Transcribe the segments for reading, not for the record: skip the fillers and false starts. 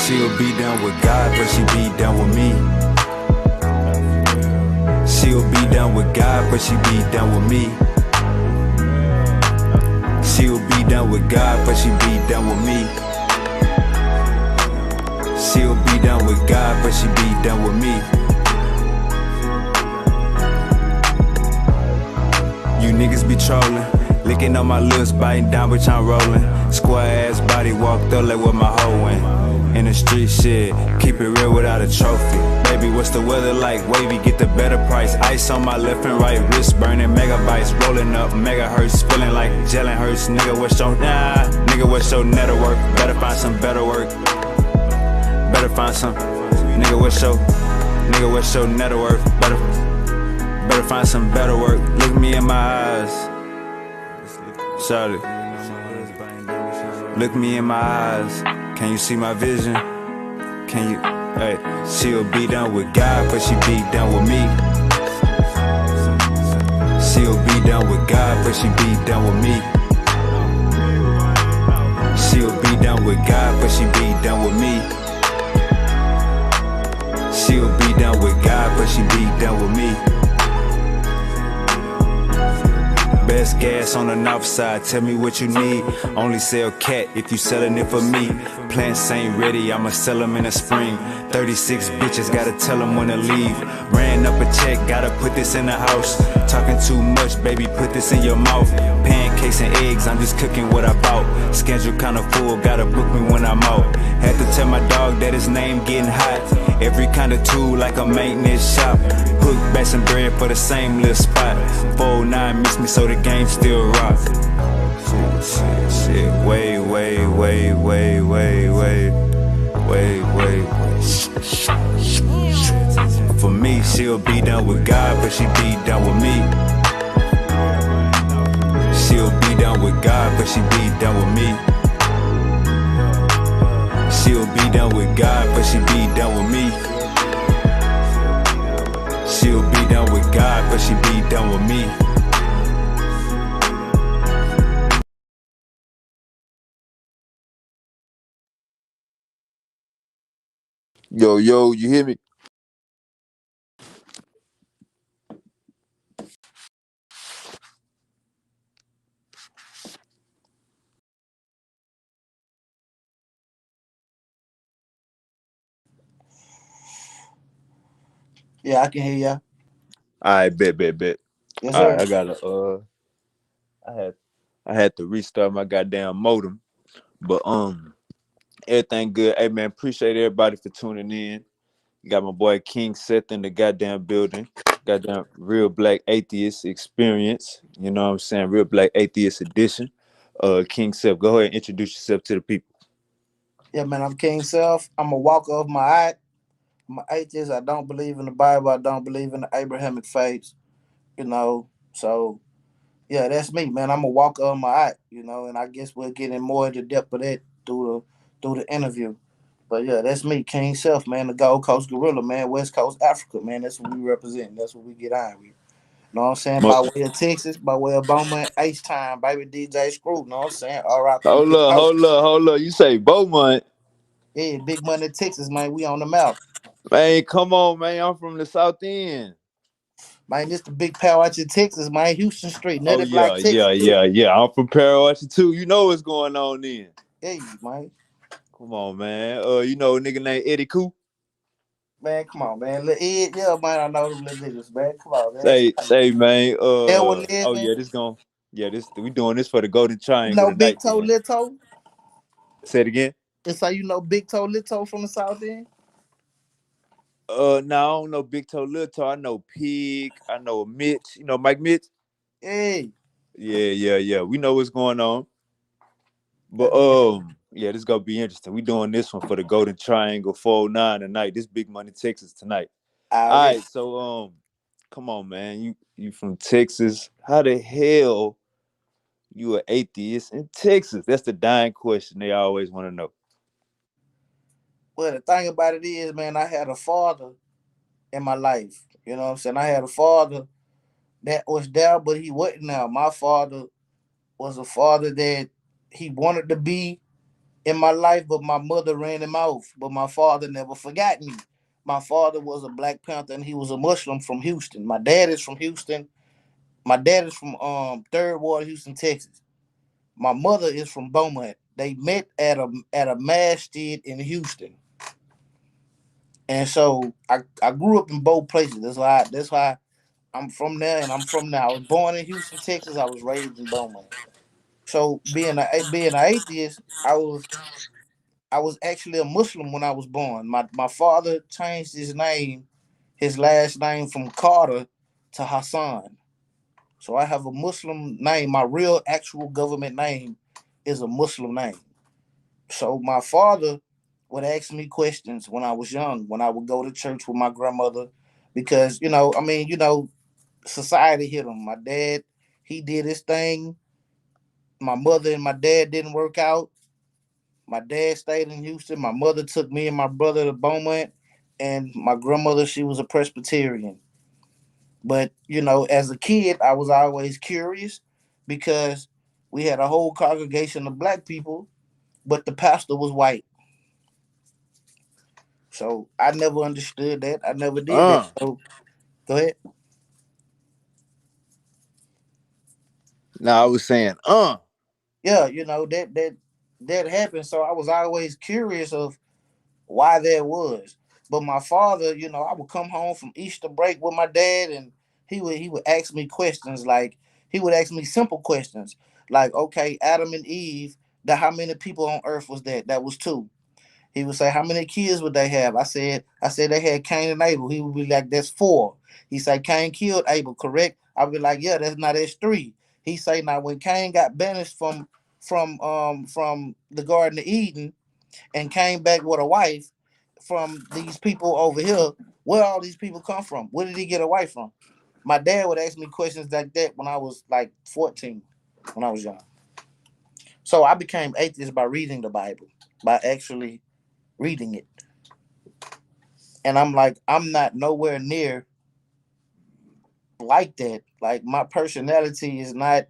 She'll be down with God, but she be down with me. She'll be down with God, but she be down with me. She'll be down with God, but she be down with me. She'll be down with God, but she be down with me. You niggas be trolling, licking on my lips, biting down, bitch, I'm rolling. Square ass body walked up like what my hoe went. In the street shit, keep it real without a trophy. Baby, what's the weather like? Wavy, get the better price. Ice on my left and right wrist, burning megabytes. Rolling up megahertz, feeling like gelling hurts. Nigga, what's your nigga, what's your network? Better find some better work. Better find some. Nigga, what's your network? Better find some better work. Look me in my eyes. Shout it. Look me in my eyes. Can you see my vision? Can you? Hey, she'll be down with God, but she be down with me. She'll be down with God, but she be down with me. She'll be down with God, but she be down with me. She'll be down with God, but she be down with me. Best gas on the north side, tell me what you need. Only sell cat if you selling it for me. Plants ain't ready, I'ma sell them in the spring. 36 bitches, gotta tell them when to leave. Ran up a check, gotta put this in the house. Talking too much, baby, put this in your mouth. Pancakes and eggs, I'm just cooking what I bought. Schedule kinda full, gotta book me when I'm out. Had to tell my dog that his name getting hot. Every kind of tool like a maintenance shop. Hook back some bread for the same little spot. 409 miss me so the game still rock. Shit, wait. For me, she'll be down with God, but she be down with me. She'll be down with God, but she be down with me. She'll be down with God, but she be down with me. She'll be down with God, but she be down with me. Yo, you hear me? Yeah, I can hear you. I bet. Yes, All sir. right, I had to restart my goddamn modem, but everything good. Hey man, appreciate everybody for tuning in. Got my boy King Seth in the goddamn building. Goddamn real black atheist experience. You know what I'm saying? Real black atheist edition. King Seth, go ahead and introduce yourself to the people. Yeah, man, I'm King Self. I'm a walker of my eye. I'm an atheist. I don't believe in the Bible. I don't believe in the Abrahamic faith. So yeah, that's me, man. I'm a walker of my eye. And I guess we'll get in more into depth of that through the interview. But yeah, that's me, King Self, man, the Gold Coast Gorilla, man, West Coast Africa, man. That's what we represent. That's what we get on with. Know what I'm saying? Mo- By way of Texas, by way of Bowman, H Time, baby DJ Screw. Know what I'm saying? RIP. hold up. You say Beaumont. Yeah, big money Texas, man. We on the map. Man, come on, man. I'm from the South End. Man, this the big power out in Texas, man. Houston Street, Oh nothing yeah, like Texas, too. I'm from Parawashi too. You know what's going on then. Hey, man. Come on, man. You know a nigga named Eddie Koo? Man, come on, man. Lil Ed, yeah, man, I know them little niggas, man. Come on, man. Say man. Elwood Oh Legend. yeah, this we doing this for the Golden You Triangle know Big tonight. Toe, Then Little Toe? say it again. It's how you know Big Toe, Little Toe from the South End? No, I don't know Big Toe, Little Toe. I know Pig. I know Mitch. You know Mike Mitch. Hey. Yeah. We know what's going on. But That nigga. yeah, this gonna be interesting. We doing this one for the Golden Triangle 409 tonight. This big money Texas tonight. All Already. right, so come on, man. You from Texas? How the hell you an atheist in Texas? That's the dying question they always want to know. Well, the thing about it is, man, I had a father in my life. You know what I'm saying? I had a father that was there, but he wasn't now. My father was a father that he wanted to be, in my life, but my mother ran him off. But my father never forgot me. My father was a Black Panther and he was a Muslim from Houston. My dad is from Houston. My dad is from Third Ward, Houston, Texas. My mother is from Beaumont. They met at a masjid in Houston. And so I grew up in both places. That's why I'm from there and I'm from there. I was born in Houston, Texas. I was raised in Beaumont. So being an atheist, I was actually a Muslim when I was born. My father changed his last name from Carter to Hassan. So I have a Muslim name. My real actual government name is a Muslim name. So my father would ask me questions when I was young, when I would go to church with my grandmother, because society hit him. My dad, he did his thing. My mother and my dad didn't work out. My dad stayed in Houston. My mother took me and my brother to Beaumont, and my grandmother, she was a Presbyterian. But as a kid, I was always curious because we had a whole congregation of Black people, but the pastor was white. So I never understood that. I never did that. So go ahead. Now I was saying, Yeah, that happened. So I was always curious of why that was. But my father, I would come home from Easter break with my dad, and he would ask me questions like he would ask me simple questions like, okay, Adam and Eve, how many people on earth was that? That was two. He would say, how many kids would they have? I said they had Cain and Abel. He would be like, that's four. He said Cain killed Abel, correct? I would be like, yeah, that's three. He say now when Cain got banished from the Garden of Eden and came back with a wife from these people over here, where all these people come from? Where did he get a wife from? My dad would ask me questions like that when I was like 14, when I was young. So I became atheist by reading the Bible, by actually reading it. And I'm like, I'm not nowhere near like that. Like my personality is not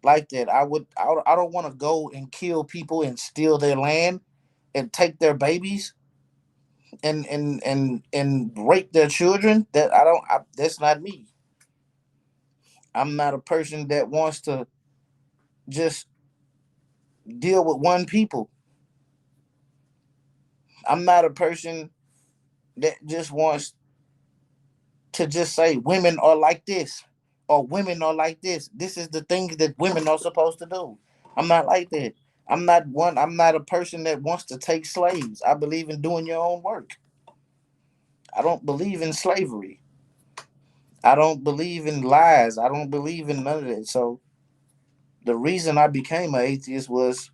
like that. I don't want to go and kill people and steal their land and take their babies and rape their children. That's not me. I'm not a person that wants to just deal with one people. I'm not a person that just wants to just say women are like this or women are like this. This is the things that women are supposed to do. I'm not like that. I'm not a person that wants to take slaves. I believe in doing your own work. I don't believe in slavery. I don't believe in lies. I don't believe in none of that. So the reason I became an atheist was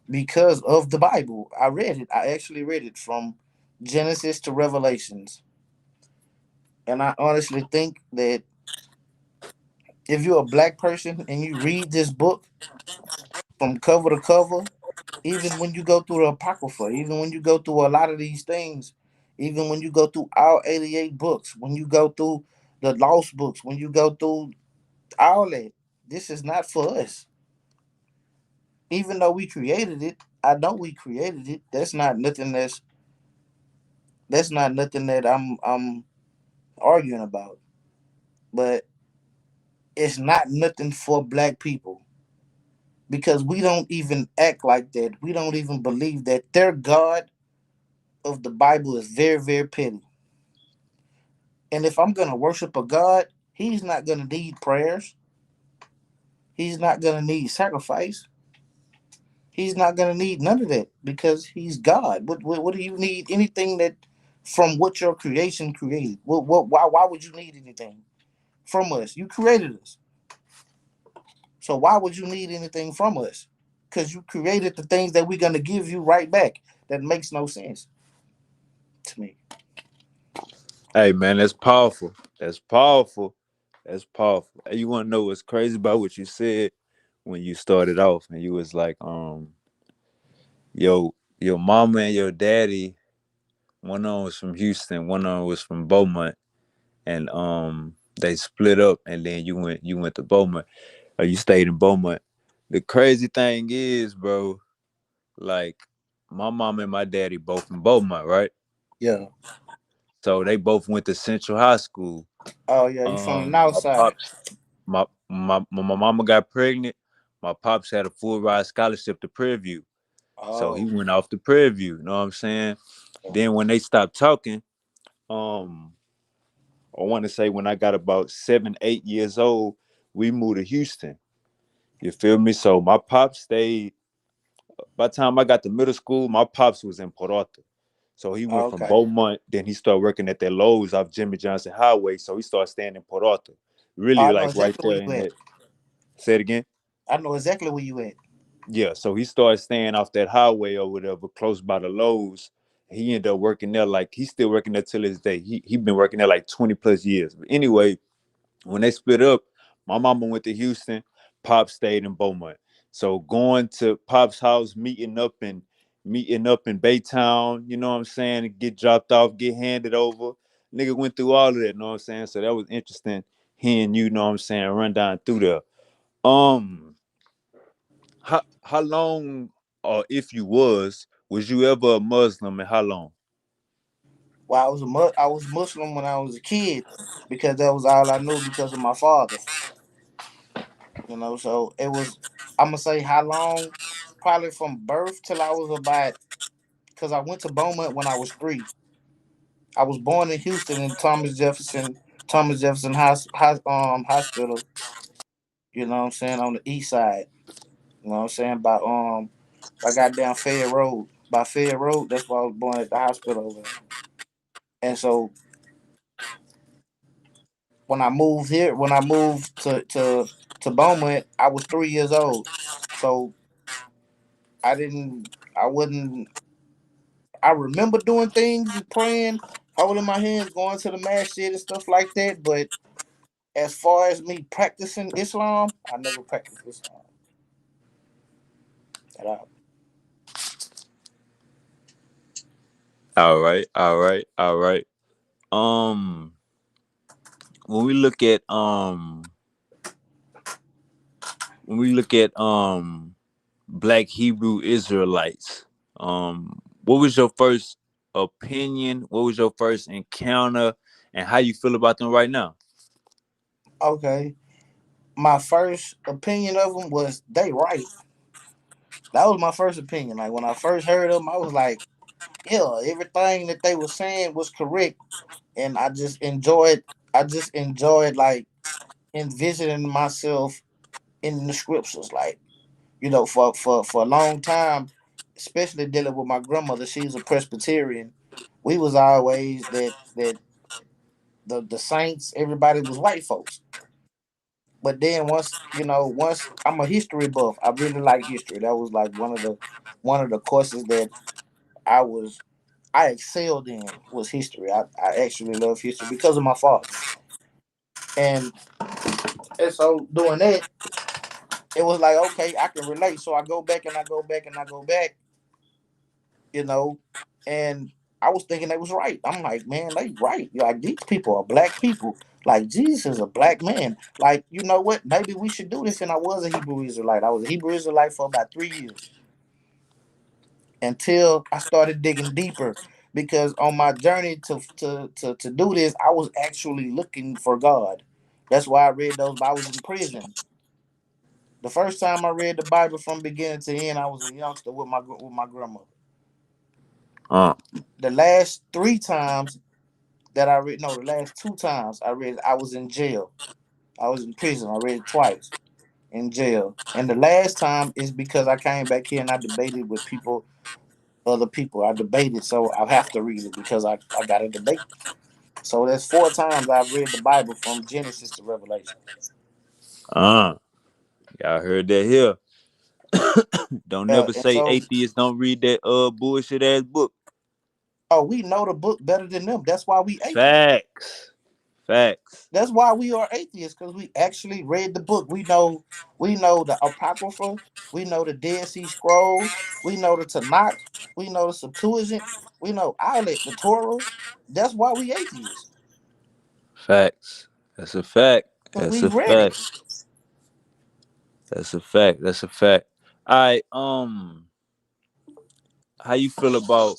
because of the Bible. I read it. I actually read it from Genesis to Revelations. And I honestly think that if you're a Black person and you read this book from cover to cover, even when you go through the Apocrypha, even when you go through a lot of these things, even when you go through all 88 books, when you go through the lost books, when you go through all that, this is not for us. Even though we created it, I know we created it. That's not nothing that I'm arguing about. But it's not nothing for Black people because we don't even act like that. We don't even believe that their God of the Bible is very, very petty. And if I'm going to worship a God, he's not going to need prayers. He's not going to need sacrifice. He's not going to need none of that because he's God. What do you need? Anything that from what your creation created? Why would you need anything from us? You created us. So why would you need anything from us? Because you created the things that we're going to give you right back. That makes no sense to me. hey man, that's powerful. That's powerful. That's powerful. Hey, you want to know what's crazy about what you said when you started off, and you was like, your mama and your daddy, one of them was from Houston, one of them was from Beaumont, and they split up, and then you went to Beaumont, or you stayed in Beaumont. The crazy thing is, bro, like my mom and my daddy both in Beaumont, right? Yeah. So they both went to Central High School. Oh yeah, you from the north My side. pops, my mama got pregnant. My pops had a full ride scholarship to Prairie View, so he Oh, went off to Prairie View. You know what I'm saying? Then when they stopped talking, um, I want to say when I got about 7, 8 years old, we moved to Houston. You feel me? So my pops stayed. By the time I got to middle school, my pops was in Port Arthur. So he went from okay. Beaumont, then he started working at that Lowe's off Jimmy Johnson Highway. So he started staying in Port Arthur. Oh, Really I know like right exactly where there you in at. that. Say it again. I know exactly where you at. Yeah. So he started staying off that highway or whatever, close by the Lowe's. He ended up working there like he's still working there till this day. He been working there like 20 plus years. But anyway, when they split up, my mama went to Houston, Pop stayed in Beaumont. So going to Pop's house, meeting up in Baytown, you know what I'm saying, get dropped off, get handed over. Nigga went through all of that, you know what I'm saying? So that was interesting hearing you know what I'm saying, run down through there. Um, how long or if you was you ever a Muslim and how long? Well, I was Muslim when I was a kid because that was all I knew because of my father. You know, so it was. I'm gonna say how long? Probably from birth till I was about. Because I went to Beaumont when I was 3. I was born in Houston in Thomas Jefferson Hospital. You know what I'm saying, on the east side. You know what I'm saying, by goddamn Fayette Road. By Fayette Road, that's why I was born at the hospital over there. And so when I moved to Beaumont, I was 3 years old. So I didn't, I wouldn't, I remember doing things and praying, holding my hands, going to the masjid and stuff like that. But as far as me practicing Islam, I never practiced Islam at all. All right, all right, all right. Um, when we look at black Hebrew Israelites, what was your first opinion? What was your first encounter, and how you feel about them right now? Okay. My first opinion of them was they right. That was my first opinion. Like when I first heard them, I was like, yeah, everything that they were saying was correct, and I just enjoyed like envisioning myself in the scriptures. Like for a long time, especially dealing with my grandmother, she's a Presbyterian. We was always that the saints, everybody was white folks. But then once I'm a history buff, I really like history. That was like one of the courses that I was I excelled in was history. I actually love history because of my father. And so doing that, it was like, okay, I can relate. So I go back and I go back and I go back, you know, and I was thinking they was right. I'm like, man, they right. Like these people are black people. Like Jesus is a black man. Like, you know what? Maybe we should do this. And I was a Hebrew Israelite. I was a Hebrew Israelite for about 3 years until I started digging deeper. Because on my journey to do this, I was actually looking for God. That's why I read those. I was in prison. The first time I read the Bible from beginning to end, I was a youngster with my grandmother. Uh, The last 3 times that I read, no, the last 2 times I read, I was in jail. I was in prison. I read it twice in jail. And the last time is because I came back here and I debated with other people. I debated, so I have to read it because I got to debate. So that's 4 times I've read the Bible from Genesis to Revelation. uh, y'all heard that here. Don't Yeah, never and say so atheists don't read that bullshit ass book. we know the book better than them. That's why we atheists. Facts, facts. That's why we are atheists because we actually read the book. We know the Apocrypha. We know the Dead Sea Scrolls. We know the Tanakh. We know the Septuagint. We know all that, the Torah. That's why we atheists Facts. That's a fact. because That's we a read it. fact. That's a fact. That's a fact. All right. how you feel about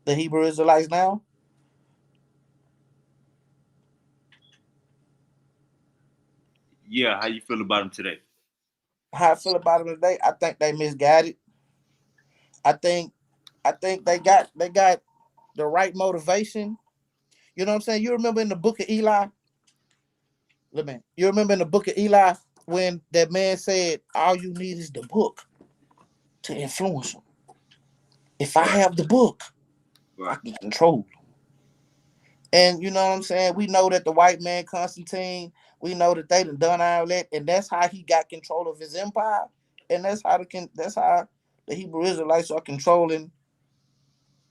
The Hebrew Israelites now. how you feel about them today? How I feel about them today? I think they misguided. I think they got the right motivation. You know what I'm saying? You remember in the book of Eli? Look, man, you remember in the book of Eli when that man said, "All you need is the book to influence them. If I Right, have the book, I right. can control." And you know what I'm saying? We know that the white man Constantine, we know that they done all that, and that's how he got control of his empire, and that's how the Hebrew Israelites are controlling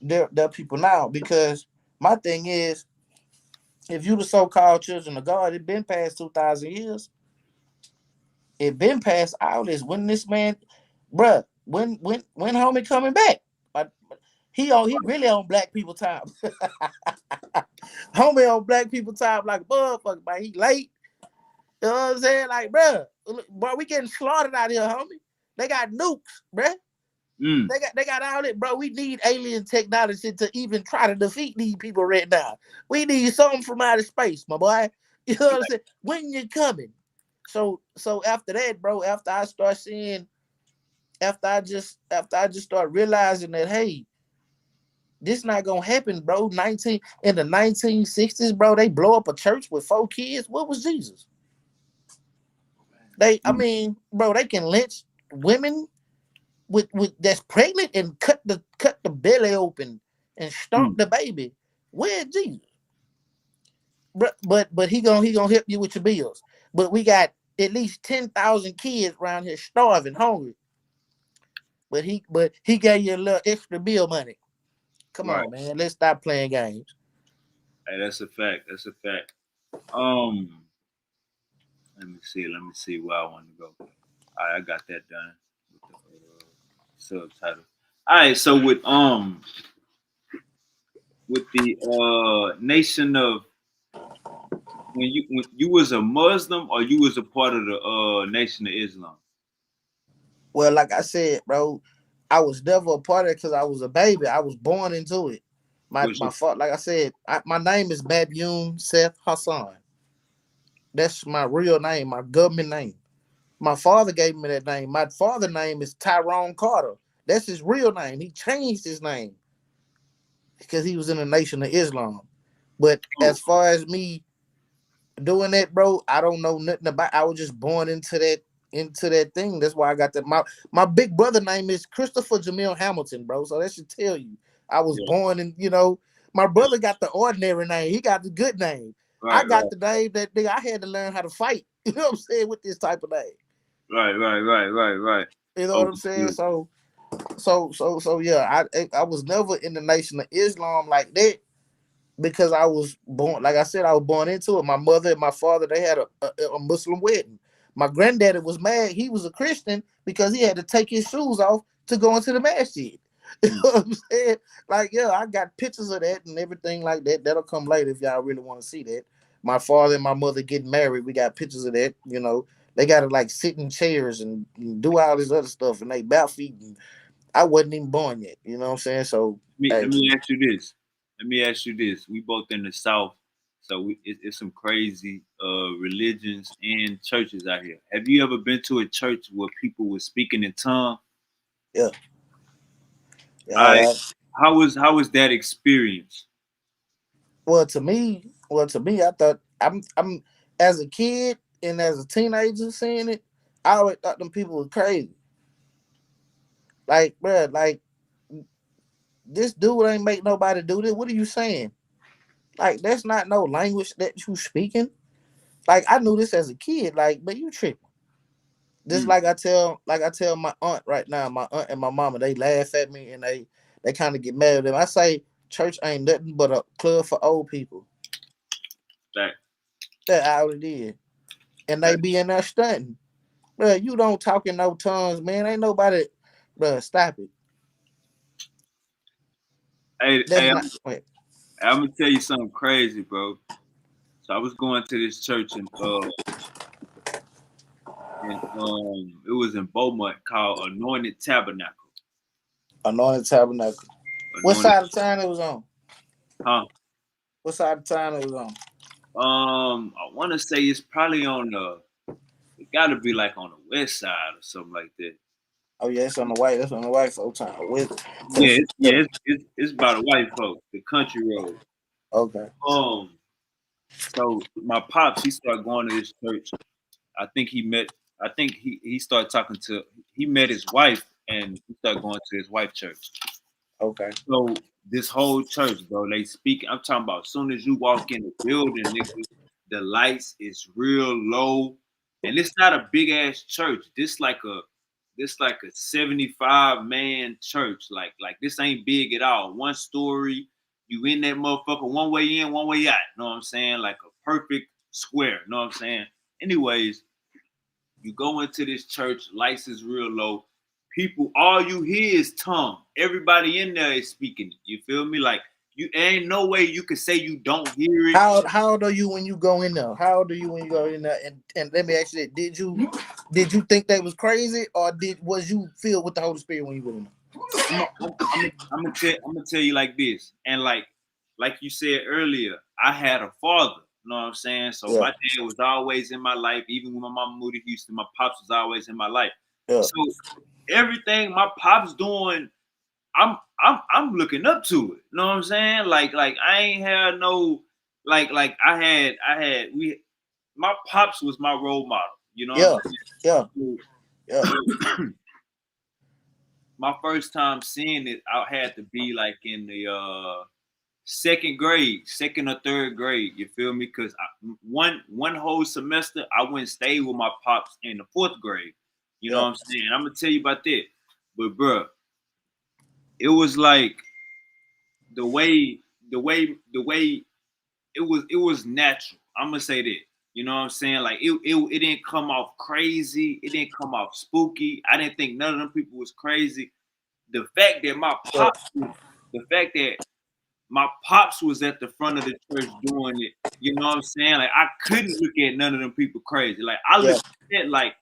their people now. Because my thing is, if you the so-called children of God, it been past 2,000 years. It been past all this. When this man, bruh, when homie coming back? But he really on black people time. Homie on black people time like a motherfucker, but he late. You know what I'm saying? Like, bro, we getting slaughtered out here, homie. They got nukes, bruh. Mm. They got all that, bro. We need alien technology to even try to defeat these people right now. We need something from outer space, my boy. You know what I'm saying? When you coming? So after that, bro, after I just start realizing that, hey, this not gonna happen, bro. In the 1960s, bro, they blow up a church with 4 kids. What was Jesus? I Mm. mean, bro, they can lynch women with that's pregnant and cut the belly open and stomp Mm. the baby. Where's Jesus? But he gonna help you with your bills. But we got at least 10,000 kids around here starving, hungry. But he gave you a little extra bill money. Come Right. on, man. Let's stop playing games. Hey, that's a fact. That's a fact. Let me see. Let me see where I want to go. All right, I got that done with the subtitle. All right, so with the nation of when you was a Muslim or you was a part of the nation of Islam. Well, like I said, bro, I was never a part of it because I was a baby. I was born into it. My Was my your fault, like I said, my name is Babyun Seth Hassan. That's my real name, my government name. My father gave me that name. My father's name is Tyrone Carter. That's his real name. He changed his name because he was in the Nation of Islam. But oh, as far as me doing that, bro, I don't know nothing about. I was just born into that thing. That's why I got that. My big brother name is Christopher Jamil Hamilton, bro. So that should tell you I was yeah, born in. My brother got the ordinary name. He got the good name. I right, got right, the name that nigga. I had to learn how to fight. You know what I'm saying with this type of name. right. You know what I'm saying? Overstood. So yeah. I was never in the Nation of Islam like that because I was born, like I said, I was born into it. My mother and my father, they had a Muslim wedding. My granddaddy was mad. He was a Christian because he had to take his shoes off to go into the masjid. You Mm. know what I'm saying? Like, yeah, I got pictures of that and everything like that. That'll come later if y'all really want to see that. My father and my mother getting married, we got pictures of that. They got to like sit in chairs and do all this other stuff, and they bare feet. And I wasn't even born yet. You know what I'm saying? So, Let hey, me ask you this. Let me ask you this. We both in the South, so it's some crazy religions and churches out here. Have you ever been to a church where people were speaking in tongue? yeah, yeah, All I right. have. How was that experience? Well, to me, I thought I'm as a kid and as a teenager seeing it, I always thought them people were crazy. Like, bruh, like this dude ain't make nobody do this. What are you saying? Like, that's not no language that you speaking. Like, I knew this as a kid. Like, but you tripping. Just Mm. like I tell my aunt right now, my aunt and my mama, they laugh at me and they kind of get mad at them. I say church ain't nothing but a club for old people. That That all it is. And they that. be in there stunting. Bro, you don't talk in no tongues, man. Ain't nobody, bro. Stop it. Hey, That's hey, not. Wait. I'm gonna tell you something crazy, bro. So I was going to this church and it was in Beaumont called Anointed Tabernacle. Anointed Tabernacle. What Anointed, side of town it was on? huh? What side of town it was on? I want to say it's probably on the. It got to be like on the west side or something like that. Oh yeah, it's on the white. That's on the white folk town. Yeah, it's by the white folk, the country road. Okay. So my pops, he started going to this church. I think he met. I think he started talking to. He met his wife, and he started going to his wife's church. Okay. So this whole church, bro, they speak. I'm talking about as soon as you walk in the building, nigga, the lights is real low, and it's not a big ass church. This like a 75 man church. Like this ain't big at all. One story. You in that motherfucker one way in, one way out. Know what I'm saying? Like a perfect square. Know what I'm saying? Anyways, you go into this church, lights is real low. People, all you hear is tongue. Everybody in there is speaking it. You feel me? Like you ain't no way you can say you don't hear it. How old are you when you go in there? How old are you when you go in there? And let me ask you that: Did you think that was crazy, or was you filled with the Holy Spirit when you went in there? I'm gonna tell you like this, and like you said earlier, I had a father. You know what I'm saying? So my dad was always in my life. Even when my mom moved to Houston, my pops was always in my life. Yeah. So everything my pops doing, I'm looking up to it. You know what I'm saying? Like I ain't had no like I had my pops was my role model. You know what I'm saying? Yeah. My first time seeing it, I had to be like in the second or third grade. You feel me? Because one whole semester I went and stayed with my pops in the fourth grade. You know what I'm saying? I'm gonna tell you about that. But bro, it was like the way it was natural. I'm gonna say that. You know what I'm saying? Like it didn't come off crazy. It didn't come off spooky. I didn't think none of them people was crazy. The fact that my pops was at the front of the church doing it, you know what I'm saying? Like I couldn't look at none of them people crazy. Like I looked at it like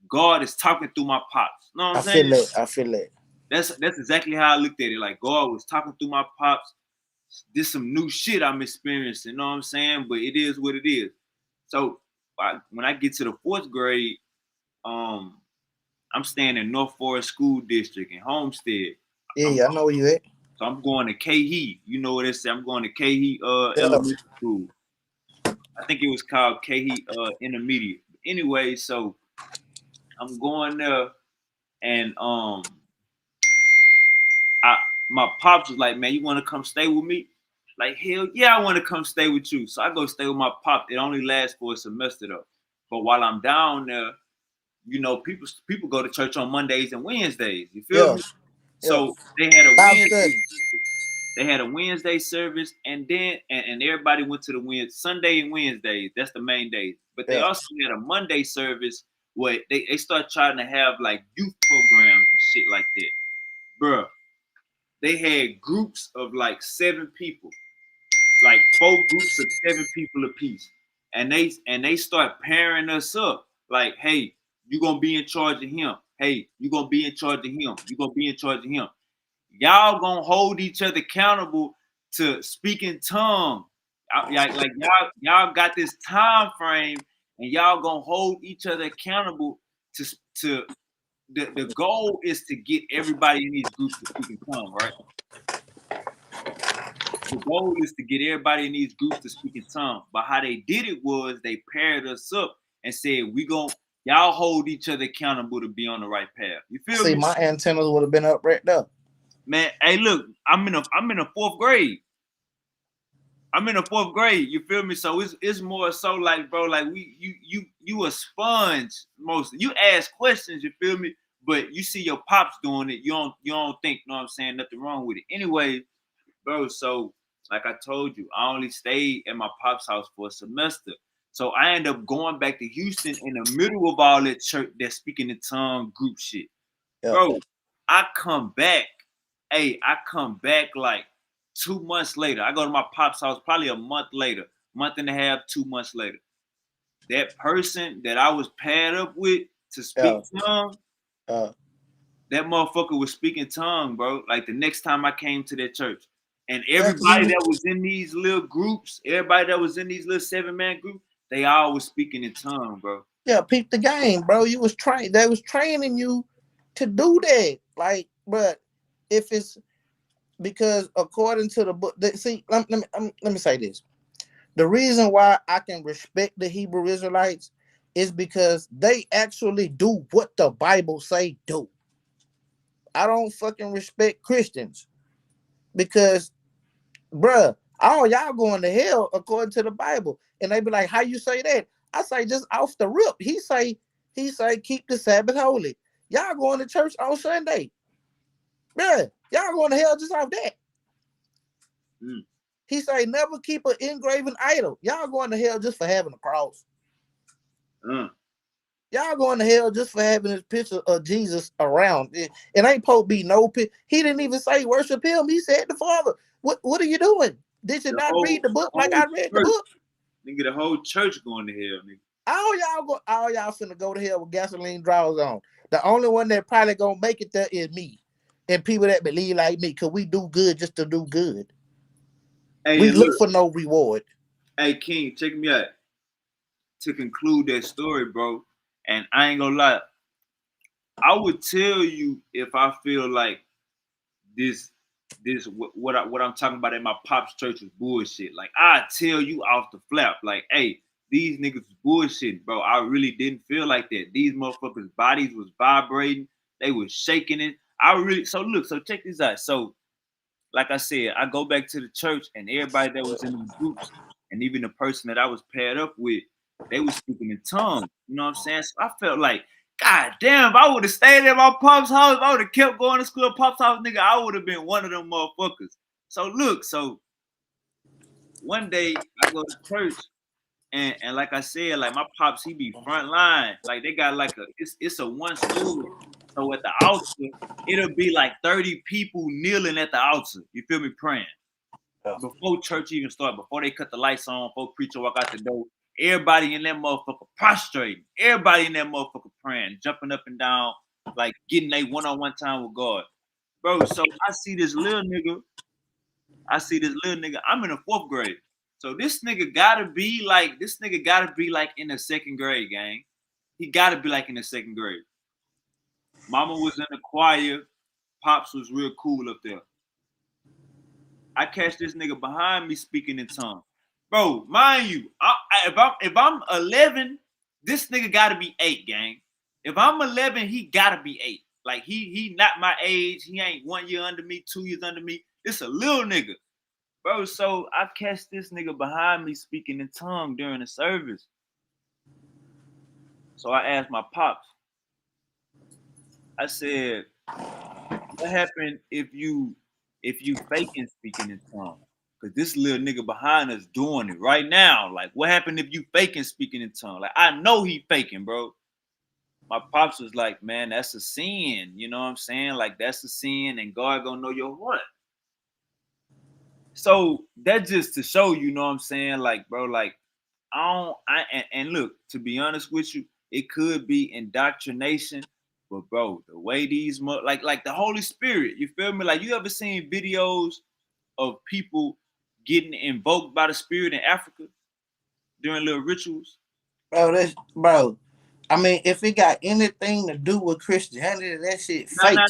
God is talking through my pops. You know what I'm saying? I feel that. That's exactly how I looked at it. Like God was talking through my pops. This some new shit I'm experiencing. You know what I'm saying? But it is what it is. So when I get to the fourth grade, I'm staying in North Forest School District in Homestead. Yeah, I know where you at. So I'm going to K-He. You know what it said? I'm going to K-He Elementary School. I think it was called K-He Intermediate. Anyway, so I'm going there, and my pops was like, "Man, you want to come stay with me?" Like, hell yeah, I want to come stay with you. So I go stay with my pop. It only lasts for a semester though. But while I'm down there, you know, people go to church on Mondays and Wednesdays. You feel me? So they had a Wednesday service, and then and everybody went to the Sunday and Wednesdays. That's the main days. But they also had a Monday service where they start trying to have like youth programs and shit like that. Bruh, they had groups of like 7 people, like 4 groups of 7 people apiece. And they start pairing us up. Like, hey, you gonna be in charge of him. Hey, you gonna be in charge of him. You gonna be in charge of him. Y'all gonna hold each other accountable to speaking tongue. Like y'all got this time frame, and y'all gonna hold each other accountable to the goal is to get everybody in these groups to speak in tongue, right? The goal is to get everybody in these groups to speak in tongue. But how they did it was they paired us up and said, y'all hold each other accountable to be on the right path. You feel me? See, my antennas would have been up right there. Man, hey, look, I'm in the 4th grade. I'm in the 4th grade. You feel me? So it's more so like, bro, like you a sponge mostly. You ask questions, you feel me? But you see your pops doing it. You don't think, you know what I'm saying, nothing wrong with it. Anyway, bro, so like I told you, I only stayed at my pop's house for a semester. So I ended up going back to Houston in the middle of all that church, that speaking in tongue group shit. Bro, I come back like 2 months later. I go to my pop's house probably a month and a half, 2 months later. That person that I was paired up with, to speak tongue, uh, that motherfucker was speaking tongue, bro. Like the next time I came to that church. And yeah, everybody that was in these little groups, everybody that was in these little 7-man groups, they all was speaking in tongue, bro. Yeah, peep the game, bro. You was trained. They was training you to do that. Like, but if it's because according to the book, see, let me say this. The reason why I can respect the Hebrew Israelites is because they actually do what the Bible say do. I don't fucking respect Christians because, bruh, all y'all going to hell according to the Bible. And they be like, how you say that? I say just off the rip. He say, keep the Sabbath holy. Y'all going to church on Sunday. Bruh, y'all going to hell just off that. He say, never keep an engraven idol. Y'all going to hell just for having a cross. Y'all going to hell just for having this picture of Jesus around. It ain't supposed to be no picture. He didn't even say worship him. He said the Father. What are you doing? Did you not read the book like I read the book? Nigga, the whole church going to hell, nigga. All y'all finna go to hell with gasoline drawers on. The only one that probably gonna make it there is me. And people that believe like me, cause we do good just to do good. Hey, we look for no reward. Hey, King, check me out. To conclude that story, bro, and I ain't gonna lie, I would tell you if I feel like this what I'm talking about at my pop's church was bullshit. Like I tell you off the flap, like, hey, these niggas was bullshit, bro. I really didn't feel like that. These motherfuckers' bodies was vibrating, they was shaking it. So check this out. So, like I said, I go back to the church and everybody that was in the groups, and even the person that I was paired up with, they was speaking in tongues. You know what I'm saying? So I felt like, God damn, if I would have stayed at my pop's house, if I would have kept going to school at pop's house, nigga, I would have been one of them motherfuckers. So look, one day I go to church and like I said, like my pops, he be front line. Like they got like it's a one story. So at the altar, it'll be like 30 people kneeling at the altar. You feel me? Praying. Before church even start, before they cut the lights on, before preacher walk out the door, everybody in that motherfucker prostrating. Everybody in that motherfucker praying, jumping up and down, like getting a one-on-one time with God. Bro, so I see this little nigga. I'm in the 4th grade. So this nigga gotta be like in the 2nd grade, gang. He gotta be like in the 2nd grade. Mama was in the choir. Pops was real cool up there. I catch this nigga behind me speaking in tongues. Bro, mind you, if I'm 11, this nigga gotta be 8, gang. If I'm 11, he gotta be 8. Like he not my age. He ain't 1 year under me, 2 years under me. This a little nigga. Bro, so I catch this nigga behind me speaking in tongue during the service. So I asked my pops. I said, what happened if you faking speaking in tongue? Cause this little nigga behind us doing it right now. Like, what happened if you faking speaking in tongue? Like, I know he faking, bro. My pops was like, man, that's a sin. You know what I'm saying? Like, that's a sin, and God gonna know your heart. So that just to show you know what I'm saying, like, bro, like and look, to be honest with you, it could be indoctrination, but bro, the way these like the Holy Spirit, you feel me? Like you ever seen videos of people getting invoked by the Spirit in Africa during little rituals? Bro. I mean, if it got anything to do with Christianity, that shit fake. Nah.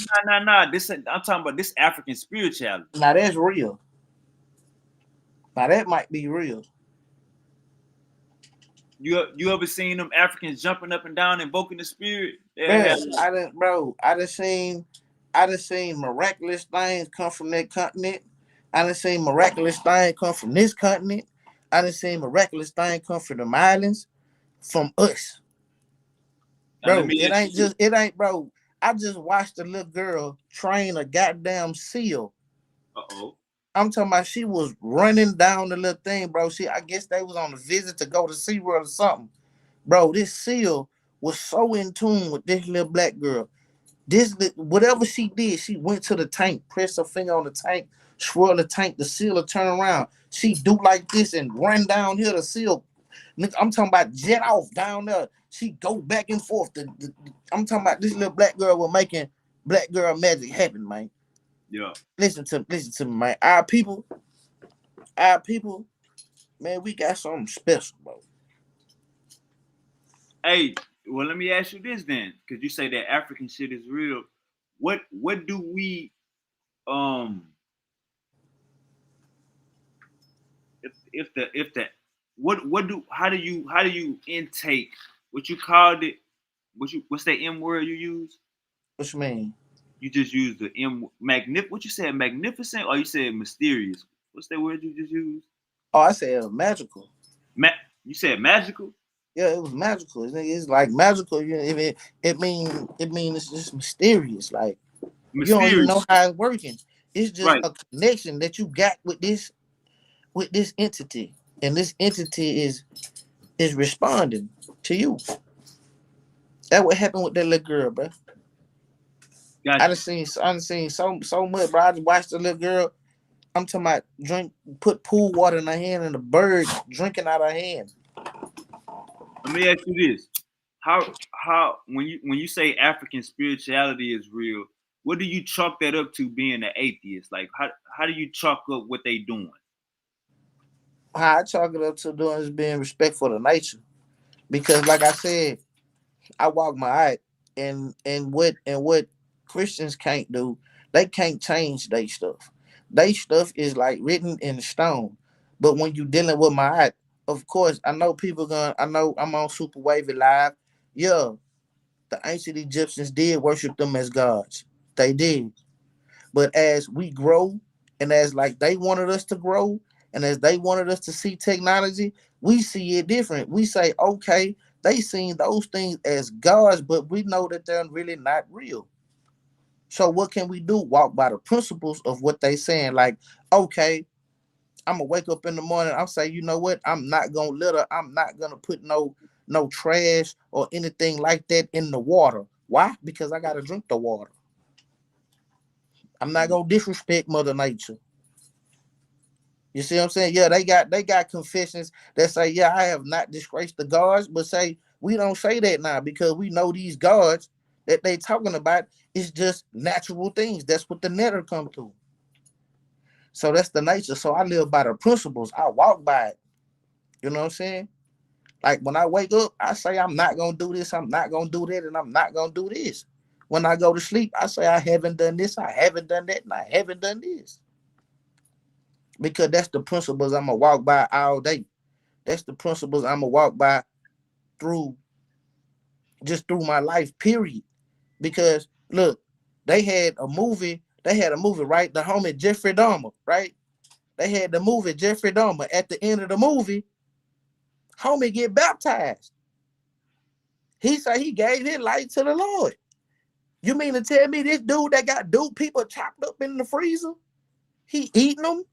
I'm talking about this African spirituality. Now that's real. Now that might be real. You ever seen them Africans jumping up and down invoking the Spirit? I done seen miraculous things come from that continent. I done seen miraculous things come from this continent. I done seen miraculous things come from the islands, from us. Bro, it ain't, bro. I just watched a little girl train a goddamn seal. Uh-oh. I'm talking about she was running down the little thing, bro. I guess they was on a visit to go to SeaWorld or something. Bro, this seal was so in tune with this little black girl. Whatever she did, she went to the tank, pressed her finger on the tank, swirl the tank, the seal will turn around. She do like this and run down here, the seal Nigga, I'm talking about jet off down there. She go back and forth. I'm talking about this little black girl was making black girl magic happen, man. Yeah. Listen to me, man. Our people, man, we got something special, bro. Hey, well, let me ask you this then, because you say that African shit is real. What do we if the what do how do you intake what you called it, what's that M word you use? What you mean? You just use the M what you said, magnificent, or you said mysterious? What's that word you just used? Oh, I said magical. Ma- you said magical? Yeah, it was magical. It's like magical. It mean it's just mysterious. Like you don't even know Mysterious. how it's working. It's just Right. a connection that you got with this entity, and this entity is responding to you. That what happened with that little girl, bro. Got you. I done seen so much, bro. I just watched the little girl. I'm talking about put pool water in her hand, and the bird drinking out her hand. Let me ask you this. How when you say African spirituality is real, what do you chalk that up to being an atheist? Like how do you chalk up what they doing? How I chalk it up to doing is being respectful to nature, because like I said, I walk my eye, and what Christians can't do, they can't change their stuff. They stuff is like written in stone. But when you dealing with my eye, of course, I know people gonna. I know I'm on Super Wavy Live. Yeah, the ancient Egyptians did worship them as gods. They did. But as we grow, and as like they wanted us to grow, and as they wanted us to see technology, we see it different. We say, okay, they seen those things as gods, but we know that they're really not real. So what can we do? Walk by the principles of what they saying. Like, okay, I'm gonna wake up in the morning. I'm say, you know what? I'm not gonna litter. I'm not gonna put no trash or anything like that in the water. Why? Because I gotta drink the water. I'm not gonna disrespect Mother Nature. You see what I'm saying? Yeah, they got confessions that say, yeah, I have not disgraced the gods, but say we don't say that now because we know these gods that they talking about is just natural things. That's what the netter come to. So that's the nature. So I live by the principles. I walk by it. You know what I'm saying? Like when I wake up, I say I'm not gonna do this, I'm not gonna do that, and I'm not gonna do this. When I go to sleep, I say I haven't done this, I haven't done that, and I haven't done this. Because that's the principles I'm gonna walk by all day. That's the principles I'm gonna walk by through through my life, period. Because look, they had a movie, right? The homie Jeffrey Dahmer, right? They had the movie Jeffrey Dahmer. At the end of the movie, homie get baptized. He said he gave his life to the Lord. You mean to tell me this dude that got dude people chopped up in the freezer, he eating them?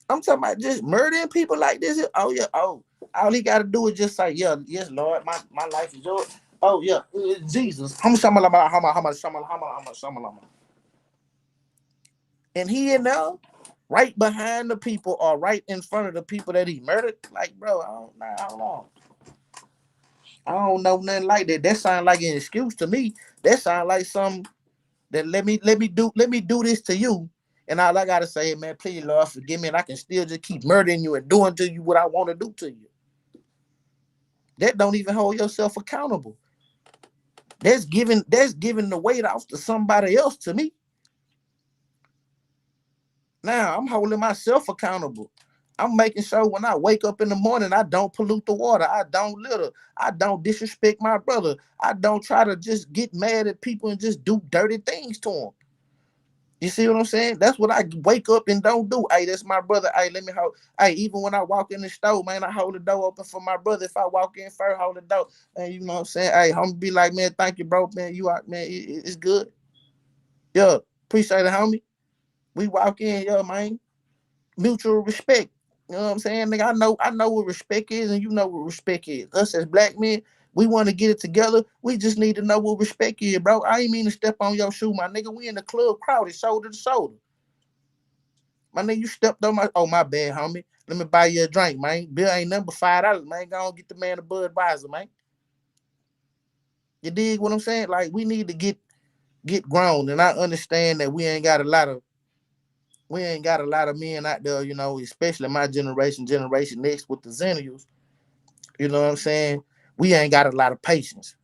I'm talking about just murdering people like this. Oh yeah. Oh, all he got to do is just say, yeah, yes, Lord, my life is yours. Oh yeah, Jesus. And he in there, right behind the people or right in front of the people that he murdered. Like, bro, I don't know nothing like that. That sounds like an excuse to me. That sounds like something that let me do this to you. And all I gotta say, man, please, Lord, forgive me, and I can still just keep murdering you and doing to you what I want to do to you. That don't even hold yourself accountable. That's giving the weight off to somebody else to me. Now I'm holding myself accountable. I'm making sure when I wake up in the morning, I don't pollute the water. I don't litter. I don't disrespect my brother. I don't try to just get mad at people and just do dirty things to them. You see what I'm saying? That's what I wake up and don't do. Hey, that's my brother. Hey, let me hold. Hey, even when I walk in the store, man, I hold the door open for my brother. If I walk in first, hold the door. And you know what I'm saying? Hey, I'm be like, man, thank you, bro. Man, you out, man. It's good. Yeah, appreciate it, homie. We walk in, yeah, man. Mutual respect. You know what I'm saying? Nigga, I know what respect is, and you know what respect is. Us as black men, we want to get it together. We just need to know what respect is, bro. I ain't mean to step on your shoe, my nigga. We in the club crowded, shoulder to shoulder. My nigga, you stepped on my bad, homie. Let me buy you a drink, man. Bill ain't number $5, man. Go on get the man a Budweiser, man. You dig what I'm saying? Like we need to get grown, and I understand that we ain't got a lot of men out there, especially my generation next with the Zennials. You know what I'm saying? We ain't got a lot of patience.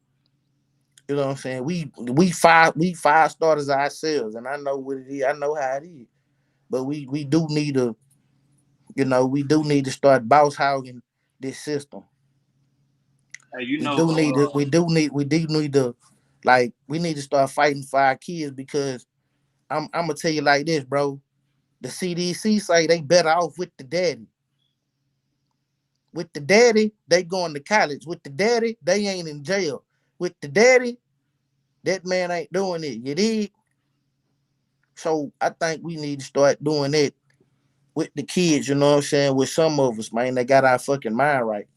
You know what I'm saying? We five starters ourselves, and I know what it is. I know how it is. But we do need to, start boss hogging this system. Hey, you We know, do need to like we need to start fighting for our kids because I'm gonna tell you like this, bro. The CDC say they better off with the daddy. With the daddy, they going to college. With the daddy, they ain't in jail. With the daddy, that man ain't doing it. You dig? So I think we need to start doing that with the kids, you know what I'm saying? With some of us, man, they got our fucking mind right.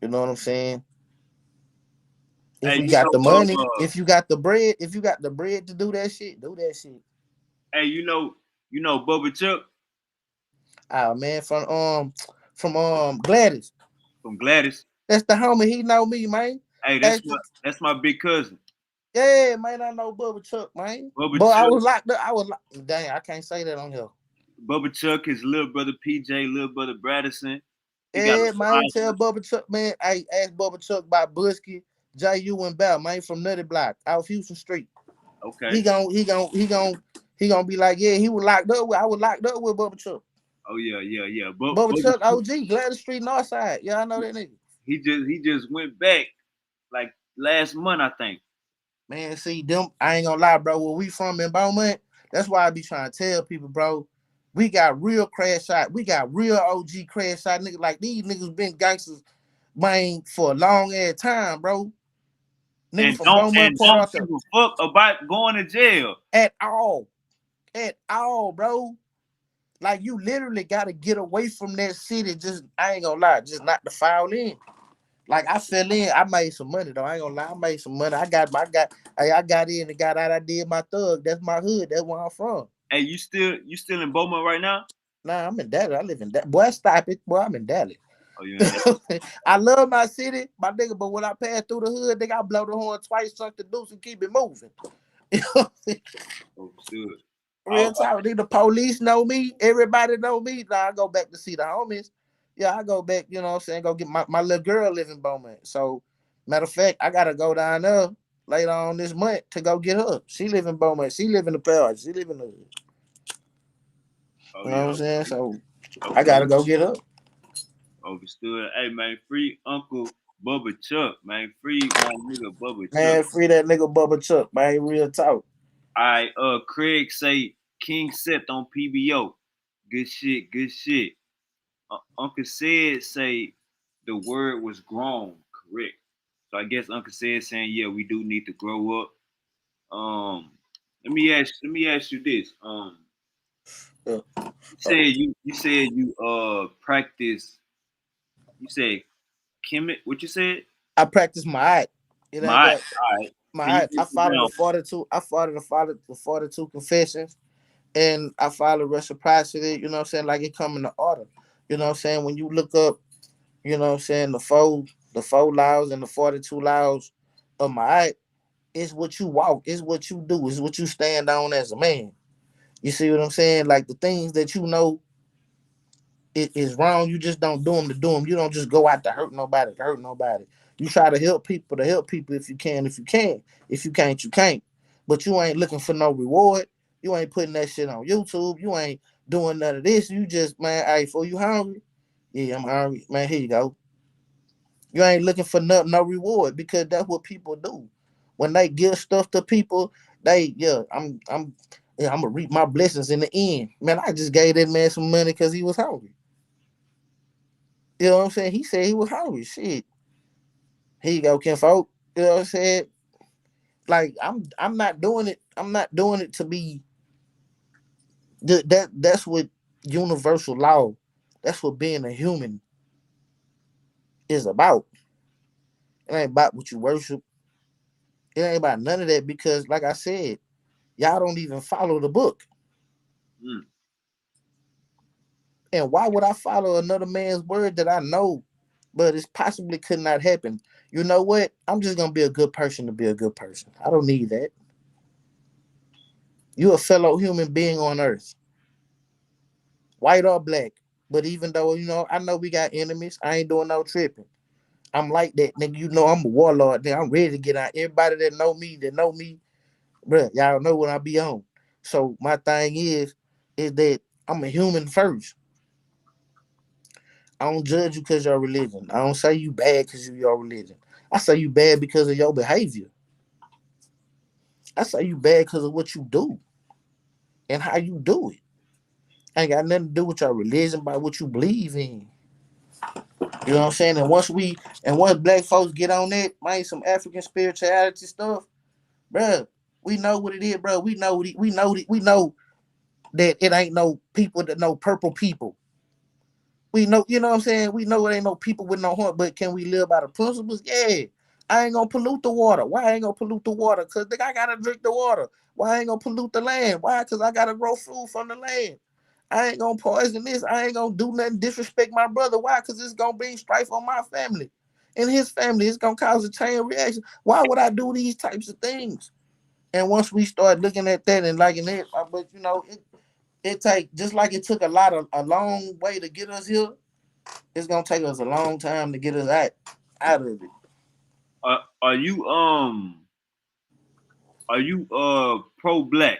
You know what I'm saying? If hey, we you got know, the money, if you got the bread, to do that shit, do that shit. hey, you know, Bubba Chuck Ah man, from Gladys. from Gladys. That's the homie. He know me, man. Hey, That's the that's my big cousin, Yeah, man. I know Bubba Chuck, man. Bubba But I Chuck. was locked up. Dang, I can't say that on here. Bubba Chuck, his little brother PJ, little brother Bradison. He got a Yeah, man. Tell Bubba Chuck, man. I asked Bubba Chuck about Busky, J.U. and Bell, man, from Nutty Block, out Houston Street. okay. He gonna be like, yeah, he was locked up with. I was locked up with Bubba Chuck. Oh yeah. Bubba Bubba Chuck, Chuck, OG, Gladys Street, Northside. Yeah, I know that nigga. he just went back like last month, I think. Man, see them. I ain't gonna lie, bro. Where we from in Beaumont, that's why I be trying to tell people, bro. We got real crash shot. We got real OG crash shot niggas. Like these niggas been gangsters, man, for a long ass time, bro. Nigga from Beaumont, Port Don't Arthur, give a fuck about going to jail. at all, bro. Like you literally gotta get away from that city. Just I ain't gonna lie, just not to foul in. Like I fell in, I made some money though. I ain't gonna lie, I made some money. I got in and got out. I did my thug. That's my hood. That's where I'm from. Hey, you still in Beaumont right now? Nah, I'm in Dallas. I live in Dallas. Boy, stop it. Boy, I'm in Dallas. Oh, you in that? I love my city, my nigga. But when I pass through the hood, nigga, I blow the horn twice, suck the deuce, and keep it moving. Oh, good. Real talk. The police know me. Everybody know me. Now I go back to see the homies. Yeah, I go back, you know what I'm saying? Go get my little girl live in Beaumont. So, matter of fact, I got to go down there later on this month to go get her. She live in Beaumont. She live in the Palace. She live in the, Oh you know yeah. what I'm saying? So, I got Okay. to go get her. Overstood. Hey man, free Uncle Bubba Chuck, man. Free my nigga Bubba Chuck. Man, free that nigga Bubba Chuck, man. Real talk. I Craig say King Seth on PBO. Good shit, good shit. Uncle said say the word was grown, correct. So I guess Uncle said saying, yeah, we do need to grow up. Um let me ask you this. Yeah. You said you practice, you said Kemet, what you said? I practice my art. It ain't My that all right. my Can you art. I break it follow down? the 42. I follow the 42 confessions, and I follow reciprocity. You know what I'm saying? Like it come in the order. You know what I'm saying? When you look up, you know what I'm saying, the four laws and the 42 laws of my art, it's what you walk, it's what you do, it's what you stand on as a man. You see what I'm saying? Like the things that you know it is wrong. You just don't do them to do them. You don't just go out to hurt nobody to hurt nobody. You try to help people if you can. If you can, if you can't, you can't. But you ain't looking for no reward. You ain't putting that shit on YouTube. You ain't doing none of this. You just, man, hey, for you hungry? Yeah, I'm hungry. Man, here you go. You ain't looking for no reward because that's what people do. When they give stuff to people, I'm gonna reap my blessings in the end. Man, I just gave that man some money because he was hungry. You know what I'm saying? He said he was hungry. Shit. Here you go, kinfolk. You know what I'm saying? Like I'm not doing it. I'm not doing it to be that's what universal law. That's what being a human is about. It ain't about what you worship. It ain't about none of that because, like I said, y'all don't even follow the book. Mm. And why would I follow another man's word that I know, but it possibly could not happen? You know what? I'm just gonna be a good person to be a good person. I don't need that. You a fellow human being on earth, white or black. But even though I know we got enemies, I ain't doing no tripping. I'm like that, nigga. You know I'm a warlord. Nigga. I'm ready to get out. Everybody that know me, bruh, y'all know what I be on. So my thing is that I'm a human first. I don't judge you because your religion. I don't say you bad because of your religion. I say you bad because of your behavior. I say you bad because of what you do and how you do it. Ain't got nothing to do with your religion, by what you believe in. You know what I'm saying? And once black folks get on that, man, some African spirituality stuff, bruh, we know what it is, bro. We know that it ain't no people that know purple people. We know, you know what I'm saying? We know it ain't no people with no heart, but can we live by the principles? Yeah. I ain't gonna pollute the water. Why I ain't gonna pollute the water? Because I gotta drink the water. Why I ain't gonna pollute the land? Why? Because I gotta grow food from the land. I ain't gonna poison this. I ain't gonna do nothing disrespect my brother. Why? Because it's gonna bring strife on my family and his family. It's gonna cause a chain reaction. Why would I do these types of things? And once we start looking at that and liking it, but it take just like it took a long way to get us here. It's gonna take us a long time to get us out of it. Are you pro black?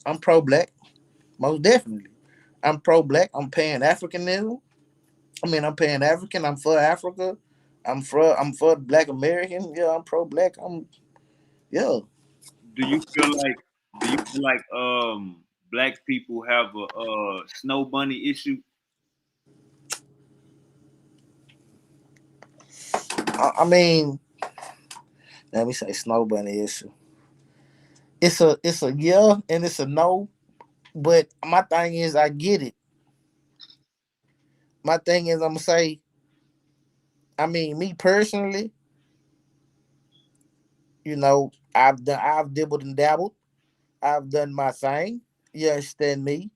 I'm pro black, most definitely. I'm pro black. I'm pan Africanism. I'm pan African. I'm for Africa. I'm for Black American. Yeah, I'm pro black. Yeah. Do you feel like black people have a snow bunny issue? I mean, let me say snow bunny issue. It's a yeah and it's a no. But my thing is I get it. My thing is I'm gonna say, me personally, I've dibbled and dabbled. I've done my thing. You understand me?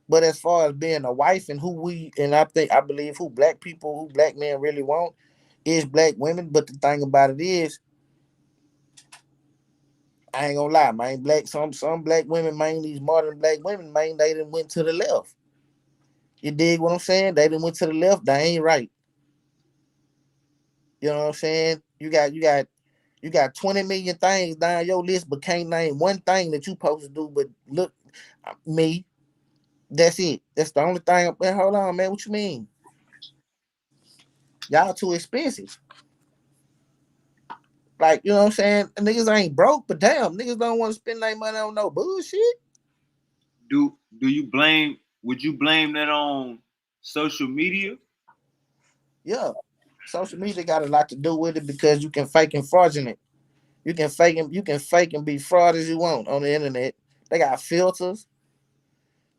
But as far as being a wife and I believe who black men really want is black women. But the thing about it is, I ain't gonna lie, man. Some black women, man, these modern black women, man, they done went to the left. You dig what I'm saying? They done went to the left. They ain't right. You know what I'm saying? You got 20 million things down your list, but can't name one thing that you supposed to do. But look, me, that's it. That's the only thing. Man, hold on, man. What you mean? Y'all too expensive. Like, you know what I'm saying? Niggas ain't broke, but damn, niggas don't want to spend their money on no bullshit. Do you blame? Would you blame that on social media? Yeah. Social media got a lot to do with it because you can fake and fraudulent. You can fake and be fraud as you want on the internet. They got filters.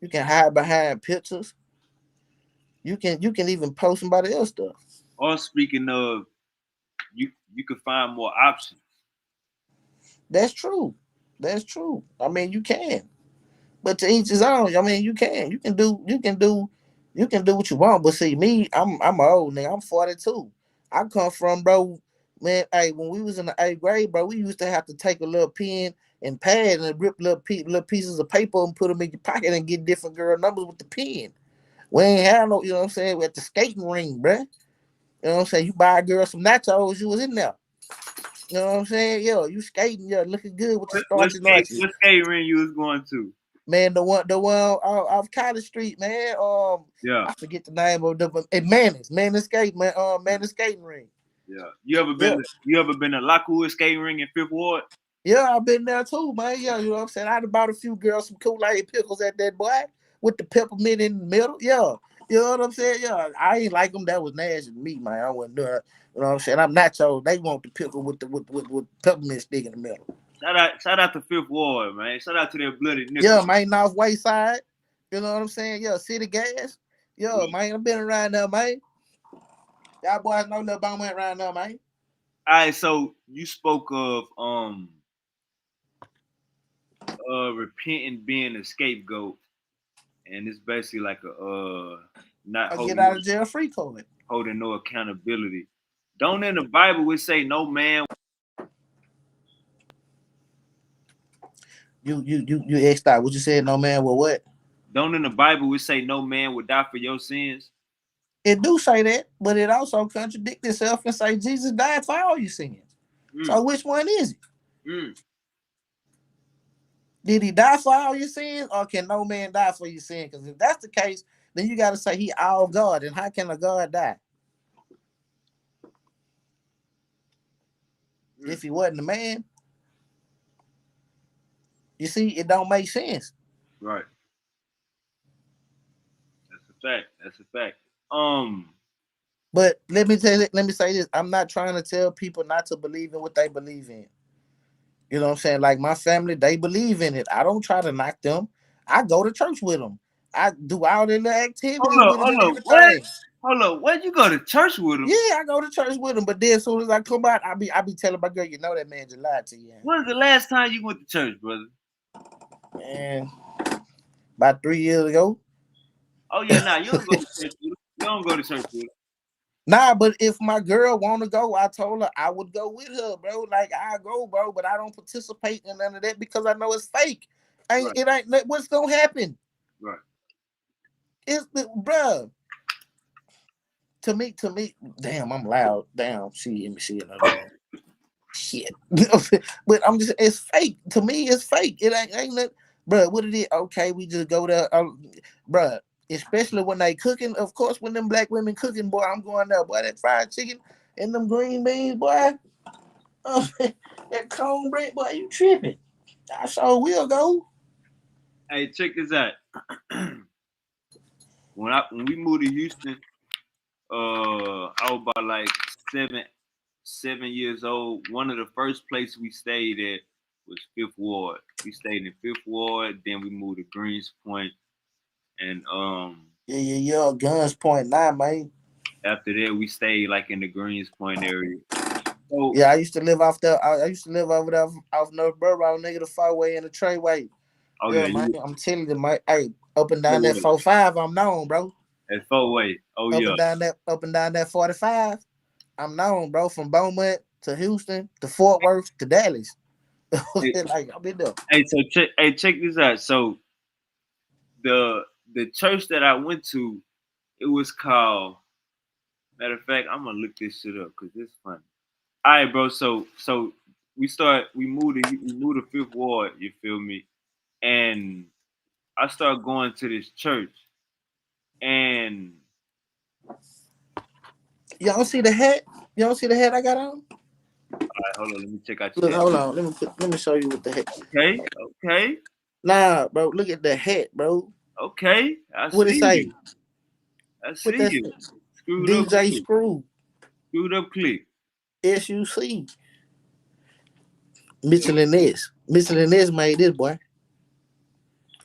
You can hide behind pictures. You can even post somebody else stuff. Or speaking of, you could find more options. That's true. That's true. You can. But to each his own. You can. You can do what you want. But see, me, I'm an old nigga. I'm 42. I come from, bro, man, hey, when we was in the 8th grade, bro, we used to have to take a little pen and pad and rip little pieces of paper and put them in your pocket and get different girl numbers with the pen. We ain't have no, you know what I'm saying, we at the skating ring, bruh. You know what I'm saying? You buy a girl some nachos, you was in there. You know what I'm saying? Yo, you skating, yo, looking good with the starchy nachos. What skate ring you was going to? Man, the one off College Street, man. Yeah, I forget the name of the Manning skate, man. Manning skating ring. yeah. Yeah, You ever been to Lockwood skating ring in Fifth Ward? yeah, I've been there too, man. Yeah, you know what I'm saying. I done bought a few girls some Kool-Aid pickles at that boy with the peppermint in the middle. Yeah, you know what I'm saying. Yeah, I ain't like them. That was nasty to me, man. I wasn't doing it. You know what I'm saying. I'm nachos. They want the pickle with peppermint stick in the middle. Shout out to Fifth Ward, man. Shout out to their bloody nickel. Yeah, man, North Wayside. You know what I'm saying? Yeah, City Gas. Yeah, man, I've been around there, man. Y'all boys know Lil Bone went around there, man. All right, so you spoke of repenting being a scapegoat, and it's basically like not A get holding out of jail free card. no accountability. Don't in the Bible it say no man. You asked out. What you said? No man will what? Don't in the Bible it say no man would die for your sins. It do say that, but it also contradicts itself and say Jesus died for all your sins. So which one is it? Did he die for all your sins, or can no man die for your sin? Because if that's the case, then you got to say he all God, and how can a God die? If he wasn't a man, you see, it don't make sense. Right. That's a fact. But let me say this. I'm not trying to tell people not to believe in what they believe in. You know what I'm saying? Like my family, they believe in it. I don't try to knock them. I go to church with them. I do all the activities with them and everything. Hold up, where'd you go to church with them? Yeah, I go to church with them, but then as soon as I come out, I be telling my girl, you know that man just lied to you. When's the last time you went to church, brother? Man, about 3 years ago. Oh yeah, nah, you don't go to church with them. You don't go to church with them. Nah, but if my girl want to go, I told her I would go with her, bro. Like I go, bro, but I don't participate in none of that because I know it's fake. Right. It ain't what's gonna happen. Right. It's bro. To me, damn, I'm loud. Damn, she another one. Shit. But I'm just, it's fake. To me, it's fake. It ain't that, bro. What it is? Okay, we just go there, bro. Especially when they cooking. Of course, when them black women cooking, boy, I'm going there. Boy, that fried chicken and them green beans, boy. That cornbread, boy, you tripping? I sure will go. Hey, check this out. when we moved to Houston, I was about like 7 years old. One of the first places we stayed at was Fifth Ward. We stayed in Fifth Ward, then we moved to Greens Point, and Yeah, Guns Point now, man. after that we stayed like in the Greens Point area. So, yeah, I used to live off there. I used to live over there off North Burrow, nigga, the Farway and the Trayway. oh Yeah, yeah, man. I'm telling you, man. Hey, up and down that 45, I'm known, bro. At Farway. Oh up yeah. Up and down that 45, I'm known, bro. From Beaumont to Houston to Fort Worth to Dallas. Like I've been there. Hey, so check this out. So the church that I went to, it was called. Matter of fact, I'm gonna look this shit up because it's funny. All right, bro. So we moved to Fifth Ward. You feel me? And I started going to this church, and You don't see the hat? You don't see the hat I got on? all right, hold on. Let me check out your Look, hat. hold on. Let me show you what the hat. Okay. Nah, bro. Look at the hat, bro. Okay. What it say? I see you. Screwed DJ up Screw. Screwed up click. SUC. Mitchell and Ness. Mitchell and Ness made this, boy.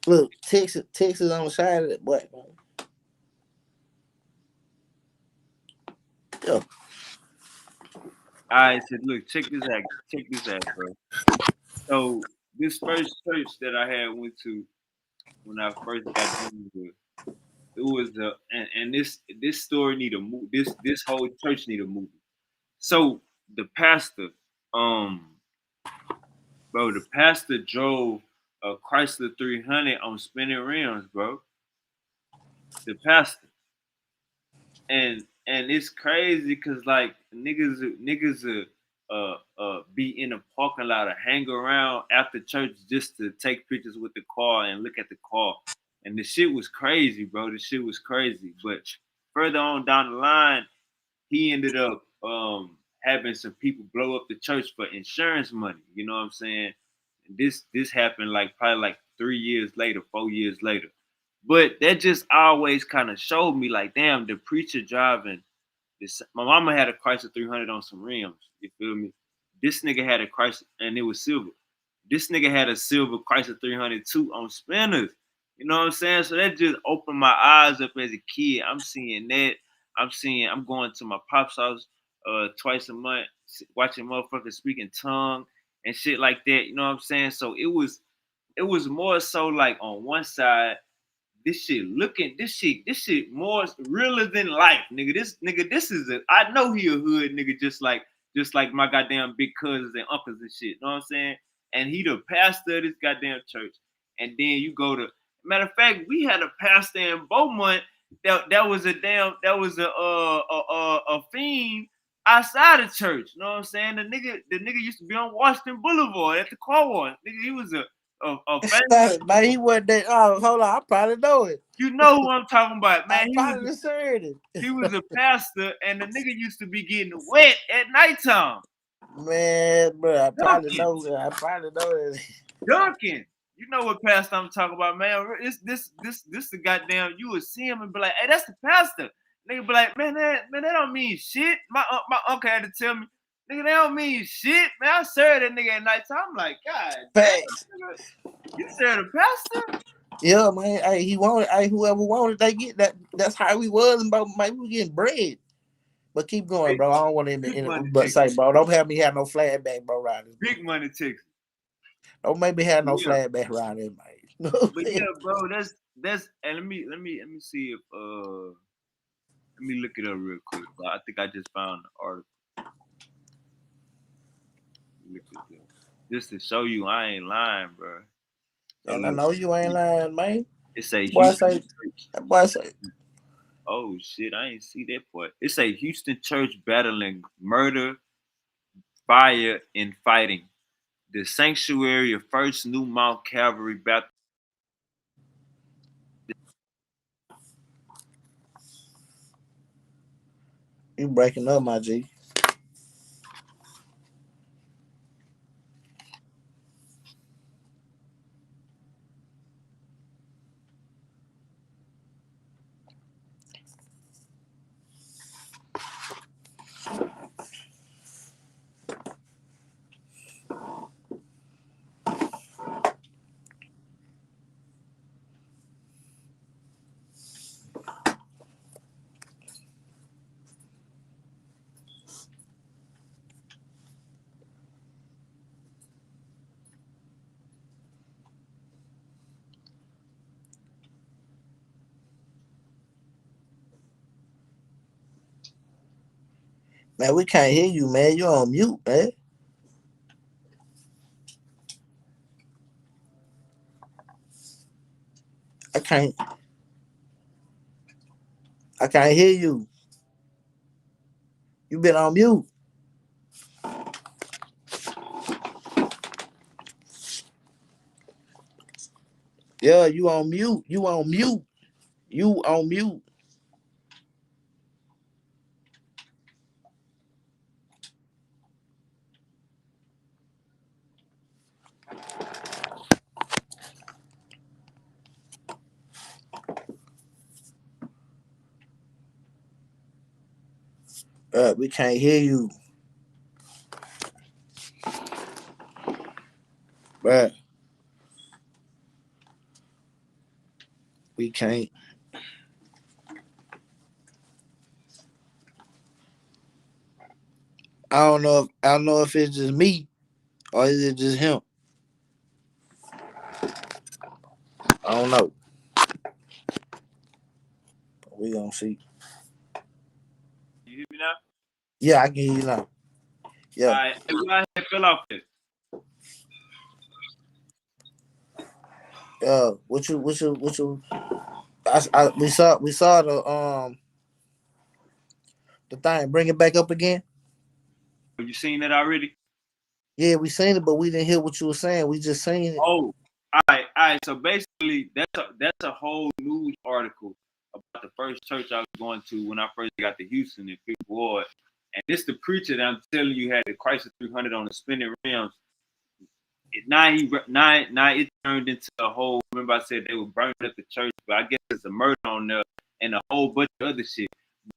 Look, Texas on the side of it, boy. Yo. All right, so look, check this out, bro. So this first church that I had went to when I first got into it was and this story need a move. This whole church need a movie. So the pastor, bro, the pastor drove a Chrysler 300 on spinning rims, bro. The pastor, and it's crazy because like niggas be in the parking lot or hang around after church just to take pictures with the car and look at the car. And the shit was crazy, bro. The shit was crazy. But further on down the line, he ended up having some people blow up the church for insurance money. You know what I'm saying? This happened like probably like 3 years later, 4 years later. But that just always kind of showed me like, damn, the preacher driving this. My mama had a Chrysler 300 on some rims. You feel me? This nigga had a Chrysler, and it was silver. This nigga had a silver Chrysler 300 too on spinners. You know what I'm saying? So that just opened my eyes up as a kid. I'm seeing that. I'm going to my pop's house twice a month, watching motherfuckers speaking tongue and shit like that. You know what I'm saying? So it was it was more so like on one side, this shit more realer than life, nigga. This is I know he a hood nigga, just like my goddamn big cousins and uncles and shit. Know what I'm saying? And he the pastor of this goddamn church. And then you go to, matter of fact, we had a pastor in Beaumont that was a fiend outside of church. You know what I'm saying? The nigga used to be on Washington Boulevard at the car wash. Nigga, he was a famous. Man, he wasn't that. Oh, hold on, I probably know it. You know who I'm talking about, man. I probably heard it. He was a pastor, and the nigga used to be getting wet at nighttime. Man, bro, I probably know it. Duncan. You know what pastor I'm talking about, man. This the goddamn, you would see him and be like, hey, that's the pastor. Nigga be like, man, that don't mean shit. My uncle had to tell me, nigga, that don't mean shit. Man, I served that nigga at nighttime. I'm like, God damn, nigga, you served a pastor? Yeah, man. Hey, he wanted. Hey, whoever wanted, they get that. That's how we was, bro. Maybe we getting bread. But keep going, bro. I don't want to. But say, bro, don't have me have no flashback, bro. Right? Big money Texas. Don't make me have no flashback around there, man. But yeah, bro, that's. And let me see if let me look it up real quick. Bro. I think I just found the article. Look at this. Just to show you I ain't lying, bro. And I know you ain't lying, man. It say Houston. Boy say. Oh shit, I ain't see that part. It say Houston church battling murder, fire, and fighting. The sanctuary of First New Mount Calvary Baptist. You breaking up, my G. Man, we can't hear you, man. You're on mute, man. I can't hear you. You been on mute. Yeah, you on mute. You on mute. You on mute. We can't hear you. Bruh. We can't. I don't know if it's just me or is it just him. I don't know. We gonna see. You hear me now? Yeah, I can hear you now. Yeah. All right, go ahead, fill off it. What you we saw the thing. Bring it back up again. Have you seen it already? Yeah, we seen it, but we didn't hear what you were saying. We just seen it. Oh, all right. So basically, that's a whole news article about the first church I was going to when I first got to Houston in Fifth Ward, and this the preacher that I'm telling you had the Chrysler 300 on the spinning rims. Now it turned into a whole. Remember I said they were burning up the church, but I guess it's a murder on there and a whole bunch of other shit.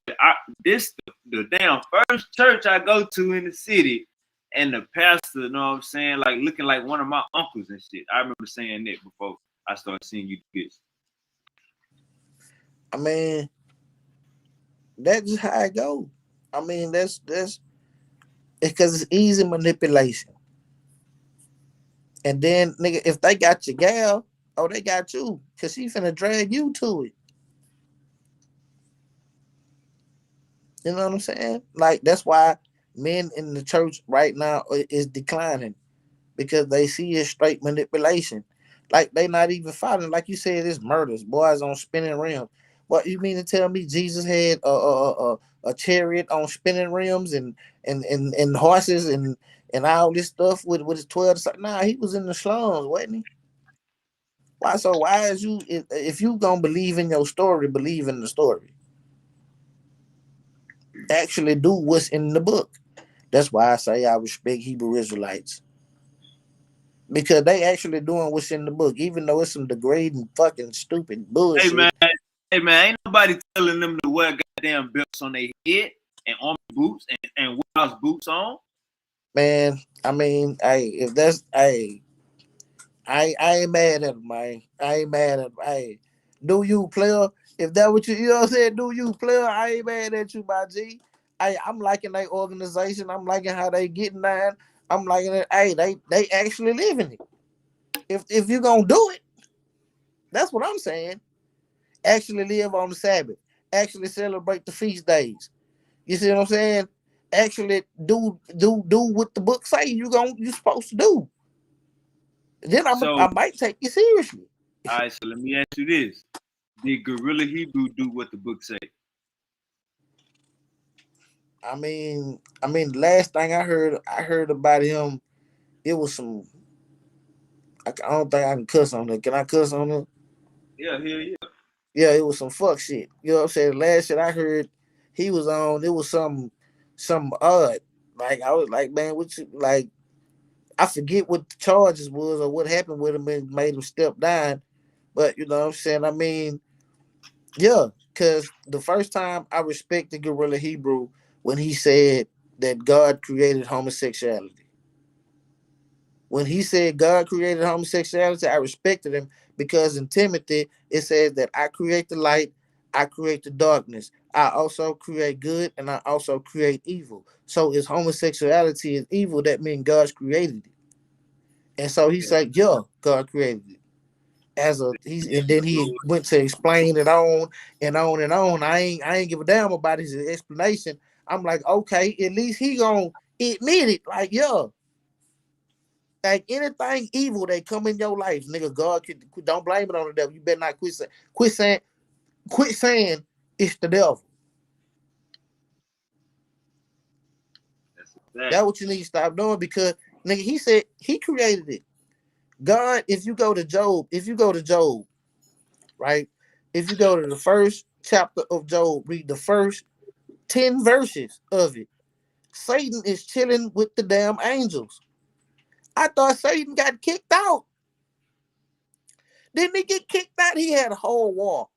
But the damn first church I go to in the city. And the pastor, you know what I'm saying, like looking like one of my uncles and shit. I remember saying that before I started seeing you bitch. I mean, that's just how it go. I mean, that's it's because it's easy manipulation. And then, nigga, if they got your gal, oh, they got you, cause she finna drag you to it. You know what I'm saying? Like that's why men in the church right now is declining because they see it straight manipulation. Like they not even fighting. Like you said, it's murders. Boys on spinning rims. What you mean to tell me Jesus had a chariot on spinning rims and horses and all this stuff with his 12? Nah, he was in the slums, wasn't he? Why? So why is you if you gonna believe in your story, believe in the story. Actually, do what's in the book. That's why I say I respect Hebrew Israelites because they actually doing what's in the book, even though it's some degrading, fucking stupid Hey bullshit. man, hey man, ain't nobody telling them to wear goddamn belts on their head and army boots and warehouse boots on. Man, I mean, hey, if that's hey, I ain't mad at them, man. I ain't mad at them. Hey, do you player? If that what you know what I'm saying, do you player? I ain't mad at you, my G. I'm liking their organization. I'm liking how they getting down. I'm liking it. Hey, they actually living it. If you gonna do it, that's what I'm saying. Actually live on the Sabbath. Actually celebrate the feast days. You see what I'm saying? Actually do what the book say you supposed to do. Then So, I might take you seriously. all right, so let me ask you this. Did Gorilla Hebrew do what the book say? The last thing I heard about him, it was some. I don't think I can cuss on it. Can I cuss on it? Yeah, hell yeah. Yeah, it was some fuck shit. You know what I'm saying? The last shit I heard he was on, it was some odd. Like I was like, man, what you like? I forget what the charges was or what happened with him and made him step down. But you know what I'm saying? Yeah, because the first time I respected Gorilla Hebrew when he said that God created homosexuality. When he said God created homosexuality, I respected him because in Timothy it says that I create the light, I create the darkness. I also create good and I also create evil. So if homosexuality is evil, that means God's created it. And so he Yeah. said, yeah, God created it. And then he So, went to explain it on and on and on. I ain't give a damn about his explanation. I'm like, okay, at least he gonna admit it. Like, yeah, like anything evil that come in your life, nigga, God could don't blame it on the devil. You better not quit saying it's the devil. that's a fact. That's what you need to stop doing because nigga, he said he created it. God, if you go to Job, right? If you go to the first chapter of Job, read the first 10 verses of it. Satan is chilling with the damn angels. I thought Satan got kicked out. Didn't he get kicked out? He had a whole war.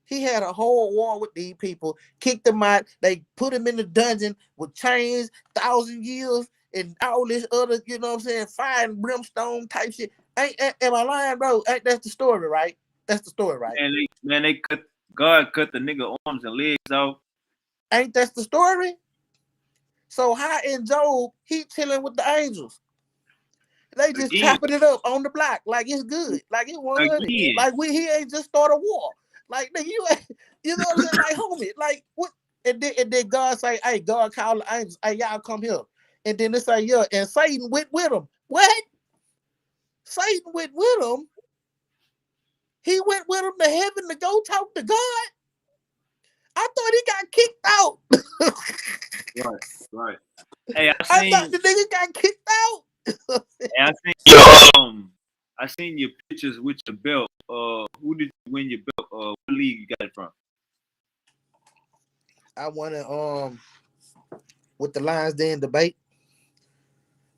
He had a whole war with these people, kicked them out. They put him in the dungeon with chains, 1,000 years, and all this other, you know what I'm saying, fire and brimstone type shit. Am I lying, bro? Ain't that's the story, right? That's the story, right? Man, they God cut the nigga arms and legs off. Ain't that's the story? So how in Job he chilling with the angels? They just Again, chopping it up on the block like it's good, like it 100. again. Like he ain't just start a war. Like nigga, you ain't, you know what I'm saying? Like homie, like what? And then God say, hey, God call the angels, hey y'all come here. And then they say, yeah, and Satan went with him. What? Satan went with him. He went with him to heaven to go talk to God. I thought he got kicked out. Right, right. Hey, I thought the nigga got kicked out. I seen I seen your pictures with your belt. Who did you win your belt? What league you got it from? I won it with the Lions Den debate.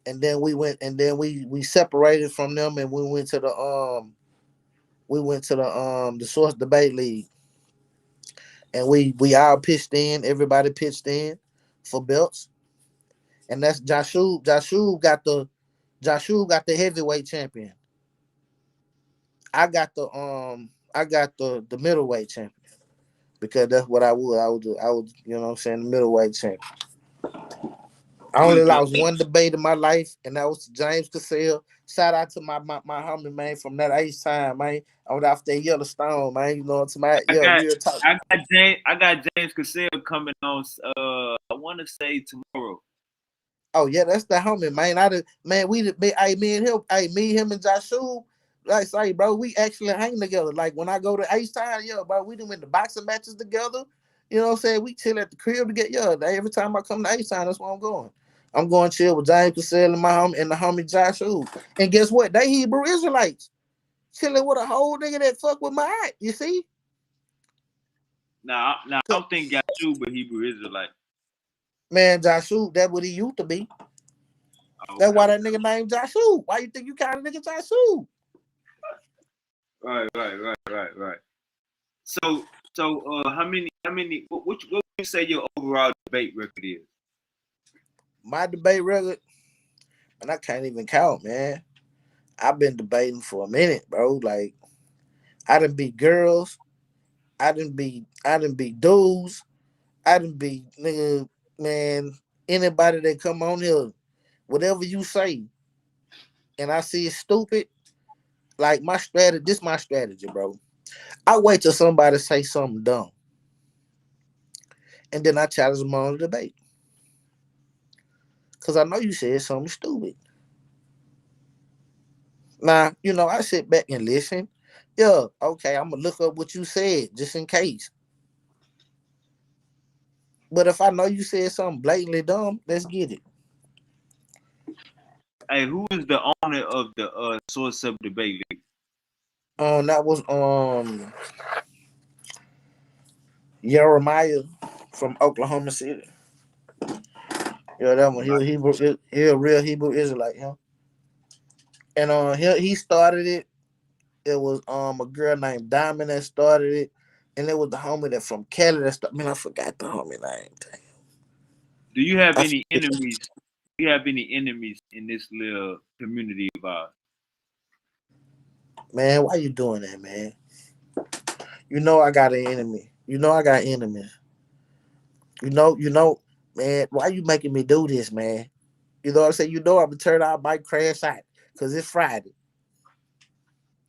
And then we went and then we separated from them and we went to the Source Debate League. And we all pitched in, everybody pitched in for belts. And that's Joshua got the heavyweight champion. I got the middleweight champion because that's what I would. I would you know what I'm saying, the middleweight champion. I only lost one debate in my life, and that was James Cassell. Shout out to my homie, man, from that H time, man. I was off that Yellowstone, man. You know, to my real talk. I got James Cassell coming on. I want to say tomorrow. Oh yeah, that's the homie, man. Me, him, and Joshua. Like say, bro, we actually hang together. Like when I go to H time, bro, we done went to boxing matches together. You know what I'm saying? We chill at the crib together. Every time I come to H time, that's where I'm going. I'm going to chill with James Cassell and my homie and the homie Joshua. And guess what? They Hebrew Israelites. Chilling with a whole nigga that fuck with my aunt, you see? Nah, I don't think Joshua, but Hebrew Israelite. Man, Joshua, that's what he used to be. Okay. That's why that nigga named Joshua. Why you think you call a nigga Joshua? Right. So, how many? What would you say your overall debate record is? My debate record, and I can't even count, man. I've been debating for a minute, bro. Like, I done beat girls, I done beat dudes, I done beat nigga, man. Anybody that come on here, whatever you say, and I see it's stupid. Like my strategy, this my strategy, bro. I wait till somebody say something dumb, and then I challenge them on the debate. Cause I know you said something stupid. Now, I sit back and listen. Yeah, okay, I'm gonna look up what you said just in case. But if I know you said something blatantly dumb, let's get it. Hey, who is the owner of the Source Up Debate League? That was Jeremiah from Oklahoma City. Yeah, that one. He a real Hebrew Israelite, And he started it. It was a girl named Diamond that started it, and it was the homie that from Cali that started. Man, I forgot the homie name. Do you have any enemies? Do you have any enemies in this little community of ours? Man, why you doing that, man? You know I got an enemy. You know I got enemies. You know, man, why you making me do this, man? You know what I'm saying? I'm gonna turn out, might crash out because it's Friday.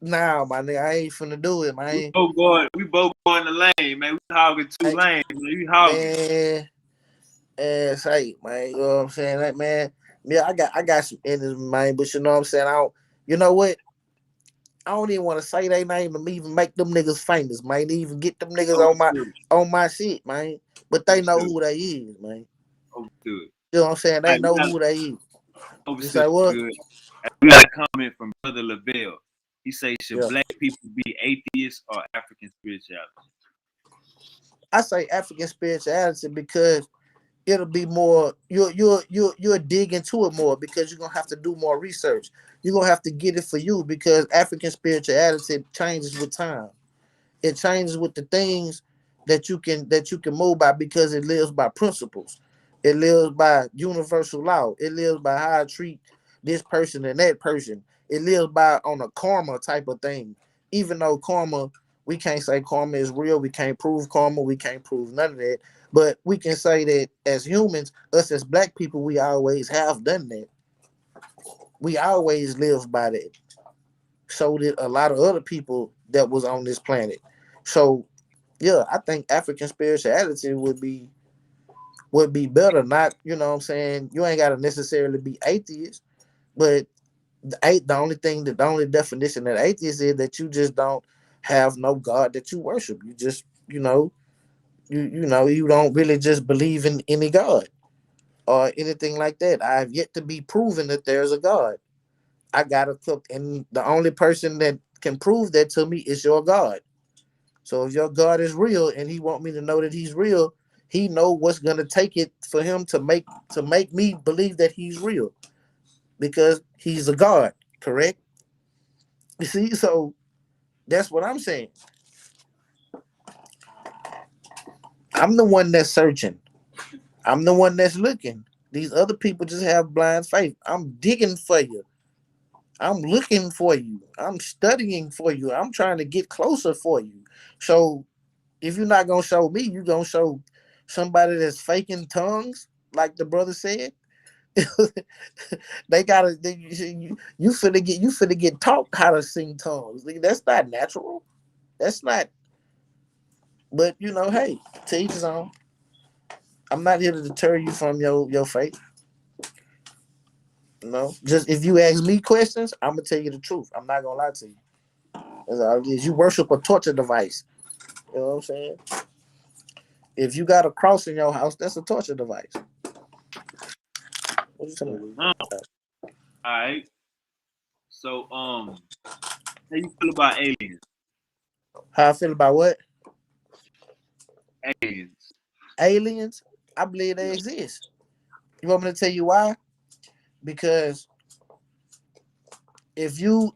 Nah, my nigga, I ain't finna do it, man. We both going the lane, man. We hogging two lanes, man. We hogging. Man, say, man, you know what I'm saying? Like, man, yeah, I got some enemies, man, but you know what I'm saying? You know what? I don't even want to say their name and even make them niggas famous, man. Even get them niggas on my shit, man. But they know who they is, man. Overstood. You know what I'm saying? They know who they is. You say what? Good. We got a comment from Brother Lavelle. He say, should black people be atheists or African spirituality? I say African spirituality because it'll be more. You'll dig into it more because you're gonna have to do more research. You're gonna have to get it for you because African spirituality changes with time. It changes with the things that you can move by because it lives by principles. It lives by universal law. It lives by how I treat this person and that person. It lives by on a karma type of thing. Even though karma, we can't say karma is real. We can't prove karma. We can't prove none of that. But we can say that as humans, us as black people, we always have done that. We always live by that. So did a lot of other people that was on this planet. So yeah, I think African spirituality would be better. Not, you know what I'm saying, you ain't gotta necessarily be atheist, but the only definition that atheist is that you just don't have no God that you worship. You just, you don't really just believe in any God or anything like that. I have yet to be proven that there's a God. I gotta cook, and the only person that can prove that to me is your God. So if your God is real and he want me to know that he's real, he know what's gonna take it for him to make me believe that he's real. Because he's a God, correct? You see, so that's what I'm saying. I'm the one that's searching. I'm the one that's looking. These other people just have blind faith. I'm digging for you. I'm looking for you. I'm studying for you. I'm trying to get closer for you. So if you're not gonna show me, you're gonna show somebody that's faking tongues, like the brother said. They gotta you finna get taught how to sing tongues. That's not natural. That's not. But hey, to each his own. I'm not here to deter you from your faith. Just if you ask me questions, I'm gonna tell you the truth. I'm not gonna lie to you. That's all it is. You worship a torture device. You know what I'm saying? If you got a cross in your house, that's a torture device. What you talking about? All right. So, how you feel about aliens? How I feel about what? Aliens. Aliens? I believe they Yeah. exist. You want me to tell you why? Because if you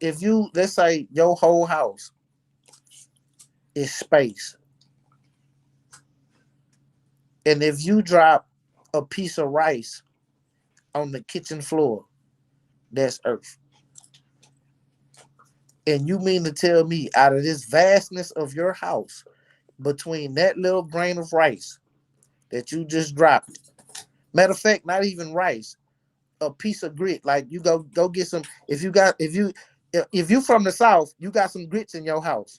let's say your whole house is space, and if you drop a piece of rice on the kitchen floor, that's Earth. And you mean to tell me out of this vastness of your house, between that little grain of rice that you just dropped, matter of fact, not even rice, a piece of grit, like you go get some. If you from the South, you got some grits in your house.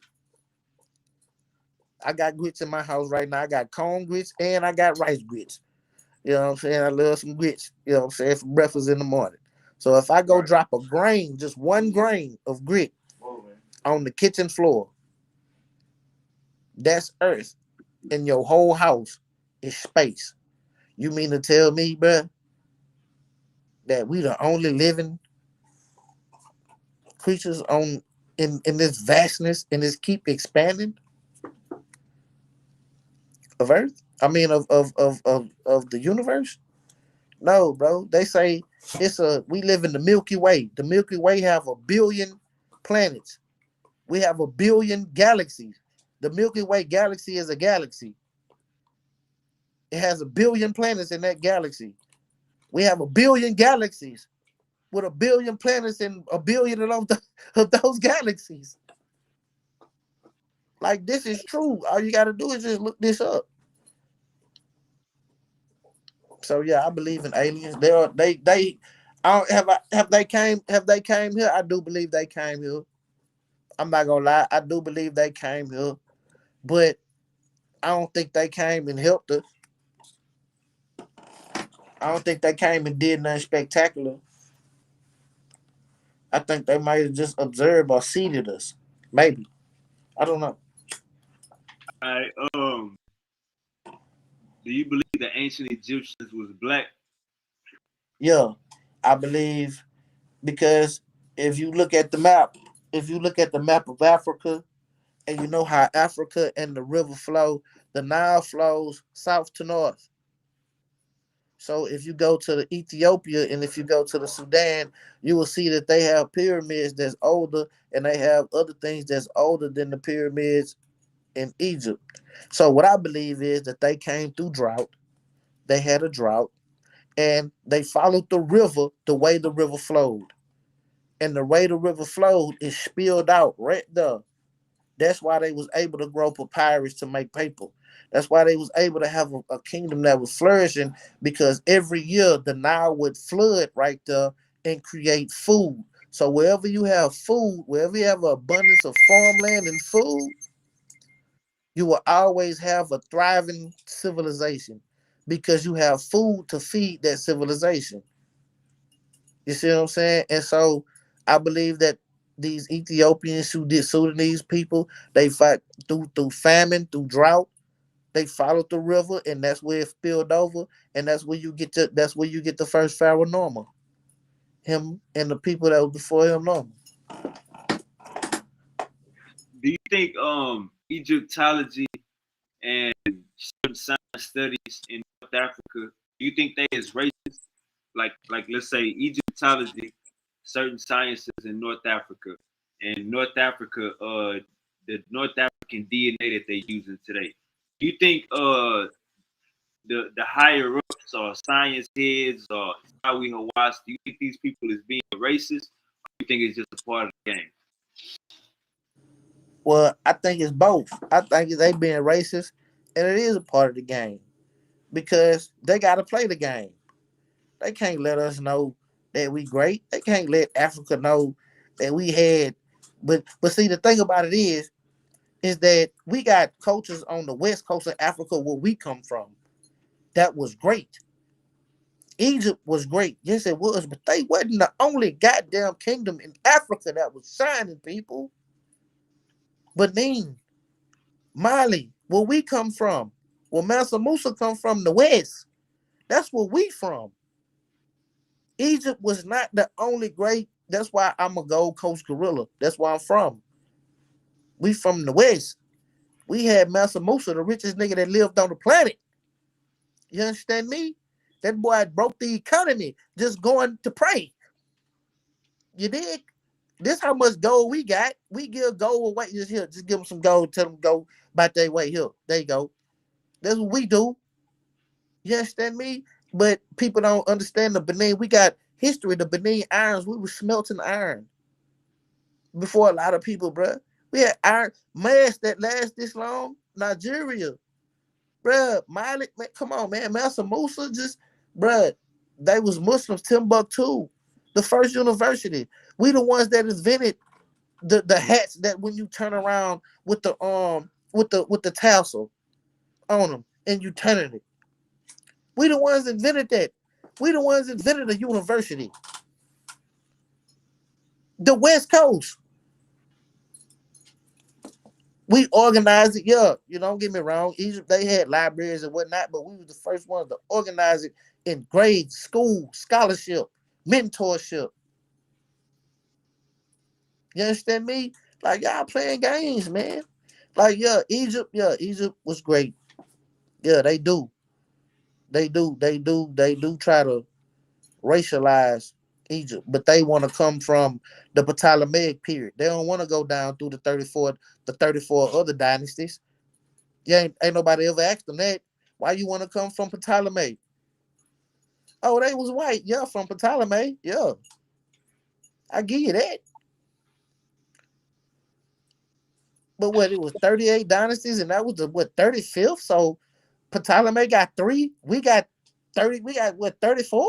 I got grits in my house right now. I got corn grits and I got rice grits. You know what I'm saying? I love some grits, what I'm saying, for breakfast in the morning. So if I go drop a grain, just one grain of grit on the kitchen floor, that's Earth. And your whole house is space. You mean to tell me, bruh, that we the only living creatures on in this vastness and this keep expanding of Earth? I mean of the universe? No, bro. They say we live in the Milky Way. The Milky Way have 1 billion planets. We have 1 billion galaxies. The Milky Way galaxy is a galaxy. It has 1 billion planets in that galaxy. We have 1 billion galaxies with 1 billion planets and 1 billion of those galaxies. Like, this is true. All you gotta do is just look this up. So yeah, I believe in aliens. They I don't, have they came here? I do believe they came here. I'm not gonna lie, I do believe they came here, but I don't think they came and helped us. I don't think they came and did nothing spectacular. I think they might have just observed or seeded us. Maybe. I don't know. All right. Do you believe the ancient Egyptians was black? Yeah, I believe because if you look at the map, if you look at the map of Africa, and you know how Africa and the river flow, the Nile flows south to north. So if you go to the Ethiopia and if you go to the Sudan, you will see that they have pyramids that's older and they have other things that's older than the pyramids in Egypt. So what I believe is that they came through drought. They had a drought and they followed the river the way the river flowed. And the way the river flowed is spilled out right there. That's why they was able to grow papyrus to make paper. That's why they was able to have a kingdom that was flourishing because every year the Nile would flood right there and create food. So wherever you have food, wherever you have an abundance of farmland and food, you will always have a thriving civilization because you have food to feed that civilization. You see what I'm saying? And so I believe that these Ethiopians who did Sudanese people, they fight through famine, through drought. They followed the river, and that's where it spilled over, and that's where you get the first Pharaoh normal. Him and the people that was before him normal. Do you think Egyptology and certain science studies in North Africa, do you think they is racist? Like let's say Egyptology, certain sciences in North Africa, and North Africa, the North African DNA that they using today. Do you think the higher ups or science heads or Sawi Hawass, do you think these people is being racist, or do you think it's just a part of the game? Well, I think it's both. I think they being racist, and it is a part of the game because they got to play the game. They can't let us know that we great. They can't let Africa know that we had. But see, the thing about it is that we got cultures on the west coast of Africa where we come from that was great. Egypt was great. Yes, it was, but they wasn't the only goddamn kingdom in Africa that was shining, people. Benin, Mali, where we come from, where Mansa Musa come from, the west. That's where we from. Egypt was not the only great. That's why I'm a Gold Coast gorilla. That's where I'm from. We from the west. We had Mansa Musa, the richest nigga that lived on the planet. You understand me? That boy broke the economy just going to pray. You dig? This how much gold we got. We give gold away. Just here, just give them some gold. Tell them go about their way. Here, there you go. That's what we do. You understand me? But people don't understand the Benin. We got history. The Benin irons. We were smelting iron before a lot of people, bruh. We had iron mass that last this long. Nigeria, bruh. Malik, man, come on, man. Mansa Musa just, bruh. They was Muslims. Timbuktu, the first university. We the ones that invented the hats that when you turn around with the tassel on them and you turning it. We the ones invented that. We the ones invented a university. The West Coast. We organized it. Yeah, you don't get me wrong. Egypt, they had libraries and whatnot, but we was the first ones to organize it in grades, school, scholarship, mentorship. You understand me? Like y'all playing games, man. Like yeah, Egypt was great. Yeah, they do. They do try to racialize Egypt, but they want to come from the Ptolemaic period. They don't want to go down through the 34 other dynasties. Yeah, ain't nobody ever asked them that. Why you want to come from Ptolemy? Oh, they was white. Yeah, from Ptolemy. Yeah, I give you that. But what, it was 38 dynasties, and that was the what 35th. So Ptolemy got three. We got 30. We got what 34?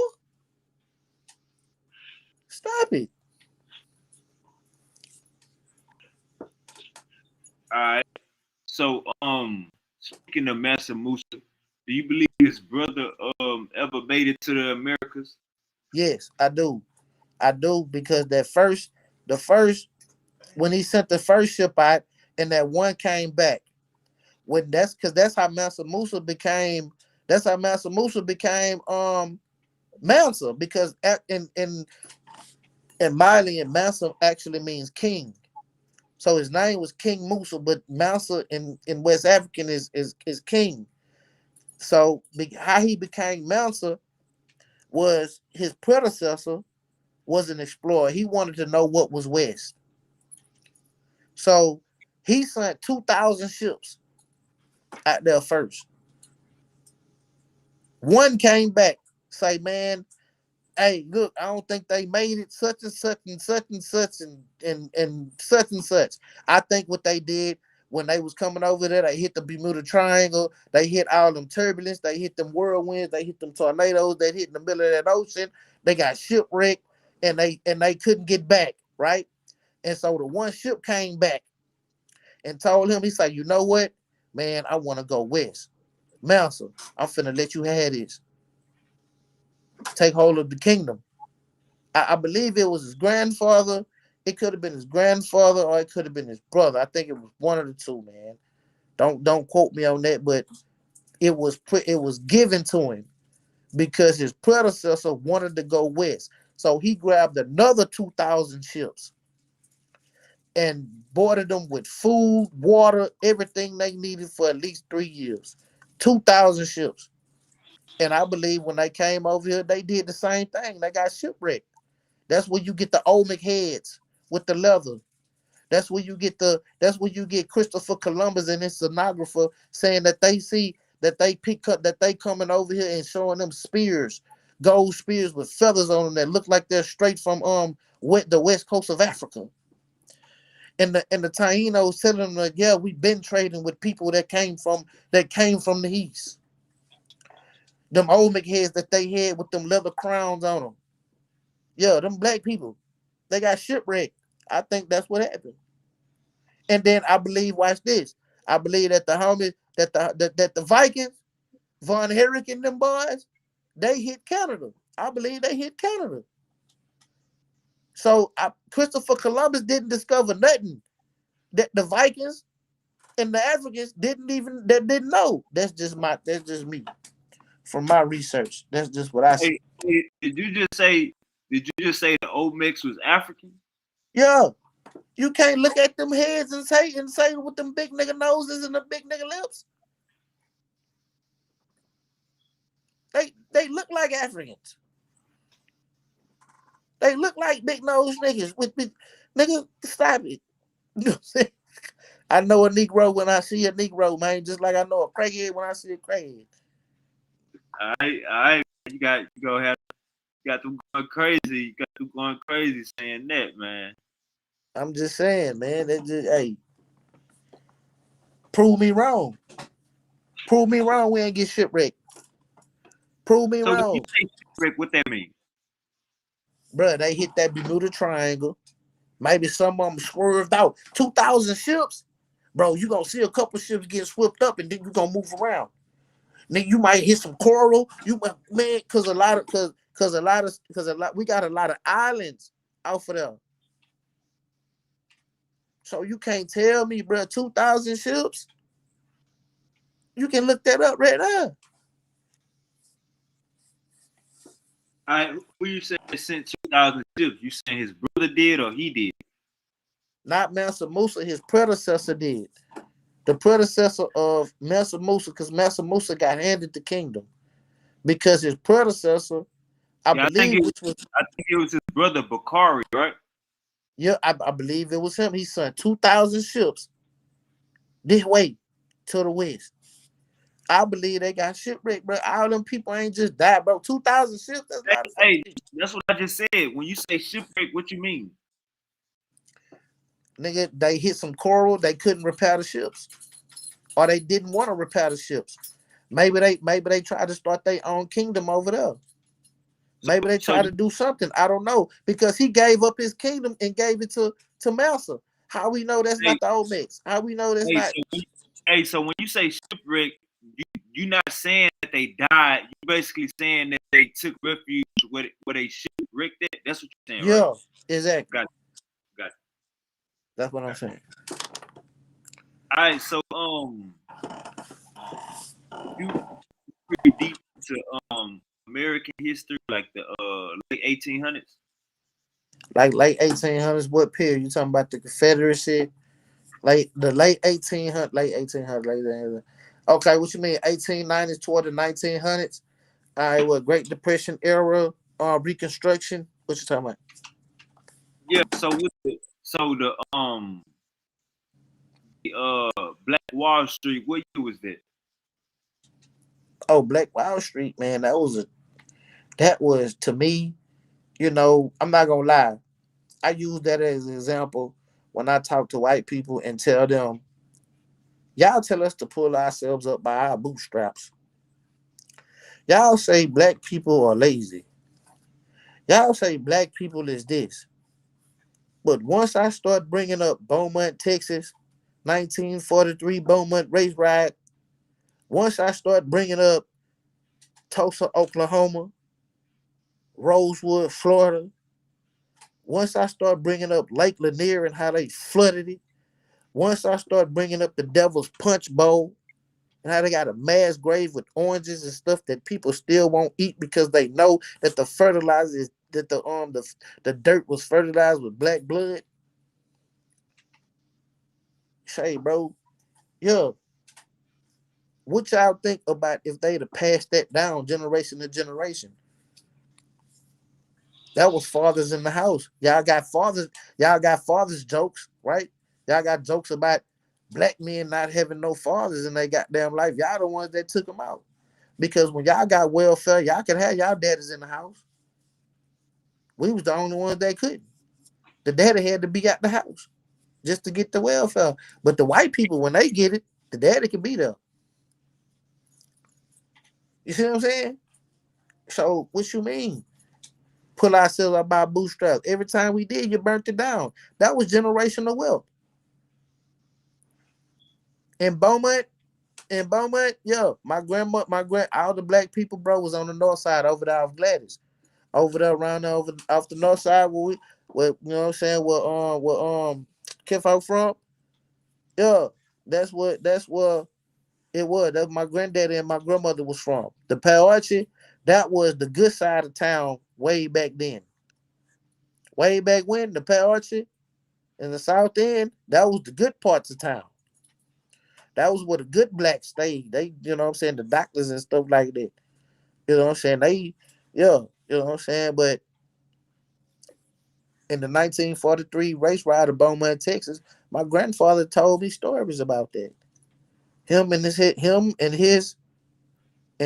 Stop it. All right. So, speaking of Mansa Musa, do you believe his brother ever made it to the Americas? Yes, I do. I do because the first when he sent the first ship out and that one came back. When that's because that's how Mansa Musa became. That's how Mansa Musa became Mansa because in Mali and Mansa actually means king. So his name was King Musa, but Mansa in West African is king. So how he became Mansa was his predecessor was an explorer. He wanted to know what was west. So he sent 2,000 ships out there first. One came back, say, man, hey, look, I don't think they made it such and such and such and such and such and such. I think what they did when they was coming over there, they hit the Bermuda Triangle, they hit all them turbulence, they hit them whirlwinds, they hit them tornadoes, they hit in the middle of that ocean, they got shipwrecked and they couldn't get back, right? And so the one ship came back and told him, he said, you know what, man, I want to go west. Mansa, I'm finna let you have this. Take hold of the kingdom. I believe it was his grandfather. It could have been his grandfather or it could have been his brother. I think it was one of the two, man. Don't quote me on that, but it was given to him because his predecessor wanted to go west. So he grabbed another 2,000 ships and boarded them with food, water, everything they needed for at least 3 years. 2,000 ships. And I believe when they came over here, they did the same thing. They got shipwrecked. That's where you get the Olmec heads with the leather. That's where you get Christopher Columbus and his stenographer saying that they see that they pick up that they coming over here and showing them spears, gold spears with feathers on them that look like they're straight from the west coast of Africa. And the Tainos telling them like, yeah, we've been trading with people that came from the east. Them Olmec heads that they had with them leather crowns on them. Yeah, them black people. They got shipwrecked. I think that's what happened. And then I believe, watch this. I believe that the homies, that the Vikings, Von Herrick and them boys, they hit Canada. I believe they hit Canada. So Christopher Columbus didn't discover nothing that the Vikings and the Africans didn't know. That's just me from my research. That's just what I see. Hey, did you just say the old mix was African? Yeah, you can't look at them heads and say with them big nigga noses and the big nigga lips. They look like Africans. They look like big nose niggas with big nigga. Stop it. You know what I'm saying? I know a Negro when I see a Negro, man, just like I know a crackhead when I see a crackhead. All right. You got them going crazy. You got them going crazy saying that, man. I'm just saying, man. They just prove me wrong. Prove me wrong. We ain't get shipwrecked. Prove me So when you wrong, say shipwreck, what that mean? bro. They hit that Bermuda Triangle. Maybe some of them swerved out. 2,000 ships, bro. You gonna see a couple ships get swept up, and then you gonna move around. Then you might hit some coral. Man, cause we got a lot of islands out for them. So you can't tell me, bro. 2,000 ships. You can look that up right now. All right, who you saying sent 2,000 ships? You saying his brother did or he did? Not Mansa Musa. His predecessor did. The predecessor of Mansa Musa, because Mansa Musa got handed the kingdom. Because his predecessor, I believe it was his brother Bakari, right? Yeah, I believe it was him. He sent 2,000 ships this way to the west. I believe they got shipwrecked, bro. All them people ain't just died, bro. 2,000 ships, that's a lot of Hey, people. that's what I just said. When you say shipwreck, what you mean? Nigga, they hit some coral, they couldn't repair the ships. Or they didn't want to repair the ships. Maybe they tried to start their own kingdom over there. Maybe they tried to do something. I don't know. Because he gave up his kingdom and gave it to Mansa. How we know that's not the old mix? How we know that's not? So when you say shipwreck, you're not saying that they died. You're basically saying that they took refuge where they shipwrecked it. That's what you're saying, right? Yeah, exactly. Got it. That's what I'm saying. All right, so you pretty deep to American history, like the late 1800s. Like late 1800s, what period? You talking about the Confederacy? Like the late 1800s, late 1800s. Okay, what you mean? 1890s toward the 1900s? All right, what Great Depression era, Reconstruction? What you talking about? Yeah. So Black Wall Street. What year was that? Oh, Black Wall Street, man. That was to me. You know, I'm not gonna lie. I use that as an example when I talk to white people and tell them, y'all tell us to pull ourselves up by our bootstraps. Y'all say black people are lazy. Y'all say black people is this. But once I start bringing up Beaumont, Texas, 1943 Beaumont race riot, once I start bringing up Tulsa, Oklahoma, Rosewood, Florida, once I start bringing up Lake Lanier and how they flooded it, once I start bringing up the Devil's Punch Bowl and how they got a mass grave with oranges and stuff that people still won't eat because they know that the fertilizer is that the dirt was fertilized with black blood. Say, bro, yeah. What y'all think about if they'd have passed that down generation to generation? That was fathers in the house. Y'all got fathers. Y'all got fathers jokes, right? Y'all got jokes about black men not having no fathers in their goddamn life. Y'all the ones that took them out. Because when y'all got welfare, y'all could have y'all daddies in the house. We was the only ones that couldn't. The daddy had to be out the house just to get the welfare. But the white people, when they get it, the daddy can be there. You see what I'm saying? So what you mean? Pull ourselves up by bootstraps. Every time we did, you burnt it down. That was generational wealth. In Beaumont, yo, my grandma, all the black people, bro, was on the north side over there off Gladys. Over there around there, over off the north side where you know what I'm saying, where Kinfolk from. Yeah, that's where it was. That's my granddaddy and my grandmother was from. The Pale that was the good side of town way back then. Way back when, the Pale in the South End, that was the good parts of town. That was where the good blacks stayed. They, you know what I'm saying, the doctors and stuff like that. You know what I'm saying? Yeah, you know what I'm saying? But in the 1943 race ride of Beaumont, Texas, my grandfather told me stories about that. Him and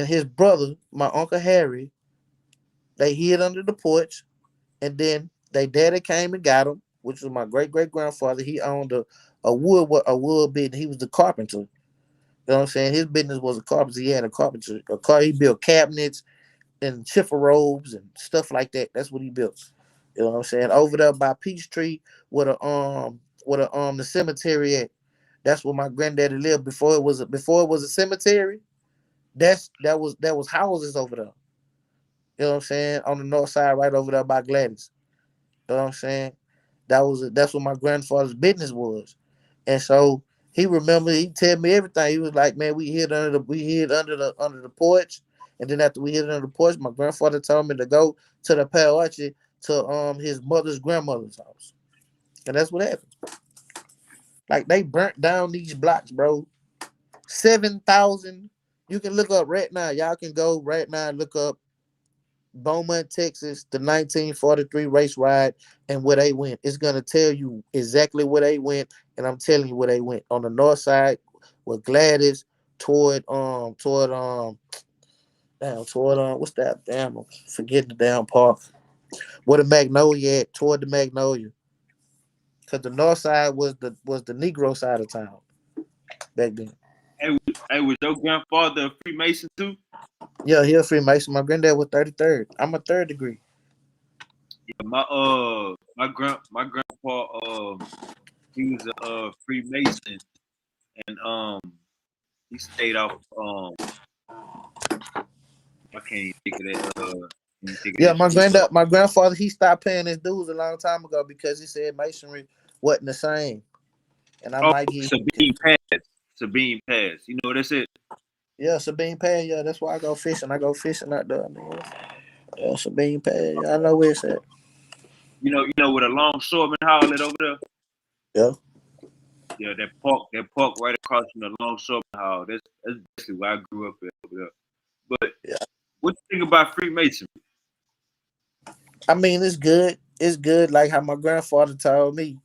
his brother, my uncle Harry, they hid under the porch, and then they daddy came and got him, which was my great great grandfather. He owned a wood business. He was the carpenter. You know what I'm saying? His business was a carpenter. He had a carpenter, a car. He built cabinets and chiffer robes and stuff like that. That's what he built. You know what I'm saying? Over there by Peachtree, the cemetery at. That's where my granddaddy lived before it was a cemetery. That was houses over there. You know what I'm saying? On the north side, right over there by Gladys. You know what I'm saying? That's what my grandfather's business was. And so he tell me everything. He was like, man, we hid under the porch. And then after we hid under the porch, my grandfather told me to go to the Pale Orchard to his mother's grandmother's house. And that's what happened. Like they burnt down these blocks, bro. 7,000. You can look up right now. Y'all can go right now and look up Beaumont, Texas, the 1943 race ride and where they went. It's gonna tell you exactly where they went, and I'm telling you where they went. On the north side with Gladys toward what's that damn, forget the damn park. Where the Magnolia at, toward the Magnolia. Cause the north side was the Negro side of town back then. Was your grandfather a Freemason too? Yeah, he a Freemason. My granddad was 33rd. I'm a third degree. Yeah, my grandpa he was a Freemason, and he stayed off I can't even think of that can you think of Yeah, that street? my grandfather, he stopped paying his dues a long time ago because he said masonry wasn't the same. And I Oh, might get Sabine Pass. You know that's it. yeah, Sabine Pad, yeah, that's why I go fishing. I go fishing out there, man. Yeah, Sabine Pad, yeah, I know where it's at. You know with a longshoreman outlet over there. Yeah. Yeah, that park right across from the longshoreman hall. That's basically where I grew up at over there. But Yeah. what you think about Freemasonry? I mean, it's good. It's good like how my grandfather told me.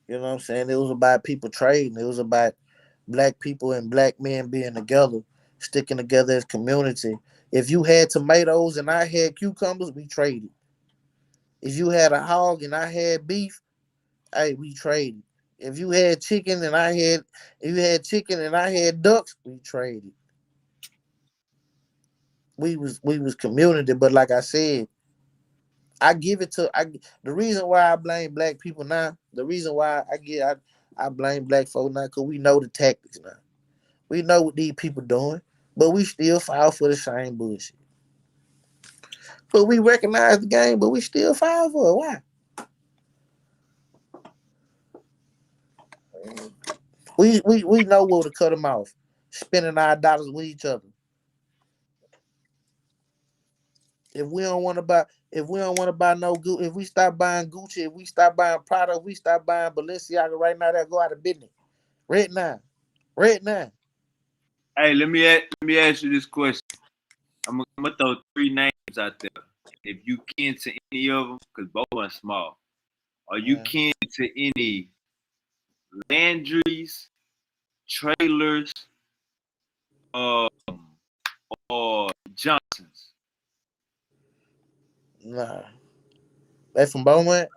You know what I'm saying? It was about people trading. It was about black people and black men being together, sticking together as community. If you had tomatoes and I had cucumbers, we traded. If you had a hog and I had beef, hey, we traded. If you had chicken and I had if you had chicken and I had ducks, we traded. We was community, but like I said, I give it to I the reason why I blame black people now, the reason why I blame black folk now, because we know the tactics now. We know what these people doing, but we still fall for the same bullshit. But we recognize the game, but we still fall for it. Why? We know where to cut them off, spending our dollars with each other. If we don't want to buy no Gucci, if we stop buying Gucci, if we stop buying Prada, if we stop buying Balenciaga right now, they'll go out of business. Right now. Right now. Hey, let me ask you this question. I'm gonna throw three names out there. If you kin to any of them, because both are small, are you Yeah. kin to any Landry's, Trailers, um, or Johnsons? Nah. They from Beaumont.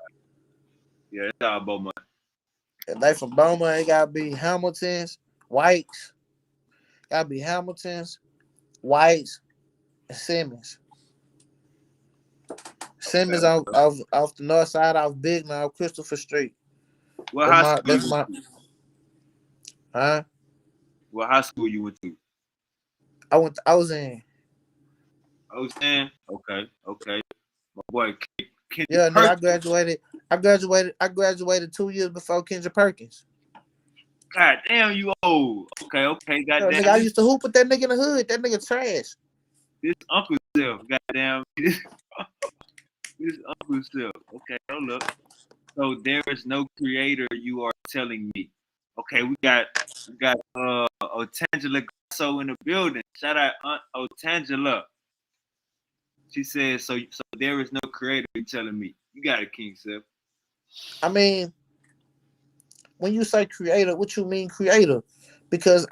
Yeah, that's all about money. If they from Beaumont, it gotta be Hamilton's, Whites. Gotta be Hamilton's, Whites, Simmons. Okay, Simmons off the north side, off Big now, Christopher Street. what high school That's you my went to? huh? What high school you went to? I was in. I was saying, okay. My boy Kendrick Yeah, nigga, Perkins. I graduated 2 years before Kendra Perkins. God damn, you old. Okay. Yo, Goddamn, nigga, I used to hoop with that nigga in the hood. That nigga trash. this Uncle Self. Goddamn, this Uncle Self. Okay, hold up. So there is no creator. You are telling me. Okay, we got Otangela Grasso in the building. Shout out Aunt Otangela. She says so there is no creator. You telling me. You got it, King Seth. I mean, when you say creator, what you mean creator? Because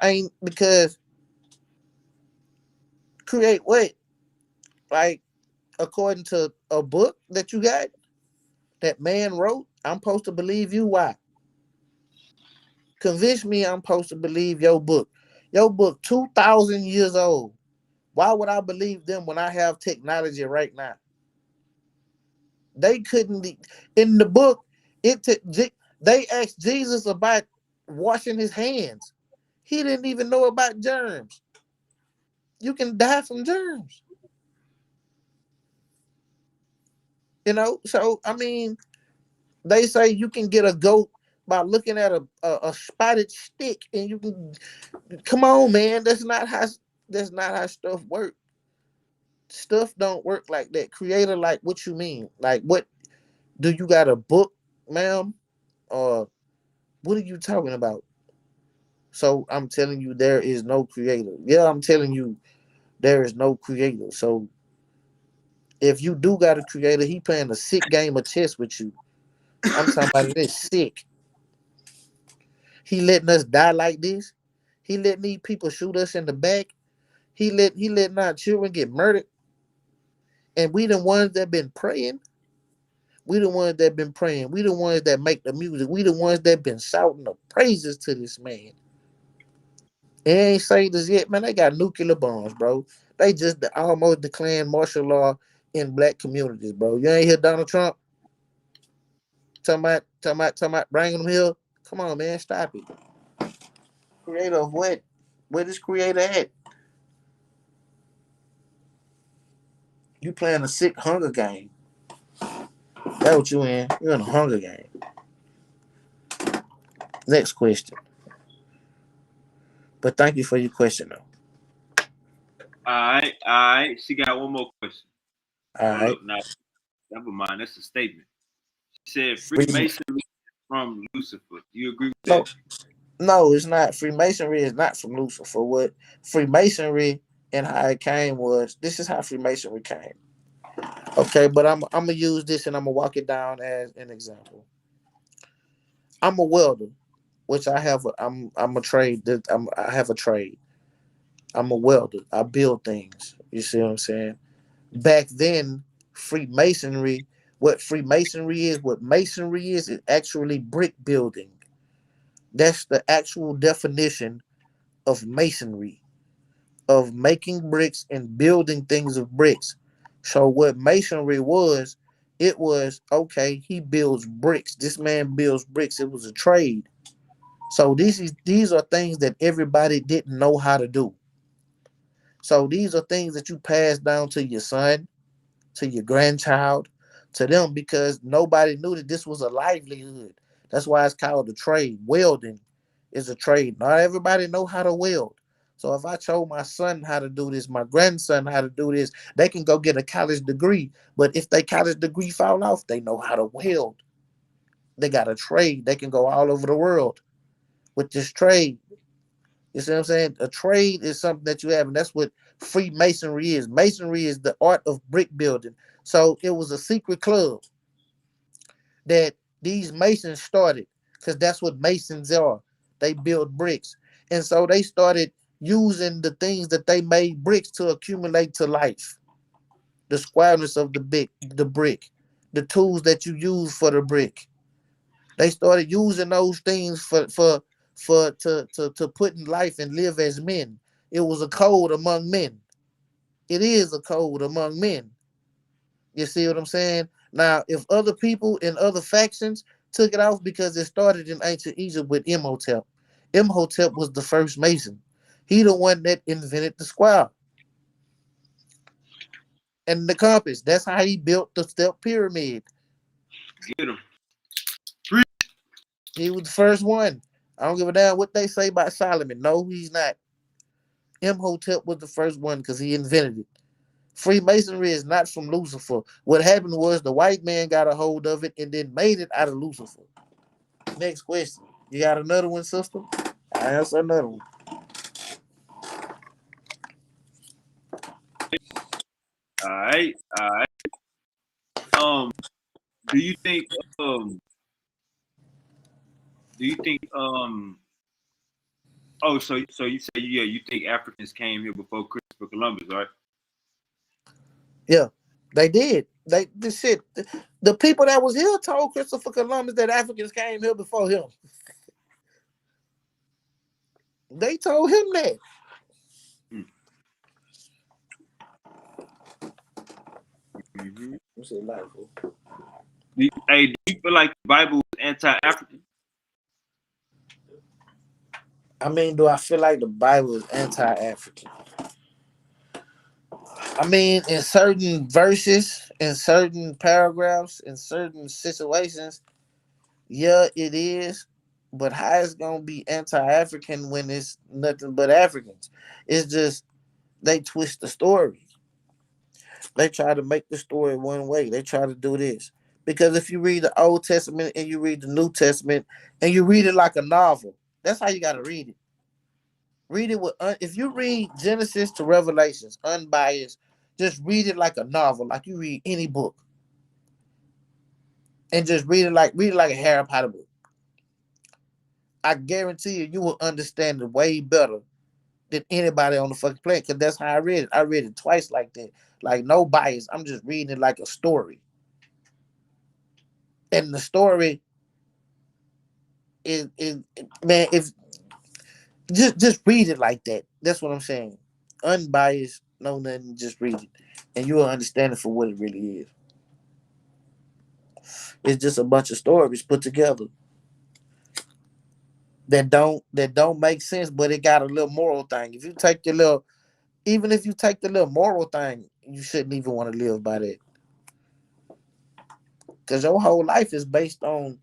create what? Like according to a book that you got that man wrote, I'm supposed to believe you. Why? Convince me I'm supposed to believe your book. Your book 2,000 years old. Why would I believe them when I have technology right now? They couldn't in the book. They asked Jesus about washing his hands. He didn't even know about germs. You can die from germs. So I mean, they say you can get a goat by looking at a spotted stick, and you can. Come on, man. That's not how stuff works. Stuff don't work like that. Creator, like what you mean? Like what? Do you got a book, ma'am? Or what are you talking about? So I'm telling you, there is no creator. Yeah, I'm telling you, there is no creator. So if you do got a creator, he playing a sick game of chess with you. I'm talking about this sick. He letting us die like this. He letting these people shoot us in the back. He letting our children get murdered. And we the ones that been praying. We the ones that been praying. We the ones that make the music. We the ones that been shouting the praises to this man. It ain't say this yet, man. They got nuclear bombs, bro. They just almost declaring martial law in black communities, bro. You ain't hear Donald Trump talking about bringing them here? Come on, man, stop it. Creator of what? Where this creator at? You playing a sick hunger game. That's what you in. You in a hunger game. Next question. But thank you for your question, though. All right. She got one more question. All Hold right. up, now. Never mind. That's a statement. She said Free, Freemasonry from Lucifer. You agree with no, that? no, it's not. Freemasonry is not from Lucifer. What Freemasonry and how it came was this is how Freemasonry came. Okay, but I'm gonna use this and I'm gonna walk it down as an example. I'm a welder, which I have. I'm a trade. I have a trade. I'm a welder. I build things. You see what I'm saying? Back then, Freemasonry. What masonry is actually brick building. That's the actual definition of masonry, of making bricks and building things of bricks. So what masonry was, it was okay, he builds bricks. This man builds bricks. It was a trade. So these are things that everybody didn't know how to do. So these are things that you pass down to your son, to your grandchild, to them because nobody knew that this was a livelihood. That's why it's called a trade. Welding is a trade. Not everybody know how to weld. So if I told my son how to do this, my grandson how to do this, they can go get a college degree. But if they college degree fall off, they know how to weld. They got a trade. They can go all over the world with this trade. You see what I'm saying? A trade is something that you have, and that's what Freemasonry is. Masonry is the art of brick building. So it was a secret club that these masons started because that's what masons are. They build bricks. And so they started using the things that they made bricks to accumulate to life. The squareness of the brick, the tools that you use for the brick. They started using those things to put in life and live as men. It was a code among men. It is a code among men. You see what I'm saying? Now, if other people in other factions took it off because it started in ancient Egypt with Imhotep. Imhotep was the first Mason. He the one that invented the square and the compass. That's how he built the step pyramid. Get him. He was the first one. I don't give a damn what they say about Solomon. No, he's not. Imhotep was the first one because he invented it. Freemasonry is not from Lucifer. What happened was the white man got a hold of it and then made it out of Lucifer. Next question. You got another one, sister? I answer another one. All right, all right. Um, do you think um do you think oh so you say yeah you think Africans came here before Christopher Columbus, right? Yeah, they did. They this shit. The people that was here told Christopher Columbus that Africans came here before him. They told him that. Mm-hmm. What's it like? Hey, do you feel like the Bible is anti-African? I mean, do I feel like the Bible is anti-African? I mean, in certain verses, in certain paragraphs, in certain situations, yeah, it is. But how it's gonna be anti-African when it's nothing but Africans? It's just they twist the story. They try to make the story one way. They try to do this because if you read the Old Testament and you read the New Testament and you read it like a novel, that's how you got to read it. Read it with if you read Genesis to Revelations, unbiased, just read it like a novel, like you read any book, and just read it like a Harry Potter book. I guarantee you, you will understand it way better than anybody on the fucking planet. Because that's how I read it. I read it twice like that, like no bias. I'm just reading it like a story, and the story is man. If just read it like that. That's what I'm saying. Unbiased, no nothing. Just read it, and you will understand it for what it really is. It's just a bunch of stories put together that don't make sense, but it got a little moral thing. If you take the little, even if you take the little moral thing, you shouldn't even want to live by that, because your whole life is based on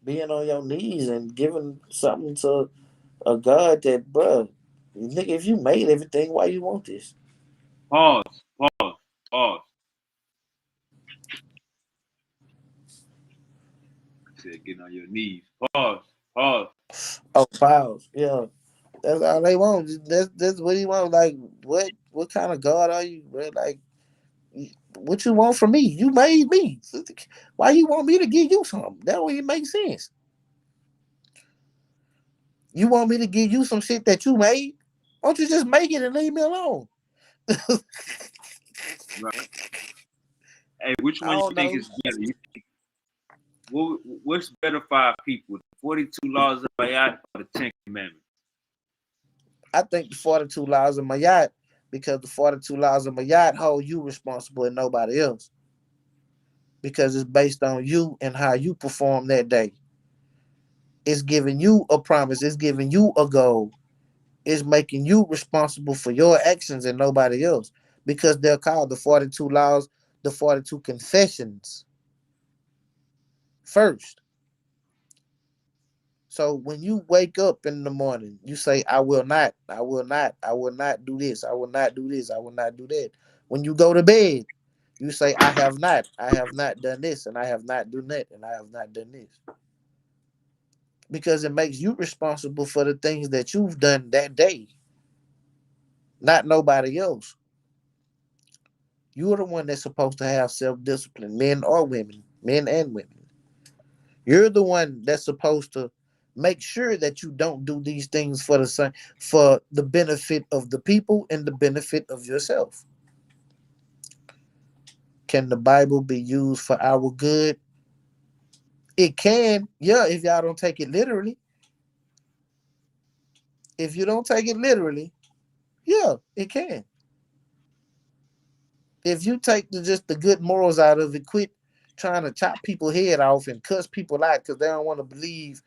being on your knees and giving something to a God that, bruh, nigga, if you made everything, why you want this? Pause, pause, pause. I said getting on your knees. Pause, pause. Oh, pause. Yeah, that's all they want. That's what he want. Like, what kind of God are you, bro? Like, what you want from me? You made me. Why you want me to give you something? That don't even make sense. You want me to give you some shit that you made? Why don't you just make it and leave me alone? Right. Hey, which I one you don't think know. is better? What's better for our people? The 42 laws of Bayat or the 10 commandments? I think the 42 laws of Mayat, because the 42 laws of Mayat hold you responsible and nobody else. Because it's based on you and how you perform that day. It's giving you a promise. It's giving you a goal. It's making you responsible for your actions and nobody else. Because they're called the 42 laws, the 42 confessions first. So when you wake up in the morning, you say, I will not, I will not, I will not do this, I will not do this, I will not do that. When you go to bed, you say, I have not done this, and I have not done that, and I have not done this. Because it makes you responsible for the things that you've done that day, not nobody else. You're the one that's supposed to have self-discipline, men or women, men and women. You're the one that's supposed to make sure that you don't do these things for the benefit of the people and the benefit of yourself. Can the Bible be used for our good? It can, yeah, if y'all don't take it literally. If you don't take it literally, yeah, it can. If you take just the good morals out of it, quit trying to chop people's head off and cuss people out because they don't want to believe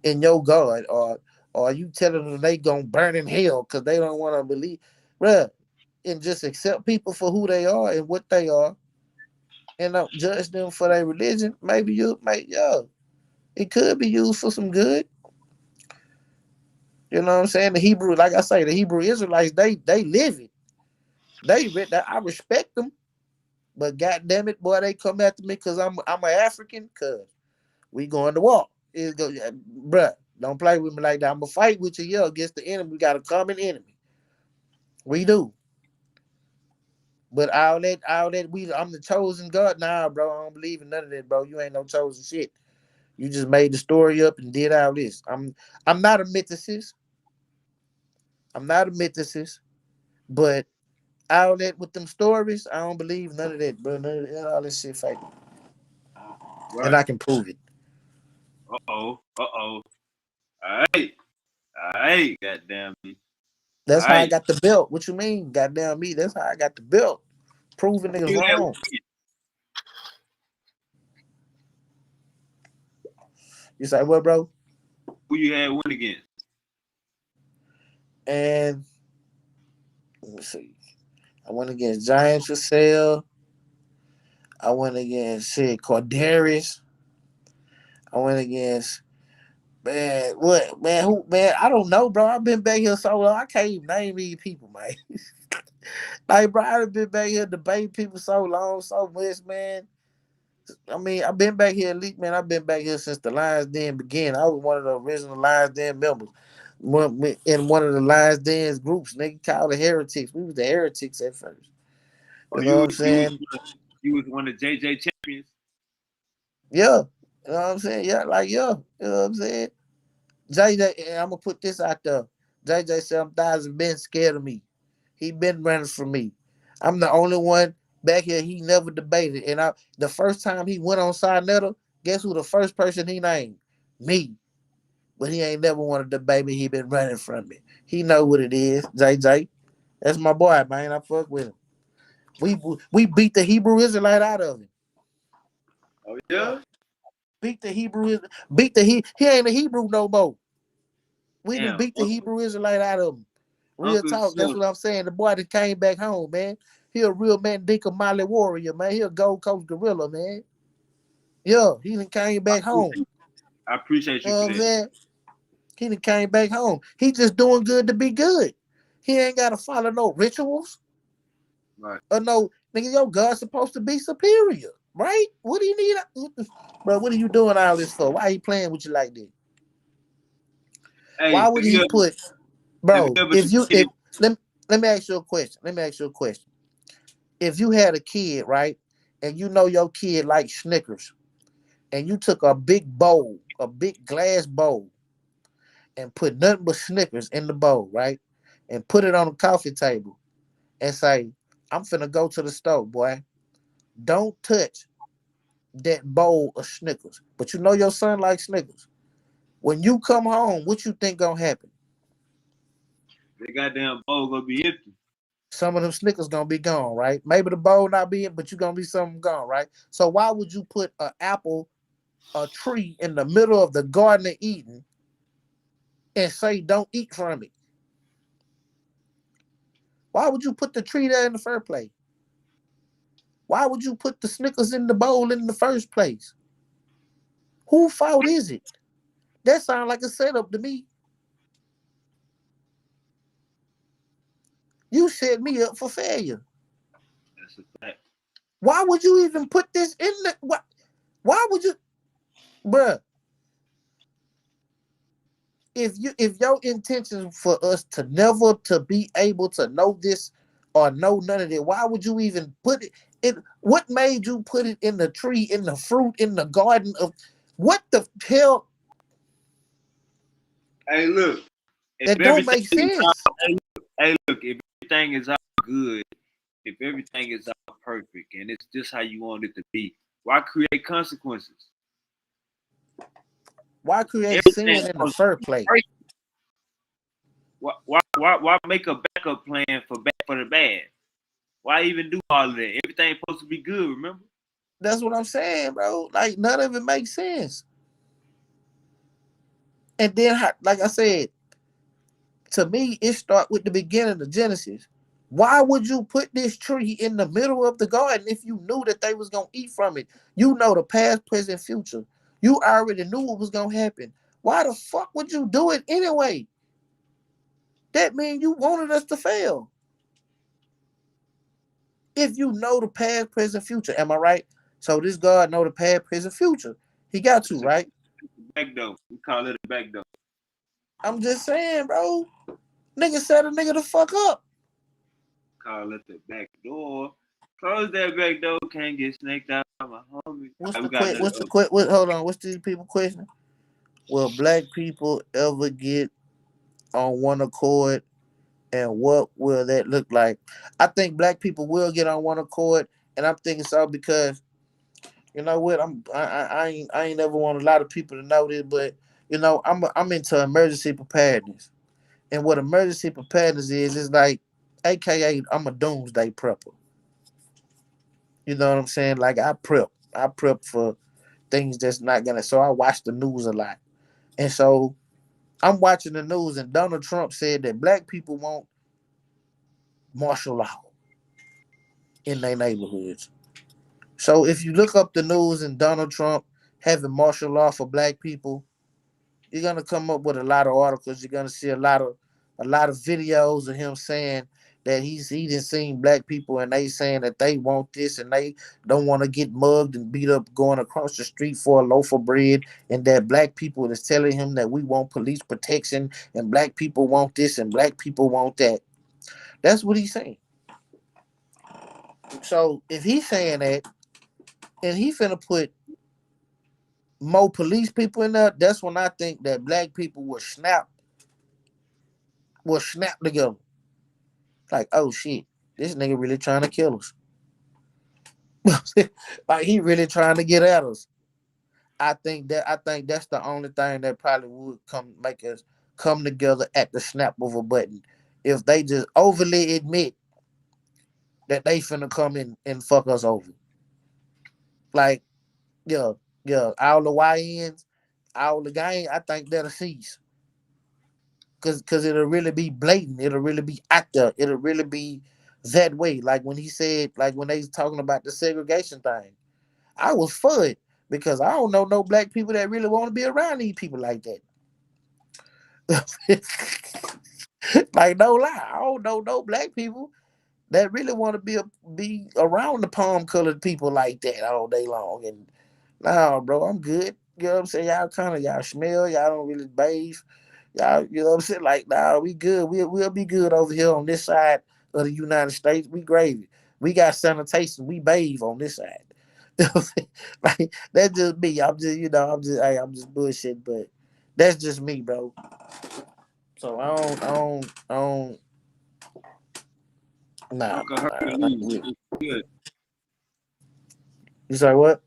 in your God, or you telling them they gonna burn in hell because they don't want to believe, bruh, and just accept people for who they are and what they are, and don't judge them for their religion. Maybe you make it could be used for some good. You know what I'm saying? The Hebrew, like I say, the Hebrew Israelites, they live it. I respect them, but God damn it, boy, they come after me because I'm an African. Cause we going to war. Bruh, don't play with me like that. I'm gonna fight with you against the enemy. We got a common enemy. We do. But I'm the chosen God. Nah, bro, I don't believe in none of that, bro. You ain't no chosen shit. You just made the story up and did all this. I'm not a mythicist. I'm not a mythicist, but all that with them stories, I don't believe none of that, bro. None of that, all this shit fake. And Right. I can prove it. Uh-oh. Uh-oh. All right. All right. Goddamn me. All That's how I right. got the belt. What you mean? Goddamn me. That's how I got the belt. Proving niggas You had wrong. You say what, bro? who you had win against? And let me see. I went against Giants for sale. I went against Cordarius. I went against who man, I don't know, bro. I've been back here so long. I can't even name these people, man. Like, bro, I've been back here debating people so long, so much, man. I mean, I've been back here at least, man. I've been back here since the Lions Den began. I was one of the original Lions Den members. In one of the Lions Den's groups, nigga called the Heretics. We was the Heretics at first. Oh, You know what I'm saying? you was one of JJ champions. Yeah. You know what I'm saying? Yeah, like yeah. You know what I'm saying? JJ, and I'm gonna put this out there. JJ 7000 been scared of me. He been running from me. I'm the only one back here he never debated. And the first time he went on Sinetta, guess who the first person he named? Me. But he ain't never wanted to debate me. He been running from me. He know what it is, JJ. That's my boy, man. I fuck with him. We beat the Hebrew Israelite out of him. Oh Yeah. yeah. Beat the Hebrew. Beat the he ain't a Hebrew no more. We done Damn. beat the Hebrew Israelite out of him. Real Uncle talk. That's so what I'm saying. The boy that came back home, man. He a real man, Dinka Mali warrior, man. He a Gold Coast gorilla, man. Yeah, he done came back home. I appreciate You you know for what I'm that. saying? He done came back home. He just doing good to be good. He ain't got to follow no rituals Right. or no, nigga, your God's supposed to be superior, right? What do you need? Bro, what are you doing all this for? Why are you playing with you like that? Hey, Why would he put, have you bro, ever if you, if, debated? let me ask you a question. Let me ask you a question. If you had a kid, right, and you know your kid likes Snickers, and you took a big bowl, a big glass bowl, and put nothing but Snickers in the bowl, right, and put it on the coffee table, and say, "I'm finna go to the store, boy. Don't touch that bowl of Snickers." But you know your son likes Snickers. When you come home, what you think gonna happen? The goddamn bowl gonna be empty. Some of them Snickers gonna be gone, right? Maybe the bowl not be in, but you gonna be some gone, right? So why would you put an apple, a tree in the middle of the Garden of Eden and say don't eat from it? Why would you put the tree there in the first place? Why would you put the Snickers in the bowl in the first place? Whose fault is it? That sounds like a setup to me. You set me up for failure. That's a fact. Why would you even put this in the why would you, bruh? If your intention for us to never to be able to know this or know none of it, why would you even put it in? What made you put it in the tree, in the fruit, in the garden of what the hell? Hey, look. If That don't everything make is all, sense. hey, look. If everything is all good, if everything is all perfect, and it's just how you want it to be, why create consequences? Why create sin Everything's in the supposed first to be place? great. Why make a backup plan for the bad? Why even do all of that? Everything's supposed to be good, remember? That's what I'm saying, bro. Like, none of it makes sense. And then, like I said, to me, it start with the beginning of Genesis. Why would you put this tree in the middle of the garden if you knew that they was gonna eat from it? You know the past, present, future. You already knew what was gonna happen. Why the fuck would you do it anyway? That means you wanted us to fail. If you know the past, present, future, am I right? So this God know the past, present, future. He got to, right? Back door. We call it a back door. I'm just saying, bro. Nigga set a nigga the fuck up. Call it the back door. Close that back door. Can't get snaked out by my homie. What's Right, the we got What's another. the hold on. What's these people question? Will black people ever get on one accord, and what will that look like? I think black people will get on one accord, and I'm thinking so because you know what? I ain't never want a lot of people to know this, but you know I'm into emergency preparedness, and what emergency preparedness is like, AKA I'm a doomsday prepper. You know what I'm saying? Like I prep for things that's not gonna. So I watch the news a lot, and so I'm watching the news, and Donald Trump said that black people want martial law in their neighborhoods. So if you look up the news and Donald Trump having martial law for black people, you're gonna come up with a lot of articles. You're gonna see a lot of videos of him saying that he didn't seen black people and they saying that they want this and they don't want to get mugged and beat up going across the street for a loaf of bread, and that black people is telling him that we want police protection and black people want this and black people want that. That's what he's saying. So if he's saying that and he finna put more police people in there, that's when I think that black people will snap together. Like, oh shit, this nigga really trying to kill us. Like he really trying to get at us. I think that's the only thing that probably would come make us come together at the snap of a button. If they just overly admit that they finna come in and fuck us over. Like, yeah, yeah, all the YNs, all the gang, I think that'll cease. Cause it'll really be blatant. It'll really be out there. It'll really be that way. Like when he said, like when they was talking about the segregation thing, I was for it because I don't know no black people that really want to be around these people like that. Like no lie, I don't know no black people that really want to be around the palm colored people like that all day long. And nah, bro, I'm good. You know what I'm saying? Y'all smell. Y'all don't really bathe. Y'all, you know what I'm saying? Like, nah, we good. We'll be good over here on this side of the United States. We gravy. We got sanitation. We bathe on this side. Like that's just me. I'm just bullshit, but that's just me, bro. So nah, Uncle heard I you. ain't with it. Good. You say what?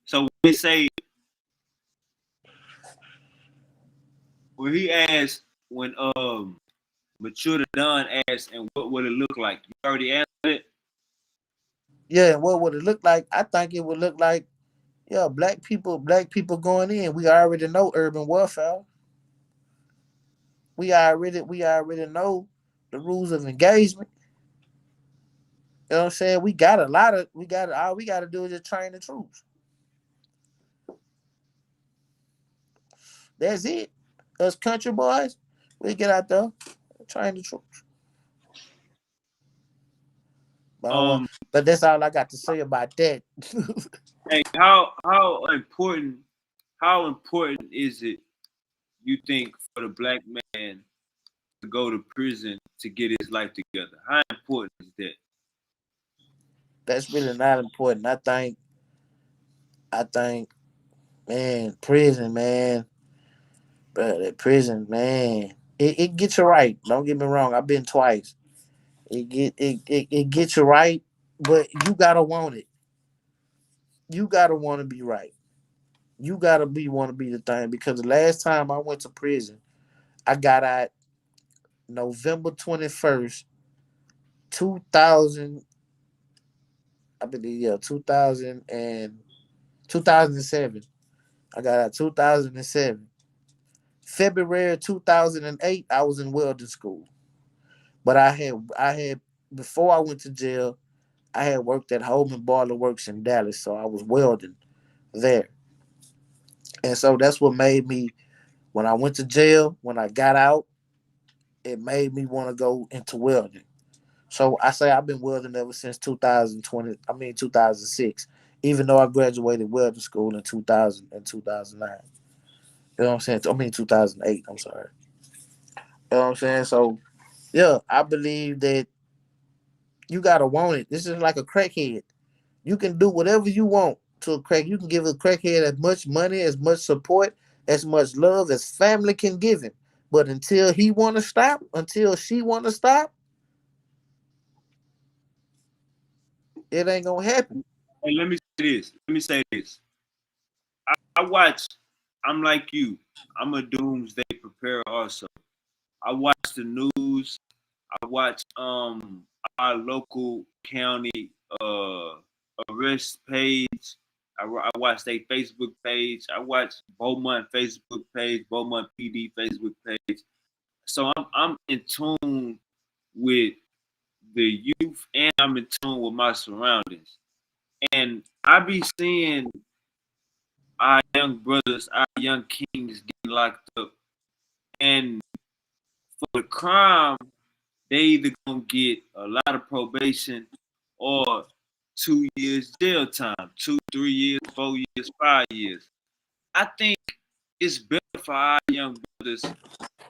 So we say when he asked when Mature Don asked and what would it look like? You already answered it. Yeah, and what would it look like? I think it would look like, yeah, black people going in. We already know urban warfare. We already know the rules of engagement. You know what I'm saying? We got all we gotta do is just train the troops. That's it. Us country boys, we get out there, train the troops. Um, But that's all I got to say about that. hey, how important is it you think for the black man to go to prison to get his life together? How important is that? That's really not important. I think, man, prison, man, bro, that prison, man, it gets you right. Don't get me wrong. I've been twice. It gets you right, but you gotta want it. You gotta want to be right. You gotta be want to be the thing because the last time I went to prison, I got out November 21st, 2000, I believe, yeah, 2007. I got out 2007. February 2008, I was in welding school. But I had before I went to jail, I had worked at Holman Boiler Works in Dallas, so I was welding there. And so that's what made me, when I went to jail, when I got out, it made me want to go into welding. So I say I've been welding ever since 2020, I mean 2006, even though I graduated welding school in 2000 and 2009. You know what I'm saying? I mean 2008, I'm sorry. You know what I'm saying? So yeah, I believe that you gotta want it. This is like a crackhead. You can do whatever you want to a crack. You can give a crackhead as much money, as much support, as much love as family can give him. But until he want to stop, until she want to stop, it ain't gonna happen. Hey, let me say this. Let me say this. I watch. I'm like you. I'm a doomsday preparer also. I watch the news. I watch our local county arrest page. I watch their Facebook page. I watch Beaumont Facebook page, Beaumont PD Facebook page. So I'm in tune with the youth and I'm in tune with my surroundings. And I be seeing our young brothers, our young kings getting locked up. And for the crime, they either gonna get a lot of probation or 2 years jail time, 2, 3 years, 4 years, 5 years. I think it's better for our young brothers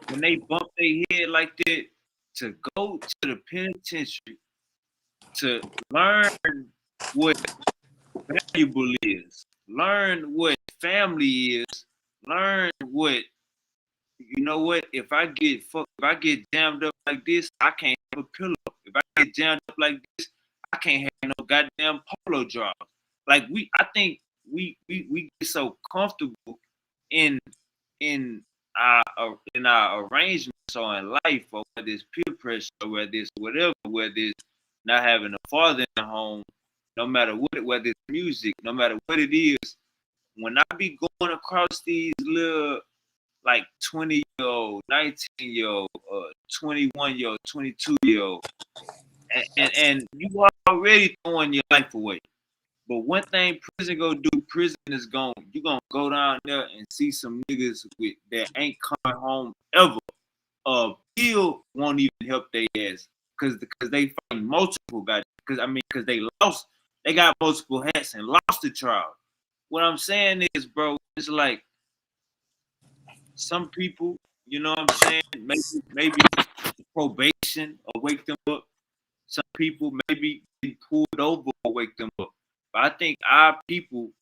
when they bump their head like that to go to the penitentiary to learn what valuable is, learn what family is, learn what if I get jammed up like this, I can't have a pillow. If I get jammed up like this, I can't have no goddamn polo drawers. Like I think we get so comfortable in in our arrangements or in life, or whether it's peer pressure, or whether it's whatever, whether it's not having a father in the home, no matter what, whether it's music, no matter what it is. When I be going across these little like 20-year-old, 19-year-old, 21-year-old, 22-year-old, and you are already throwing your life away. But one thing prison gonna do, prison is you gonna go down there and see some niggas that ain't coming home ever. Bill won't even help their ass because they fight multiple guys. Because they got multiple hats and lost the trial. What I'm saying is, bro, it's like some people, you know what I'm saying? Maybe probation or wake them up. Some people maybe get pulled over or wake them up. But I think our people,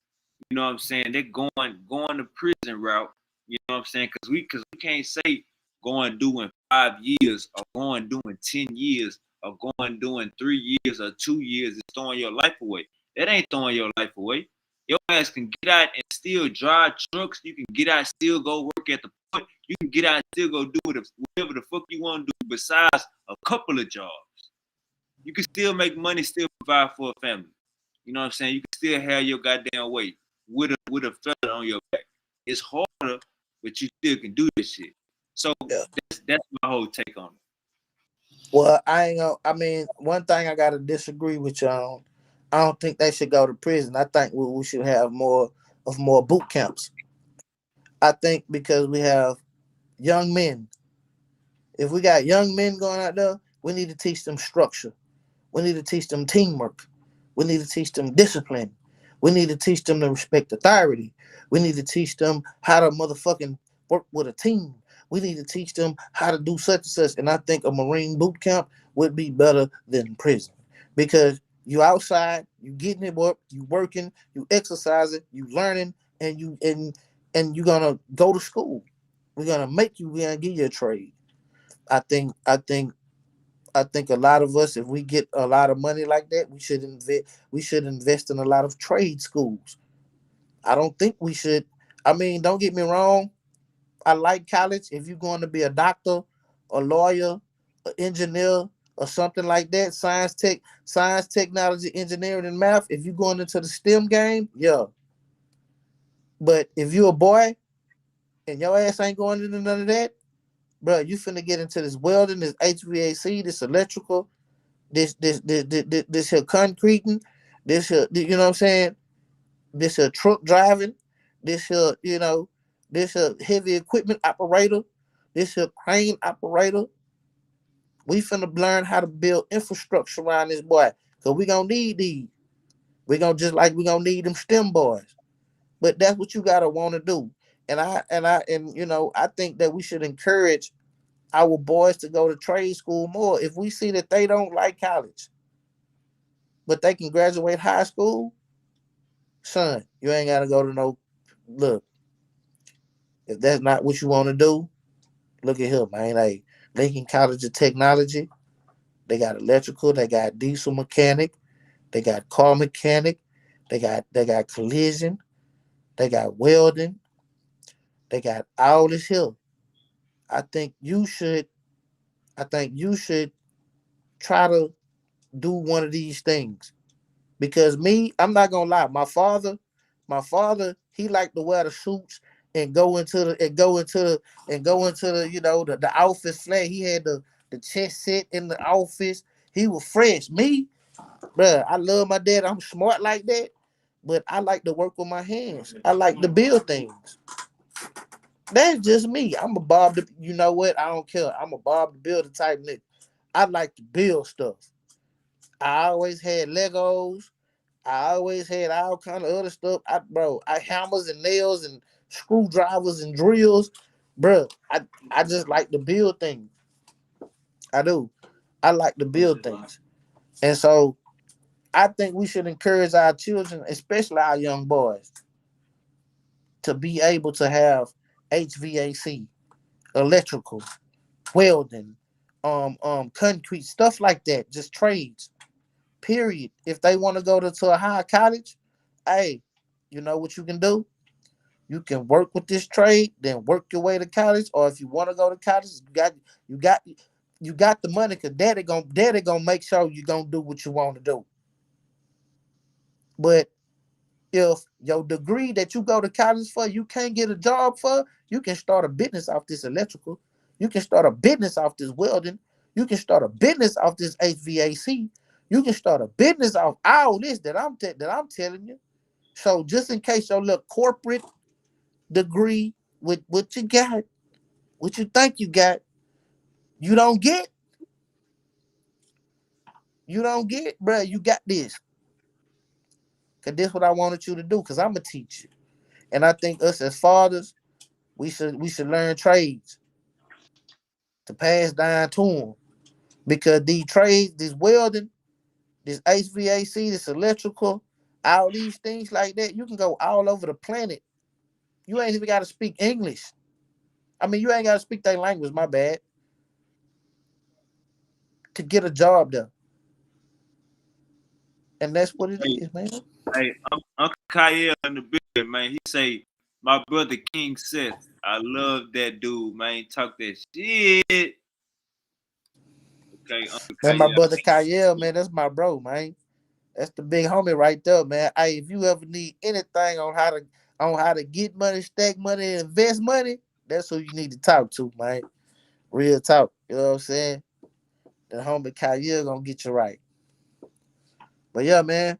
you know what I'm saying, they're going the prison route. You know what I'm saying? Because we can't say going doing 5 years or going doing 10 years or going doing 3 years or 2 years is throwing your life away. That ain't throwing your life away. Your ass can get out and still drive trucks. You can get out, still go work at the port. You can get out and still go do whatever the fuck you want to do besides a couple of jobs. You can still make money, still provide for a family. You know what I'm saying? You can still have your goddamn weight with a feather on your back. It's harder, but you still can do this shit. So Yeah. that's my whole take on it. Well, I ain't gonna. I mean, one thing I gotta disagree with you on. I don't think they should go to prison. I think we should have more boot camps. I think because we have young men. If we got young men going out there, we need to teach them structure. We need to teach them teamwork. We need to teach them discipline. We need to teach them to respect authority. We need to teach them how to motherfucking work with a team. We need to teach them how to do such and such. And I think a Marine boot camp would be better than prison because you outside, you getting it work, you working, you exercising, you learning, and you're gonna go to school. We're gonna give you a trade. I think a lot of us, if we get a lot of money like that, we should invest in a lot of trade schools. I don't think we should. I mean, don't get me wrong. I like college. If you're going to be a doctor, a lawyer, an engineer, or something like that, science, technology, engineering, and math. If you're going into the STEM game, yeah. But if you're a boy and your ass ain't going into none of that, bro, you finna get into this welding, this HVAC, this electrical, this here concreting, this here, you know what I'm saying? This here truck driving, this here, this here heavy equipment operator, this here crane operator. We finna learn how to build infrastructure around this boy. Cause we gonna need these. We gonna just like we gonna need them STEM boys. But that's what you gotta wanna do. And I think that we should encourage our boys to go to trade school more. If we see that they don't like college, but they can graduate high school, son, you ain't gotta go to no look. If that's not what you want to do, look at here, man. Like Lincoln College of Technology, they got electrical, they got diesel mechanic, they got car mechanic, they got collision, they got welding, they got all this here. I think you should try to do one of these things. Because me, I'm not gonna lie, my father, he liked to wear the suits and go into the the office flag. He had the chest set in the office. He was fresh. Me, bruh, I love my dad. I'm smart like that, but I like to work with my hands. I like to build things. That's just me. I'm a Bob. You know what? I don't care. I'm a Bob the Builder type nigga. I like to build stuff. I always had Legos. I always had all kind of other stuff. I hammers and nails and screwdrivers and drills, bro. I just like to build things. I do. I like to build things, and so I think we should encourage our children, especially our young boys, to be able to have HVAC, electrical, welding, concrete stuff like that. Just trades. Period. If they want to go to a higher college, hey, you know what you can do? You can work with this trade, then work your way to college. Or if you want to go to college, you got you got the money because daddy gonna make sure you gonna do what you want to do. But if your degree that you go to college for, you can't get a job for, you can start a business off this electrical. You can start a business off this welding. You can start a business off this HVAC. You can start a business off all this that I'm telling you. So just in case your little corporate degree with what you got, what you think you got, you don't get, bro. You got this. Cause this what I wanted you to do. Cause I'm a teacher, and I think us as fathers, we should learn trades to pass down to them. Because these trades, this welding, this HVAC, this electrical, all these things like that, you can go all over the planet. You ain't even got to speak English. I mean, you ain't got to speak their language. My bad. To get a job there, and that's what it Hey, is, man. Uncle Kyle in the building, man. He say, my brother King Seth. I love that dude, man. Talk that shit. Okay, Uncle Man, my Kyle. brother Kyle, man, that's my bro, man. That's the big homie right there, man. Hey, if you ever need anything on how to get money, stack money, and invest money, that's who you need to talk to, man. Real talk. You know what I'm saying? The homie Kyle gonna get you right. But yeah, man,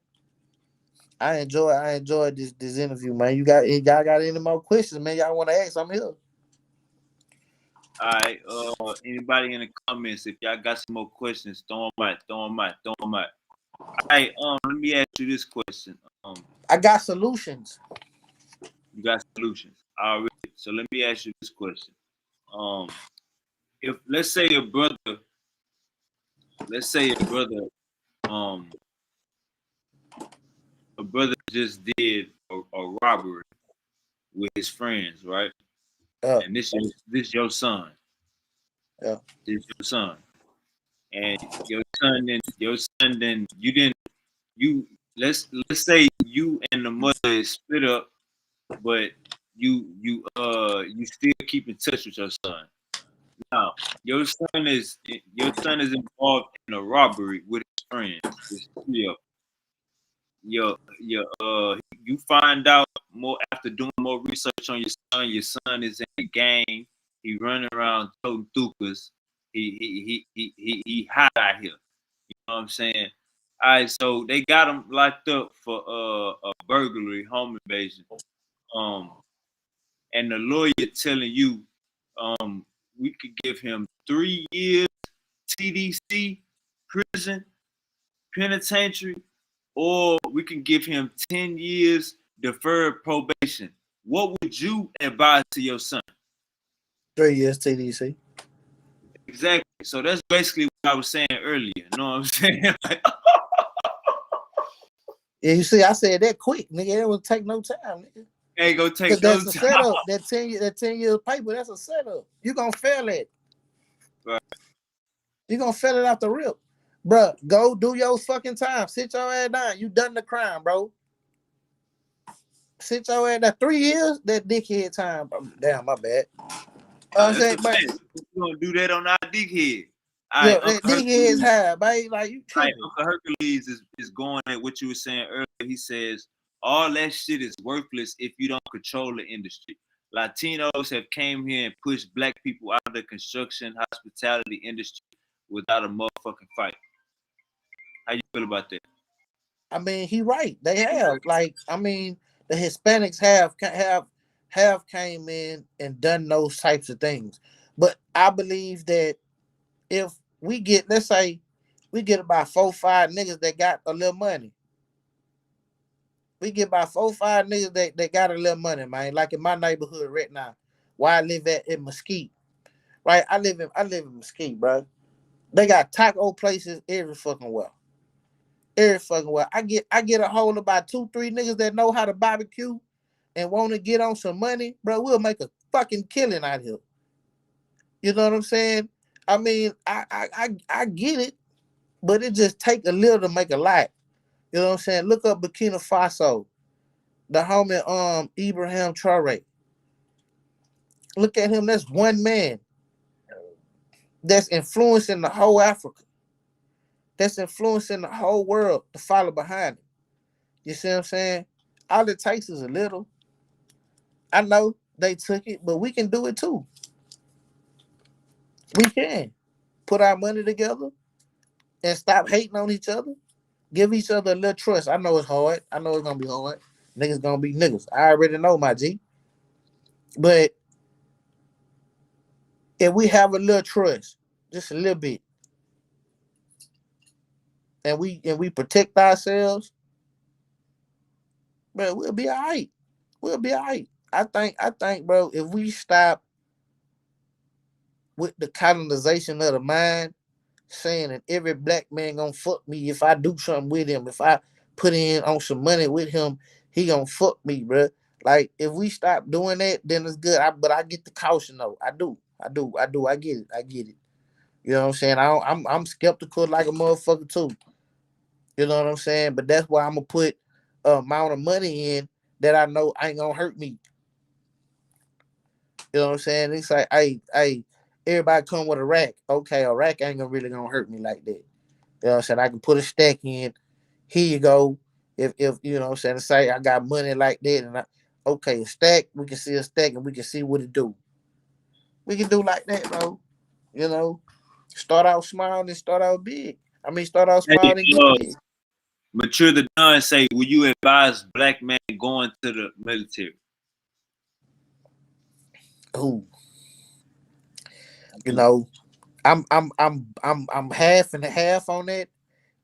I enjoyed this interview, man. Y'all got any more questions, man? Y'all want to ask? I'm here. All right. Anybody in the comments, if y'all got some more questions, throw them out. Throw them out. Throw them out. All right. Let me ask you this question. I got solutions. You got solutions. All right. So let me ask you this question. If let's say um, a brother just did a robbery with his friends, right? Yeah, And this your son. yeah. This your son. And your son then you didn't you let's say you and the mother is split up, but you still keep in touch with your son. Now, your son is involved in a robbery with his friends. It's three of them. You find out more after doing more research on your son. Your son is in the gang. He running around toting thukas. He hot out here. You know what I'm saying? All right, so they got him locked up for a burglary, home invasion. Um, and the lawyer telling you, we could give him 3 years TDC prison penitentiary, or we can give him 10 years deferred probation. What would you advise to your son? 3 years TDC. Exactly. So that's basically what I was saying earlier. You know what I'm saying? Yeah, you see, I said that quick, nigga. It would take no time, nigga. Ain't gonna take Because no that's a time. setup. That 10 years paper, that's a setup. You gonna fail it. Right. You gonna fail it off the rip. Bruh, go do your fucking time. Sit your ass down. You done the crime, bro. Sit your ass down. 3 years, that dickhead time, bro. Damn, my bad. I'm That's saying, the but thing. We're gonna do that on our dickhead. All yo, right, that Uncle dickhead is Hercules. high, baby. Like you Right, tripping. Uncle Hercules is going at what you were saying earlier. He says all that shit is worthless if you don't control the industry. Latinos have came here and pushed black people out of the construction hospitality industry without a motherfucking fight. How you feel about that? I mean, he right. They have. Like, I mean, the Hispanics have came in and done those types of things. But I believe that if we get, let's say, we get about 4-5 niggas that got a little money. We get about 4-5 niggas that got a little money, man. Like in my neighborhood right now, where I live at in Mesquite. Right? I live in Mesquite, bro. They got taco places every fucking well. Every fucking well. I get a hold of about 2-3 niggas that know how to barbecue and want to get on some money, bro. We'll make a fucking killing out here. You know what I'm saying? I mean, I get it, but it just take a little to make a lot. You know what I'm saying? Look up Burkina Faso, the homie Ibrahim Traore. Look at him. That's one man that's influencing the whole Africa. That's influencing the whole world to follow behind him. You see what I'm saying? All it takes is a little. I know they took it, but we can do it too. We can put our money together and stop hating on each other. Give each other a little trust. I know it's hard. I know it's gonna be hard. Niggas gonna be niggas. I already know, my G. But if we have a little trust, just a little bit, and we protect ourselves, bro, we'll be all right. We'll be all right. I think, bro, if we stop with the colonization of the mind, saying that every black man gonna fuck me if I do something with him, if I put in on some money with him, he gonna fuck me, bro. Like if we stop doing that, then it's good. But I get the caution though. I do. I get it. I get it. You know what I'm saying? I'm skeptical like a motherfucker too. You know what I'm saying? But that's why I'm gonna put a amount of money in that I know ain't gonna hurt me. You know what I'm saying? It's like, hey, everybody come with a rack. Okay, a rack ain't gonna really gonna hurt me like that. You know what I'm saying? I can put a stack in. Here you go. If you know what I'm saying, say I got money like that, and okay, a stack, we can see a stack and we can see what it do. We can do like that, bro. You know, start out small and start out big. I mean, start out small Hey, and get big. Mature the Don say, will you advise black men going to the military? Ooh, you know, I'm half and half on that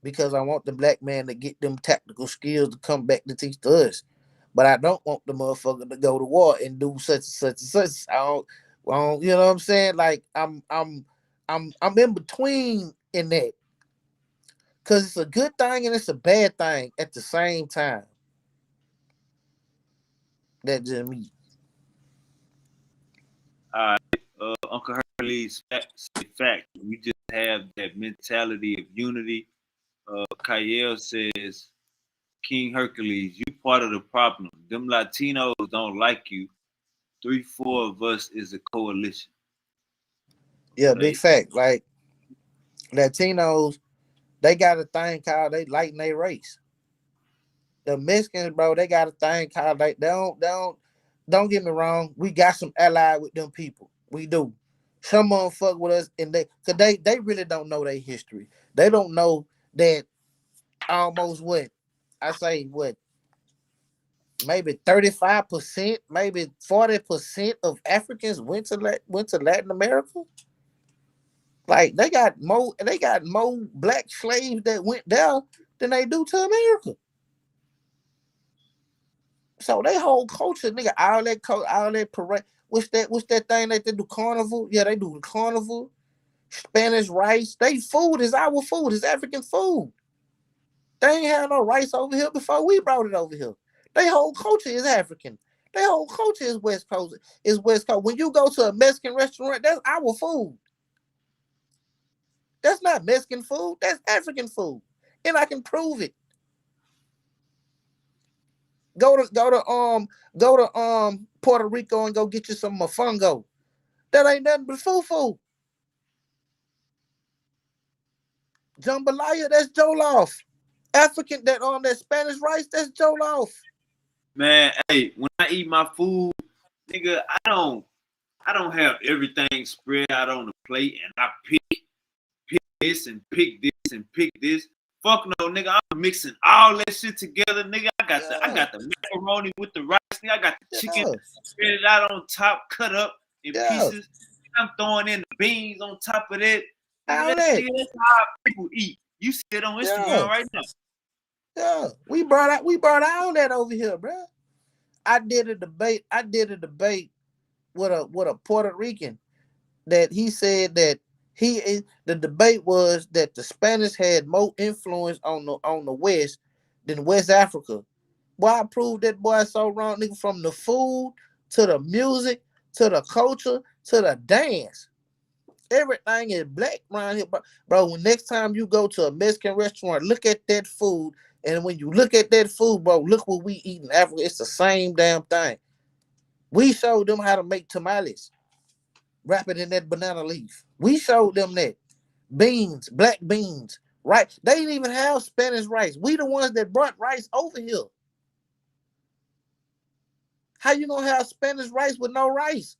because I want the black man to get them tactical skills to come back to teach to us. But I don't want the motherfucker to go to war and do such and such and such. I don't, you know what I'm saying? Like I'm in between in that. Cause it's a good thing and it's a bad thing at the same time. That's just me. Uncle Hurley's fact. We just have that mentality of unity. Kyle says, King Hercules, you part of the problem. Them Latinos don't like you. 3-4 of us is a coalition. Yeah, big Like, fact. Like Latinos, they got a thing called they lighten their race. The Mexicans, bro, they got a thing called don't get me wrong. We got some ally with them people. We do. Some of them fuck with us, and they really don't know their history. They don't know that almost what I say what maybe 35%, maybe 40% of Africans went to Latin America. Like they got more black slaves that went there than they do to America. So they whole culture, nigga, all that parade. What's that thing that they do carnival? Yeah, they do the carnival. Spanish rice. They food is our food. It's African food. They ain't had no rice over here before we brought it over here. They whole culture is African. Their whole culture is West Coast. Is West Coast. When you go to a Mexican restaurant, that's our food. That's not Mexican food. That's African food, and I can prove it. Go to Puerto Rico and go get you some mofongo. That ain't nothing but fufu. Jambalaya, that's jollof. African that Spanish rice, that's jollof. man, hey, when I eat my food, nigga, I don't have everything spread out on the plate and I pick this and pick this and pick this. Fuck no, nigga. I'm mixing all that shit together, nigga. I got the macaroni with the rice, nigga. I got the chicken spread it out on top, cut up in pieces. I'm throwing in the beans on top of that. Nigga, that's how people eat. You see it on Instagram right now. Yeah, we brought all that over here, bro. I did a debate with a Puerto Rican that he said that the debate was that the Spanish had more influence on the West than West Africa. Boy, I proved that boy so wrong, nigga, from the food to the music to the culture to the dance. Everything is black around here, bro. When next time you go to a Mexican restaurant, look at that food, and when you look at that food, bro, look what we eat in Africa. It's the same damn thing. We showed them how to make tamales, wrap it in that banana leaf. We showed them that beans, black beans, right? They didn't even have Spanish rice. We the ones that brought rice over here. How you gonna have Spanish rice with no rice?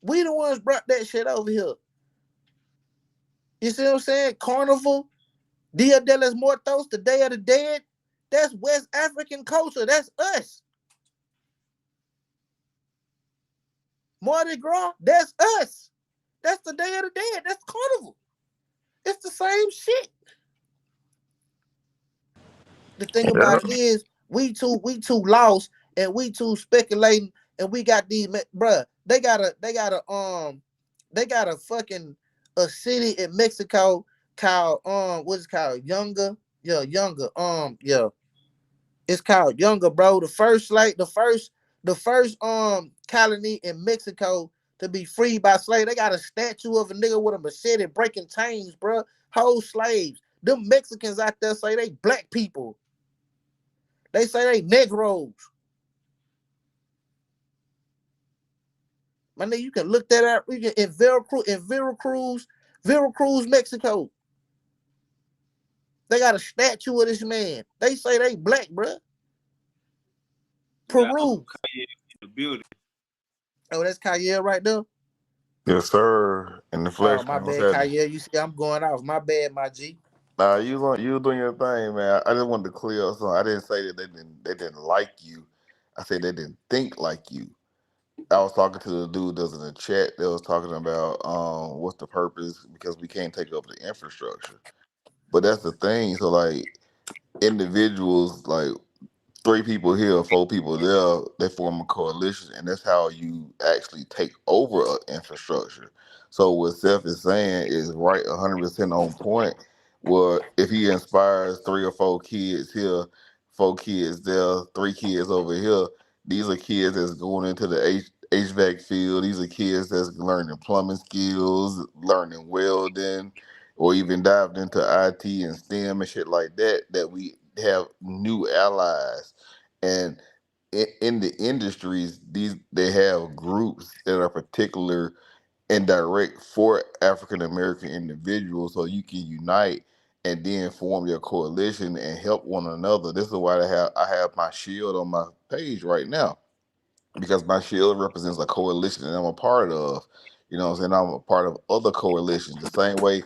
We the ones brought that shit over here. You see what I'm saying? Carnival, Dia de los Muertos, the Day of the Dead. That's West African culture. That's us. Mardi Gras, that's us. That's the Day of the Dead. That's Carnival. It's the same shit. The thing about it is, we too lost and we too speculating, and we got these, bruh. They got a fucking a city in Mexico called what is it called? Younger, yeah, Younger, yeah. It's called Younger, bro. The first colony in Mexico to be freed by slaves. They got a statue of a nigga with a machete breaking chains, bro. Whole slaves. Them Mexicans out there say they black people. They say they Negroes. My nigga, you can look that up. We can in Veracruz, Mexico. They got a statue of this man. They say they black, bro. Peru. In the building. Oh, that's Kyle right there. Yes, sir. In the flesh. Oh, my bad, Kyle. You see, I'm going off. My bad, my G. Nah, you was doing your thing, man. I just wanted to clear up something. I didn't say that they didn't like you. I said they didn't think like you. I was talking to the dude that was in the chat that was talking about what's the purpose, because we can't take over the infrastructure. But that's the thing. So like individuals, like 3 people here, 4 people there, they form a coalition, and that's how you actually take over an infrastructure. So what Seth is saying is right, 100% on point. Where if he inspires 3 or 4 kids here, 4 kids there, 3 kids over here, these are kids that's going into the HVAC field. These are kids that's learning plumbing skills, learning welding, or even diving into IT and STEM and shit like that. That we have new allies. And in the industries, they have groups that are particular and direct for African American individuals, so you can unite and then form your coalition and help one another. This is why I have my shield on my page right now, because my shield represents a coalition that I'm a part of. You know what I'm saying? I'm a part of other coalitions. The same way,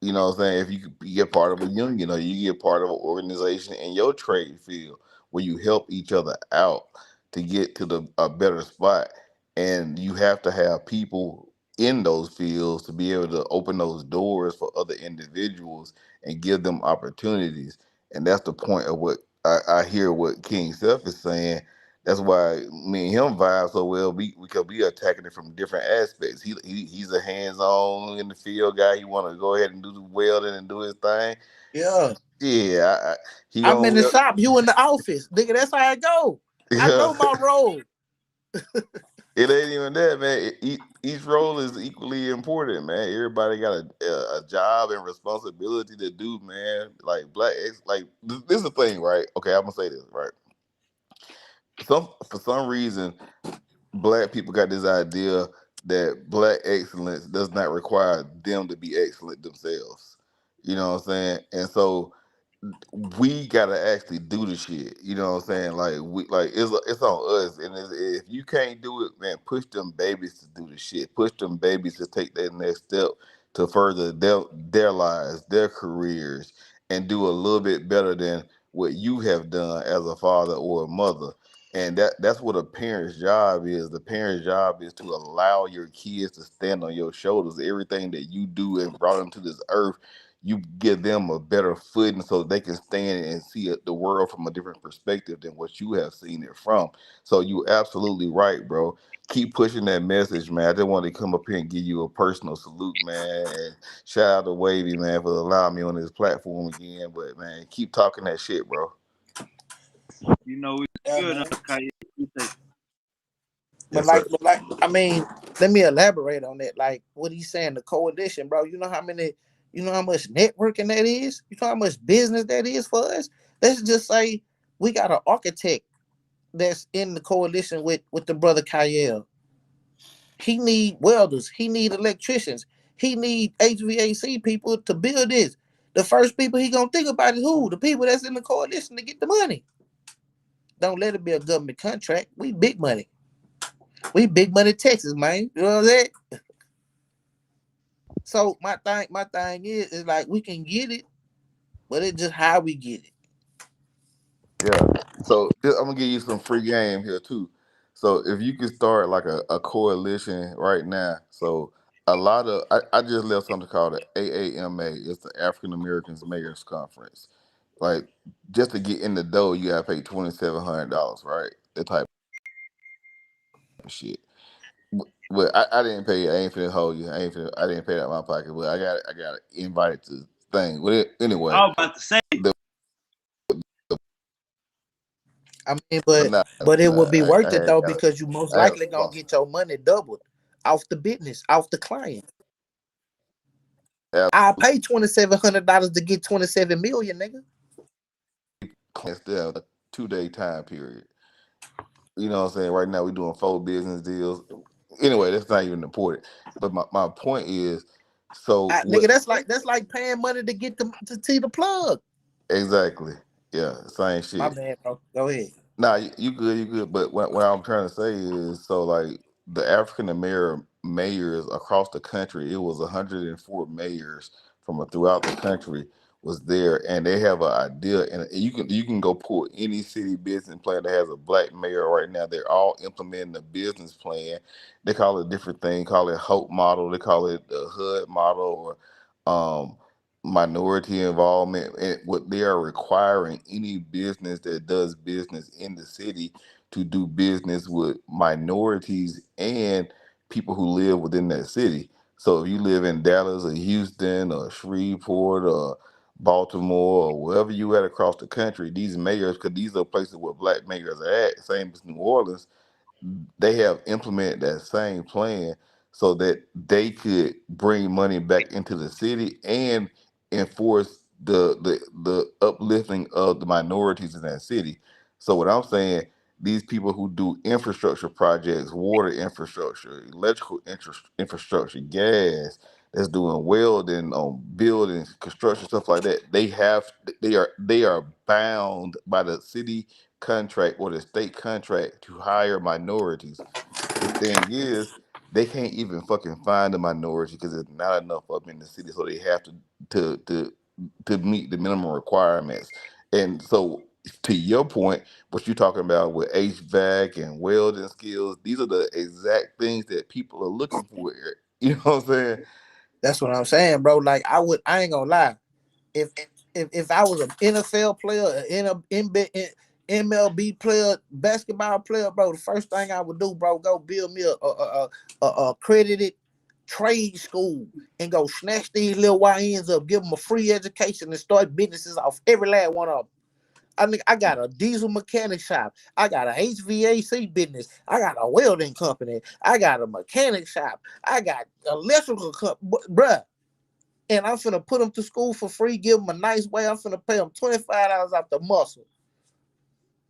you know what I'm saying? If you get part of a union or you get part of an organization in your trade field where you help each other out to get to a better spot. And you have to have people in those fields to be able to open those doors for other individuals and give them opportunities. And that's the point of what I hear what King Seth is saying. That's why me and him vibe so well, because we attacking it from different aspects. He's a hands-on in the field guy. He want to go ahead and do the welding and do his thing. Yeah. Yeah, he I'm in don't. the shop, you in the office. Nigga, that's how I go. I Yeah, know my role. it ain't even that, man. Each role is equally important, man. Everybody got a job and responsibility to do, man. Like this is the thing, right? Okay, I'm gonna say this, right? For some reason, black people got this idea that black excellence does not require them to be excellent themselves. You know what I'm saying? And so we gotta actually do the shit. You know what I'm saying? It's on us. And if you can't do it, man, push them babies to do the shit. Push them babies to take that next step to further their lives, their careers, and do a little bit better than what you have done as a father or a mother. And that's what a parent's job is. The parent's job is to allow your kids to stand on your shoulders. Everything that you do and brought them to this earth, you give them a better footing so they can stand and see the world from a different perspective than what you have seen it from. So you absolutely right, bro. Keep pushing that message, man. I just want to come up here and give you a personal salute, man. And shout out to Wavy, man, for allowing me on this platform again. But man, keep talking that shit, bro. You know, it's Yeah, good. man. But Yes, sir. I mean, let me elaborate on that. Like what he's saying, the coalition, bro. You know how much networking that is? You know how much business that is for us? Let's just say we got an architect that's in the coalition with the brother Kyle. He need welders. He need electricians. He need HVAC people to build this. The first people he gonna think about is who? The people that's in the coalition to get the money. Don't let it be a government contract. We big money. We big money Texas, man. You know what I'm saying? So my thing is like we can get it, but it's just how we get it. Yeah. So I'm gonna give you some free game here too. So if you could start like a coalition right now. So I just left something called the AAMA. It's the African Americans Mayors Conference. Like just to get in the door, you gotta pay $2,700, right? That type of shit. But I didn't pay. I ain't finna hold you. I didn't pay that out of my pocket. But I got invited to the thing. Well, anyway, I was about to say, the, I mean, but but it would be I worth it had though got because you most I had a likely gonna sponsor. get your money doubled off the business, off the client. I pay $2,700 to get 27 million, nigga. Still a 2 day time period. You know what I'm saying? Right now we're doing 4 business deals. Anyway, that's not even important. But my point is, so what Nigga, that's like paying money to get to see the plug. exactly? Yeah, same My shit. bad, bro. Go ahead. Nah, you good, you good. But what I'm trying to say is, so like the African American mayors across the country, it was 104 mayors from throughout the country was there, and they have an idea, and you can go pull any city business plan that has a black mayor right now. They're all implementing the business plan. They call it a different thing, call it Hope model, they call it the HUD model, or minority involvement. And what they are requiring any business that does business in the city to do business with minorities and people who live within that city. So if you live in Dallas or Houston or Shreveport or Baltimore or wherever you at across the country, these mayors, because these are places where black mayors are at, same as New Orleans, they have implemented that same plan so that they could bring money back into the city and enforce the uplifting of the minorities in that city. So what I'm saying, these people who do infrastructure projects, water infrastructure, electrical infrastructure, gas, that's doing welding on buildings, construction, stuff like that. They are bound by the city contract or the state contract to hire minorities. The thing is, they can't even fucking find a minority because there's not enough of them in the city, so they have to to to meet the minimum requirements. And so, to your point, what you're talking about with HVAC and welding skills, these are the exact things that people are looking for here. You know what I'm saying? That's what I'm saying, bro. Like I ain't gonna lie. If if I was an NFL player, MLB player, basketball player, bro, the first thing I would do, bro, go build me a accredited trade school and go snatch these little YNs up, give them a free education, and start businesses off every last one of them. I got a diesel mechanic shop. I got a HVAC business. I got a welding company. I got a mechanic shop. I got electrical company, bruh. And I'm finna put them to school for free, give them a nice way. I'm finna pay them $25 off the muscle,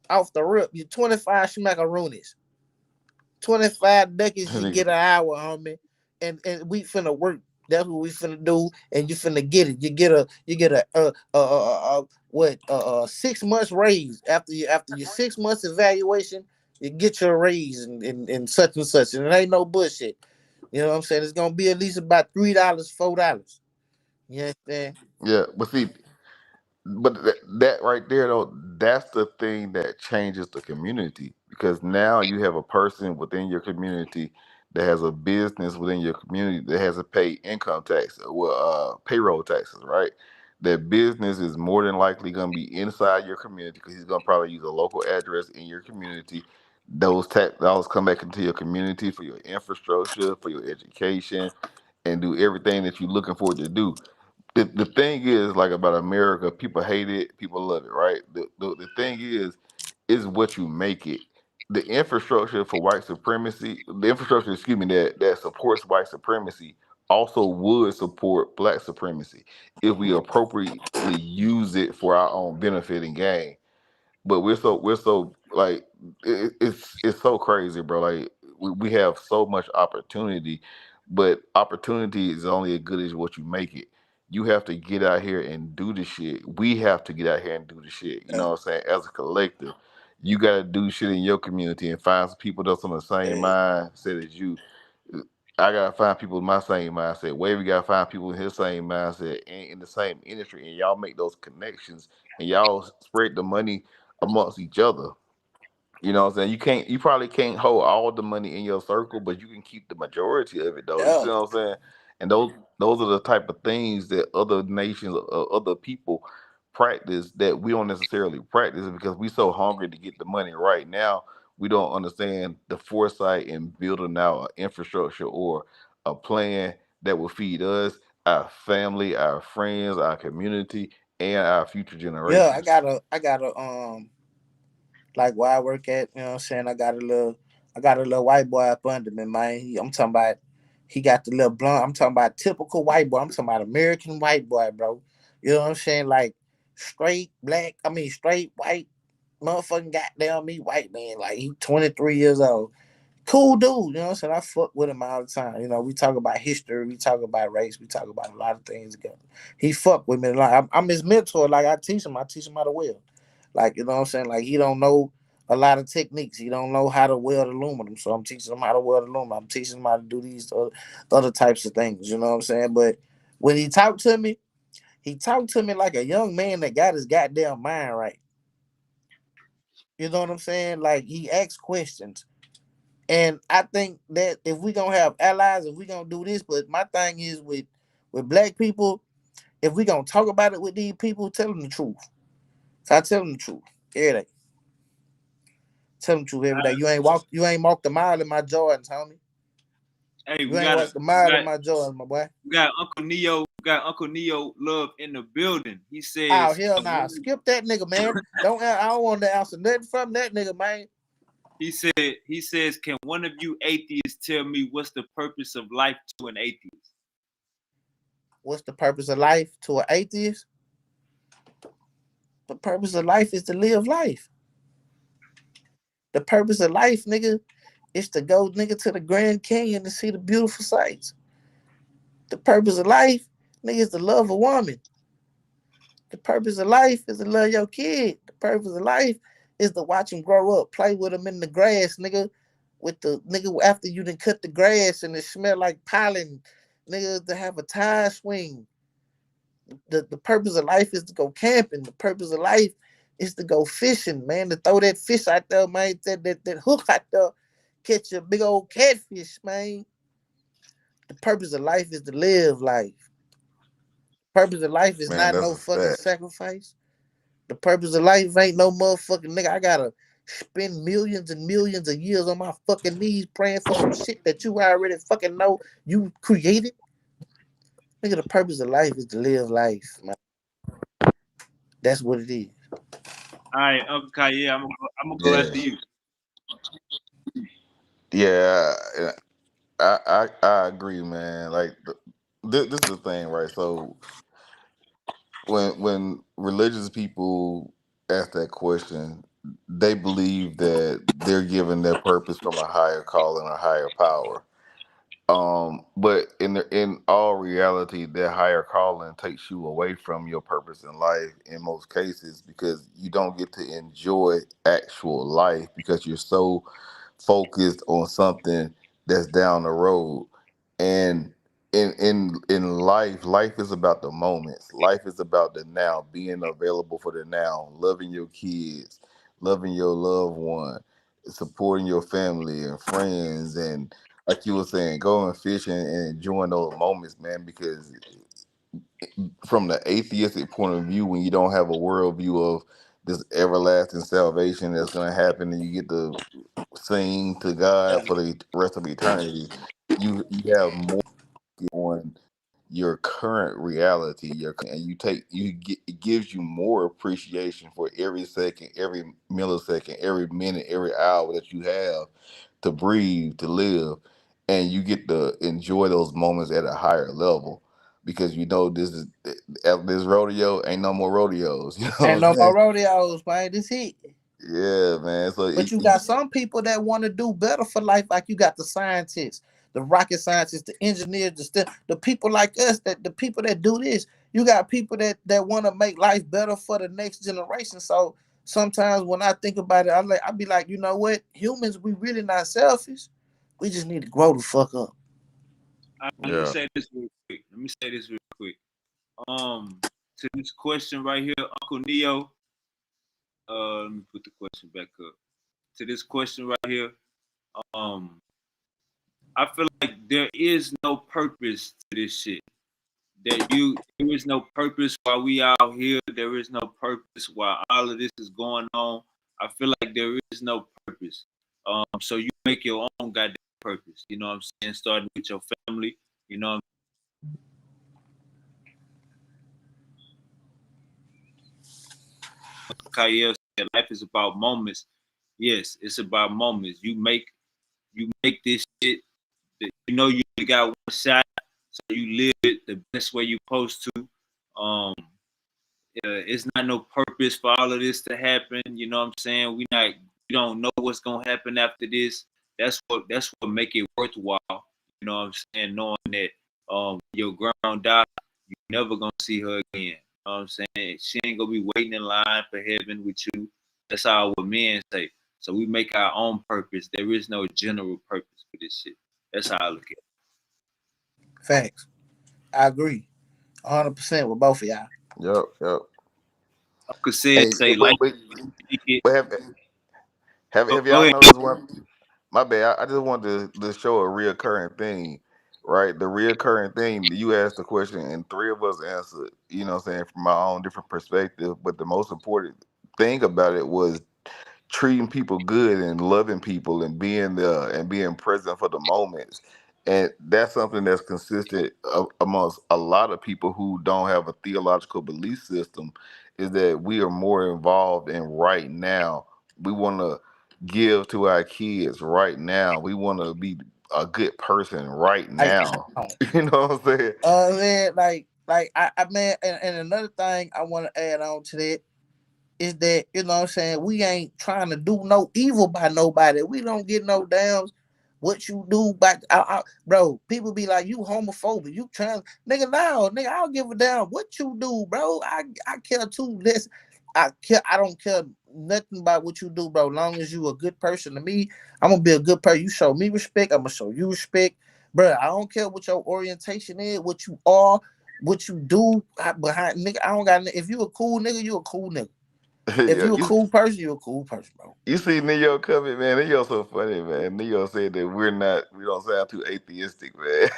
off the rip. You 25 schmackaroonies, 25 ducats, you get an hour, homie. And we finna work. That's what we finna do. And you finna get it. You get a what 6 months raise after your 6 months evaluation. You get your raise and such and such. And it ain't no bullshit. You know what I'm saying? It's gonna be at least about $3, $4. You understand? Yeah, but see, but that right there though, that's the thing that changes the community, because now you have a person within your community that has a business within your community that has to pay income tax, well, payroll taxes, right? That business is more than likely going to be inside your community because he's going to probably use a local address in your community. Those tax dollars come back into your community for your infrastructure, for your education, and do everything that you're looking for it to do. The thing is, like, about America, people hate it, people love it, right? The thing is what you make it. The infrastructure for white supremacy, the infrastructure, excuse me, that supports white supremacy also would support black supremacy if we appropriately use it for our own benefit and gain. But we're so like, it's so crazy, bro. Like, we have so much opportunity, but opportunity is only as good as what you make it. You have to get out here and do the shit. We have to get out here and do the shit. You know what I'm saying? As a collective, you got to do shit in your community and find some people that's on the same mindset as you. I gotta find people in my same mindset. Wavy gotta find people in his same mindset and in the same industry, and y'all make those connections and y'all spread the money amongst each other. You know what I'm saying? You probably can't hold all the money in your circle, but you can keep the majority of it though. You see Yeah. what I'm saying? And those are the type of things that other nations, other people practice that we don't necessarily practice because we so hungry to get the money right now. We don't understand the foresight in building out an infrastructure or a plan that will feed us, our family, our friends, our community, and our future Yeah, generations. I got a like where I work at, you know what I'm saying? I got a little white boy up under me, man. I'm talking about he got the little blonde. I'm talking about typical white boy. I'm talking about American white boy, bro. You know what I'm saying? Like straight black, I mean straight white motherfucking goddamn me white man. Like he 23 years old. Cool dude, you know what I'm saying? I fuck with him all the time. You know, we talk about history, we talk about race, we talk about a lot of things together. He fuck with me a lot. I'm his mentor. Like I teach him how to weld. Like, you know what I'm saying? Like he don't know a lot of techniques. He don't know how to weld aluminum. So I'm teaching him how to weld aluminum. I'm teaching him how to do these other types of things. You know what I'm saying? But when he talked to me like a young man that got his goddamn mind right. You know what I'm saying? Like he asks questions. And I think that if we gonna have allies, if we gonna do this, but my thing is with black people, if we gonna talk about it with these people, tell them the truth. So I tell them the truth every day. Tell them the truth every day. You ain't walked the mile in my Jordans, homie. Hey, You ain't walked the mile in my Jordans, my boy. we got Uncle Neo Love in the building. He Oh says, hell nah. Skip that nigga, man. I don't want to answer nothing from that nigga, man. he says, can one of you atheists tell me what's the purpose of life to an atheist? What's the purpose of life to an atheist? The purpose of life is to live life. The purpose of life, nigga, is to go, nigga, to the Grand Canyon to see the beautiful sights. The purpose of life, nigga, is to love a woman. The purpose of life is to love your kid. The purpose of life is to watch them grow up, play with them in the grass, nigga. With the nigga after you done cut the grass and it smell like pollen, nigga, to have a tire swing. The purpose of life is to go camping. The purpose of life is to go fishing, man. To throw that fish out there, man. That hook out there, catch a big old catfish, man. The purpose of life is to live life. Purpose of life is Man, not that's no a fucking fact. sacrifice. The purpose of life ain't no motherfucking nigga. I gotta spend millions and millions of years on my fucking knees praying for some shit that you already fucking know you created. Nigga, the purpose of life is to live life, man. That's what it is. All right, Uncle Kai, yeah, I'm gonna go Yeah, after you. yeah. I agree, man. Like this is the thing, right? So when religious people ask that question, they believe that they're given their purpose from a higher calling, a higher power. But in all reality, that higher calling takes you away from your purpose in life in most cases because you don't get to enjoy actual life because you're so focused on something that's down the road. And in life, life is about the moments. Life is about the now, being available for the now, loving your kids, loving your loved one, supporting your family and friends, and like you were saying, going fishing and enjoying those moments, man. Because from the atheistic point of view, when you don't have a worldview of this everlasting salvation that's going to happen, and you get to sing to God for the rest of eternity, you have more on your current reality, and it gives you more appreciation for every second, every millisecond, every minute, every hour that you have to breathe, to live, and you get to enjoy those moments at a higher level because you know this rodeo ain't no more rodeos. You know what Ain't I'm no more saying? rodeos, man. This it. Yeah, man. So But you got some people that want to do better for life, like you got the scientists, the rocket scientists, the engineers, the people like us, that the people that do this. You got people that want to make life better for the next generation. So sometimes when I think about it, I be like, you know what? Humans, we really not selfish. We just need to grow the fuck up. Let me yeah, say this real quick. To this question right here, Uncle Neo. Let me put the question back up. To this question right here, um, I feel like there is no purpose to this shit. There is no purpose while we out here. There is no purpose while all of this is going on. I feel like there is no purpose. So you make your own goddamn purpose. You know what I'm saying? Starting with your family. You know what Kyle said, life is about moments. Yes, it's about moments. You make this shit. You know you only got one shot, so you live it the best way you supposed to. Um, it's not no purpose for all of this to happen. You know what I'm saying? We don't know what's gonna happen after this. That's what make it worthwhile. You know what I'm saying? Knowing that your ground die, you never gonna see her again. You know what I'm saying? She ain't gonna be waiting in line for heaven with you. That's all what men say. So we make our own purpose. There is no general purpose for this shit. That's how I look at it. Facts. I agree, 100% with both of y'all. yep. Uncle said Hey, say like it. but have Go y'all ahead. noticed one? My bad. I just wanted to show a reoccurring thing, right? The reoccurring thing, you asked the question and three of us answered, you know what I'm saying, from our own different perspective. But the most important thing about it was treating people good and loving people and being there and being present for the moments. And that's something that's consistent amongst a lot of people who don't have a theological belief system, is that we are more involved in right now. We want to give to our kids right now. We want to be a good person right Like, now. You know what I'm saying? man, like I man, and another thing I want to add on to that. is that, you know what I'm saying, we ain't trying to do no evil by nobody. We don't get no damn what you do back. Bro, people be like, you homophobic, you trans. Nigga, no, nigga, I don't give a damn what you do, bro. I care too less. I don't care nothing about what you do, bro. Long as you a good person to me, I'm gonna be a good person. You show me respect, I'm gonna show you respect. Bro, I don't care what your orientation is, what you are, what you do behind, nigga. I don't got. If you a cool nigga, you a cool nigga. If Yeah, you a cool person, you a cool person, bro. you see Neo coming, man. Neo so funny, man. Neo said that we don't sound too atheistic, man.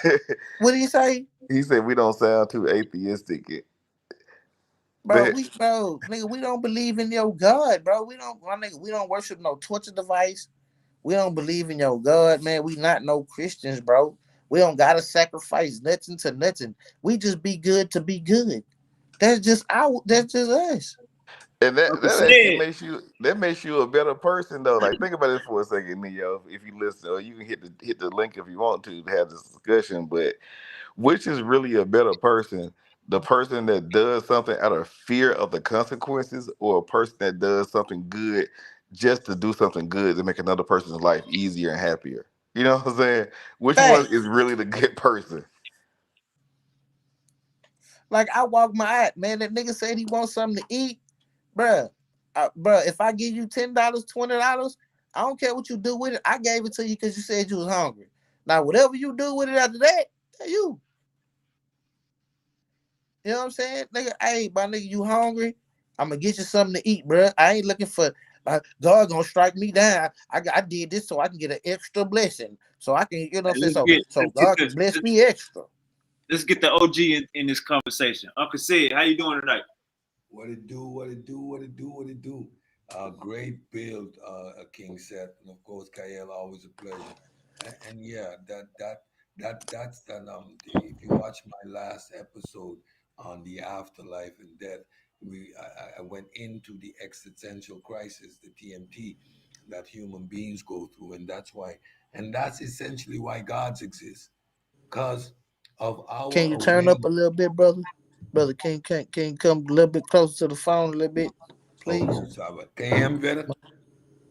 What do you say, He said we don't sound too atheistic. bro? But Nigga, we don't believe in your God, bro. We don't worship no torture device. We don't believe in your God, man. We not no Christians, bro. We don't gotta sacrifice nothing to nothing. We just be good to be good. That's just us. and Uncle that actually said, makes you a better person though. Like think about it for a second, Neo. If you listen, or you can hit the link if you want to have this discussion. But which is really a better person? The person that does something out of fear of the consequences, or a person that does something good just to do something good to make another person's life easier and happier? You know what I'm saying? Which one Facts. is really the good person? Like I walk my eye, man. That nigga said he wants something to eat, bruh. Bruh, if I give you $10, $20, I don't care what you do with it. I gave it to you because you said you was hungry. Now, whatever you do with it after that, you. You know what I'm saying? Nigga, hey, my nigga, you hungry? I'm gonna get you something to eat, bruh. I ain't looking for God gonna strike me down. I did this so I can get an extra blessing. So I can, you know what I'm hey, saying? So let's get God the can bless me extra. let's get the OG in this conversation. Uncle said, how you doing tonight? What it do, what it do, what it do, what it do. Great build, King Seth, and of course, Kyle, always a pleasure. And yeah, that's that. If you watch my last episode on the afterlife and death, I went into the existential crisis, the TMT, that human beings go through, and that's essentially why gods exist, because of our Can you turn up awareness. a little bit, brother? Brother, can you come a little bit closer to the phone a little bit, please? Oh, sorry. Can you hear me better?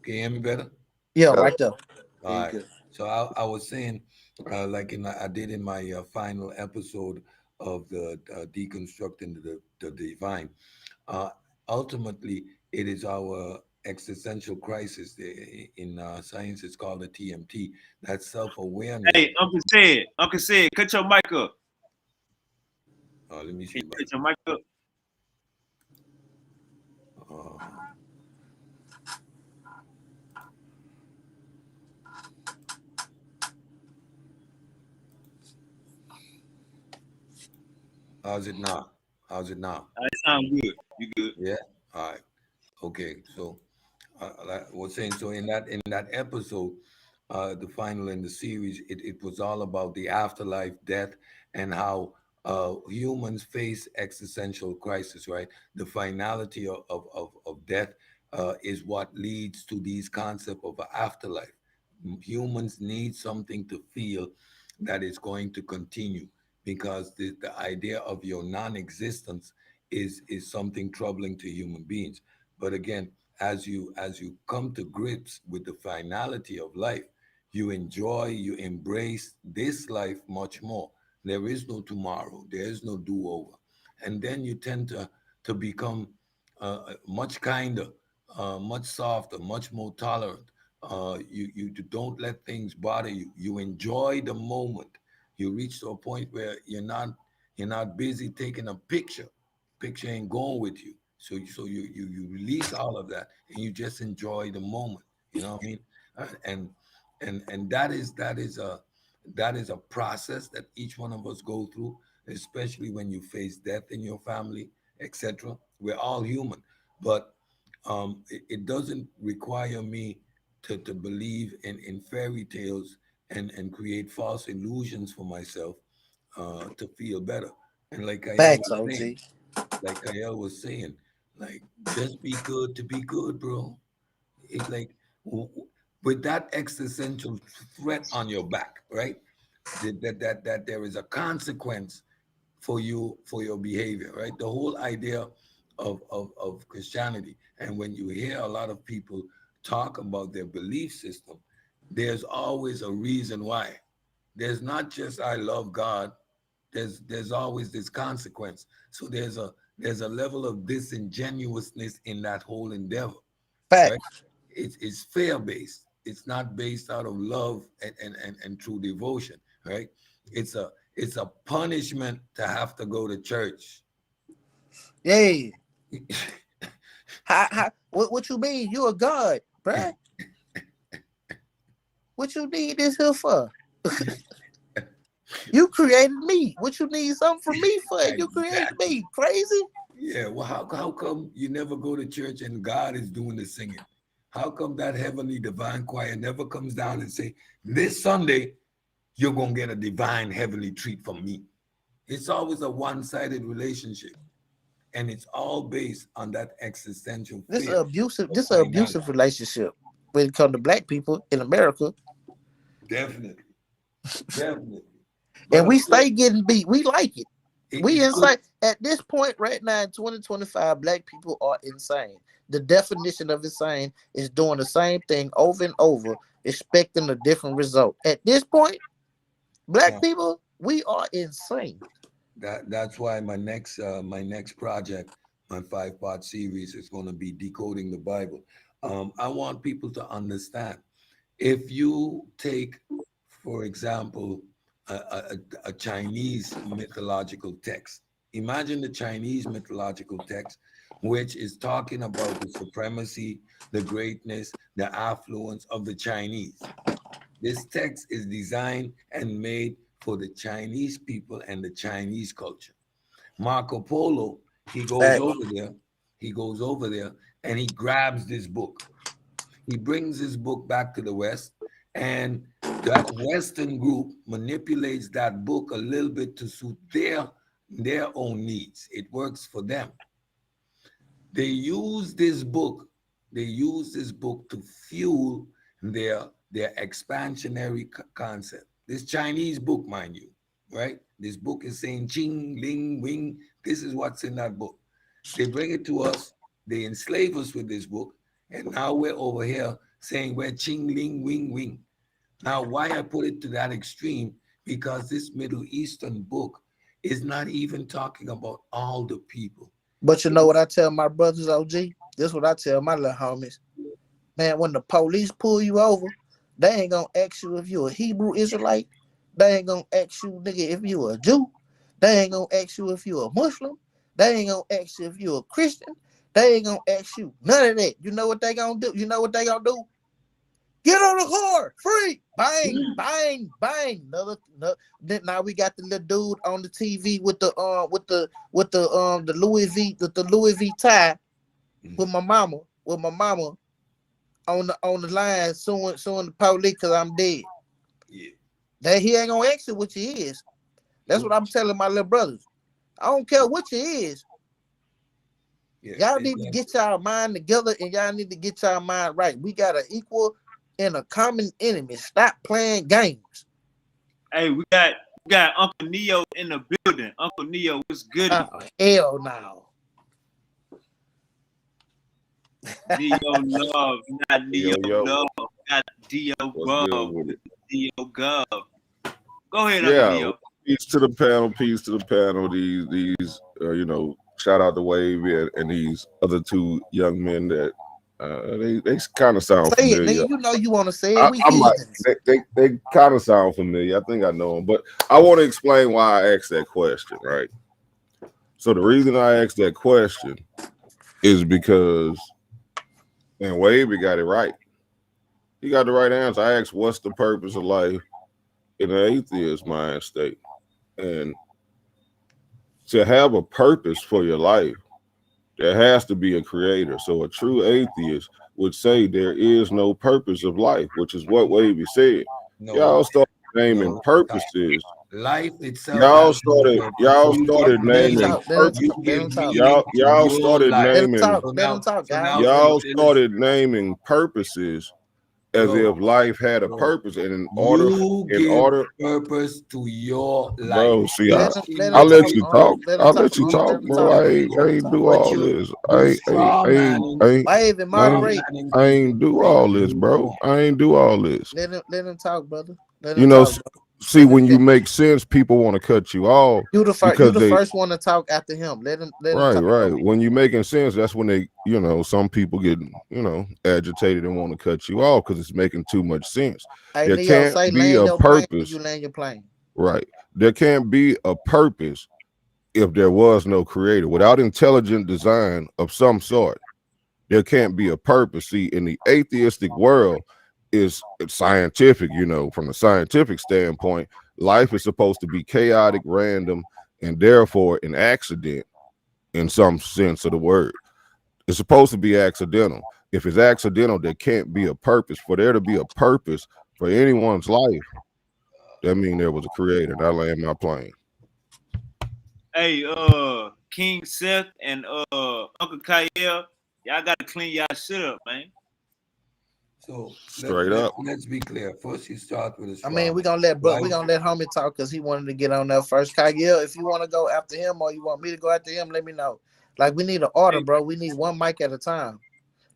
Can you hear me better? Yeah, Better. right there. All There you right. go. So I was saying, I did in my final episode of the deconstructing the divine. Uh, Ultimately, it is our existential crisis. In science, it's called the TMT. That self awareness. Hey, Uncle said, cut your mic up. Let me Can see. you cut your mic up? Uh, how's it now? How's it now? It sound good. You good? Yeah. All right. Okay. So like I was saying, so in that episode, the final in the series, it was all about the afterlife, death, and how humans face existential crisis. Right, the finality of death is what leads to these concept of an afterlife. Humans need something to feel that is going to continue, because the idea of your non-existence is something troubling to human beings. But again, as you come to grips with the finality of life, you enjoy, you embrace this life much more. There is no tomorrow, there is no do-over. And then you tend to become much kinder, much softer, much more tolerant. You don't let things bother you. You enjoy the moment. You reach to a point where you're not busy taking a picture. Picture ain't going with you. So you release all of that, and you just enjoy the moment. You know what I mean? And that is a process that each one of us go through, especially when you face death in your family, etc. We're all human, but it doesn't require me to believe in fairy tales and create false illusions for myself to feel better. And like Kyle Facts, was saying, OG. like Kyle was saying, like, just be good to be good, bro. It's like with that existential threat on your back, right? That there is a consequence for you, for your behavior, right? The whole idea of Christianity. And when you hear a lot of people talk about their belief system, there's always a reason why. There's not just I love God. There's always this consequence. So there's a level of disingenuousness in that whole endeavor, Fact. right? It's fear based. It's not based out of love and true devotion, right? It's a punishment to have to go to church. Yeah. What you mean? You a God, bruh? What you need this here for? You created me. What you need something from me for? You created me. Crazy? Yeah. Well, how come you never go to church and God is doing the singing? How come that heavenly divine choir never comes down and say, this Sunday, you're going to get a divine heavenly treat from me? It's always a one-sided relationship. And it's all based on that existential fear. This is an abusive relationship when it comes to black people in America. Definitely. Definitely. And we stay getting beat. We like it. We insane. At this point right now in 2025, black people are insane. The definition of insane is doing the same thing over and over, expecting a different result. At this point, black people, we are insane. That's why my next project, my 5-part series, is going to be decoding the Bible. I want people to understand. If you take, for example, a Chinese mythological text, imagine the Chinese mythological text, which is talking about the supremacy, the greatness, the affluence of the Chinese. This text is designed and made for the Chinese people and the Chinese culture. Marco Polo, he goes over there and he grabs this book. He brings this book back to the West, and that Western group manipulates that book a little bit to suit their own needs. It works for them. They use this book to fuel their expansionary concept. This Chinese book, mind you, right? This book is saying ching, ling, wing. This is what's in that book. They bring it to us. They enslave us with this book. And now we're over here saying we're ching, ling, wing, wing. Now, why I put it to that extreme? Because this Middle Eastern book is not even talking about all the people. But you know what I tell my brothers, OG? This is what I tell my little homies. Man, when the police pull you over, they ain't gonna ask you if you're a Hebrew Israelite. They ain't gonna ask you, nigga, if you're a Jew. They ain't gonna ask you if you're a Muslim. They ain't gonna ask you if you're a Christian. They ain't gonna ask you none of that. You know what they gonna do? You know what they gonna do? Get on the car, free, bang, bang, bang. Now we got the little dude on the TV with the Louis V tie with my mama on the line suing the police because I'm dead. Yeah. That he ain't gonna ask you what you is. That's what I'm telling my little brothers. I don't care what you is. Yeah, y'all need to get y'all mind together and y'all need to get y'all mind right. We got an equal and a common enemy. Stop playing games. Hey, we got Uncle Neo in the building. Uncle Neo, what's good? Oh, hell no. Neo love, not Neo love. Not Dio Gov. Dio Gov. Go ahead, Uncle Neo. Peace to the panel. Peace to the panel. These shout out to Wave and these other two young men that they kind of sound familiar. Say it, nigga. You know you want to say it. They kind of sound familiar. I think I know them, but I want to explain why I asked that question, right? So the reason I asked that question is because, and Wavy got it right. He got the right answer. I asked, what's the purpose of life in an atheist mind state? And to have a purpose for your life, there has to be a creator. So a true atheist would say there is no purpose of life, which is what Wavy said. No, y'all started naming purposes. Life itself. Y'all started naming purposes. Y'all started naming purposes as bro, if life had a bro. purpose, and You in give order, purpose to your life. bro. See, Let Each him let I him let talk, you individual. Unc. talk. Let him I talk, let you Unc. You, Let talk, him bro. talk. I ain't do but all this. you straw manning, Wave and straw moderate. manning I people ain't do to make all this, you bro. wrong. I ain't do all this. Let him talk, brother. Let him You know, talk, bro. see, Cause when you make sense, people want to cut you off you because the they first one to talk after him. Let him right, talk, right. bro. When you making sense, that's when they, some people get, agitated and want to cut you off because it's making too much sense. Hey There Neo, can't say be land a your plane when purpose, you land your plane. right? There can't be a purpose if there was no creator. Without intelligent design of some sort, there can't be a purpose. See, in the atheistic world, it's scientific, from the scientific standpoint, life is supposed to be chaotic, random, and therefore an accident in some sense of the word. It's supposed to be accidental. If it's accidental, there can't be a purpose. For there to be a purpose for anyone's life, that means there was a creator. And I land my plane. Hey, King Seth and Uncle Kyle, y'all gotta clean y'all shit up, man. So Straight up. let's be clear. First, you start with a I mean, straw man. we Life, gonna let homie talk because he wanted to get on there first. Kyle, if you want to go after him or you want me to go after him, let me know. Like we need an order, Hey, bro. We need one mic at a time.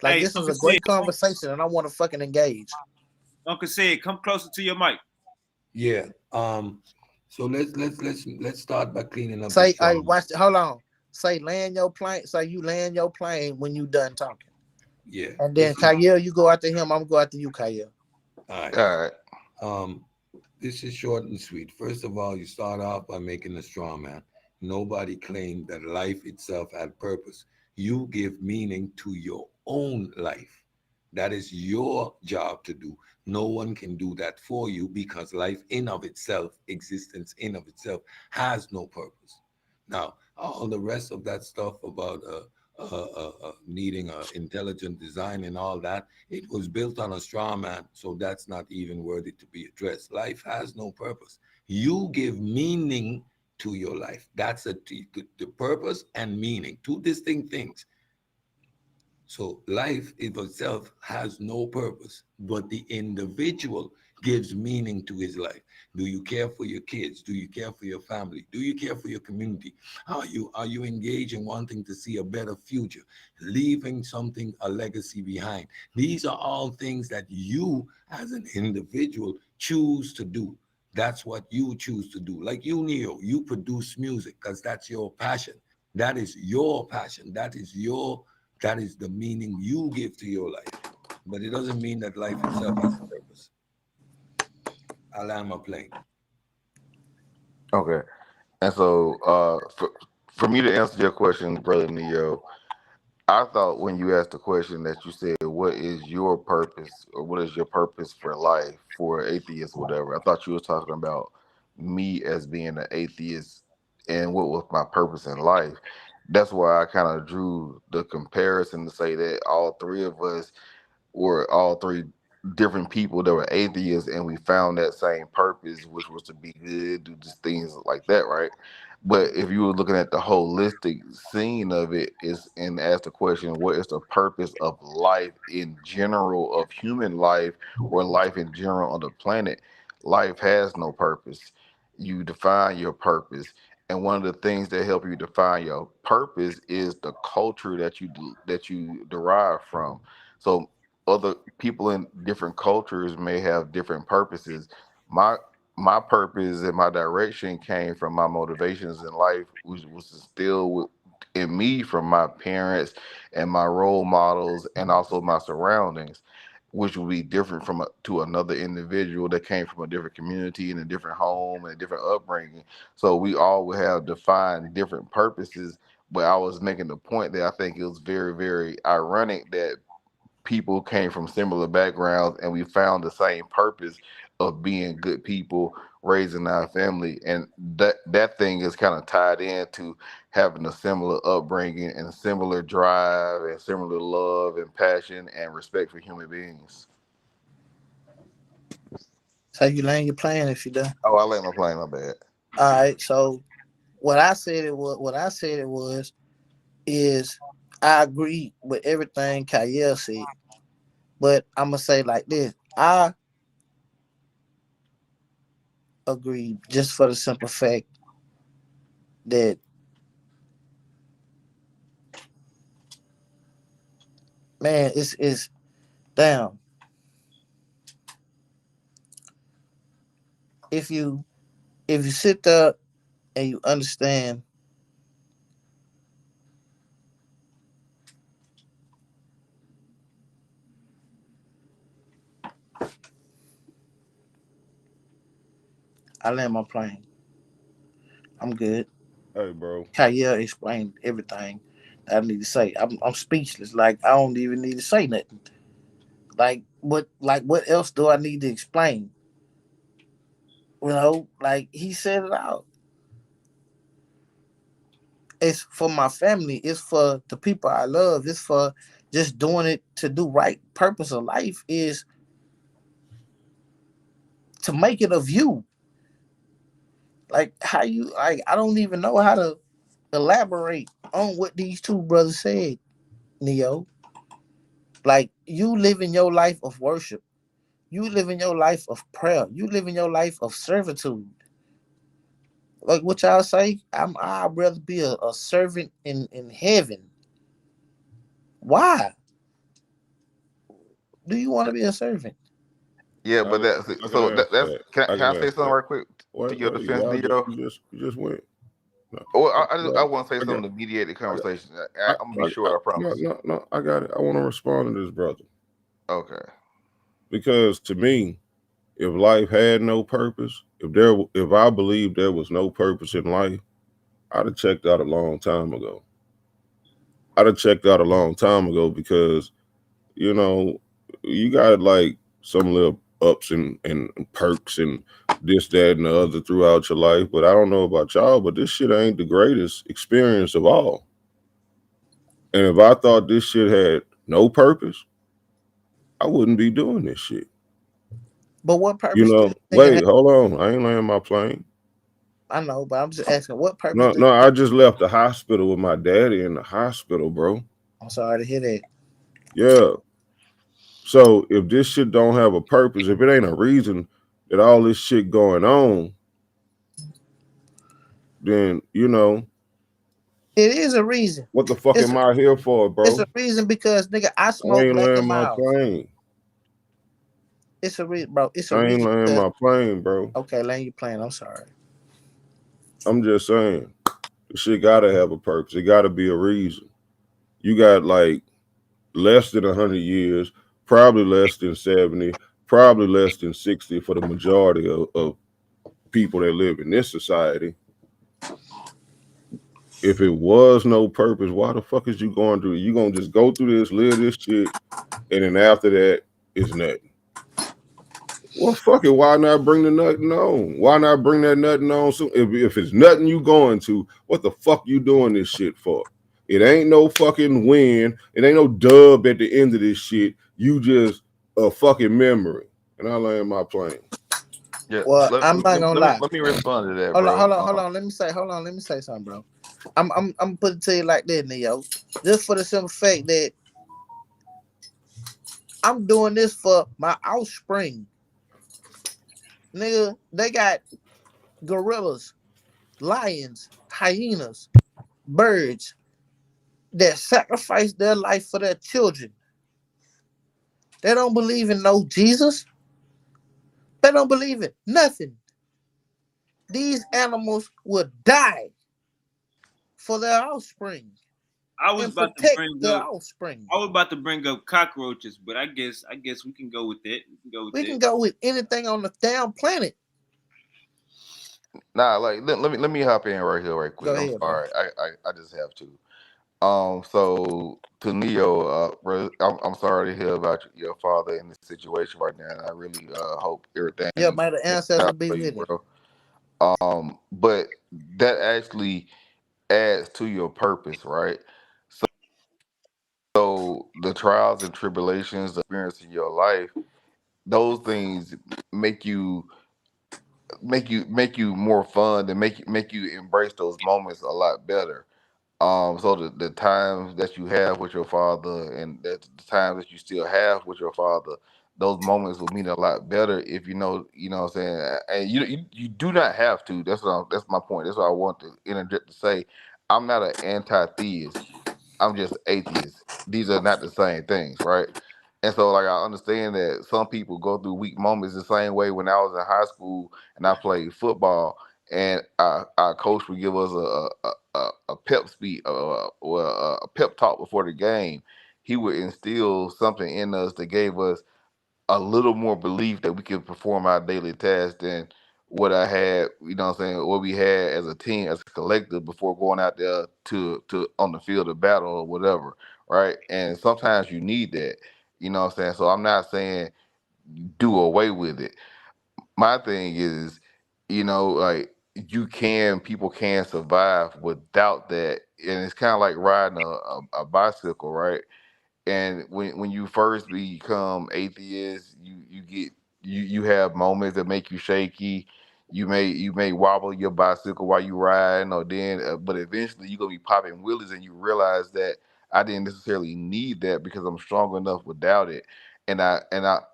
Like hey, this is Uncle a said, great conversation, and I want to fucking engage. Uncle said, come closer to your mic. yeah. So let's start by cleaning up the Say, straw hey, man. watch it. Hold on. Say, land your plane. Say, you land your plane when you done talking. Yeah. And then This is Kyle, you go after him. I'm gonna go after you, Kyle. all right. All right. This is short and sweet. First of all, you start off by making a straw man. Nobody claimed that life itself had purpose. You give meaning to your own life. That is your job to do. No one can do that for you because life in of itself, existence in of itself, has no purpose. Now, all the rest of that stuff about needing intelligent design and all that, it was built on a straw man, so that's not even worthy to be addressed. Life has no purpose. You give meaning to your life. That's the purpose and meaning, two distinct things. So life in itself has no purpose, but the individual gives meaning to his life. Do you care for your kids? Do you care for your family? Do you care for your community? Are you engaged in wanting to see a better future, leaving something, a legacy behind? These are all things that you as an individual choose to do. That's what you choose to do. Like you, Neo, you produce music because that's your passion. That is your passion. That is the meaning you give to your life. But it doesn't mean that life itself has a purpose. I'll land my plane. Okay. And so, for me to answer your question, brother Neo, I thought when you asked the question that you said, "What is your purpose, or what is your purpose for life for atheists, or whatever?" I thought you was talking about me as being an atheist and what was my purpose in life. That's why I kind of drew the comparison to say that all three of us were all three different people that were atheists, and we found that same purpose, which was to be good, do just things like that, right? But if you were looking at the holistic scene of it, is and ask the question, what is the purpose of life in general, of human life, or life in general on the planet? Life has no purpose. You define your purpose, and one of the things that help you define your purpose is the culture that you derive from. So other people in different cultures may have different purposes. My my purpose and my direction came from my motivations in life, which was instilled in me from my parents and my role models, and also my surroundings, which would be different to another individual that came from a different community and a different home and a different upbringing. So we all would have defined different purposes. But I was making the point that I think it was very, very ironic that people came from similar backgrounds and we found the same purpose of being good people, raising our family, and that thing is kind of tied into having a similar upbringing and similar drive and similar love and passion and respect for human beings. So you land your plane if you done. Oh, I let my plane, my bad. All right. So what I said it was is I agree with everything Kyle said, but I'm gonna say like this. I agree, just for the simple fact that, man, it's damn. If you if you sit there and you understand, I land my plane. I'm good. Hey, bro. Kyle explained everything that I need to say. I'm speechless. Like I don't even need to say nothing. What else do I need to explain? Like he said it out. It's for my family. It's for the people I love. It's for just doing it to do right. Purpose of life is to make it of you. Like how you like I don't even know how to elaborate on what these two brothers said, Neo. Like you living your life of worship. You living your life of prayer. You living your life of servitude. Like what y'all say, I'd rather be a servant in heaven. Why do you want to be a servant? Yeah, I but can, that's I can so answer that's that. can I can can I say answer something that. right quick to your Wait, defense, y'all Neo? you just went. No, Well, no, I want to say I got, something to mediate the I got, conversation. I'm gonna be short, I no, promise. no, no. I got it. I want to respond to this brother Okay. because to me, if life had no purpose, if I believed there was no purpose in life, I'd have checked out a long time ago. I'd have checked out a long time ago because you know you got like some little ups and perks and this, that, and the other throughout your life. But I don't know about y'all, but this shit ain't the greatest experience of all. And if I thought this shit had no purpose, I wouldn't be doing this shit. But what You purpose do you know, think it has? wait, hold on. I ain't landing my plane. I know, but I'm just asking, what purpose No, do you no, I think? just left the hospital with my daddy in the hospital, bro. I'm sorry to hear that. Yeah. So if this shit don't have a purpose, if it ain't a reason that all this shit going on, then It is a reason. what the fuck It's am I here for, it's a bro? reason because nigga, I I smoke ain't black and land my miles. plane. It's a reason, bro. It's a I ain't reason land because my plane, bro. okay, land you playing. I'm sorry. I'm just saying, this shit gotta have a purpose. It gotta be a reason. You got like less than 100 years, probably less than 70, probably less than 60 for the majority of people that live in this society. If it was no purpose, why the fuck is you going through it? You gonna just go through this, live this shit, and then after that, it's nothing. Well, fuck it. Why not bring the nothing on? Why not bring that nothing on? So if it's nothing you going to, what the fuck you doing this shit for? It ain't no fucking win. It ain't no dub at the end of this shit. You just a fucking memory. And I land my plane. Yeah. Well, I'm not gonna lie. Let me respond to that, Hold on, bro. hold on, hold on. Let me say something, bro. I'm put it to you like this, Neo. Just for the simple fact that I'm doing this for my offspring. Nigga, they got gorillas, lions, hyenas, birds that sacrifice their life for their children. They don't believe in no Jesus. They don't believe in nothing. These animals will die for their offspring I was and about to protect bring their up offspring. I was about to bring up cockroaches, but I guess we can go with that. We can go with We that. can go with anything on the damn planet. Nah, like let me hop in right here, right Go quick. I'm ahead, bro. sorry, I just have to. So to Neo, bro, I'm sorry to hear about your father in this situation right now, and I really hope Yeah, everything may the works ancestor out be for you, with him. bro. But that actually adds to your purpose, right? So the trials and tribulations, the experience in your life, those things make you make you more fun and make you embrace those moments a lot better. So the times that you have with your father and the times that you still have with your father, those moments will mean a lot better if you know what I'm saying. And you do not have to. That's my point. That's what I want to interject to say. I'm not an anti-theist. I'm just atheist. These are not the same things, right? And so, like, I understand that some people go through weak moments the same way. When I was in high school and I played football, and our coach would give us a pep speech, or a pep talk before the game. He would instill something in us that gave us a little more belief that we could perform our daily tasks than what I had, what I'm saying, what we had as a team, as a collective before going out there to on the field of battle or whatever, right? And sometimes you need that, what I'm saying? So I'm not saying do away with it. My thing is, like, people can survive without that. And it's kind of like riding a bicycle, right? And when you first become atheist, you have moments that make you shaky. You may wobble your bicycle while you riding, or then but eventually you're gonna be popping wheelies and you realize that I didn't necessarily need that because I'm strong enough without it. And I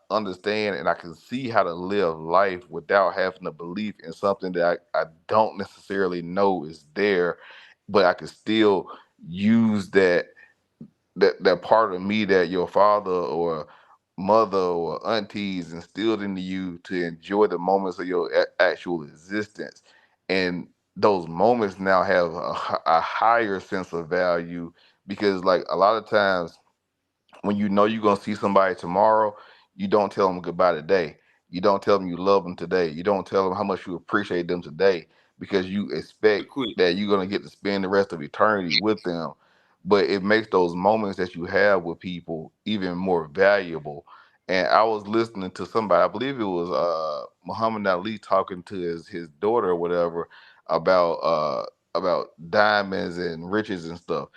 understand and I can see how to live life without having a belief in something that I don't necessarily know is there, but I can still use that part of me that your father or mother or aunties instilled into you to enjoy the moments of your actual existence. And those moments now have a higher sense of value because, like, a lot of times when you know you're gonna see somebody tomorrow, you don't tell them goodbye today. You don't tell them you love them today. You don't tell them how much you appreciate them today because you expect Real quick. that you're gonna get to spend the rest of eternity with them. But it makes those moments that you have with people even more valuable. And I was listening to somebody, I believe it was Muhammad Ali talking to his daughter or whatever about diamonds and riches and stuff,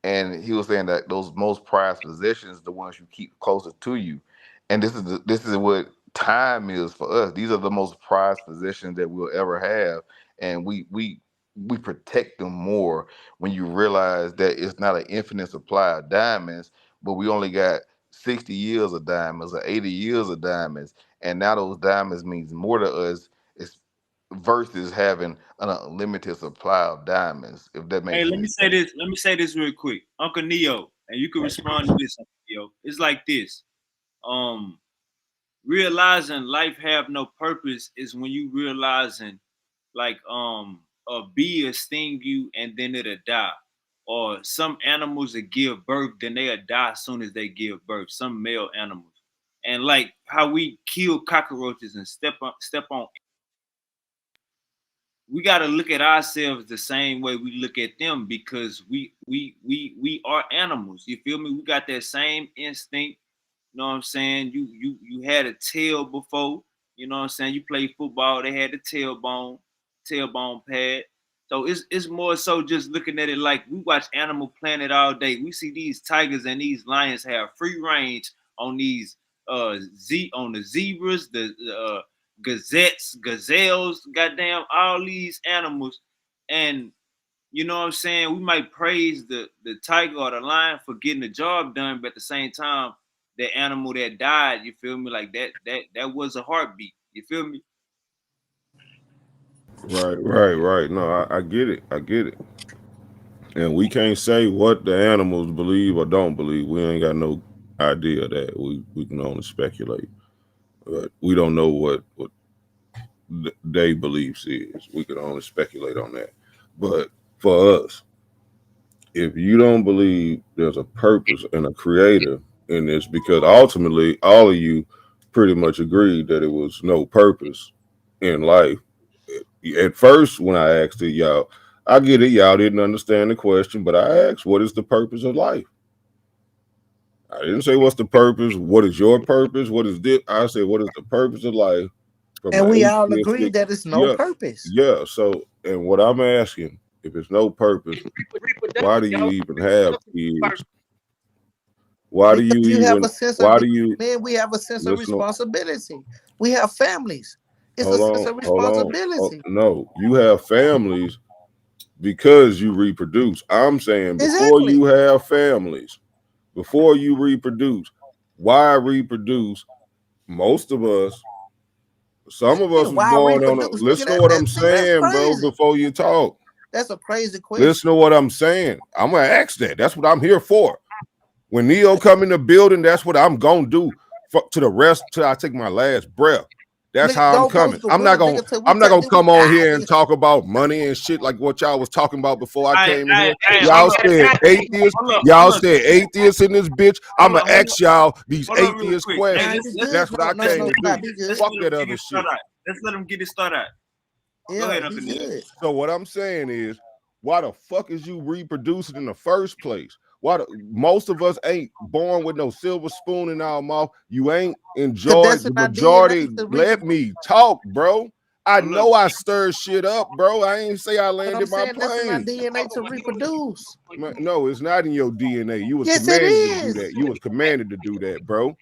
and he was saying that those most prized possessions, the ones you keep closest to you, and this is what time is for us. These are the most prized possessions that we'll ever have, and we protect them more when you realize that it's not an infinite supply of diamonds, but we only got 60 years of diamonds or 80 years of diamonds, and now those diamonds means more to us. It's versus having an unlimited supply of diamonds, if that Hey, makes let any me say sense. this. Let me say this real quick, Uncle Neo, and you can respond to this, Uncle Neo. It's like this. Um, Realizing life have no purpose is when you realizing like a bee will sting you and then it'll die. Or some animals that give birth, then they'll die as soon as they give birth. Some male animals. And like how we kill cockroaches and step on, we gotta look at ourselves the same way we look at them because we are animals. You feel me? We got that same instinct. You know what I'm saying? You had a tail before. You know what I'm saying? You played football. They had the tailbone pad. So it's more so just looking at it like we watch Animal Planet all day. We see these tigers and these lions have free range on these on the zebras, the gazelles, goddamn all these animals, and you know what I'm saying? We might praise the tiger or the lion for getting the job done, but at the same time, the animal that died, you feel me? Like that was a heartbeat. You feel me? Right. No, I get it. I get it. And we can't say what the animals believe or don't believe. We ain't got no idea of that. We can only speculate. But we don't know what they beliefs is. We can only speculate on that. But for us, if you don't believe there's a purpose and a creator in this, because ultimately all of you pretty much agreed that it was no purpose in life. At first, when I asked it, y'all, I get it, y'all didn't understand the question, but I asked, what is the purpose of life? I didn't say what's the purpose, what is your purpose, what is this? I said, what is the purpose of life from And an we all agree atheistic? that it's no Yeah, purpose. yeah. So, and what I'm asking, if it's no purpose, why do you even have kids? Why do Because you you have even? a sense of Why being do you man, we have a sense of listen? responsibility. We have families. It's a sense of Hold on. Oh, responsibility. no, you have families because you reproduce. I'm saying before Exactly. you have families, before you reproduce, why reproduce Most of us, some of us was Why born on a. reproduce? Listen to Nigga, what I'm that's saying, bro. crazy. Before you talk, That's a crazy question. listen to what I'm saying. I'm gonna ask that. That's what I'm here for. When Neo come in the building, that's what I'm gonna do to the rest till I take my last breath. That's Nigga, how I'm go coming. for I'm real, not gonna nigga, till we I'm not gonna till we come on die, here and nigga. talk about money and shit like what y'all was talking about before I came in here. Hey, Y'all hold up. said atheists. Hold up. Y'all said atheists in this bitch. I'm Hold gonna up. ask y'all these Hold up real atheist quick. Hey, Nah, questions. you good. That's what I came No, to stop. do. Be good. Fuck that other shit. Let's let him get it started out. Go Yeah, ahead, he Uncle Neil. good. So what I'm saying is, why the fuck is you reproducing in the first place? Most of us ain't born with no silver spoon in our mouth. You ain't enjoyed That's the in our DNA majority. to Let reproduce. me talk, bro. I Hold know up. I stirred shit up, bro. I ain't say I But I'm landed my saying that's in our plane. DNA to reproduce. No, it's not in your DNA. You was Yes, it commanded to do is. that. You was commanded to do that, bro.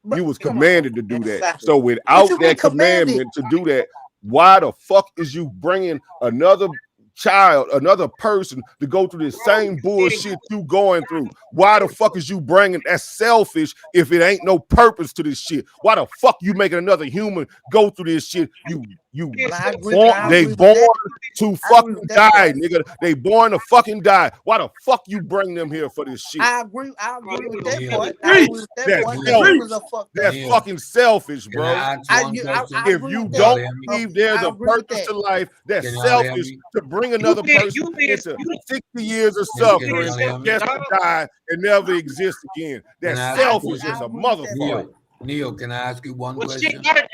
But You was come on, commanded to do man, that. stop it. So What without you mean that commanded? commandment to do that, why the fuck is you bringing another child, another person to go through this same bullshit you going through? Why the fuck is you bringing? That's selfish if it ain't no purpose to this shit. Why the fuck you making another human go through this shit? I agree. I They agree with born that. to I agree fucking with that die, part. nigga. They born to fucking die. Why the fuck you bring them here for this shit? I agree. I agree with that Neil, part. I agree with that That's part. The Neil, humans selfish. are fucked up. That's Neil, fucking selfish, can I bro. ask one question? I If agree you with Can y'all that. don't hear me? believe there's I a agree with purpose that. to life, that's Can y'all hear selfish me? to bring another person into 60 years of Can suffering y'all hear me? just to die and never exist again. Can That's I ask I a agree. selfish question? as I a agree with that motherfucker. part. Neil, can I ask you one Well, shit question? gotta,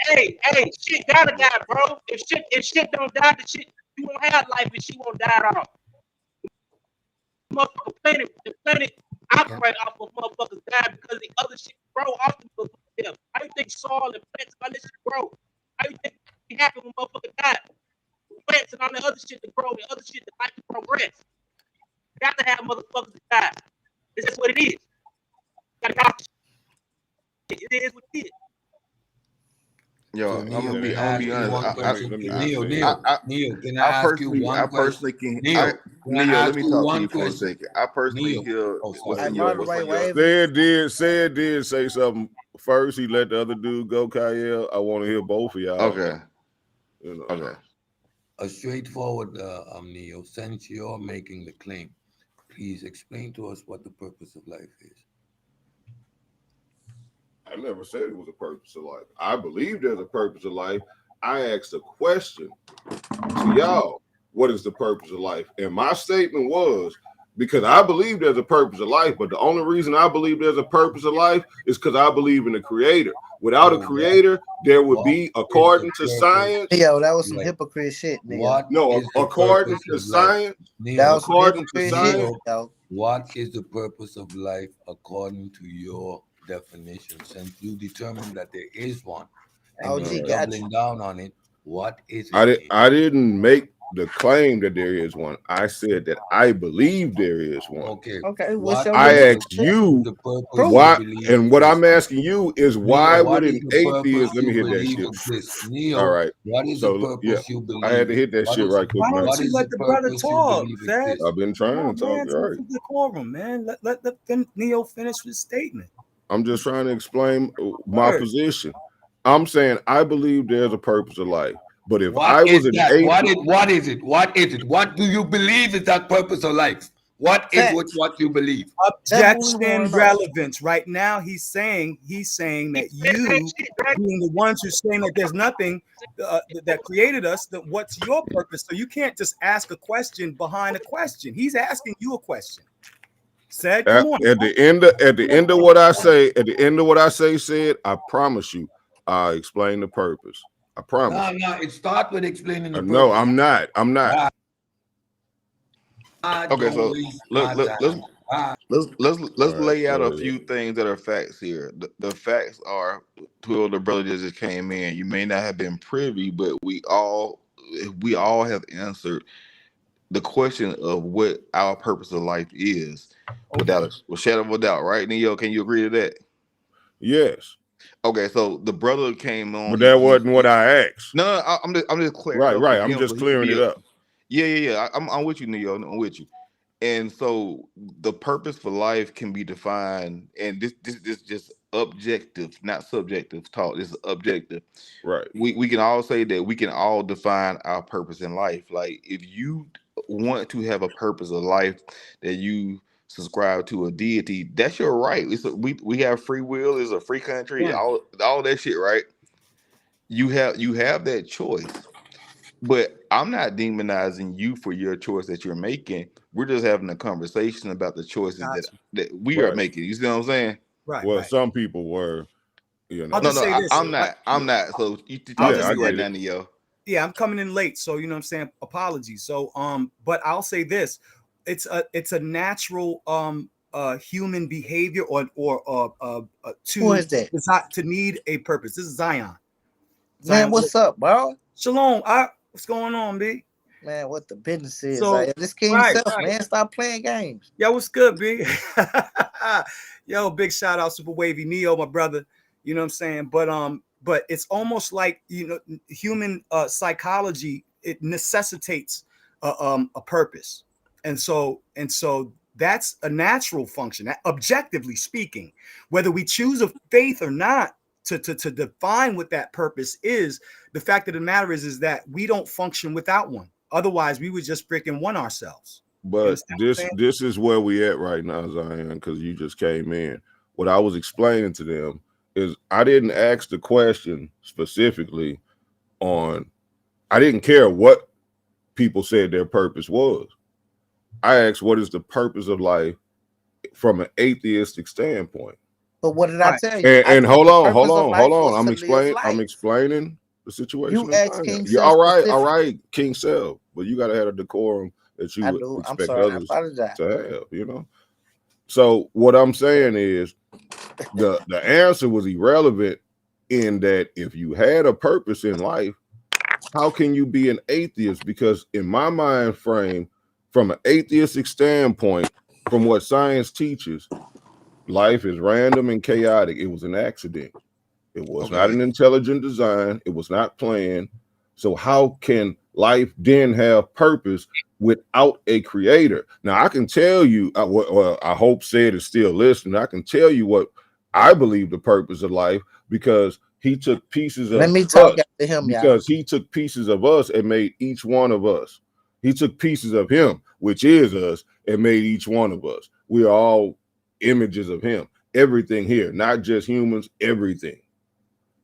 shit gotta die, bro. If shit don't die, the shit you won't have life, and she won't die at all. The planet Can, operate off of motherfuckers die because the other shit grow off of them. How you think soil and plants and all this shit grow? How you think it happen when motherfuckers die? Plants and all the other shit that grow, the other shit that like to progress. You got to have motherfuckers that die. It's just what it is. You gotta it is what it is. Yo, so I'm Neil, gonna can I be ask you honest. one question? Let me hit Neil, Neil. Neil, can I ask you one I question? personally can. Neil, can I Neil, let ask me you talk to one you for a question? second. I personally Neil, hear oh what's sorry. Hey, in your moderate wave. Said did say something first. He let the other dude go, Kyle. I want to hear both of y'all. Okay. You know. Okay. A straightforward, Neil, since you're making the claim, please explain to us what the purpose of life is. I never said it was a purpose of life. I believe there's a purpose of life. I asked a question to y'all. What is the purpose of life? And my statement was, because I believe there's a purpose of life, but the only reason I believe there's a purpose of life is because I believe in the creator. Without a So creator, there would what be, is the according to purpose? science, Yo, that was some Right. hypocrite shit, Neo. What no, is the according purpose to of life? science, That Neil, was some according to hypocrite science, shit, yo. what is the purpose of life according to your definition? Since you determined that there is one and OG you're got you. doubling down on it, what is it? Neil? I didn't make the claim that there is one. I said that I believe there is one. Okay. Okay, what's What your I is belief? asked you the purpose Prove you it. why, believe and what I'm exists? asking you is why Neil, would what is an the purpose atheist? Let me you hit that believe shit. exists? All Neil, right. what is the So yeah, purpose you I had believe? to hit that What shit is, right quick, Why man. don't what you is let the the brother purpose you talk, believe Fed? exists? I've been Come trying on, to talk. man. You're right. Some decorum, man. Let Neo finish his statement. I'm just trying to explain my Word. position. I'm saying I believe there's a purpose of life, but if What I is was an that? atheist, What is it? What is it? What do you believe is that purpose of life? What is Facts. what you believe? That's what we Objection, want to know. relevance. Right now, he's saying that you, being the ones who's saying that there's nothing that created us, that what's your purpose? So you can't just ask a question behind a question. He's asking you a question. Said, come on. at the end of what I say, said, I promise you, I explain the purpose. I promise. No. It starts with explaining the No, purpose. I'm not. I Okay. don't So waste look, my look, time. let's All right, lay out go a ahead. few things that are facts here. The facts are, two of the brothers just came in. You may not have been privy, but we all have answered the question of what our purpose of life is without a shadow of a doubt, right? Neo, can you agree to that? Yes, Okay, so the brother came on. but that wasn't what I asked. No, I'm just clearing it Right, up for right. I'm him just so he can clearing be it a. up. Yeah. I'm with you, Neo. I'm with you. And so the purpose for life can be defined, and this just objective, not subjective talk. This is objective. Right. We can all say that we can all define our purpose in life. Like if you want to have a purpose of life that you subscribe to a deity, that's your right. We have free will. It's a free country. Yeah. All that shit, right? You have that choice. But I'm not demonizing you for your choice that you're making. We're just having a conversation about the choices Gotcha. that we are Right. making. You see what I'm saying? Right. Well, Right. some people were, you know. I'll No, just no, say this. I'm not. I'm not. So you I'll talk just to I me say right get now, it. Neo. Yeah, I'm coming in late, so you know what I'm saying. Apologies. So but I'll say this: it's a natural human behavior or Who is that? to need a purpose. This is Zion. Man, what's up, bro? Shalom. What's going on, B? Man, what the business is? So Like, this King right, Self, right. man. Stop playing games. Yo, what's good, B? Yo, big shout out Super Wavy Neo, my brother. You know what I'm saying? But it's almost like, you know, human psychology, it necessitates a purpose. And so that's a natural function, objectively speaking. Whether we choose a faith or not to define what that purpose is, the fact of the matter is that we don't function without one. Otherwise, we would just freaking one ourselves. But this is where we at right now, Zion, because you just came in. What I was explaining to them is I didn't ask the question specifically on, I didn't care what people said their purpose was. I asked, what is the purpose of life from an atheistic standpoint? But what did I tell you? And hold on. I'm explaining explaining the situation. You asked King You're Self all right, King Self. But you gotta have a decorum that you I would do. I'm expect sorry. I others apologize. to have, you know. So what I'm saying is the answer was irrelevant in that if you had a purpose in life, how can you be an atheist? Because in my mind frame, from an atheistic standpoint, from what science teaches, life is random and chaotic. It was an accident. It was not an intelligent design. It was not planned. So how can life then have purpose without a creator? Now I can tell you, well, I hope Seth is still listening. I can tell you what I believe the purpose of life, because he took pieces of Let me talk us, to him, because he took pieces of us and made each one of us. He took pieces of him, which is us, and made each one of us. We are all images of him. Everything here, not just humans, everything.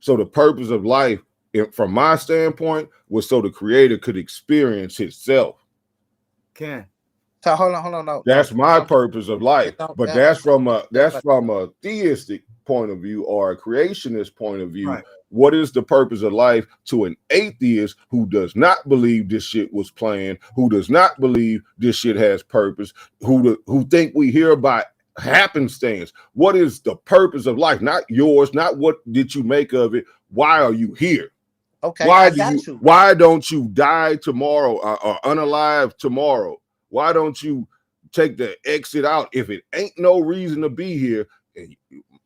So the purpose of life, from my standpoint, was so the creator could experience himself. So hold on. No, that's my purpose of life. But that's from a theistic point of view or a creationist point of view. Right. What is the purpose of life to an atheist who does not believe this shit was planned, who does not believe this shit has purpose, who think we here by happenstance? What is the purpose of life? Not yours, not what did you make of it. Why are you here? Okay, why don't you die tomorrow or unalive tomorrow? Why don't you take the exit out if it ain't no reason to be here?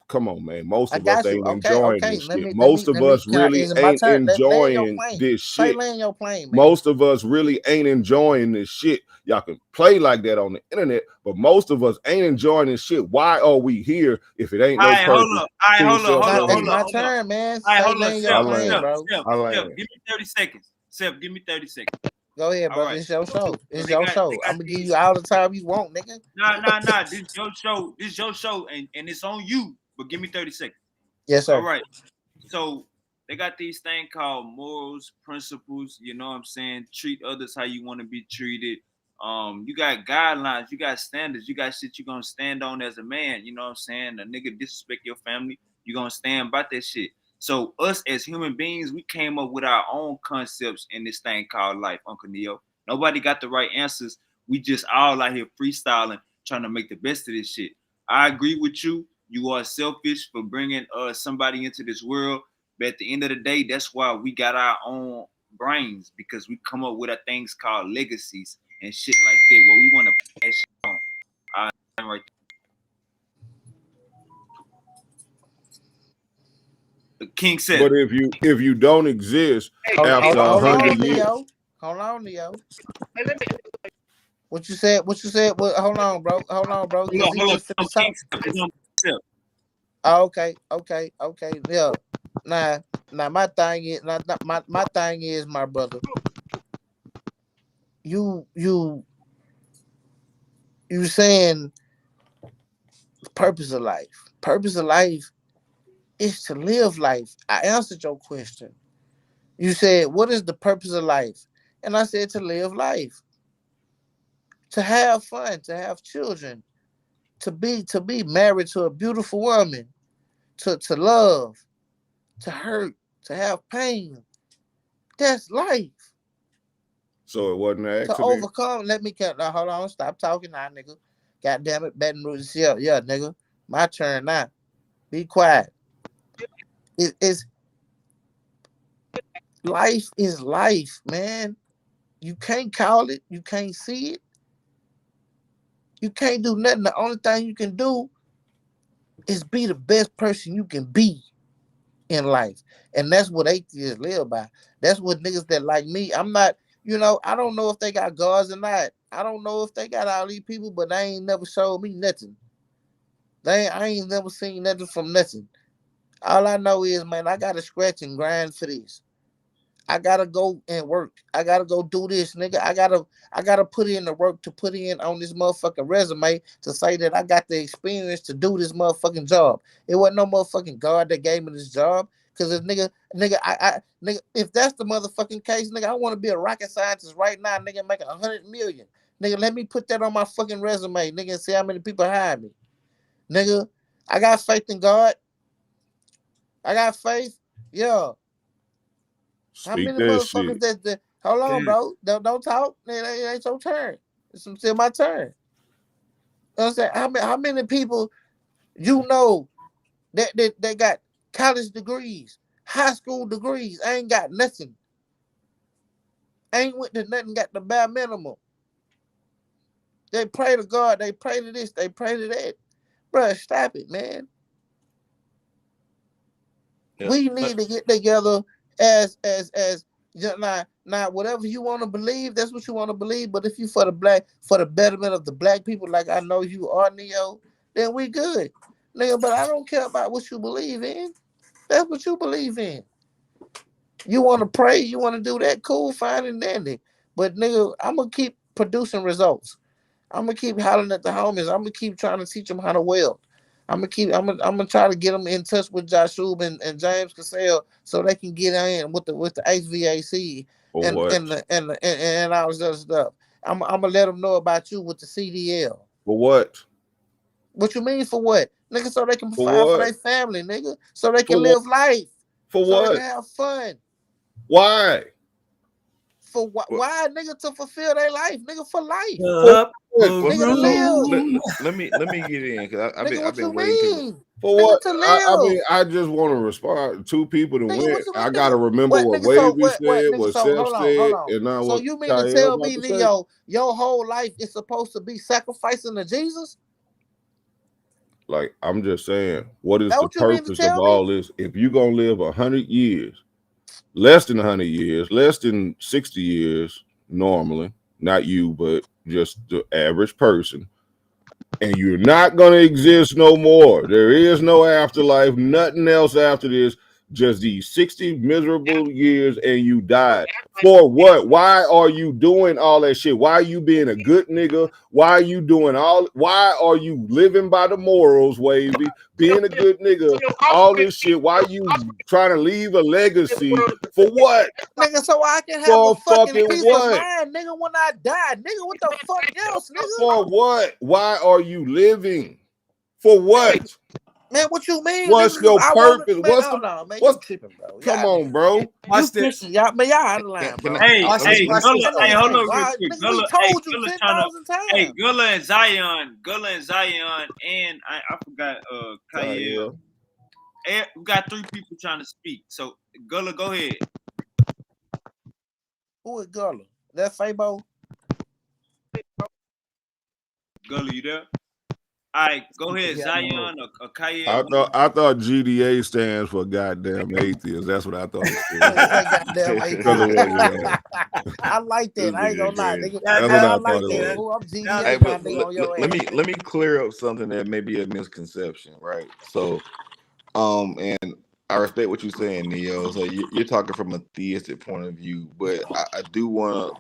Come on, man. Most of us ain't enjoying this shit. Most of us really ain't enjoying this shit. Most of us really ain't enjoying this shit. Y'all can play like that on the internet, but most of us ain't enjoying this shit. Why are we here if it ain't no purpose? Hold up. It's my turn, man. Hold on, Seth, give me 30 seconds. Seth, give me 30 seconds. Go ahead, brother. Right. It's your show. It's your show. I'm gonna give you all the time you want, nigga. Nah. This is your show. This is your show, and it's on you. But give me 30 seconds. Yes, sir. All right. So they got these things called morals, principles. You know what I'm saying? Treat others how you want to be treated. You got guidelines. You got standards. You got shit you're gonna stand on as a man. You know what I'm saying? A nigga disrespect your family, you're gonna stand by that shit. So us as human beings, we came up with our own concepts in this thing called life, Uncle Neo. Nobody got the right answers. We just all out here freestyling, trying to make the best of this shit. I agree with you. You are selfish for bringing somebody into this world. But at the end of the day, that's why we got our own brains, because we come up with things called legacies and shit like that, where we want to put that shit on. Right there. King said. But if you don't exist after 100 years, hold on, Neo. What you said? Hold on, bro. Hold on. Oh, okay, okay, okay. Yeah. Now my thing is, my thing is, my brother, you you you saying purpose of life. Purpose of life is to live life. I answered your question. You said, what is the purpose of life? And I said to live life, to have fun, to have children, to be married to a beautiful woman, to love, to hurt, to have pain. That's life. So it wasn't an To accident. overcome, let me cut. Now, hold on, stop talking now, nigga. God damn it, Baton Rouge. Yeah, yeah, nigga. My turn now. Be quiet. It's life is life, man. You can't call it. You can't see it. You can't do nothing. The only thing you can do is be the best person you can be in life. And that's what atheists live by. That's what niggas that like me. I'm not, I don't know if they got gods or not. I don't know if they got all these people, but they ain't never showed me nothing. I ain't never seen nothing from nothing. All I know is, man, I gotta scratch and grind for this. I gotta go and work. I gotta go do this, nigga. I gotta put in the work to put in on this motherfucking resume to say that I got the experience to do this motherfucking job. It wasn't no motherfucking God that gave me this job. Cause this nigga, if that's the motherfucking case, nigga, I want to be a rocket scientist right now, nigga, making 100 million. Nigga, let me put that on my fucking resume, nigga, and see how many people hire me. Nigga, I got faith in God. I got faith. Yeah. How Speak many that shit. motherfuckers that hold on, Damn. bro? Don't talk. It ain't your turn. It's still my turn. You know what I'm saying? How many people you know that got college degrees, high school degrees, ain't got nothing. Ain't went to nothing, got the bare minimum. They pray to God, they pray to this, they pray to that. Bruh, stop it, man. Yeah. We need to get together as now whatever you want to believe, that's what you want to believe. But if you for the betterment of the black people, like I know you are, Neo, then we good, nigga. But I don't care about what you believe in. That's what you believe in. You want to pray, you want to do that, cool, fine and dandy. But nigga, I'm gonna keep producing results. I'm gonna keep hollering at the homies. I'm gonna keep trying to teach them how to weld. I'm gonna try to get them in touch with Joshua and James Cassell so they can get in with the HVAC Or and what? and all this other stuff. I'm gonna let them know about you with the CDL. For what? What you mean for what, nigga? So they can For provide for what? their family, nigga. So they For can what? live life. For So they can what? have fun. Why? For what? Well, Why, nigga? To fulfill their life, nigga. For life, For Up what? a well, nigga. To so live, room. let me get in because nigga. I've What been you waiting to. mean, For nigga? what? To I live. mean, I just want to respond. Two people that Nigga, what went. you I mean, gotta nigga? remember What, what nigga? So Wavy what, said, nigga? what So Seth hold said, on. and now So what you mean to Kyle tell about me, to say. Neo, your whole life is supposed to be sacrificing to Jesus? Like, I'm just saying, what is That the what you mean to purpose of tell me? all this? If you're gonna live 100 years, less than 100 years, less than 60 years, normally, not you, but just the average person, and you're not going to exist no more. There is no afterlife, nothing else after this, just these 60 miserable years, and you die. For what? Why are you doing all that shit? Why are you being a good nigga? Why are you doing why are you living by the morals, Wavy? Being a good nigga, all this shit. Why are you trying to leave a legacy? For what? Nigga, so I can have a For fucking fucking peace of what? mind, nigga, when I die. Nigga, what the fuck else, nigga? For what? Why are you living? For what? Man, what you mean, nigga? What's Because your I want purpose? to, man, What's hold the on, man. You what's tripping, bro. come Y'all, on, bro? you Watch this. Christian, y'all, man, y'all out of line, Can bro. I? Hey, Watch Let this. me. hey, Watch Gulla, this. That Though. hey, nigga hold say on real God, quick. nigga, we Gulla, hey, told you Gulla trying to, 10,000 hey, times. Gulla and Zion, and I forgot, Kyle. Kyle. We got three people trying to speak. So, Gulla, go ahead. Who is Gullah? That Fabo? Gulla, you there? All right, go ahead, Yeah, I know. Zion or Kyle. I thought GDA stands for goddamn atheist. That's what I thought it stood Nigga for. say goddamn Because of atheist. where you at. I like This that. I ain't nigga gonna lie, crazy. nigga. That's Hey, what I I like thought it that. was. Fool, I'm Hey, GDA now, but nigga, on your let ass. me clear up something that may be a misconception, right? So And I respect what you're saying, Neo. So you're talking from a theistic point of view, but I do want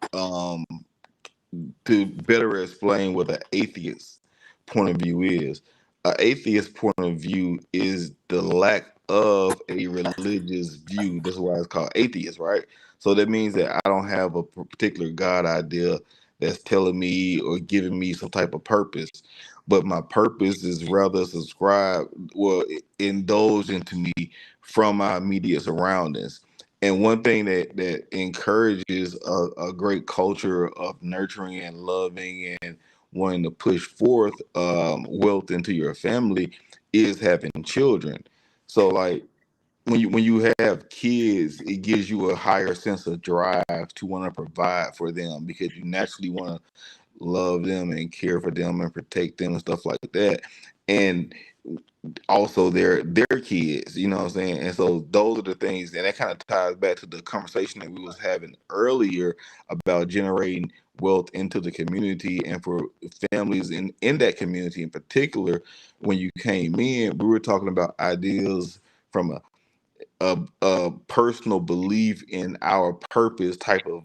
to better explain what an atheist point of view is. An atheist point of view is the lack of a religious view. That's why it's called atheist, right? So that means that I don't have a particular God idea that's telling me or giving me some type of purpose. But my purpose is rather subscribe, well, indulge into me from my immediate surroundings. And one thing that encourages a great culture of nurturing and loving and wanting to push forth wealth into your family is having children. So like when you have kids, it gives you a higher sense of drive to want to provide for them because you naturally want to love them and care for them and protect them and stuff like that. And also their kids, you know what I'm saying? And so those are the things, and that kind of ties back to the conversation that we was having earlier about generating wealth into the community and for families in that community in particular. When you came in, we were talking about ideas from a personal belief in our purpose type of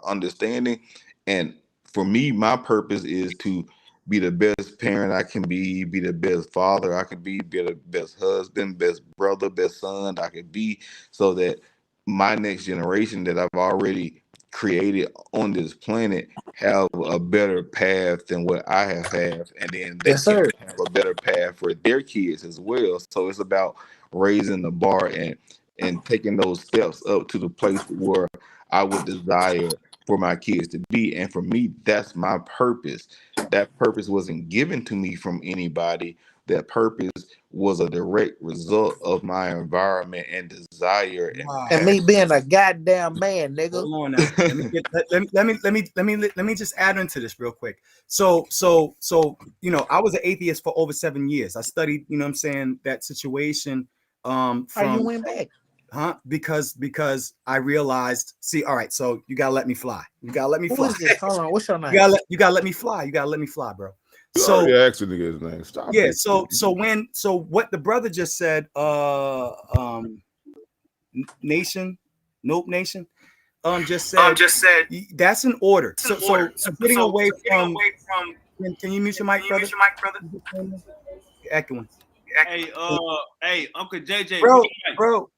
understanding. And for me, my purpose is to be the best parent I can be the best father I can be the best husband, best brother, best son I could be, so that my next generation that I've already created on this planet have a better path than what I have had, and then they Yes, can sir. have a better path for their kids as well. So it's about raising the bar and taking those steps up to the place where I would desire for my kids to be. And for me, that's my purpose. That purpose wasn't given to me from anybody. That purpose was a direct result of my environment and desire and And Wow. me passion. being a goddamn man, nigga. Hold on now. Let me just add into this real quick. So I was an atheist for over 7 years. I studied, you know what I'm saying, that situation How you from went back? because I realized, see, all right, so you gotta let me fly. You gotta let me Who fly. is this? Hold on. What's your You name? gotta let me fly. You gotta let me fly, bro. You So already asked the nigga his name. Stop yeah, it. so what the brother just said, nation, nope, nation, just said that's an order. So getting away from, can you mute your mic, brother? Echoing. Hey, hey, Uncle JJ, Bro, mute your mic. bro.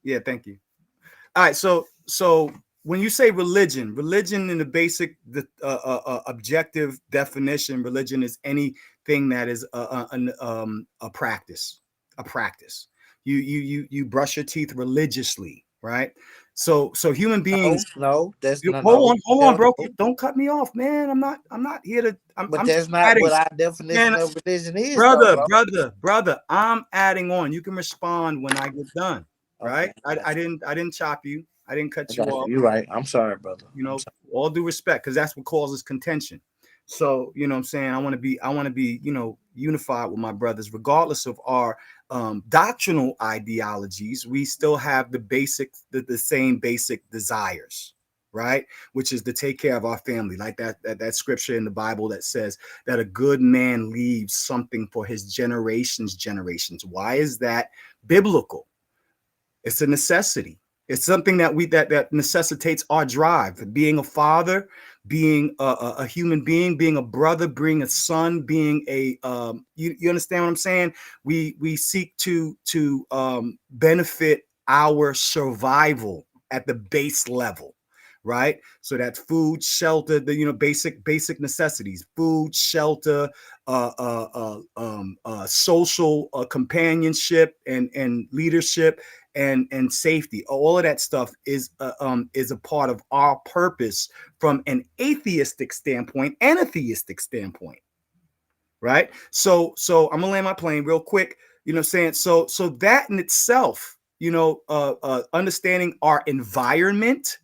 Yeah, thank you. All right, so when you say religion in the basic, objective definition, religion is anything that is a practice, a practice. You brush your teeth religiously, right? So human beings. No, that's no, Hold no, on, hold on, hell bro. no. Don't cut me off, man. I'm not here to. But I'm just that's not adding, what our definition man. of religion is, though, Brother, bro. brother. I'm adding on. You can respond when I get done, Okay, right? I didn't chop you. I didn't I cut you got you. off. You're right. I'm sorry, brother. You know, all due respect, because that's what causes contention. So, you know what I'm saying? I want to be, unified with my brothers, regardless of our doctrinal ideologies. We still have the same basic desires, right? Which is to take care of our family, like that scripture in the Bible that says that a good man leaves something for his generations. Why is that biblical? It's a necessity. It's something that necessitates our drive. Being a father, being a human being, being a brother, being a son, being a you understand what I'm saying? We seek to benefit our survival at the base level, right? So that food, shelter, the basic necessities, food, shelter, social companionship and leadership and safety. All of that stuff is a part of our purpose from an atheistic standpoint and a theistic standpoint, right? So I'm gonna land my plane real quick. You know what I'm saying? So that in itself, understanding our environment,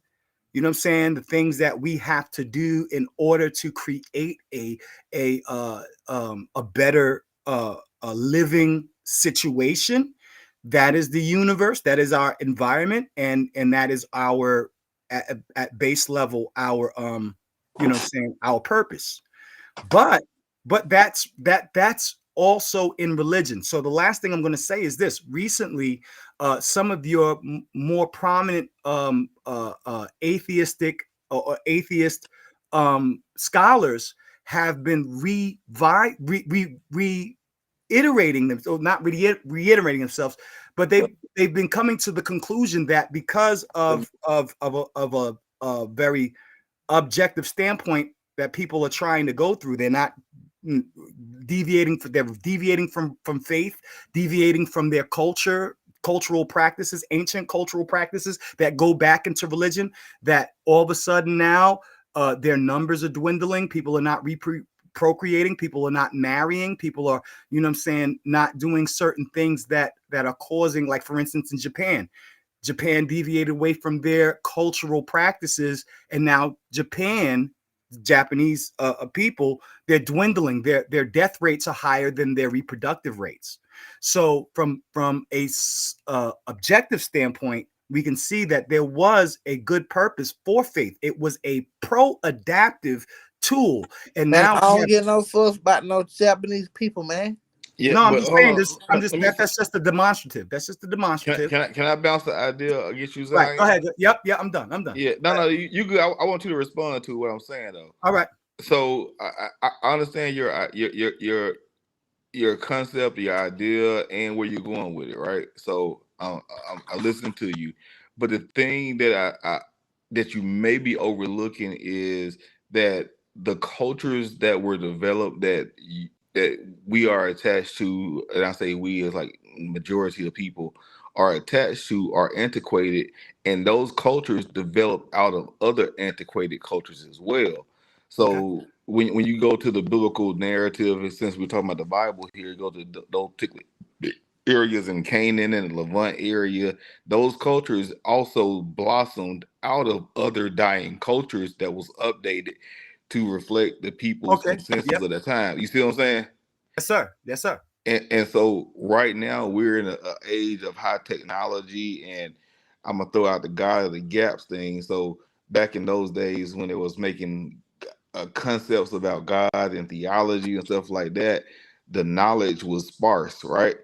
you know what I'm saying, the things that we have to do in order to create a better a living situation. That is the universe, that is our environment, and that is our at base level our you know what I'm saying, our purpose. But that's also in religion. So the last thing I'm going to say is this: recently, some of your more prominent atheistic or atheist scholars have been reiterating them, so not reiterating themselves, but they've been coming to the conclusion that because of a very objective standpoint that people are trying to go through, they're not deviating from faith, deviating from their cultural practices, ancient cultural practices that go back into religion, that all of a sudden now their numbers are dwindling. People are not procreating, people are not marrying, people are, you know what I'm saying, not doing certain things that are causing, like for instance in Japan deviated away from their cultural practices, and now Japanese people, they're dwindling. Their death rates are higher than their reproductive rates. So from a objective standpoint, we can see that there was a good purpose for faith. It was a pro-adaptive tool, and Man, now I don't get no fuss about no Japanese people, man. Yeah, no, I'm but just hold saying on. this. That's just a demonstrative. That's just a demonstrative. Can I bounce the idea against you, Right. Zion? Go ahead. Yep. I'm done. Yeah, no, you good. I want you to respond to what I'm saying though. All right. So I understand your concept, your idea, and where you're going with it, right? So I'm listening to you, but the thing that that you may be overlooking is that the cultures that were developed that we are attached to, and I say we as like majority of people are attached to, are antiquated, and those cultures develop out of other antiquated cultures as well. So when you go to the biblical narrative, and since we're talking about the Bible here, you go to those particular areas in Canaan and the Levant area. Those cultures also blossomed out of other dying cultures that was updated to reflect the people's consensus of the time. You see what I'm saying? Yes, sir. Yes, sir. And so right now we're in an age of high technology, and I'm gonna throw out the God of the Gaps thing. So back in those days when it was making concepts about God and theology and stuff like that, the knowledge was sparse, right?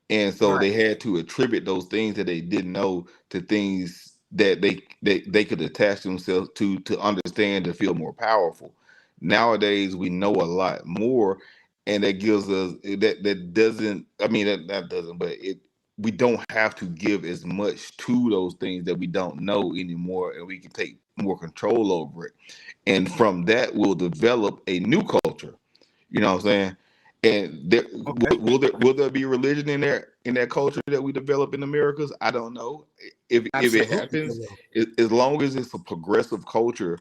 And so they had to attribute those things that they didn't know to things that they could attach themselves to understand, to feel more powerful. Nowadays we know a lot more, and that gives us that doesn't, I mean that doesn't, but we don't have to give as much to those things that we don't know anymore, and we can take more control over it. And from that we'll develop a new culture. You know what I'm saying? And will there be religion in that culture that we develop in Americas? I don't know. If it happens, as long as it's a progressive culture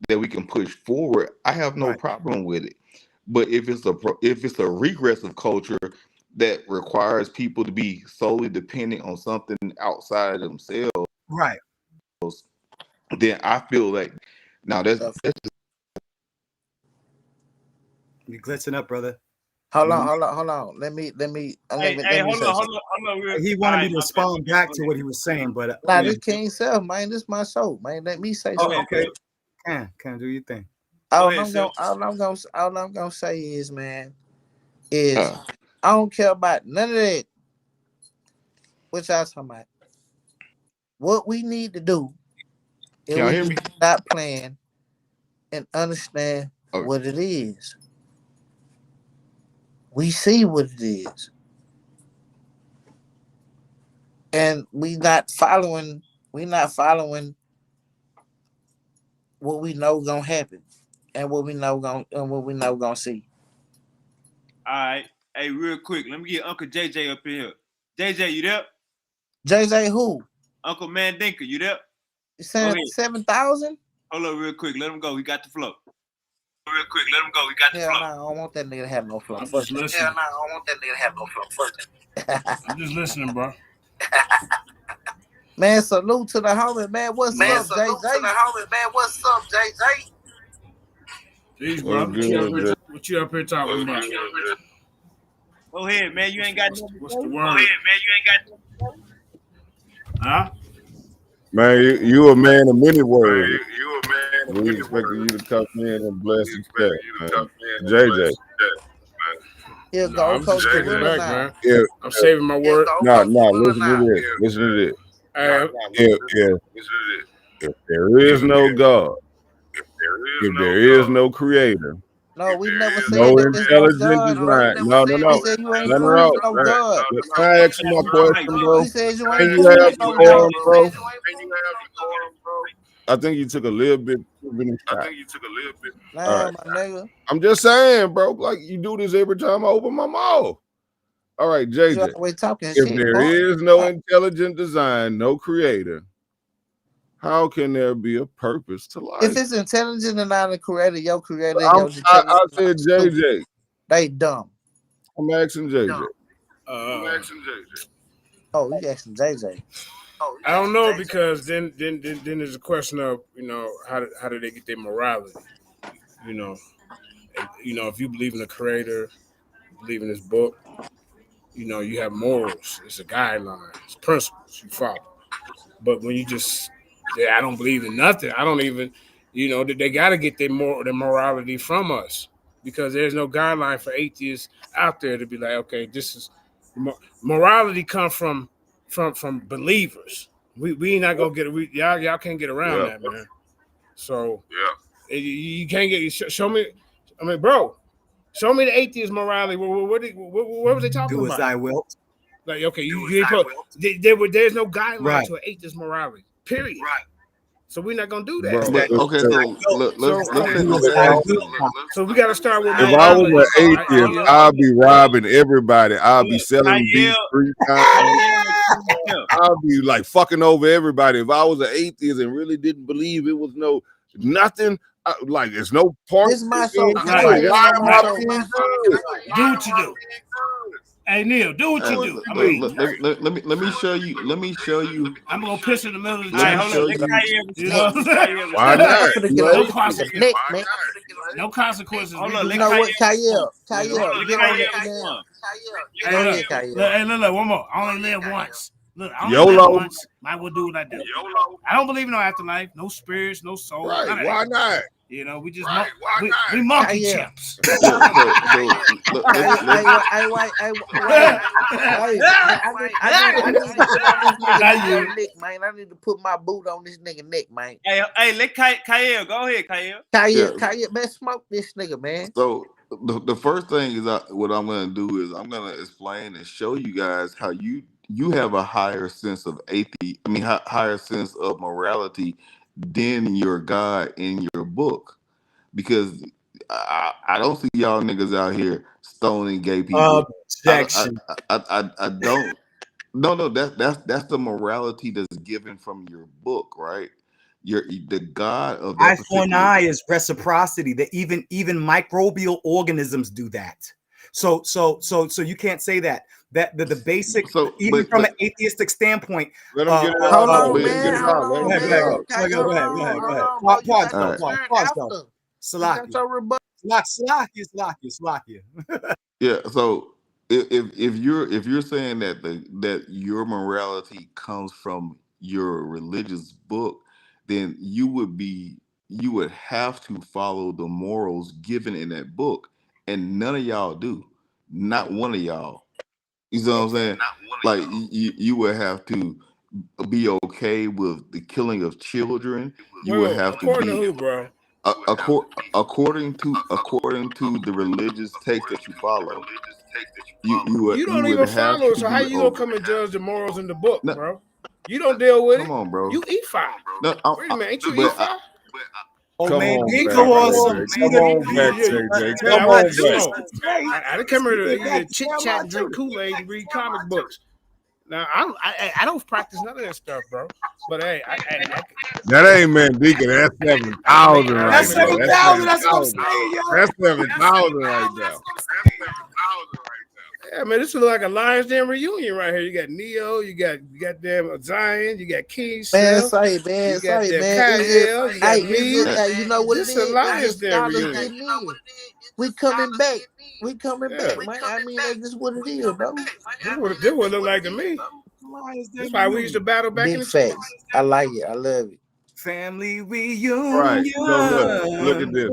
that we can push forward, I have no problem with it. But if it's a regressive culture that requires people to be solely dependent on something outside of themselves, right, then I feel like now that's you glitzing up, brother. Hold on. Let me say something. He wanted me to respond back to what he was saying, but nah, this King Self, man. This my show, man. Let me say something. Okay. Can do your thing. All I'm gonna say is, man, I don't care about none of that. What y'all talking about? What we need to do is we need to stop playing and understand what it is. We see what it is. And we not following what we know gonna happen and what we know gonna see. All right. Hey, real quick, let me get Uncle JJ up in here. JJ, you there? JJ who? Uncle Mandinka, you there? You saying 7,000? Hold up real quick. Let him go. We got the flow. Hell no, I don't want that nigga to have no flow. I'm just listening. I'm just listening, bro. Man, salute to the homie, man. What's up, JJ? Jeez, bro. What you up here talking about? Go ahead, man. You ain't got nothing. What's the word? Huh? Man, you a man of many words. We expecting you to come in and bless and step, man. JJ. He'll No, Gold I'm just Coast kicking gorilla back, now. man. If I'm saving my word. no, listen to this. Listen to this. Hey, If there is no God, if there is no creator, No, we never no said that there's no intelligent God, bro. design. No. We said you ain't No. fooling with no God. Can I ask you my question, bro? We said you Can ain't you fooling have with no decorum, God. bro? I think you took a little bit too many shots. All Nah, right. my nigga. I'm just saying, bro. Like you do this every time I open my mouth. All right, You JJ. always talking If shit, there boy. is no intelligent design, no creator, how can there be a purpose to life? If it's intelligent and not a creator, your creator, I said stupid. JJ. They dumb. I'm asking JJ. Oh, you asking JJ? I don't know because then there's a question of how do they get their morality? You know, if you believe in a creator, believe in this book, you have morals. It's a guideline. It's principles you follow. But when you just I don't believe in nothing. I don't even they got to get their morality from us because there's no guideline for atheists out there to be like, okay, this is morality comes from believers. We not gonna get it. Y'all can't get around that, man. So you can't get show me. I mean, bro, show me the atheist morality. What was they talking Do about? as I will. Like, okay, there's no guideline Right. to an atheist morality. Period. Right. So we're not gonna do that. Bro, But okay, so So we got to start with if I was morality. an atheist, I'll be robbing everybody. I'll be selling beef 3 times. I'll be like fucking over everybody. If I was an atheist and really didn't believe it was nothing, like there's no point. This my show. Right. Why am I being good? Do what you do. Hey Neil, do what you do. I mean, let me show you. Let me show you. I'm gonna piss in the middle of the Let me show you. Why not? No consequences. Man. No consequences. You know what, Kyle? Kyle, get on that now. Go ahead, Kyle. Hey, look, one more. I only live once. Look, I only YOLO. live once. Might well do what I do. I don't believe in no afterlife, no spirits, no soul. Right? Why not? We just we monkey Yeah. chimps. I need to put my boot on this nigga neck, man. Hey, let Kyle go ahead, Kyle. Kyle, man, smoke this nigga, man. So the first thing is what I'm going to do is I'm going to explain and show you guys how you have a higher sense of higher sense of morality than your God in your book, because I don't see y'all niggas out here stoning gay people. Objection. I don't. No, that's the morality that's given from your book, right? The God of that Eye for an eye is reciprocity. That even microbial organisms do that. So you can't say that the basic, even from an atheistic standpoint. Let him get it Hold out. on, man. Hold on, man. Go ahead. Pause. Salakia. Yeah. So if you're saying that your morality comes from your religious book, then you would have to follow the morals given in that book, and none of y'all do. Not one of y'all. You know what I'm saying? Like you would have to be okay with the killing of children. You would have to according be to who, bro? according to the religious text that you follow. You don't even follow, so how you gonna come and judge the morals in the book, bro? You don't deal with it. Come on, bro. You E5. No, wait a minute, ain't you E5? Oh man, Come on, JJ. Come on, back. I didn't come here to chit chat and drink Kool-Aid and read comic books. Now I don't practice none of that stuff, bro. But hey, That ain't man, Deacon. That's 7,000 right That's there. 7,000. That's what I'm saying, yo. That's 7,000 right there. Yeah, man, this is like a Lions Den reunion right here. You got Neo, you got goddamn Zion, you got King Seth, Man. you got Kyle, you got me. You know what it is? This is a Lions Den reunion. We coming back. Man. I mean, that's just what it is, bro. This would look like to me. That's why we used to battle back in the facts. I like it. I love it. Family reunion. Right. So look at this.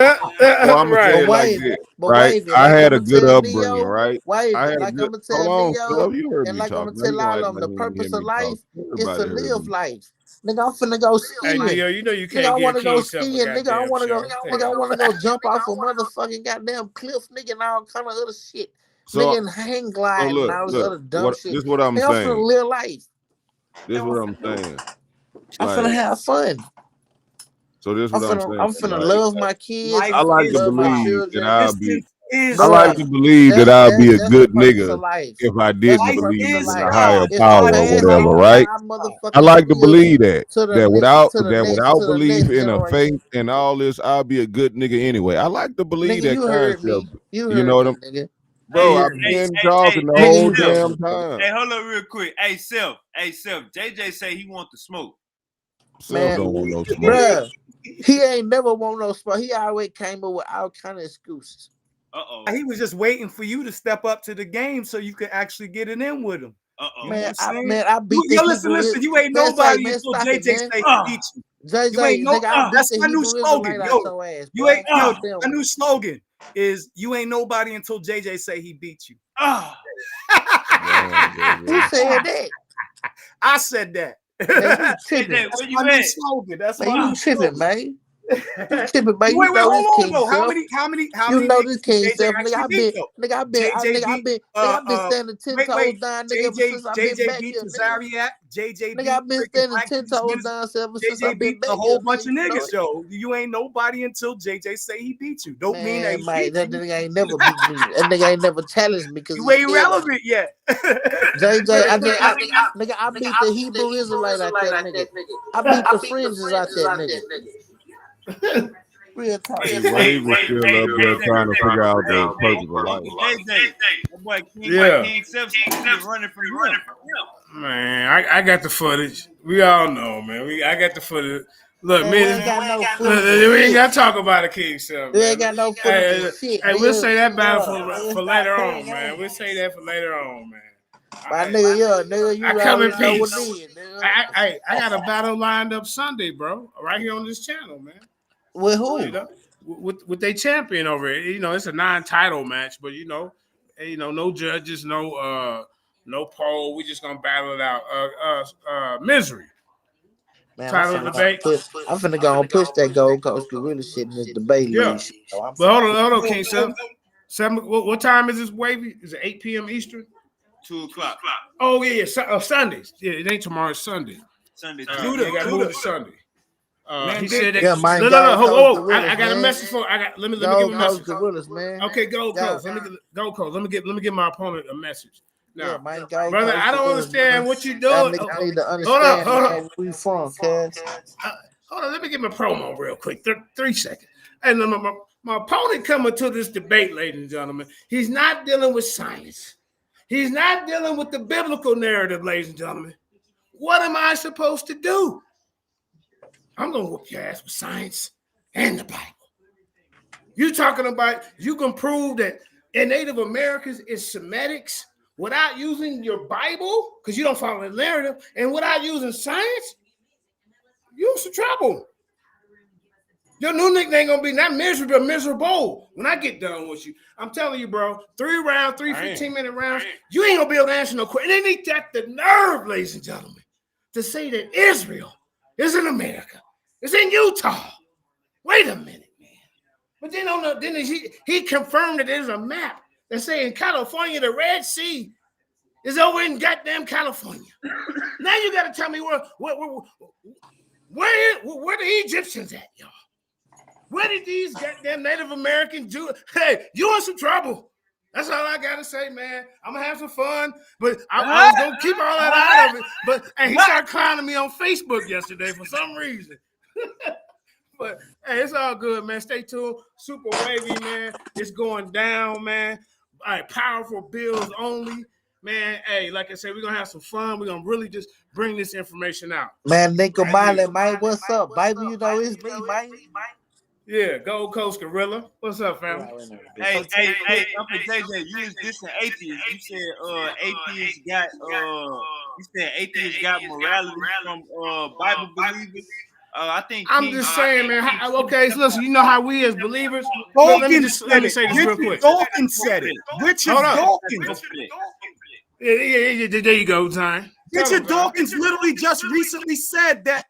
Well, I'm gonna say Right. it like Wavy, this, but right? Wavy, I like had I'm a gonna good tell upbringing, Neo, right? I Wavy, had a like I'm good. gonna Hold tell on, Neo, Phil. You heard and me like I'm talk. gonna Now you tell gonna all act of them, like the you didn't hear purpose of me talk. life is to Everybody heard live me. life. Nigga, I'm finna go Hey, skiing. Neo, you know you Nigga, I can't give wanna go King Self a skiing. Nigga, I goddamn wanna go. show. Nigga, I Hell. wanna go jump off a motherfucking goddamn cliff, nigga, and all kind of other shit. So, Nigga, and hang so glide and all this look. other dumb What shit. this? What I'm Nigga, I'm finna saying. live life. This what I'm saying. I'm finna Like, have fun. so this I'm what I'm finna, saying. I'm finna Right. love my kids. I I'm Life like finna to is love my life. believe that children. I'll be. Existence is I like Bruh, to life. believe that I'll be a that's the good purpose nigga of life. if I That's didn't the Life purpose believe of is in a life. higher God. Is to power God or is pass whatever, on God. right? our I motherfucking like to skills believe that to the that next without to the next without to the belief next in a faith generation. and all this, I'll be a good nigga anyway. I like to believe Nigga, that you heard concept. me. You You heard know what me, I'm, nigga. bro? You Hey, heard I've me. hey, been hey, talking hey, the Nigga, hey, whole you Self. heard damn me, nigga. time. Hey, hold up real quick. Hey, Self. Hey, Self. JJ say he want the smoke. Self Man, don't want no smoke. bruh, he ain't never want no spot. He always came up with all kind of excuses. Uh-oh. He was just waiting for you to step up to the game so you could actually get it in with him. You know Uh-oh. what Man, I'm saying? I beat the Listen, Hebrew. listen. You ain't Man, say, nobody man, until stop it, JJ man. say he beat Ah. you. You ain't JJ, no. nigga, I beat That's the my new Hebrew slogan, Israelite out yo. your ass, You ain't boy. yo. Stop them. My new slogan is you ain't nobody until JJ say he beat you. Ah. Damn, Who JJ. said that? I said that. Man, you That's tripping. JJ, where my you new at? slogan. That's Man, my you new Ah. tripping, slogan. man. You tripping, man. Wait, You know hold this on King though. How self. many You know this niggas did King JJ self, nigga. actually beat though? JJ beat I've been standing 10 toes down, nigga, ever since I've been JJ back beat here, nigga. Tazariak, JJ Nigga, beat I've been freaking standing Black 10 Peace toes Minister. down ever since JJ I've been beat a back here, whole bunch nigga. of You know niggas, it. yo. You ain't nobody until JJ say he beat you. Don't mean that Man, he mate, beat that you. nigga ain't never beat me. That nigga ain't never challenged me because You he's ain't scared of me. relevant yet. JJ, nigga, I beat the Hebrew Israelite out that nigga. I beat the fringes out that nigga. Real talk. See, Hey, Wave is hey, still hey, up there JJ. trying to figure out Hey, the hey, purpose of life. Uncle JJ. My boy Yeah. King Self said you been running from him. Man, I got the footage. We all know, man. I got the footage. Look, Man, we man, ain't got no look, footage of we ain't shit. got to talk about the King stuff, We ain't man. got no footage of Hey, shit, hey, we'll nigga. say that battle Nigga, for stop later playing on, man. games. We'll say that for later on, man. My nigga, nigga, I you come in already know what peace. it is, nigga. I got a battle lined up Sunday, bro, right here on this channel, man. With You who? know, with their champion over it. You know, it's a non-title match, but you know, no judges, no poll. We just gonna battle it out. Misery. Man, Title debate. I'm finna go and push that Gold Coast Gorilla shit in this debate Yeah. league shit. So I'm But finna hold on, King Seth. What time is this, Wavy? Is it 8 p.m. Eastern? 2:00. Oh yeah, Sundays. Yeah, it ain't tomorrow. It's Sunday. Sunday. Yeah, got moved to Sunday. He said that. Yeah, man, No. Gold Coast Whoa. Gorillas, I got a man. message for. Let me give Gold a Coast message. Gorillas, man. Okay, go Gold, Coast. Let me give my opponent a message. yeah, Now, man, Gold brother, Coast I don't Gorillas, man. understand what you're Y'all doing. niggas need to Hold up, understand, hold man, up. where we from, cuz. Hold on, let me get my promo real quick. 3 seconds. And my opponent coming to this debate, ladies and gentlemen, he's not dealing with science. He's not dealing with the biblical narrative, ladies and gentlemen. What am I supposed to do? I'm going to whoop your ass with science and the Bible. You talking about you can prove that in Native Americans is Semitics without using your Bible, because you don't follow the narrative, and without using science, you're in some trouble. Your new nickname gonna be not miserable, but miserable. When I get done with you, I'm telling you, bro. 3 rounds, 15-minute rounds. You ain't gonna be able to answer no question. And they ain't got the nerve, ladies and gentlemen, to say that Israel is in America. It's in Utah. Wait a minute, man. But then he confirmed that there's a map that say in California the Red Sea is over in goddamn California. Now you got to tell me where the Egyptians at, y'all. Where did these goddamn Native Americans do? Hey, you in some trouble. That's all I gotta say, man. I'm gonna have some fun, but I was gonna keep all that out of it. But hey, he started clowning me on Facebook yesterday for some reason. But hey, it's all good, man. Stay tuned. Super wavy, man. It's going down, man. All right, powerful bills only. Man, hey, like I said, we're gonna have some fun. We're gonna really just bring this information out. Man, Nico Miley, man, what's up, baby? You know it's me, man. Yeah, Gold Coast Gorilla. What's up, family? Hey, Uncle JJ, you was dissing atheists. You said atheists got you said atheists got morality from Bible believers. I think I'm just saying, man. Okay, so listen, you know how we as believers. Let me say this real quick. Dawkins said it. Richard Dawkins. Yeah, there you go, Ty. Richard Dawkins literally just recently said that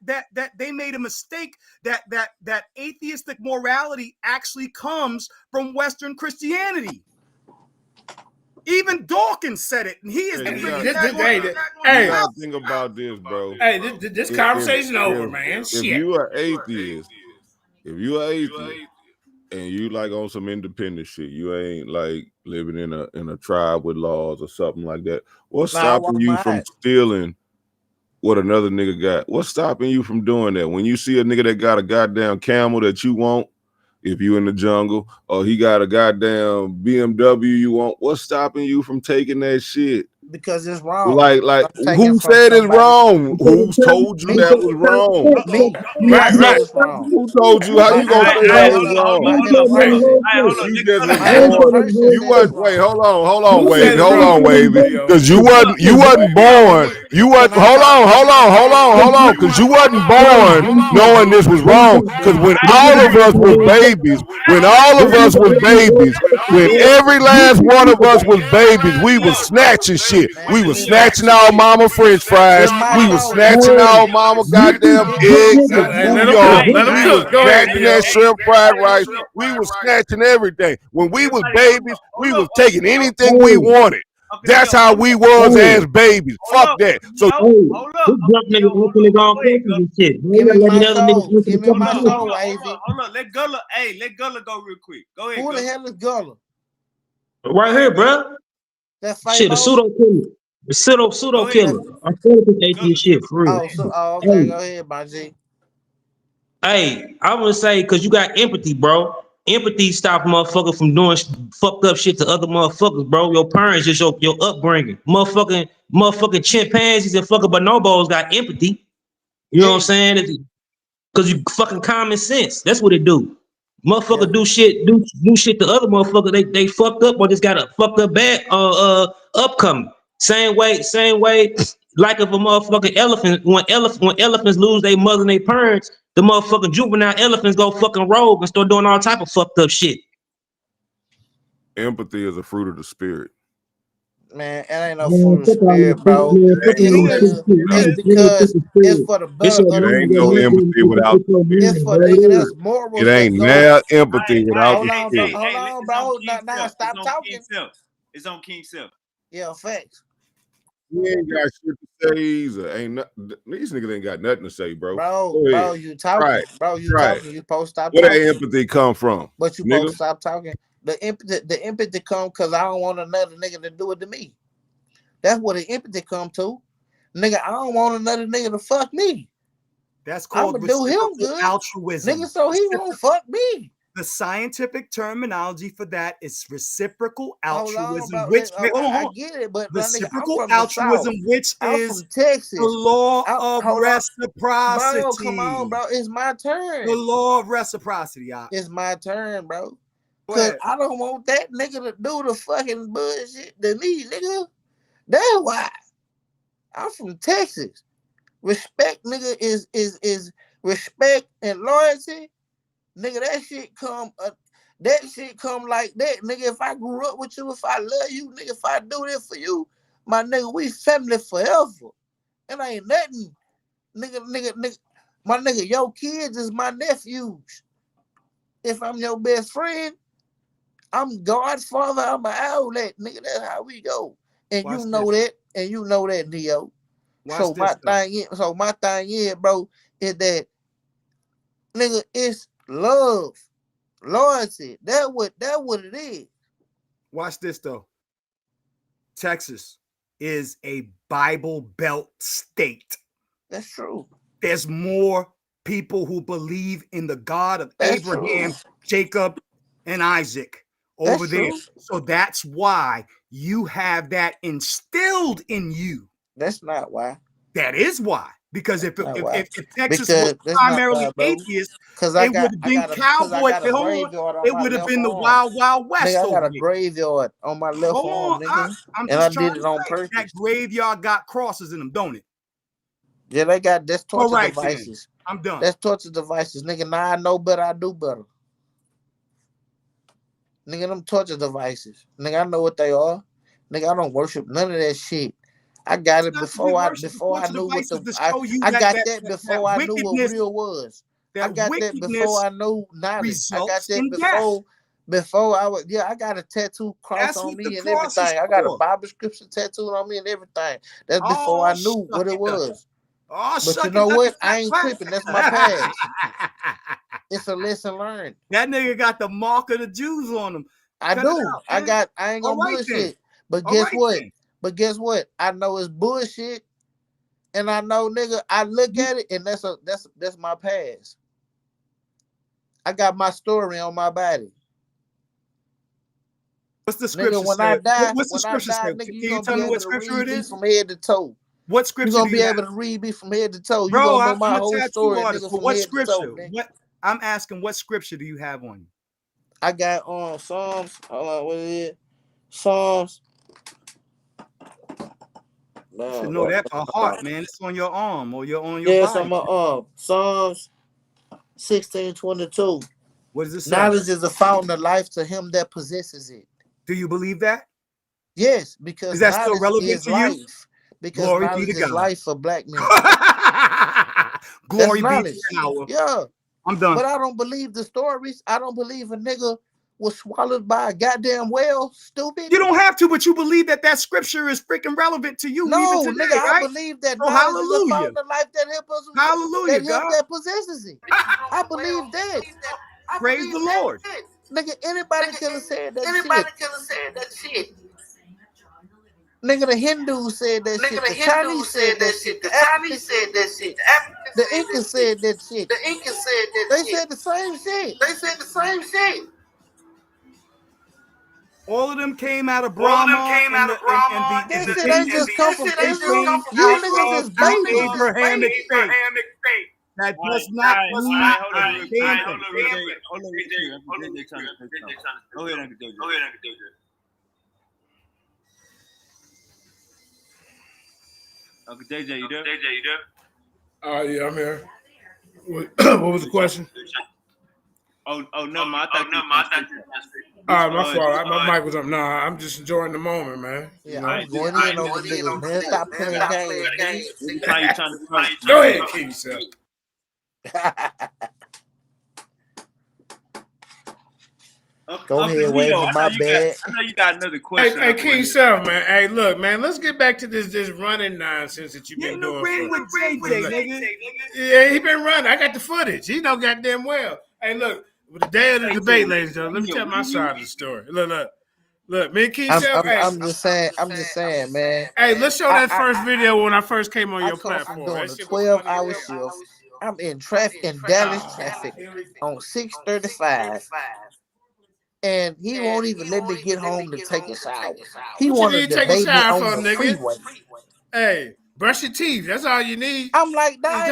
they made a mistake, that atheistic morality actually comes from Western Christianity. Even Dawkins said it, and he is Hey, the you Hey, gotta think about this, bro. Hey, this conversation over, man. If Shit. you are atheist, and you like on some independent shit, you ain't like living in a tribe with laws or something like that. What's stopping you from stealing what another nigga got? What's stopping you from doing that? When you see a nigga that got a goddamn camel that you want, if you in the jungle, or he got a goddamn BMW you want, what's stopping you from taking that shit? Because it's wrong. Like who said it's wrong? Who's told you that was wrong? Me. Right. It's wrong. Who told you? How you gonna say that was wrong? You just was born. You wasn't. Wait, hold on, Wavy. Because you wasn't born. You wasn't. Hold on. Because you wasn't born knowing this was wrong. Because when all of us was babies, when every last one of us was babies, we was snatching shit. We was snatching our mama French fries. We was snatching our mama goddamn eggs and bouillon. We was snatching that shrimp fried rice. We was snatching everything. When we was babies, we was taking anything we wanted. That's how we was as babies. Fuck that. So hold up. Give me my soul, Wavy. Hold on. Let Gullah go real quick. Go ahead. Who the hell is Gullah? Right here, bro. Shit, the pseudo killer. The pseudo killer. I'm full of atheist shit for real. Okay, go ahead, my G. Hey, I want to say, because you got empathy, bro. Empathy stop a motherfucker from doing fucked up shit to other motherfuckers, bro. Your parents, just your upbringing. Motherfucking chimpanzees and fucking bonobos got empathy. You know what I'm saying? Because you fucking common sense. That's what it do. Motherfucker do shit to other motherfuckers. They fucked up or just got a fucked up bad upcoming. Same way. Like if a motherfucking elephant, when elephants lose their mother and their parents, the motherfucking juvenile elephants go fucking rogue and start doing all type of fucked up shit. Empathy is a fruit of the spirit. Man, it ain't no fruit of the spirit, bro. It's because it's for the better. There ain't no empathy without. It's for nigga that's morals. It ain't now empathy without. Hold on, bro. Now stop talking. It's on King Seth. Yeah, facts. You ain't got shit to say either. These niggas ain't got nothing to say, bro. Bro, you talking. Right. Bro, you talking. You supposed to stop talking. Where that empathy come from? But you supposed to stop talking. The empathy come because I don't want another nigga to do it to me. That's what the empathy come to. Nigga, I don't want another nigga to fuck me. That's called altruism. Nigga, so he won't fuck me. The scientific terminology for that is reciprocal altruism, I get it, but reciprocal altruism, which is from Texas. The law of reciprocity. Bro, come on, bro. It's my turn. The law of reciprocity. It's my turn, bro. Because I don't want that nigga to do the fucking bullshit to me, nigga. That's why. I'm from Texas. Respect, nigga, is respect and loyalty. Nigga, that shit come like that. Nigga, if I grew up with you, if I love you, nigga, if I do this for you, my nigga, we family forever. It ain't nothing. Nigga. My nigga, your kids is my nephews. If I'm your best friend, I'm Godfather, I'm an outlet, nigga. That's how we go. And you know that, Neo. So my thing is, bro, is that nigga, it's love, loyalty. That what it is. Watch this though. Texas is a Bible Belt state. That's true. There's more people who believe in the God of Abraham, Jacob, and Isaac over there. So that's why you have that instilled in you. That's not why. That is why. Because if Texas was primarily atheist, it would have been cowboy. It would have been the Wild Wild West. Nigga, I got a graveyard on my left arm, nigga. I did it on purpose. That graveyard got crosses in them, don't it? Yeah, they got torture devices. I'm done. That's torture devices, nigga. Now I know better, I do better. Nigga, them torture devices. Nigga, I know what they are. Nigga, I don't worship none of that shit. I got it before I knew what the I got that before I knew what real was. I got that before I knew knowledge. I got that before I was I got a tattoo cross on me and everything. I got a Bible scripture tattooed on me and everything. That's before I knew what it was. But you know what? I ain't tripping. That's my past. It's a lesson learned. That nigga got the mark of the Jews on him. I do. I ain't gonna bullshit. But guess what? But guess what? I know it's bullshit. And I know, nigga, I look at it and that's my past. I got my story on my body. What's the scripture? Nigga, when I die, nigga, can you tell me what scripture it is? From head to toe. What scripture? You gonna be able to read me from head to toe. Bro, you gonna know my whole story, nigga, from what head scripture? to toe, nigga. I'm asking, what scripture do you have on you? I got Psalms. Hold on, what is it? Psalms. You should know that by heart, man. It's on your arm or you're on your body. It's on my arm. Psalms 16:22. What does it say? Knowledge is a fountain of life to him that possesses it. Do you believe that? Yes, because is that still relevant to you? Because glory knowledge be to God. Is life for black men. Glory be to God. Yeah. I'm done. But I don't believe the stories. I don't believe a nigga was swallowed by a goddamn whale. Stupid. You don't have to, but you believe that scripture is freaking relevant to you. No, even today, nigga, right? I believe that knowledge is a fountain of life that helps us. Hallelujah, God. That possesses it. I believe that. Praise the Lord. Nigga, anybody could have said that shit. Nigga, the Hindus said that shit. The Chinese said that shit. The Chinese said that shit. The Incas said that shit. They said the same shit. All of them came out of Brahma. They said they just come from Israel. You niggas is babies. Abrahamic faith. That does not mean anything. Go ahead, Uncle JJ. Uncle JJ, you there? Yeah, I'm here. What was the question? Oh, no, I thought all right, my fault. My mic was up. Nah, I'm just enjoying the moment, man. Yeah, I'm going in on the niggas, man. Stop playing games. Go ahead, King Seth. Go ahead, wave my bad. I know you got another question. Hey, King Seth, man. Hey, look, man. Let's get back to this running nonsense that you've been doing. With JJ, nigga. Yeah, he been running. I got the footage. He know goddamn well. Hey, look. With the day of the debate, ladies and gentlemen, let me tell my side of the story. Look, me and King Seth. I'm just saying, man. Hey, let's show that first video when I first came on your platform. I'm doing a 12-hour shift. I'm in Dallas traffic on 635. And he won't even let me get home to take a shower. He wanted to debate me on the freeway. Hey, brush your teeth. That's all you need. I'm like, nah,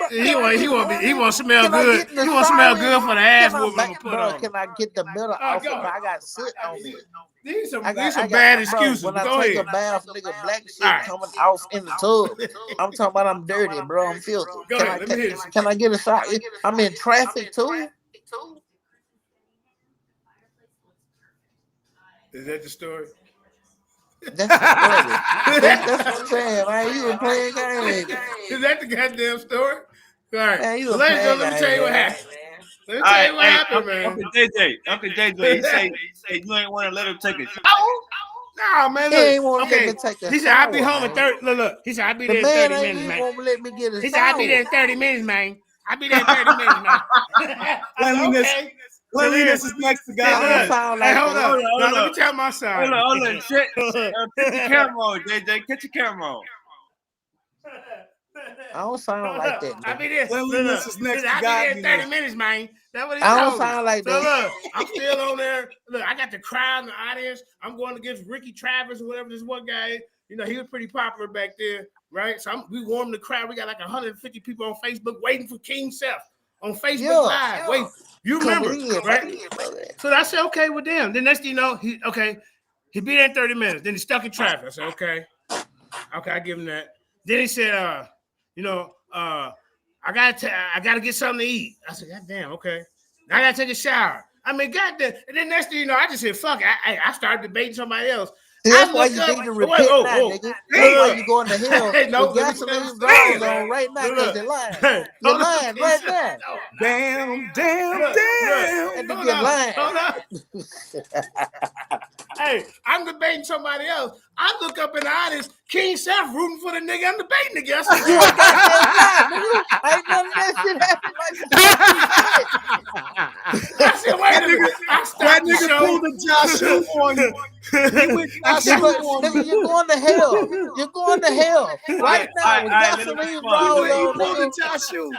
he want to smell good. He want to smell good for the ass whooping. Bro, can I get the middle off? I got soot on me. These some bad excuses. When I take a bath, nigga, black shit coming off in the tub. I'm talking about I'm dirty, bro. I'm filthy. Can I get a shot? I'm in traffic too. Is that the story? That's the story. That's what I'm saying, man. You were playing games. Is that the goddamn story? All right. Man, so let me tell you what happened. Let me tell you what happened, man. Uncle JJ, he say you ain't want to let him take a shower. No, man, look. He ain't want to let me take a shower. He said, I'll be home in 30. Look. He said, I'll be there in 30 minutes, man. He won't let me get a shower. He said, I'll be there in 30 minutes, man. I'll be there in 30 minutes, man. Cleanliness is next to God. Hold on. Let me tell my side. Hold on. Catch your camera on, JJ. Catch your camera on. I don't sound like that. I'll be there. Cleanliness is next to God. I'll be there in 30 minutes, man. That's what he I told don't sound like that. that. Look, I'm still on there. Look, I got the crowd in the audience. I'm going against Ricky Travis or whatever this one guy is. You know, he was pretty popular back there, right? So we warmed the crowd. We got like 150 people on Facebook waiting for King Seth on Facebook Live. Wait, you remember, right? So I said, okay, with them. Then next thing you know, he be there in 30 minutes. Then he stuck in traffic. I said, okay, I give him that. Then he said, I gotta get something to eat. I said, God damn, okay. I gotta take a shower. I mean, goddamn. And then next thing you know, I just said, fuck it. I started debating somebody else. See, that's why you need to repent now, nigga. That's why you going to hell with gasoline draws on right now because you're lying. You're lying right now. Damn. And then you're lying. Hey, I'm debating somebody else. I look up in the audience, King Seth rooting for the nigga I'm debating against. You a goddamn lie, nigga. Ain't none of that shit happen like I said, wait a minute. That nigga pulled a Joshua on you. Nigga, you're going to hell. You're going to hell right now with gasoline draws on, nigga.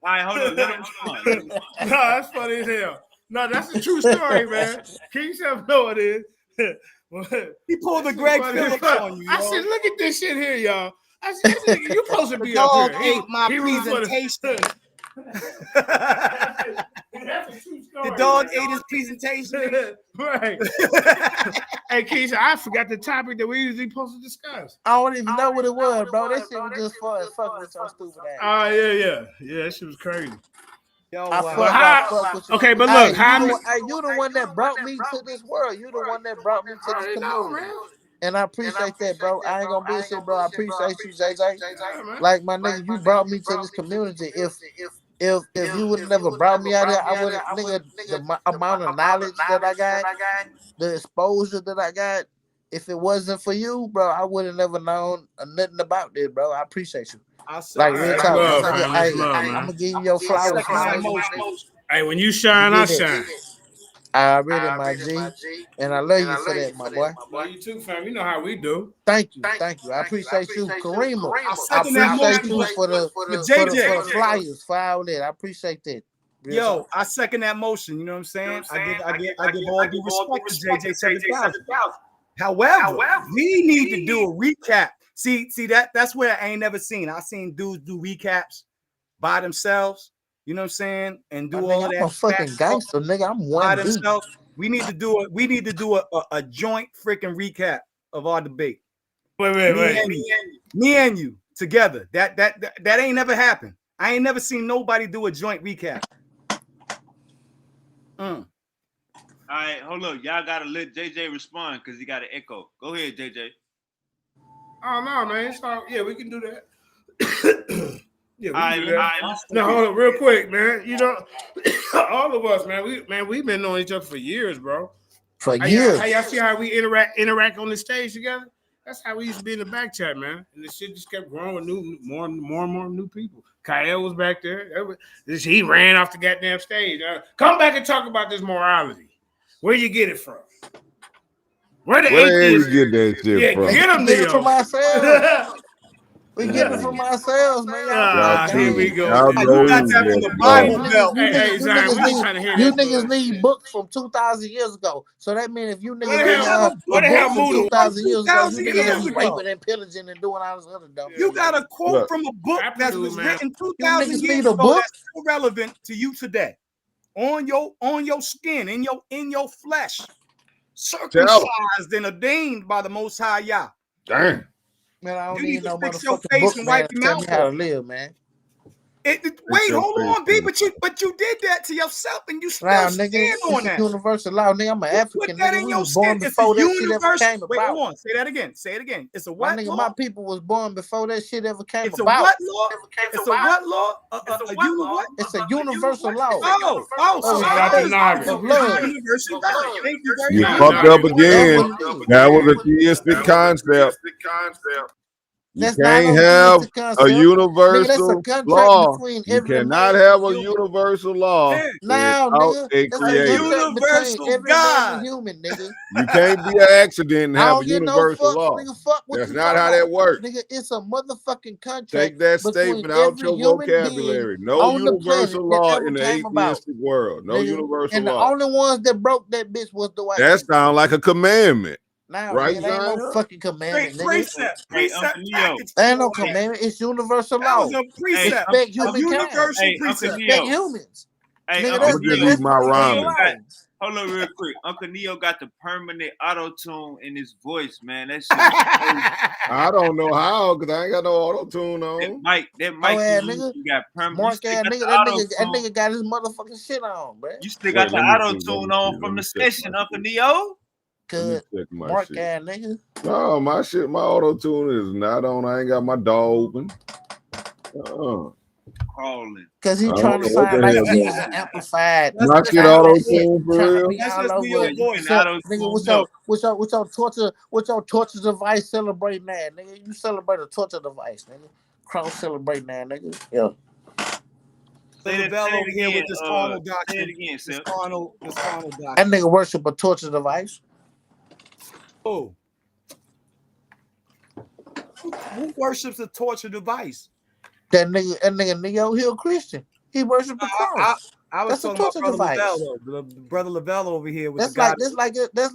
All right, hold on. Let him respond. No, that's funny as hell. No, that's a true story, man. King Seth know it is. He pulled a Greg Phillips on you. I said, look at this shit here, y'all. I said, you're supposed to be up Dog here. ate my presentation. The dog ate his presentation. Right. Hey, Keisha, I forgot the topic that we usually supposed to discuss. I don't even know what it was, bro. That shit was just fun as fuck with your stupid ass. Oh, yeah. Yeah, that shit was crazy. Yo, Okay, but look, you the one that brought me to this world. You the one that brought me to this community. And I appreciate that, bro. I ain't gonna bullshit, bro. I appreciate you, JJ. Like my nigga, you brought me to this community. If you would have never brought me out here, I would have, nigga, the amount of knowledge that I got, the exposure that I got, if it wasn't for you, bro, I would have never known nothing about this, bro. I appreciate you. Like real talk, I'm gonna give you your flowers. Hey, when you shine, I shine. I already, my G, and I love you for that, my boy. Love you too, fam. You know how we do. Thank you. I appreciate you, Karima. I appreciate you for the flyers, for all that. I appreciate that. Yo, I second that motion. You know what I'm saying? I give all due respect to JJ 7000. However, we need to do a recap. See that's where I ain't never seen. I seen dudes do recaps by themselves. You know what I'm saying? And do all that. I'm a fucking gangster, nigga. I'm one by themselves. We need to do a joint freaking recap of our debate. Wait. Me and you together. That ain't never happened. I ain't never seen nobody do a joint recap. All right, hold up. Y'all gotta let JJ respond because he got an echo. Go ahead, JJ. Oh no, man. Yeah, we can do that. Yeah, no, hold on, real quick, man. You know, all of us, man. We've been knowing each other for years, bro. For years. How y'all see how we interact on the stage together? That's how we used to be in the back chat, man. And the shit just kept growing with more and more new people. Kyle was back there. He ran off the goddamn stage. Come back and talk about this morality. Where you get it from? Where you get that shit from? Get it from ourselves. We get it from ourselves, man. Here we go. You got that from the Bible Belt. You niggas need books from 2,000 years ago. So that means if you niggas need what the hell from 2,000 years ago, you niggas ago. be raping and pillaging and doing all this other dumb shit. You got a quote from a book that was written 2,000 years ago that's still relevant to you today. On your skin, in your flesh, circumcised and ordained by the Most High Yah. Damn. Man, I don't You need need to no fix your motherfucking face book, and man. wipe your Tell mouth me how to off. live, man. Wait, hold on, B, but you did that to yourself, and you still Nah, stand nigga, on it's that. a universal law, nigga. I'm an African, Put that nigga. in We your was born skin. It's before a that shit ever universal. came Wait, about. hold on. Say that again. Say it again. It's a My what nigga, law? my people was born before that shit ever came It's a about. what law? It's a what law? It's a universal law. Universal law. Thank you very You much. fucked up again. That was a theistic concept. You can't have a universal law. You cannot have a universal law now, without a that's creator. Universal every God. man and human, nigga. You can't be an accident and I have don't a get no universal fuck, law. nigga. Fuck what That's you not talking how about. that works. Nigga, it's a motherfucking contract. Take that statement out your vocabulary. No universal law in the atheistic world. No universal and the law. only ones that broke that bitch was the white That people. sounds like a commandment. Now, right, man, ain't no fucking commandment, nigga. Precept package. Ain't no commandment. It's universal law. That was a precept. Respect humankind. Universal precept. Respect humans. Hey, nigga, I'm gonna just leave my rhyming. Hold on real quick. Uncle Neo got the permanent auto-tune in his voice, man. That shit crazy. I don't know how, because I ain't got no auto tune That on. mic Oh yeah, nigga. you got permanent. You Mark still ass got nigga, the that auto-tune. nigga got his motherfucking shit on, bro. You still Wait, got the let me auto-tune on see. from Let the me check session, my Uncle shit. Neo. Let me Cause check my Mark shit. ass nigga. No, my shit, my auto tune is not on. I ain't got my door open. Calling. Cause I he don't trying know to what sound the like hell he going is an on. amplified. My Let's shit Sound auto like shit. tune for Trying to real. be Let's all just do over your it. voice. Nigga, what's your torture device celebrating that, nigga? You celebrate a torture device, nigga. Cross celebrating that, nigga. Yeah. Say Lavelle it over here again. with this carnal Say it doctrine. again, This Seth. carnal That doctrine. nigga worship a torture device. Oh, who worships a torture device? That nigga Neo, he a Christian. He worship the cross. I was That's a talking about torture Brother device. Lavelle, though. Brother Lavelle over here with That's the God.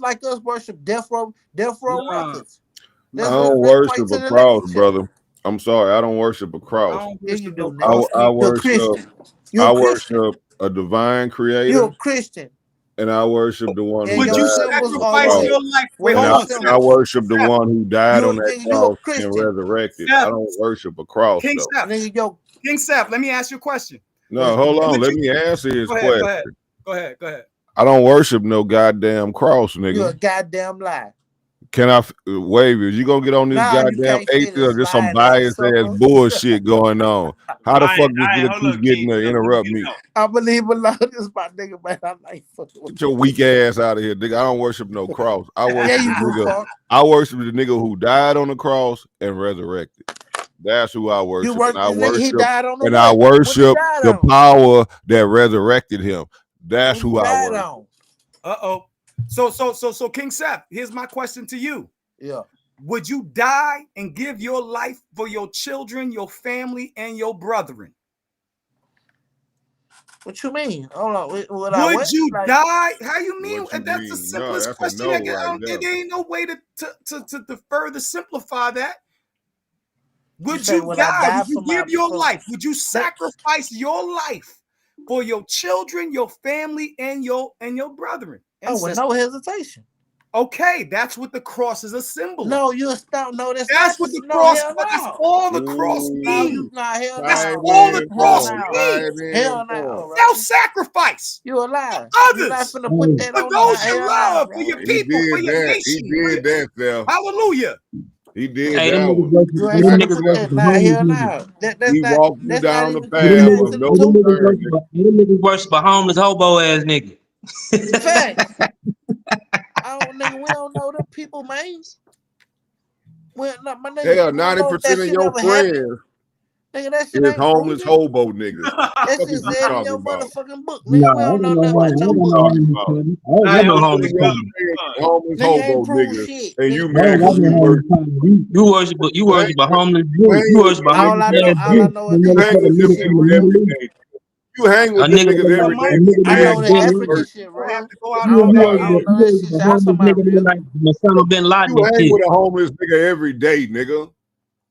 like us worship Death Row Nah, Records. I That's don't right worship to a the cross, literature. brother. I'm sorry, I don't worship a I cross. don't Yeah, you worship no do, cross. nigga. I You're a worship Christian. You're a Christian. a divine You're a creator, Christian. and I worship the one who And Would your you died on symbols the are sacrifice what? cross. your life? Wait, What are And hold your on, I Seth. symbols? worship the one who died on that You're a cross and Christian. resurrected. I Seth, don't worship a cross King though. Seth, Nigga, King Seth. Let me ask you a question. No, hold on. Would Let you? me answer his Go ahead. question. Go ahead. I don't worship no goddamn cross, you're a nigga. goddamn lie. Can I wave you? You gonna get on this Nah, you goddamn can't say atheist or this just some lying ass biased ass sucker. bullshit going on? How the fuck this nigga Hold keep up, getting King. to Let me interrupt get me? out. I believe alone. This my nigga, man. I like fucking with Get your weak ass out of here, nigga. I don't worship no cross. I Yeah, worship the you do, nigga. Clark. I worship the nigga who died on the cross and resurrected. That's who I You worship. work And I this nigga, he worship died on the and I what? What he worship died the on? power that resurrected him. That's What he who I died worship. on? Uh-oh. So King Seth, here's my question to you. Yeah. Would you die and give your life for your children, your family, and your brethren? What you mean? Hold on. Would I Would what? you Like, die? How you mean? What you That's the mean? No, simplest that's a question. no I right don't, there. there ain't no way to further simplify that. you Would say, you would I die? die Would you for give my your for life? Would you that? sacrifice your life for your children, your family, and your brethren and Oh, with sisters? no hesitation. Okay, that's what the cross is a symbol of. No, you stop. No, that's That's not what the the no, cross. hell That's no. all the cross No, you means. not hell That's Tie no. it all the in, Hell cross boom. no. Tie means. it in, Hell boom. no, bro. Self-sacrifice You a for lie. You not others, finna put that for on the those not you hell no, love, for bro. your He people, for did your that. He nation. did that, Seth. Hallelujah. He did Hey, them that niggas one. worship, You hey, ain't them Right finna niggas put there. worship that the not homeless hell niggas. no. He walked you That's not down the even Hey, them path niggas, of condensing the no hey, them niggas topic. return, worship, nigga. hey, them niggas worship a homeless hobo ass nigga. Facts. We don't know them people, man. Well, no, my nigga, Hell, we don't know if that 90% of shit your ever happened. friends Nigga, that shit is ain't homeless proven. hobo niggas. That What shit is you said in talking your about? motherfucking book, nigga. Nah, We I don't ain't got know no nothing What homeless, about is I your ain't you got book, no nigga. talking homeless about? family. I ain't got no 90% of homeless your family. friends is homeless Nigga ain't hobo prove niggas. shit, And nigga. you I mad ain't because got no you homeless family. You you worship a homeless you Jew. hang You with worship a All homeless I know, ass all I Jew. know is Some this hang motherfucking with African them nigga shit from niggas the real. Middle every East. day. You hang A with them nigga niggas from Well, every Mike, day. I, a You nigga I from mad like know because that Ben you African Laden. hurt. shit you don't have real. to go out I on don't that. know. You I don't know that worship shit a y'all talking homeless about nigga real. like the son of Ben Laden You and hang shit. with a homeless nigga every day, nigga.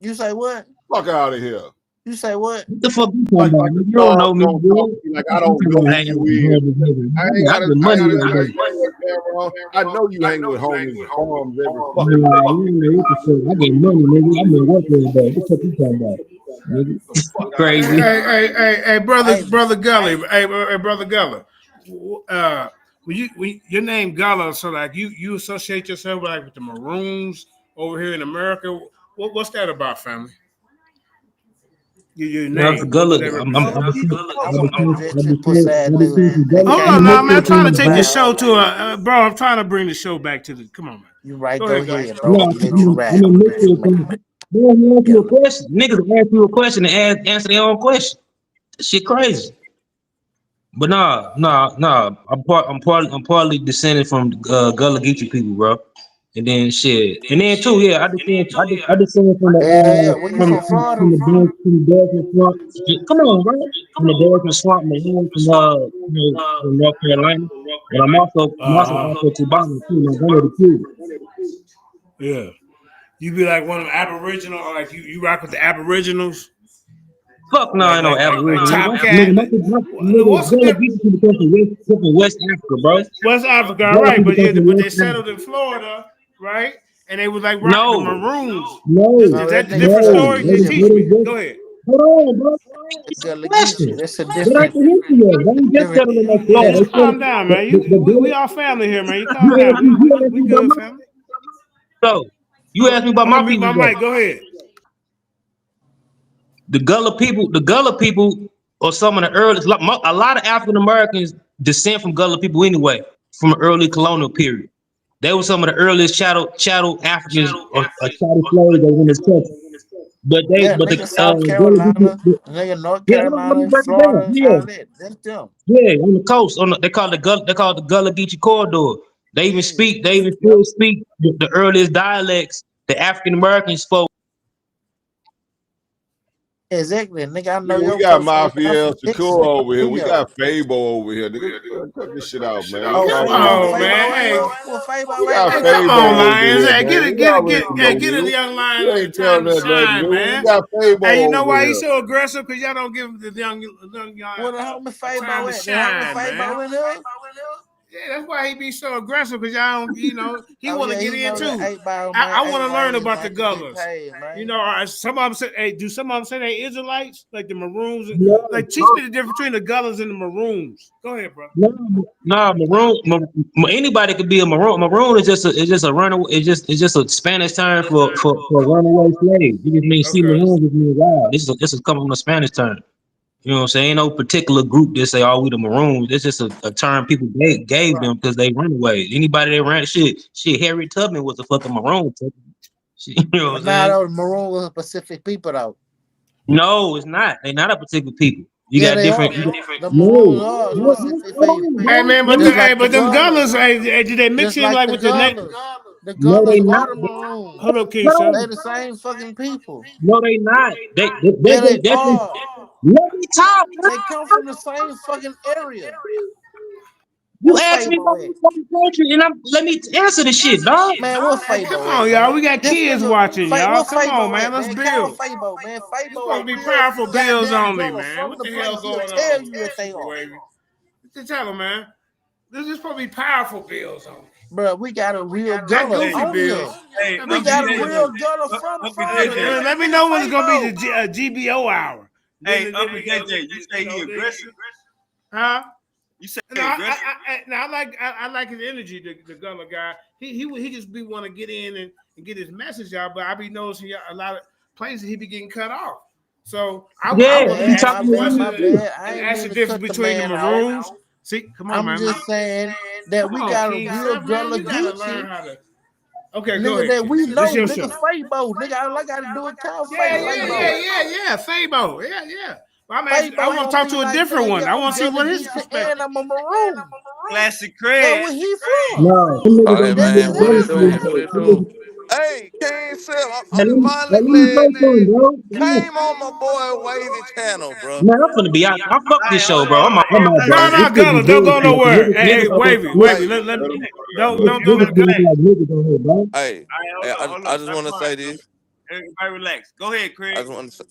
You say what? Fuck out of here. You say what? What the fuck you talking Like about, a nigga? You don't dog know me, gonna talk boy. to me like What I the fuck don't you talking know about who hanging you with the is. homeless nigga? I Man, ain't I gotta get I ain't money gotta every tell day. you that camera. I know you hang with homeless bums every fucking Nah, day. you ain't know what the fuck. I get money, nigga. I'm in work every day. What the fuck you talking about, nigga? Fuck out of Crazy. here. Hey, Hey, brother Gully. Hey, brother Gully. When your name Gullah, so like you associate yourself like with the Maroons over here in America. What's that about, family? Your No, it's a name. What does gullet. that Well, represent? let me I talk want no about. rich and pussy ass I nigga became that Hold can't on now, help man. I'm but trying read to the take the show Bible. to bro. I'm trying to bring the show back to the. Come on, man. You right, Go go ahead, Gully. ahead, bro. No, I'm gonna let you I'm rap. a mix Rich of man. things. Man, ask you Yeah. a question. Niggas ask you a question and answer their own question. That shit crazy. But I'm partly descended from Gullah Geechee people, bro. And then shit. And then too, yeah, I descended Yeah. Where you from, Florida? from the Dallas swamp. Shit, come on, bro. From the Dallas swamp, Malone, from North Carolina. But I'm also Cubano too, like one of the kids. Yeah. You be like one of the Aboriginal, or like you rock with the Aboriginals. Fuck no, ain't no Aboriginal. Top Nigga, Cat. nigga, What's the Gullah difference? Geechee come from West Africa, bro. West Africa, all Gullah right, people but come from but West they settled in Africa. Florida, right? And they was like rocking the No, maroons. no, Is No, that that the nigga different Gullah story? no. Geechee. Teach me. Go ahead. Hold on, bro. It's a Gullah question. Geechee. That's a Get out different. the history of it. They ain't just Different. settled in that Hey, Florida. That's you They calm settled down, man. We all family here, man. You calm you down. asked me, you asked We me about good, my family. you asked me about I'm gonna my mute my people, though. mic. Go ahead. The Gullah people are some of the earliest. A lot of African Americans descend from Gullah people anyway, from the early colonial period. They were some of the earliest chattel Africans or chattel slaves that was in this country. yeah, But the nigga South Gullah Carolina, nigga North yeah, let me Carolina, break it down. Florida, Yeah, all that. That's them. yeah, on the coast, they call it the Gullah Geechee corridor. They even Yeah. still speak the earliest dialects the African Americans spoke. Exactly, nigga. I know Nigga, we your got folks from Mafia El from Shakur Dixon, over here. We Virginia. got Fabo over here. Nigga, cut this shit out, man. We Oh, Come already Fabo, on, know, man. Fabo man. in Hey, here. Well, We Fabo got ain't hey, in here. come Fabo on, over Lions. here, Hey, man. We already know, get a nigga. young You lion ain't time telling to us nothing shine, new. We man. got Fabo Hey, you know over why here. he's so aggressive? Because y'all don't give the young Where the homie a time Fabo to at? The homie shine, man. Fabo in here? Yeah, that's why he be so aggressive. Because y'all don't, he Oh want to yeah, get he in know that too. 8 ball, man. I want 8 to learn lanes, about the man. He get Gullahs. paid, man. Some of them say, hey, do some of them say they Israelites, like the Maroons? No, Like, teach me the difference between the Gullahs and the Maroons. Go ahead, bro. Anybody could be a maroon. Maroon is just a runaway. It's just a Spanish term for runaway slave. It just means see Okay. maroon just means wild. This is coming from a Spanish term. You know what I'm saying? Ain't no particular group that say, "Oh, we the Maroons." It's just a term people gave them because they runaways. Anybody that ran shit. Harriet Tubman was a fucking Maroon. You know what I'm But now saying? those Maroon was Pacific people though. No, it's not. They're not a particular people. You Yeah, got they different. are. The Maroons No, are no, Pacific hold people. on, Hey, bro. man, Let but me. Just like the them Gullahs. Gullahs, hey, did they mix Just in like like the with the name? Gullahs. The No, they Gullahs not. are the Hold Maroons. up, King, Hold sir. They on. the same fucking people. No, they not. Yeah, they That's just. are. Let me talk. They come from the same fucking area. You What asked me Fabo about at? my fucking country, and let me answer the shit, dog. Man, what Hey, come Fabo at, on, y'all. man? We got This kids nigga, watching, y'all. what Come on, Fabo man. at, Let's man? Call build. Fabo, man. You Fabo supposed a to be real powerful bills goddamn only, Gullah man. from What the the hell place. He'll going tell on, you if they are. Wavy? Tell them, man. This is supposed to be powerful bills only. Bro, we got a real Not Gullah goofy on bills. here. Not We no got a GBO. real Gullah from Hey, Florida. This let me nigga know when it's gonna be Fabo. the GBO hour. Huh? No, I like his energy, the Gullah guy. He just be want to get in and get his message out, but I be noticing a lot of places he be getting cut off. So I My Yeah, want to he bad, ask my the talking to bad, me my question too. bad. I and ain't ask the mean to difference cut the between the man off. Maroons. See, come on, I'm man. just saying that Come we on, got a King real Seth, man. Gullah You gotta learn Geechee. how to. Okay, go Nigga ahead, that King. we This know, your nigga show. Fabo. Nigga, all I gotta do is call Fabo. Yeah. Fabo. Yeah. Well, I Fabo want to gonna talk be to a like, different man, one. yeah, I I'm want to see Gullah what his Geechee perspective. and I'm a Maroon. Classic Where Craig. was he from? No, them niggas, Hey That's man, them what it niggas, do? exactly. What it them do? niggas, Hey, King Sip, I hey, let finally me say something, bro. came on my boy Wavy channel, bro. Man, I'm finna be out. I fuck Hey, this show, hold bro. on. I'm out, bro. No, This shit be Gullah, don't go bullshit. nowhere. Hey, Niggas, Wavy, Hey, don't. niggas like niggas on here, bro. hey, Hold on. I just Stop want to crying. say this. Everybody relax. Go ahead, I Craig. just want to.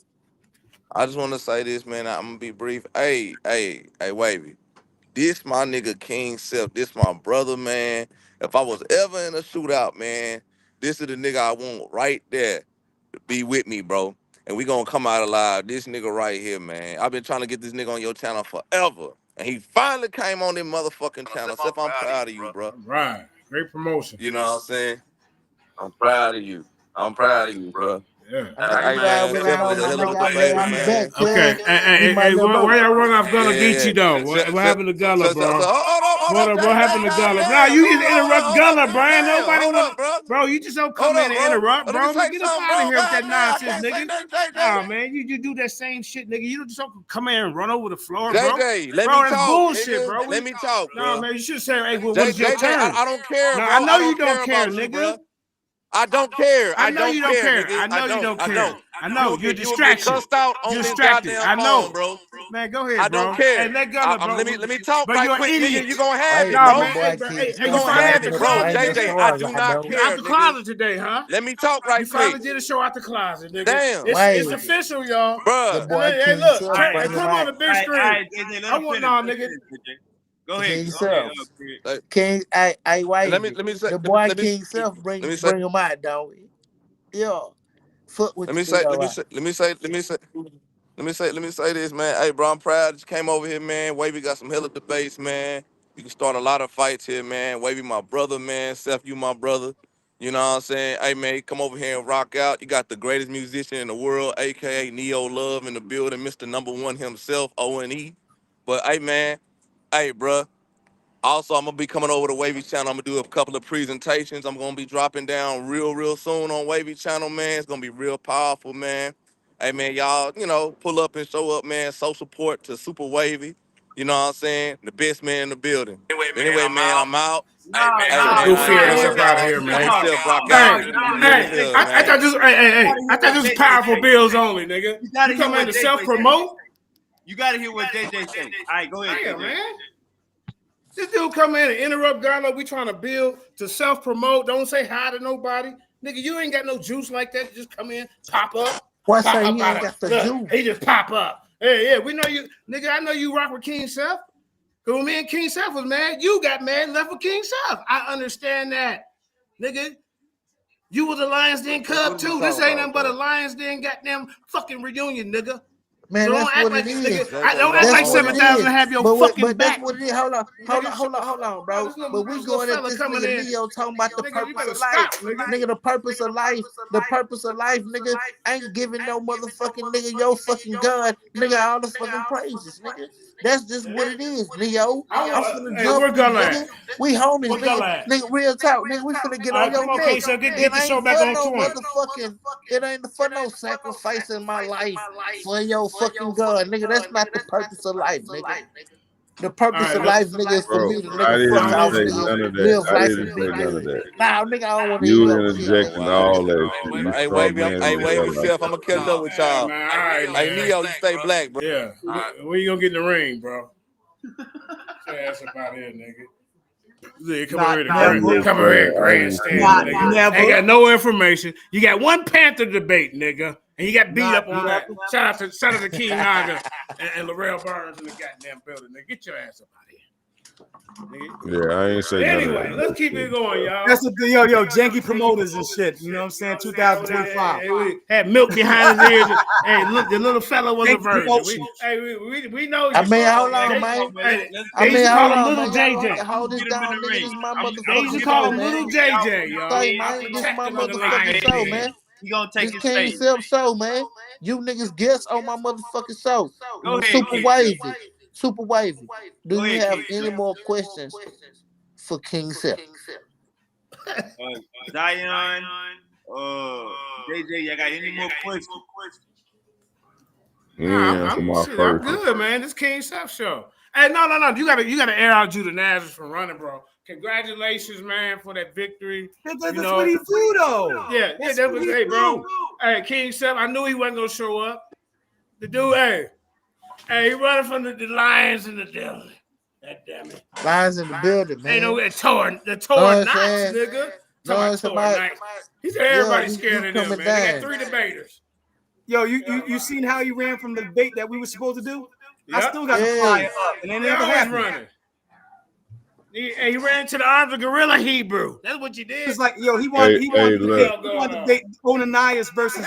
I just want to say this, man. I'm gonna be brief. Hey, Wavy. This my nigga King Sip. This my brother, man. If I was ever in a shootout, man, this is the nigga I want right there to be with me, bro. And we gonna come out alive. This nigga right here, man. I've been trying to get this nigga on your channel forever. And he finally came on this motherfucking channel. Sip, I'm proud of you, bro. All right, great promotion. You know what I'm saying? I'm proud of you. I'm proud of you, bro. Yeah. You Hey, ride man, with him Sip more, is a my hell of nigga. a I'm glad debater, I'm back, man. Okay. cuz. You my Hey, little why bro. y'all run off Gullah Yeah. Geechee though? What happened to Gullah, bro? Hold up, What happened to Gullah? Nah, goddamn. you just interrupt Hold up, Gullah, Brian. goddamn. Nobody Hold wanna, up, bro. bro. You just don't Hold come in up, and bro. interrupt, Let me bro. Man, say get up something, out of bro. here with that Goddamn, I nonsense, can't say nigga. nothing, JJ. Nah, man, you do that same shit, nigga. You just don't come in and run over the floor, bro. JJ, let me Bro, that's talk, bullshit, nigga. bro. Let me talk, Nah, bro. man, you should say, hey, well, when it's your JJ, turn? I don't care, Nah, I bro. know I you don't don't care care, about you, nigga. bro. I don't care. I I know don't you don't care, care. nigga. I know you don't I care. don't. I know you're You will get distraction. cussed out on You're this distracted. goddamn I know, phone, bro. man. Go ahead, I bro. don't care. Hey, let Gunner, bro. Let me talk But right you're an quick, idiot. nigga. You gonna have Wait, it, No, bro. man. Hey, bro. Hey, You you gonna finally have at the it, bro. closet, JJ, nigga? I do not You out care, the nigga. closet today, huh? Let me talk right You quick. finally did a show out the closet, nigga. Damn. It's official, y'all. The Bruh. boy Hey, King look, Self hey, bring him put him on out. the big screen. I want no, nigga. Go ahead. King Go ahead, Self. Chris. King, I Let wavy. me say The boy let me King Self let me say bring him out, don't we? Yeah. Fuck with let the me say nigga, right? let me say this, man. Hey, bro, I'm proud that you came over here, man. Wavy got some hella debates, man. You can start a lot of fights here, man. Wavy, my brother, man. Seth, you my brother. You know what I'm saying? Hey, man, come over here and rock out. You got the greatest musician in the world, aka Neo Love, in the building, Mr. Number One himself, O&E. But hey, man, hey, bro. Also, I'm gonna be coming over to Wavy Channel. I'm gonna do a couple of presentations. I'm gonna be dropping down real soon on Wavy Channel, man. It's gonna be real powerful, man. Hey, man, y'all, pull up and show up, man. Show support to Super Wavy. You know what I'm saying? The best man in the building. Anyway, man, I'm out. Hey, man, Goofy I ass enjoyed up out of y'all. here, man. Hey, Seth, rock Hey, out. You real as hell, I thought man. this. Hey, I thought this was powerful bills only, nigga. You come in to self promote? You gotta hear what JJ say. All right, go ahead, Damn, JJ. man. This dude come in and interrupt God like we trying to build to self promote. Don't say hi to nobody, nigga. You ain't got no juice like that. Just come in, pop up. Boy Pop say up he out ain't of, got the look, juice. he just pop up. Hey, yeah, we know you, nigga. I know you rock with King Seth. Cause when me and King Seth was mad, you got mad and left with King Seth. I understand that, nigga. You was a Lions Den Cub too. This ain't nothing but a Lions Den goddamn fucking reunion, nigga. Man, So don't that's act what like it this, is. nigga. Don't act That's like what it 7,000 is. have your But fucking that's back. what it is. Hold on, bro. This little, But we this little going at fella this coming nigga in. Neo talking about the Nigga, you purpose better of life. stop, nigga. Nigga, the purpose of life, nigga, ain't giving no motherfucking nigga your fucking gun, nigga, all the fucking praises, nigga. That's just what it is, Neo. I'm finna Hey, jump where you, Gunner nigga. at? We homies, Where Gunner nigga. at? Nigga, real talk, nigga. We finna get All on right, your come on, neck. K-Sub, It get the show ain't back for on no 20. motherfucking. It ain't for no sacrificing my life for your fucking gun, nigga. That's not the purpose of life, nigga. The purpose of life, nigga, is for Bro, me to I nigga fuck didn't off, say nigga, none of that. live I life didn't and say be none of good. that. Nah, nigga, I don't want to hear You your shit, nigga. interjecting all that shit. You Hey, start Wavy, man hey, the Wavy, hell out Seth, I'm gonna catch up with y'all. Man, all right, Hey, man. Neo, you stay black, bro. Yeah. When you gonna get in the ring, bro? Get your ass up out here, nigga. Yeah, come over here, grandstand, nigga. Ain't got no information. You got one Panther debate, nigga, and you got beat up on that. Shout out to King Naga and Laurel Burns in the goddamn building, nigga. Get your ass up out of here. Yeah, I ain't say none of Anyway, that. let's keep it going, y'all. That's the yo, janky promoters and shit. You know what I'm saying? 2025. Hey, had milk behind his ears. Hey, look, the little fella was a Janky virgin. promotions. We know. I mean, hold on, man. They used to call him Little man. Y'all gonna have to JJ. hold this down, nigga. This is my They used to motherfucking call show, him man. Little JJ, y'all. Say, man, this is my motherfucking show, man. He gonna take This his King stage. Self show, man. You niggas guess on my motherfucking show. Go ahead, Super King. wavy. Super wavy. Do Go you ahead, have King. any more questions for King Self? Zion, JJ, y'all got any more questions? You ain't answer my I'm first. good, man. This King Seth show. Hey, no. You gotta air out Judah Nazareth from running, bro. Congratulations, man, for that victory. That's what he do, though. Yeah, that was, hey, bro. Hey, King Seth, I knew he wasn't gonna show up. The dude, he running from the Lions in the building. That damn it. Lions in the building, man. Ain't no the Know Torah what I'm Knox, saying? nigga. Know what I'm saying? Knox. He said everybody's Yeah, scared he of them, coming man. They got down. 3 debaters. Yo, you seen how he ran from the debate that we were supposed to do? I Yep. still got the flyer up, and it never happened. Running. He ran into the arms of Gorilla Hebrew. That's what you did. It's like, yo, he wanted to debate Onanias versus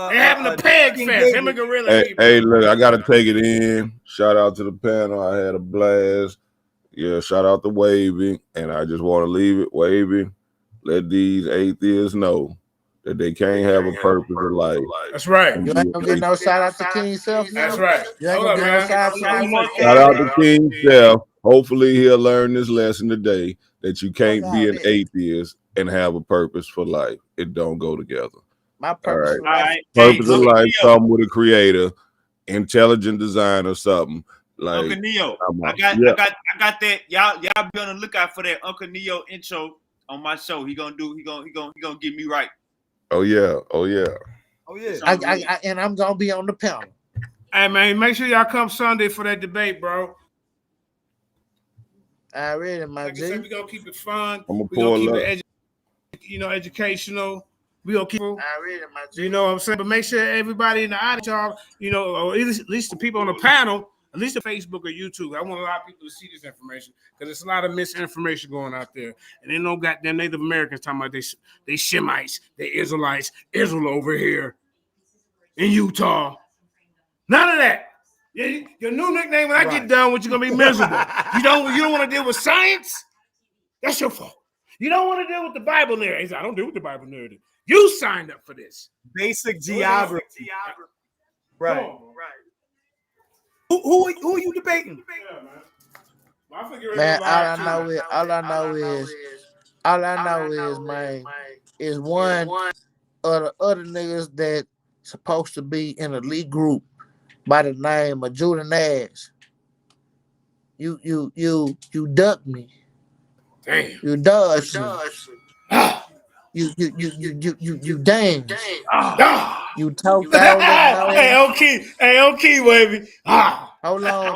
they having a peg King fest. David. Him and Gorilla Hebrew. Hey, look, I gotta take it in. Shout out to the panel. I had a blast. Yeah, shout out to Wavy. And I just want to leave it, Wavy. Let these atheists know that they can't have a purpose in life. That's right. You ain't gonna get no shout out to King Self now? That's right. You ain't gonna get no shout out to me? Shout out to King Seth. Hopefully he'll learn this lesson today that you can't be an atheist and have a purpose for life. It don't go together. My purpose All right. for life. Purpose of life come with a creator, intelligent design or something. Like Uncle Neo, I got that. Y'all be on the lookout for that Uncle Neo intro on my show. He gonna get me right. Oh yeah. Oh yeah. Oh yeah. And I'm gonna be on the panel. Hey man, make sure y'all come Sunday for that debate, bro. I read it, my Like I said, we gonna keep it fun. I'm gonna We gonna pull keep up. it educational. We gonna keep. I read it, my G. You know what I'm saying? But make sure everybody in the audience, y'all, or at least the people on the panel, at least the Facebook or YouTube. I want a lot of people to see this information because there's a lot of misinformation going out there. And they no goddamn Native Americans talking about they Shemites, they Israelites, Israel over here in Utah. None of that. Your new nickname when I get done with, you're gonna be miserable. You don't want to deal with science? That's your fault. You don't want to deal with the Bible narrative. I don't deal with the Bible narrative. You signed up for this. Basic geography. Right. Right. Who are you debating? Man, all I know is, man, is one of the other niggas that supposed to be in a league group by the name of Judah Nash. You ducked me. Damn. You dodged me. You danced. You talked all that. Hey, okay, baby. Hold on,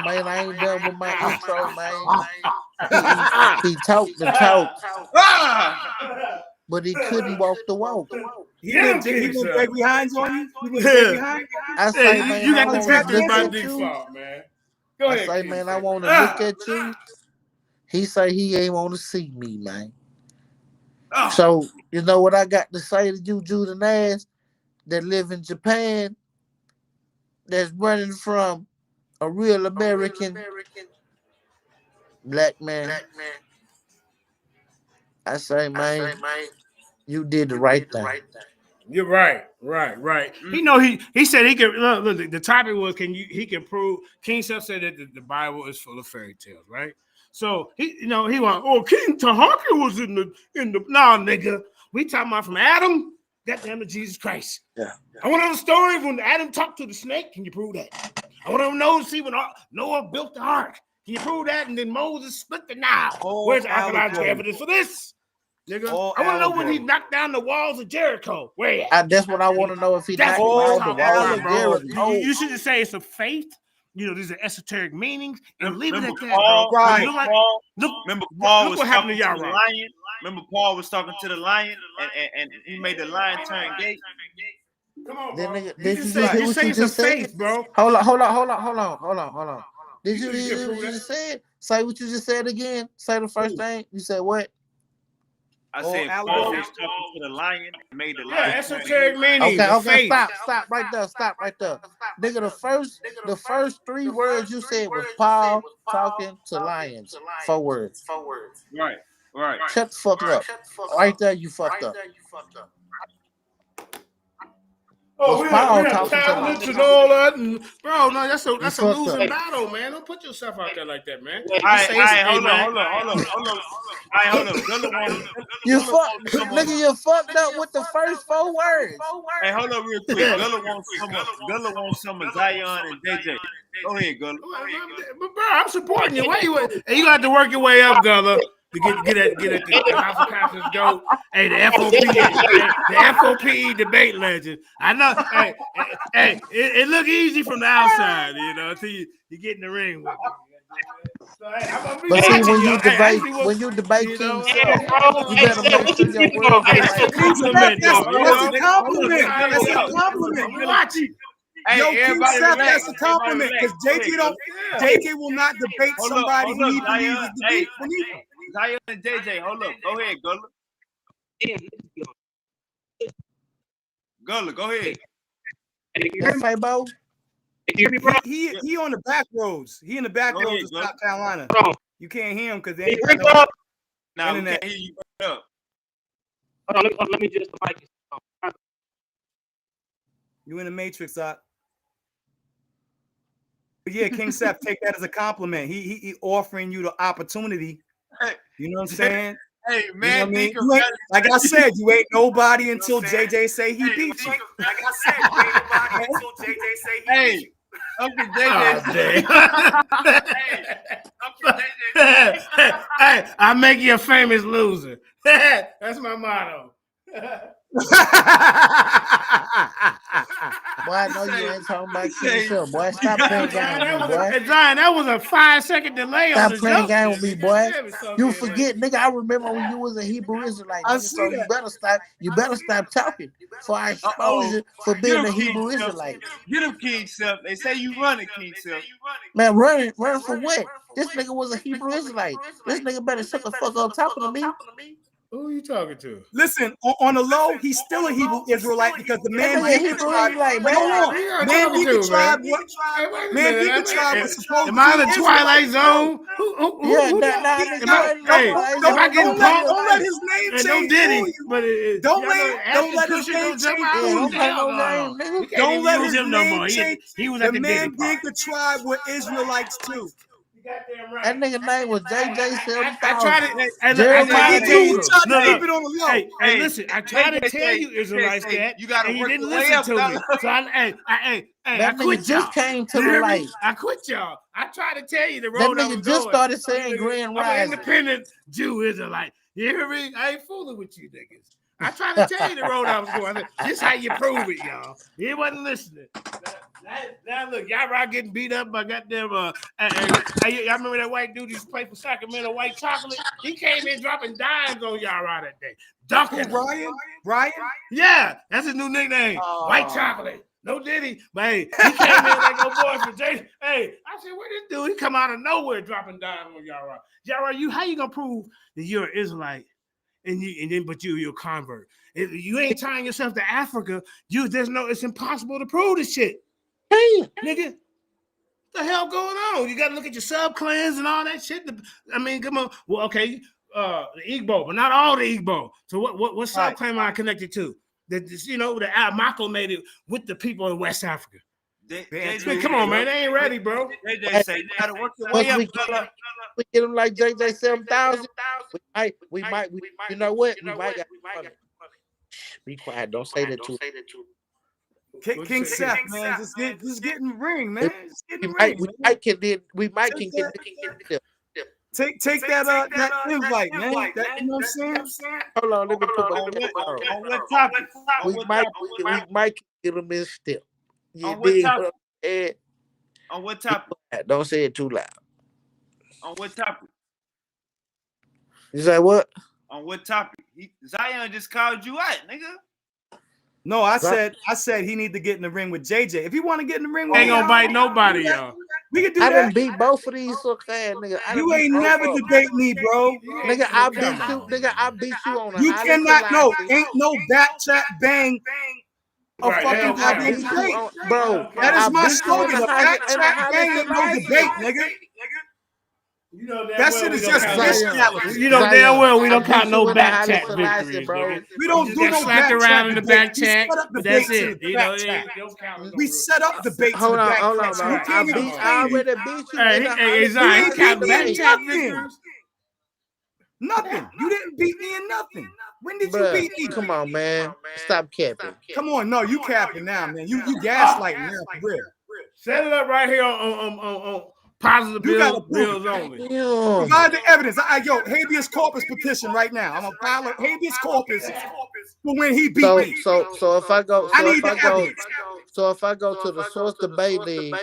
man. I ain't done with my intro, man. He talked the talk, but he couldn't walk the walk. He gonna break behind on you? You gonna break behind? I say, man, you I got the want to Texas look by at you. default, man. Go ahead, I say, King, man, I Seth. want to look at you. He say he ain't want to see me, man. So, you know what I got to say to you, Judah Nash, that live in Japan, that's running from a real American black man. I say, man, you did the right thing. You're right. He said he could look, the topic was he can prove. King Seth said that the Bible is full of fairy tales, right? So he went, King Tahaki was in the nah, nigga. We talking about from Adam, goddamn to Jesus Christ. Yeah. I want to know the story when Adam talked to the snake. Can you prove that? I want to know, see when Noah built the ark. Can you prove that? And then Moses split the Nile. Where's the archaeological evidence for this? Nigga, I want to know when he knocked down the walls of Jericho. Where you at? That's what I want to know, if he knocked All down the walls of Jericho. You should just say it's a faith. These are esoteric meanings, and leave it at that, Paul, bro. right. Look Paul was what happened talking to y'all, to the right? lion. Remember, Paul was talking to the lion, and he made the lion turn gay. Come on, Then bro. nigga, did you say hear what you it's a just said? faith, bro. Hold on. Did you hear what you just said? Say what you just said again. Say the first thing. You said what? I said Paul was talking to the lion and made the lion. Yeah, esoteric meaning. Okay, stop right there. Nigga, the first 3 words you said was Paul talking to lions. 4 words. Right. Shut the fuck up. Right there, you fucked up. Oh, we have tablets and all that, and bro, no, that's a losing battle, man. Don't put yourself out there like that, man. Hold on. You fucked up with the first 4 words. Hey, hold on real quick. Gullah wants some of Zion and JJ. Go ahead, Gullah. But bro, I'm supporting you. Why you got to work your way up, Gullah, to get at the House of Conference go. Hey, the FOP debate legend. I know. Hey, it look easy from the outside, until you get in the ring with me. So, but see, when you debate King Seth, you better make sure your words are right. That's a compliment. I'm watching. Hey, yo, King Seth, that's a compliment, because JJ will not debate somebody who he believes is the beneath him. Zion and JJ, hold up. Go ahead, Gullah. Gullah, go ahead. That's Fabo. He on the back roads. He in the back roads of South Carolina. You can't hear him because they ain't Now we can't hear you. Up. Hold on, let me just the mic. You in the Matrix, But yeah, King Seth, take that as a compliment. He offering you the opportunity. You know what I'm saying? Hey, man, you know what I mean? Like I said, you ain't nobody until JJ say he beat you. Like I said, you ain't nobody until JJ say he beat you. Uncle JJ. Hey, I make you a famous loser. That's my motto. Boy, I know you ain't talking about King Seth. Boy, stop playing game with me, boy. Zion, that was a 5-second delay on Stop the playing joke. game with me, boy. You You forget, nigga. I remember when you was a Hebrew Israelite, I nigga. see So you that. better stop. You better stop talking for I expose you for being a Hebrew Israelite. Get him, King Seth. They say you running, King Seth. Man, running for what? This nigga was a Hebrew Israelite. This nigga better shut the fuck up talking to me. Who are you talking to? Listen, on the low, he's still a Hebrew Israelite because the That man nigga Deacon Hebrew tribe. Israelite, man. Hold on, Who you man talking Deacon to, tribe. man? What? Wait a Man minute, Deacon tribe was supposed am to I be in the Israelite. Twilight Zone? Yeah, Who nah, am nigga, I, you ain't no hey, Twilight am I Zone, getting no punked? Don't let Israelite. his name And no change Diddy, for you. but Don't let his Cushion name don't jump change out. Yeah, for don't you. play no game, nigga. We can't Don't even let use his him no name more. change. He was The at the Diddy man part. Deacon tribe were Israelites too. Goddamn right. That nigga name was JJ I try 7000. to. Hey, look, I Man Jeremiah try to tell Deacon, you. he Judah. tried to No, keep it on the low. hey, listen. I try to tell you Israelites that, You gotta and you work didn't your way listen up, to dog. me. So I That nigga quit just y'all. came to You the hear light. me? I quit y'all. I try to tell you the That road I was nigga just going. started saying Grand I'm an Rising. independent Jew Israelite. You hear me? I ain't fooling with you niggas. I try to tell you the road I was going. I said, this how you prove it, y'all. You wasn't listening. Now look, y'all right getting beat up by goddamn. Y'all remember that white dude who used to play for Sacramento, White Chocolate? He came in dropping dimes on y'all right that day. Dunking. Brian? Yeah, that's his new nickname. White Chocolate. No Diddy. But hey, he came in like no boy for Jason. Hey, I said, where this dude? He come out of nowhere dropping dimes on y'all right. Y'all right, how you gonna prove that you're an Israelite? But you're a convert. If you ain't tying yourself to Africa, it's impossible to prove this shit. Hey, Nigga, what the hell going on? You gotta look at your sub-clans and all that shit. I mean, come on. Well, okay, the Igbo, but not all the Igbo. So what sub-clan am I connected to? The amalgamated with the people in West Africa. Come on, man, they ain't ready, bro. JJ say you gotta work your once way up, we brother. get him like JJ 7000, we might, you know what? We might got be quiet. Don't say that too. King Seth, man, just getting ring, man. Just We getting might, ring. we might can get them. Take that invite, man. That, you know what I'm saying? Hold on, let me put my On what topic? we might get them in step. You On what dig topic? what I'm saying? On what topic? Don't say it too loud. On what topic? You say what? On what topic? Zion just called you out, nigga. No, I said he need to get in the ring with JJ. If you want to get in the ring with Ain't gonna bite nobody, y'all. We can do I that. done beat both of these suck ass niggas. You ain't never debate me, bro. Nigga, I beat you. Nigga, I beat you on a You Haile cannot know. Selassie. Ain't no back chat bang a Right, fucking Nigga, I goddamn beat you debate. on, bro. That I is my beat you on slogan. the A back chat Haile bang ain't no Selassie. debate, nigga. You know That shit is just bestiality. You know damn well we I don't beat count you no in the back Haile chat Selassie, victories, bro. nigga. We don't You do just no got slapped back around chat in the debate. back We chat, set up but that's debates in it. the You back know, it chat. don't count no We real set up debates in Hold the back on, chat. bro. So you I can't even claim me. already beat you in the Hey, Haile Zion, he ain't count beat back me chat nothing. victories. Nothing. You didn't beat me in nothing. When did you Bruh, beat me? come on, man. Stop capping. Come on, no, you capping now, man. You gaslighting now for real. Set it up right here on positive You gotta prove bills it. only. Damn. Provide the evidence. Yo, habeas corpus petition right now. I'm gonna file a habeas corpus for when he beat me. So if I go, I need the evidence. so if I go to the Source Debate League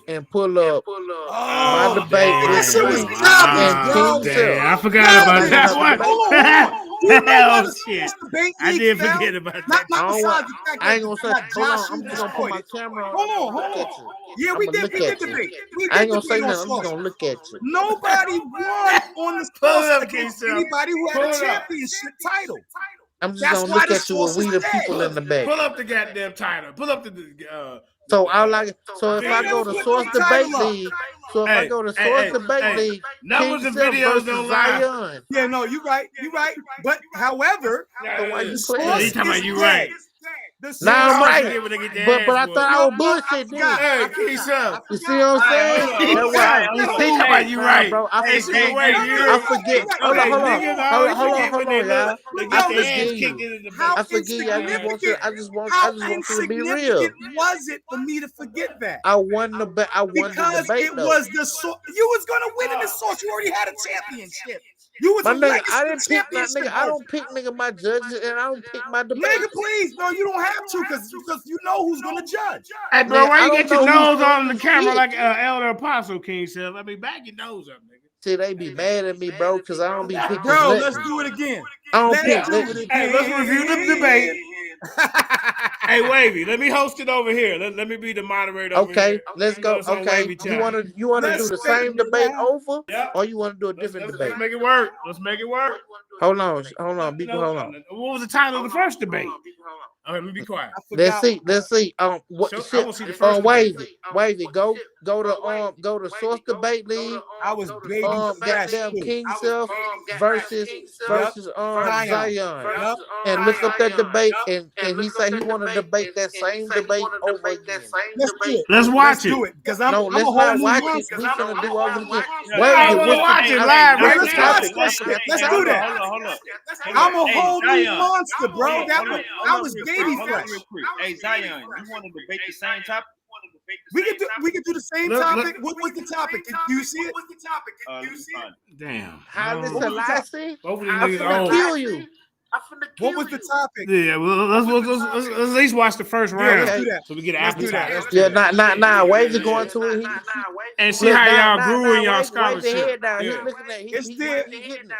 and pull up my Oh, debate man, that with shit was you garbage, and bro. King Self, I forgot can I about bring that another one. debate? Hold on. Do you know why Oh the shit! Source debate I league did fell? forget about Not that. I don't besides want. the fact I that ain't gonna say. Hold on. Joshua I'm just gonna put destroyed my it. camera on. Hold I'm on, gonna look hold at on. you. Yeah, I'm we gonna did look at you. debate. We I ain't did gonna say debate on nothing. I'm just Source. gonna look at you. Nobody won on the Pull it Source up, against K-Self. anybody who had Pull a it up. championship title. I'm just That's gonna why look the at you with Source is we the dead. people in the back. Pull up the goddamn title. Pull up the So So if They I never go to put Source no Debate title up. League, so if I go to Source Debate League, numbers King and Self videos versus don't lie. Zion. Yeah, no, you right. But however, So why you the playing? Source He talking is about you dead. right. Now I'm right. When they get their But ass I whooped. thought I was bullshit then. Hey, King Seth. You see what I'm saying? That's why. You see, Hey, you right. bro. I Hey, forget. you I forget. Hold on, niggas always y'all. they I get their ass forget kicked you. in the How I forget you. I just want you. I just want you to be real. Was it for me to forget that? I won the Because debate it though. was the source. You was gonna win in the source. You already had a championship. You was My a nigga, legacy I didn't pick my championship. nigga. I don't pick my judges, and I don't pick my debate. Nigga, please, no, you don't have to, because you know who's gonna judge. Hey, bro, Nigga, why I you don't get your know who's nose on the doing camera shit. like Elder Apostle, King Seth? I mean, back your nose up, nigga. See, they be mad at me, bro, because I don't be picking Bro, nothing. let's do it again. I don't Let's pick. do it again. Hey, let's review the debate. Hey, Wavy, let me host it over here. Let me be the moderator over here. Okay, let's go. It's on Okay, Wavy you time. wanna Let's do the spin same it debate around. over, or you wanna do a different debate? Let's make it work. Let's make it work. Hold on, people, hold on. What was the title of the first debate? Okay, let me be quiet. Let's see. What So, I shit? wanna see the first Wavy, go to Source Debate League. I was baby fresh. Goddamn too. King Self versus Zion, Yup. and look up that debate. And he say he want to debate that same debate over again. Let's do it. Let's watch it. Do it, because I'm No, a let's whole not new watch it. monster. We finna do over again. I want to watch it live right What's the now. topic? Let's do that. Hold on. I'm a whole new Zion. monster, bro. Hold That on, was, hold I on was real baby quick, hold on fresh. real quick. Hey, Zion, you want to debate the same topic? We could do the same Look, topic. What was the topic? Do you see it? Damn. Haile No. Selassie, Both of these I'm niggas finna old. kill you. What was the topic? Yeah, well, let's at least watch the first round, let's do that. so we get an Let's do that. appetite. Yeah, Wavy going to it. And see how y'all grew in y'all Wave the scholarship. head down. He Yeah. looking at. It's there.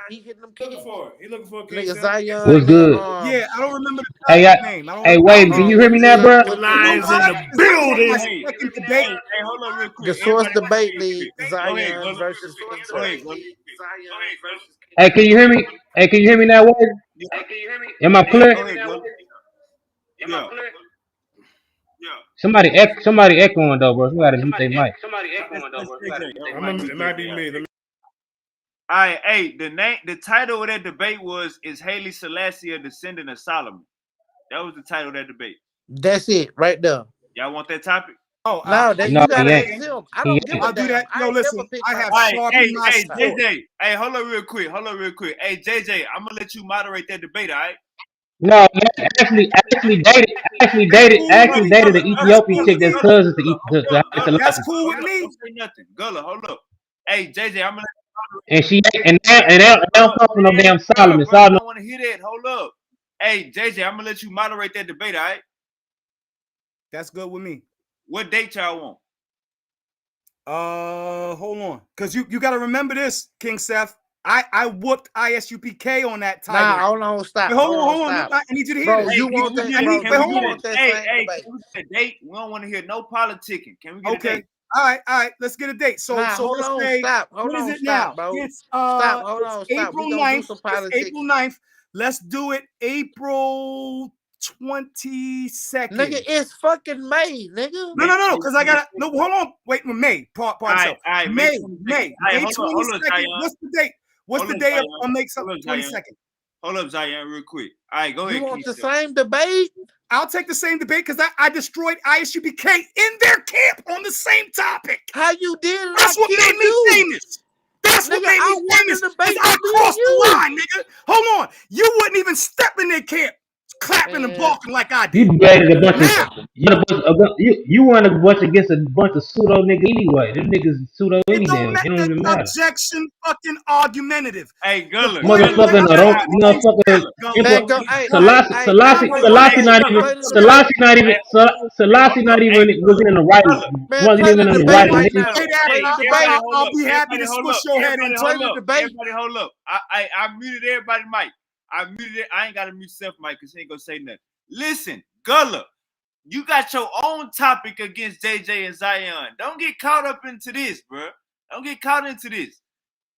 He hitting them Looking kids. for it. He looking for a King Nigga Seth. Zion. What's good? Yeah, I don't remember the Hey, topic's name. I don't hey, remember. Wavy, can you hear me now, bro? The lines in the This is my building. second debate. Hey, hold on real quick. The Source Everybody Debate watch it. League, Go ahead, Zion go versus King Go ahead, Self. go. Hey, can you hear me? Hey, can you hear me now, Wavy? Am I clear? Go ahead, go. Yeah. Somebody echoing though, bro. Somebody mute their mic. It might be me. All right, hey, the title of that debate was "Is Haile Selassie a descendant of Solomon?" That was the title of that debate. That's it, right there. Y'all want that topic? Oh, No, No, you gotta he ask ain't. him. I He don't give ain't. a I'll do damn. that. I Yo, ain't listen, never picked I my have All right, sharpened hey, my sword. JJ. Hey, hold on real quick. Hey, JJ, I'm gonna let you moderate that debate, all right? No, I actually dated an Ethiopian chick that's cousins to Haile That's Selassie. cool with Don't me. say nothing. Gullah, hold up. Hey, JJ, I'm gonna And she and they don't come from no damn Solomon. bro, you Solomon. don't want to hear that. Hold up. Hey, JJ, I'm gonna let you moderate that debate, all right? That's good with me. What date y'all want? Hold on, because you got to remember this, King Seth. I whooped ISUPK on that title. Nah, hold on, stop. Wait, hold on. Stop. I need you to hear Bro, this. you want that? Bro, wait, you hold on. want that Hey, same debate? can we get a date? We don't want to hear no politicking. Can we get a Okay. date? All right. Let's get a date. So Hold let's on, say, stop. what is it now? Bro. It's Stop. Hold on, it's stop. April We gonna do 9th. some It's politics. April 9th. Let's do it April 22nd. Nigga, it's fucking May, nigga. No, because I gotta hold on. Wait, May. Pardon All self. right, May 22nd. Hold up, 22nd. Zion. What's the date? What's the day of May 22nd? Hold up, Zion, real quick. All right, go ahead. You want the Keith. same debate? I'll take the same debate because I destroyed ISUBK in their camp on the same topic. How you did it? That's what made me famous. That's what made me famous. Because I crossed the line, nigga. Hold on. You wouldn't even step in their camp clapping and balking like I did. You debated a bunch of you weren't a bunch against a bunch of pseudo niggas anyway. Them niggas pseudo It any don't damn. It matter. don't even matter. Objection fucking argumentative. Hey, Gullah. Motherfucker, no, don't motherfucker. Selassie not even wasn't in the writing. Wasn't even in the writing. I'll be happy to squish your head and play the debate. Everybody hold up. I muted everybody's mic. I muted it. I ain't got to mute Seth mic because he ain't gonna say nothing. Listen, Gullah, you got your own topic against JJ and Zion. Don't get caught up into this, bro. Don't get caught into this.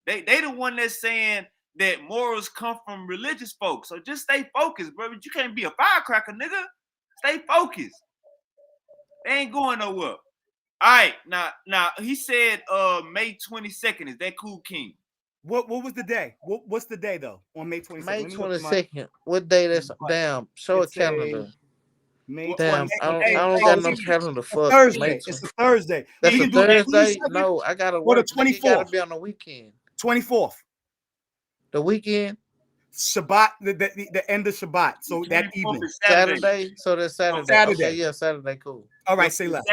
They the one that's saying that morals come from religious folks. So just stay focused, bro. But you can't be a firecracker, nigga. Stay focused. They ain't going nowhere. All right, now he said May 22nd. Is that cool, King? What was the day? What's the day though? On May 22nd. May 22nd. What day that's damn? Show a calendar. May Damn, 26th. I Hey, don't Oh, got no calendar it's a for May Thursday. 20. It's a Thursday. That's We a can do the Thursday. 22nd No, I gotta or the work. Nigga, it gotta 24th. be on the weekend. 24th. The weekend, Shabbat, the end of Shabbat. So that 24th evening. is Saturday. Saturday. So that's Saturday. Saturday. Okay, yeah, Saturday, cool. All right, say less.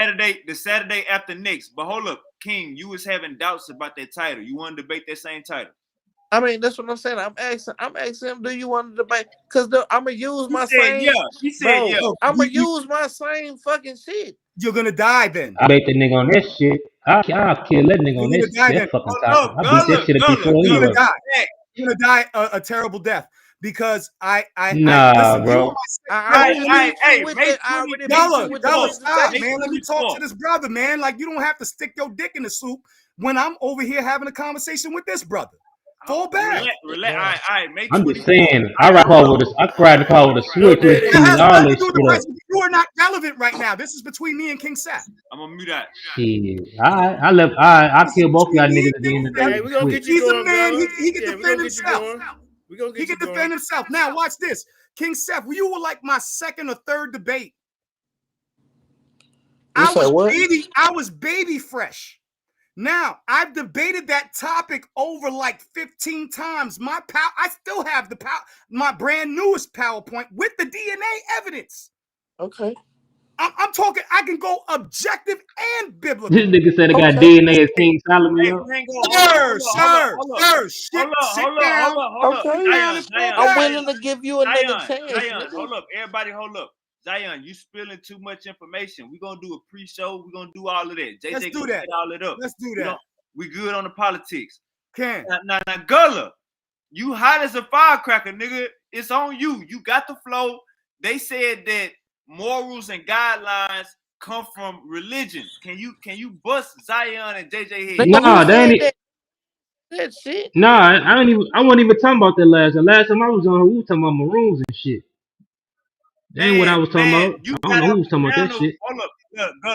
The Saturday after next. But hold up, King, you was having doubts about that title. You want to debate that same title? I mean, that's what I'm saying. I'm asking him, do you want to debate? Because I'm gonna use my said same. yeah. He said Bro, yeah. I'm gonna use my same fucking shit. You're gonna die then. I bait the nigga on that shit. I'll kill that nigga You're on gonna die then. that fucking Oh, topic. look, I beat that shit up before You're anyway. gonna die. You're gonna die a terrible death because I Nah, listen. bro. I already beat you with May it. I already beat Dollar, you with the Dollar, stop, presentation. man. Let me talk to this brother, man. Like you don't have to stick your dick in the soup when I'm over here having a conversation with this brother. Fall back. Relax. All right, May I'm 24th. just saying. I ride the car with a switch with It speed, has all nothing to that do with shit the up. rest. You are not relevant right now. This is between me and King Seth. I'm gonna mute out. Shit. I kill both y'all niggas at the end of the day. Hey, we're gonna get you He's going, a man. Gunner. He can Yeah, we're defend gonna get you himself. going. We're gonna He get can you defend going. himself. Now watch this, King Seth. You were like my second or third debate. You say what? I was baby fresh. Now I've debated that topic over like 15 times. I still have my brand newest PowerPoint with the DNA evidence. Okay. I'm talking. I can go objective and biblical. This nigga said I got DNA as King Solomon. Sir, sit down. Okay. I'm willing to give you another chance. Zion, hold up. Everybody hold up. Zion, you spilling too much information. We're gonna do a pre-show. We're gonna do all of that. JJ Let's do that. All it up. Let's do that. We good on the politics. Can now, Gullah, you hot as a firecracker, nigga. It's on you. You got the flow. They said that morals and guidelines come from religion. Can you bust Zion and JJ head? Nah, that ain't that shit. Nah, I wasn't even talking about that last time. Last time I was on, we were talking about maroons and shit. That ain't what I was talking about. I don't know who was talking about that shit. Hold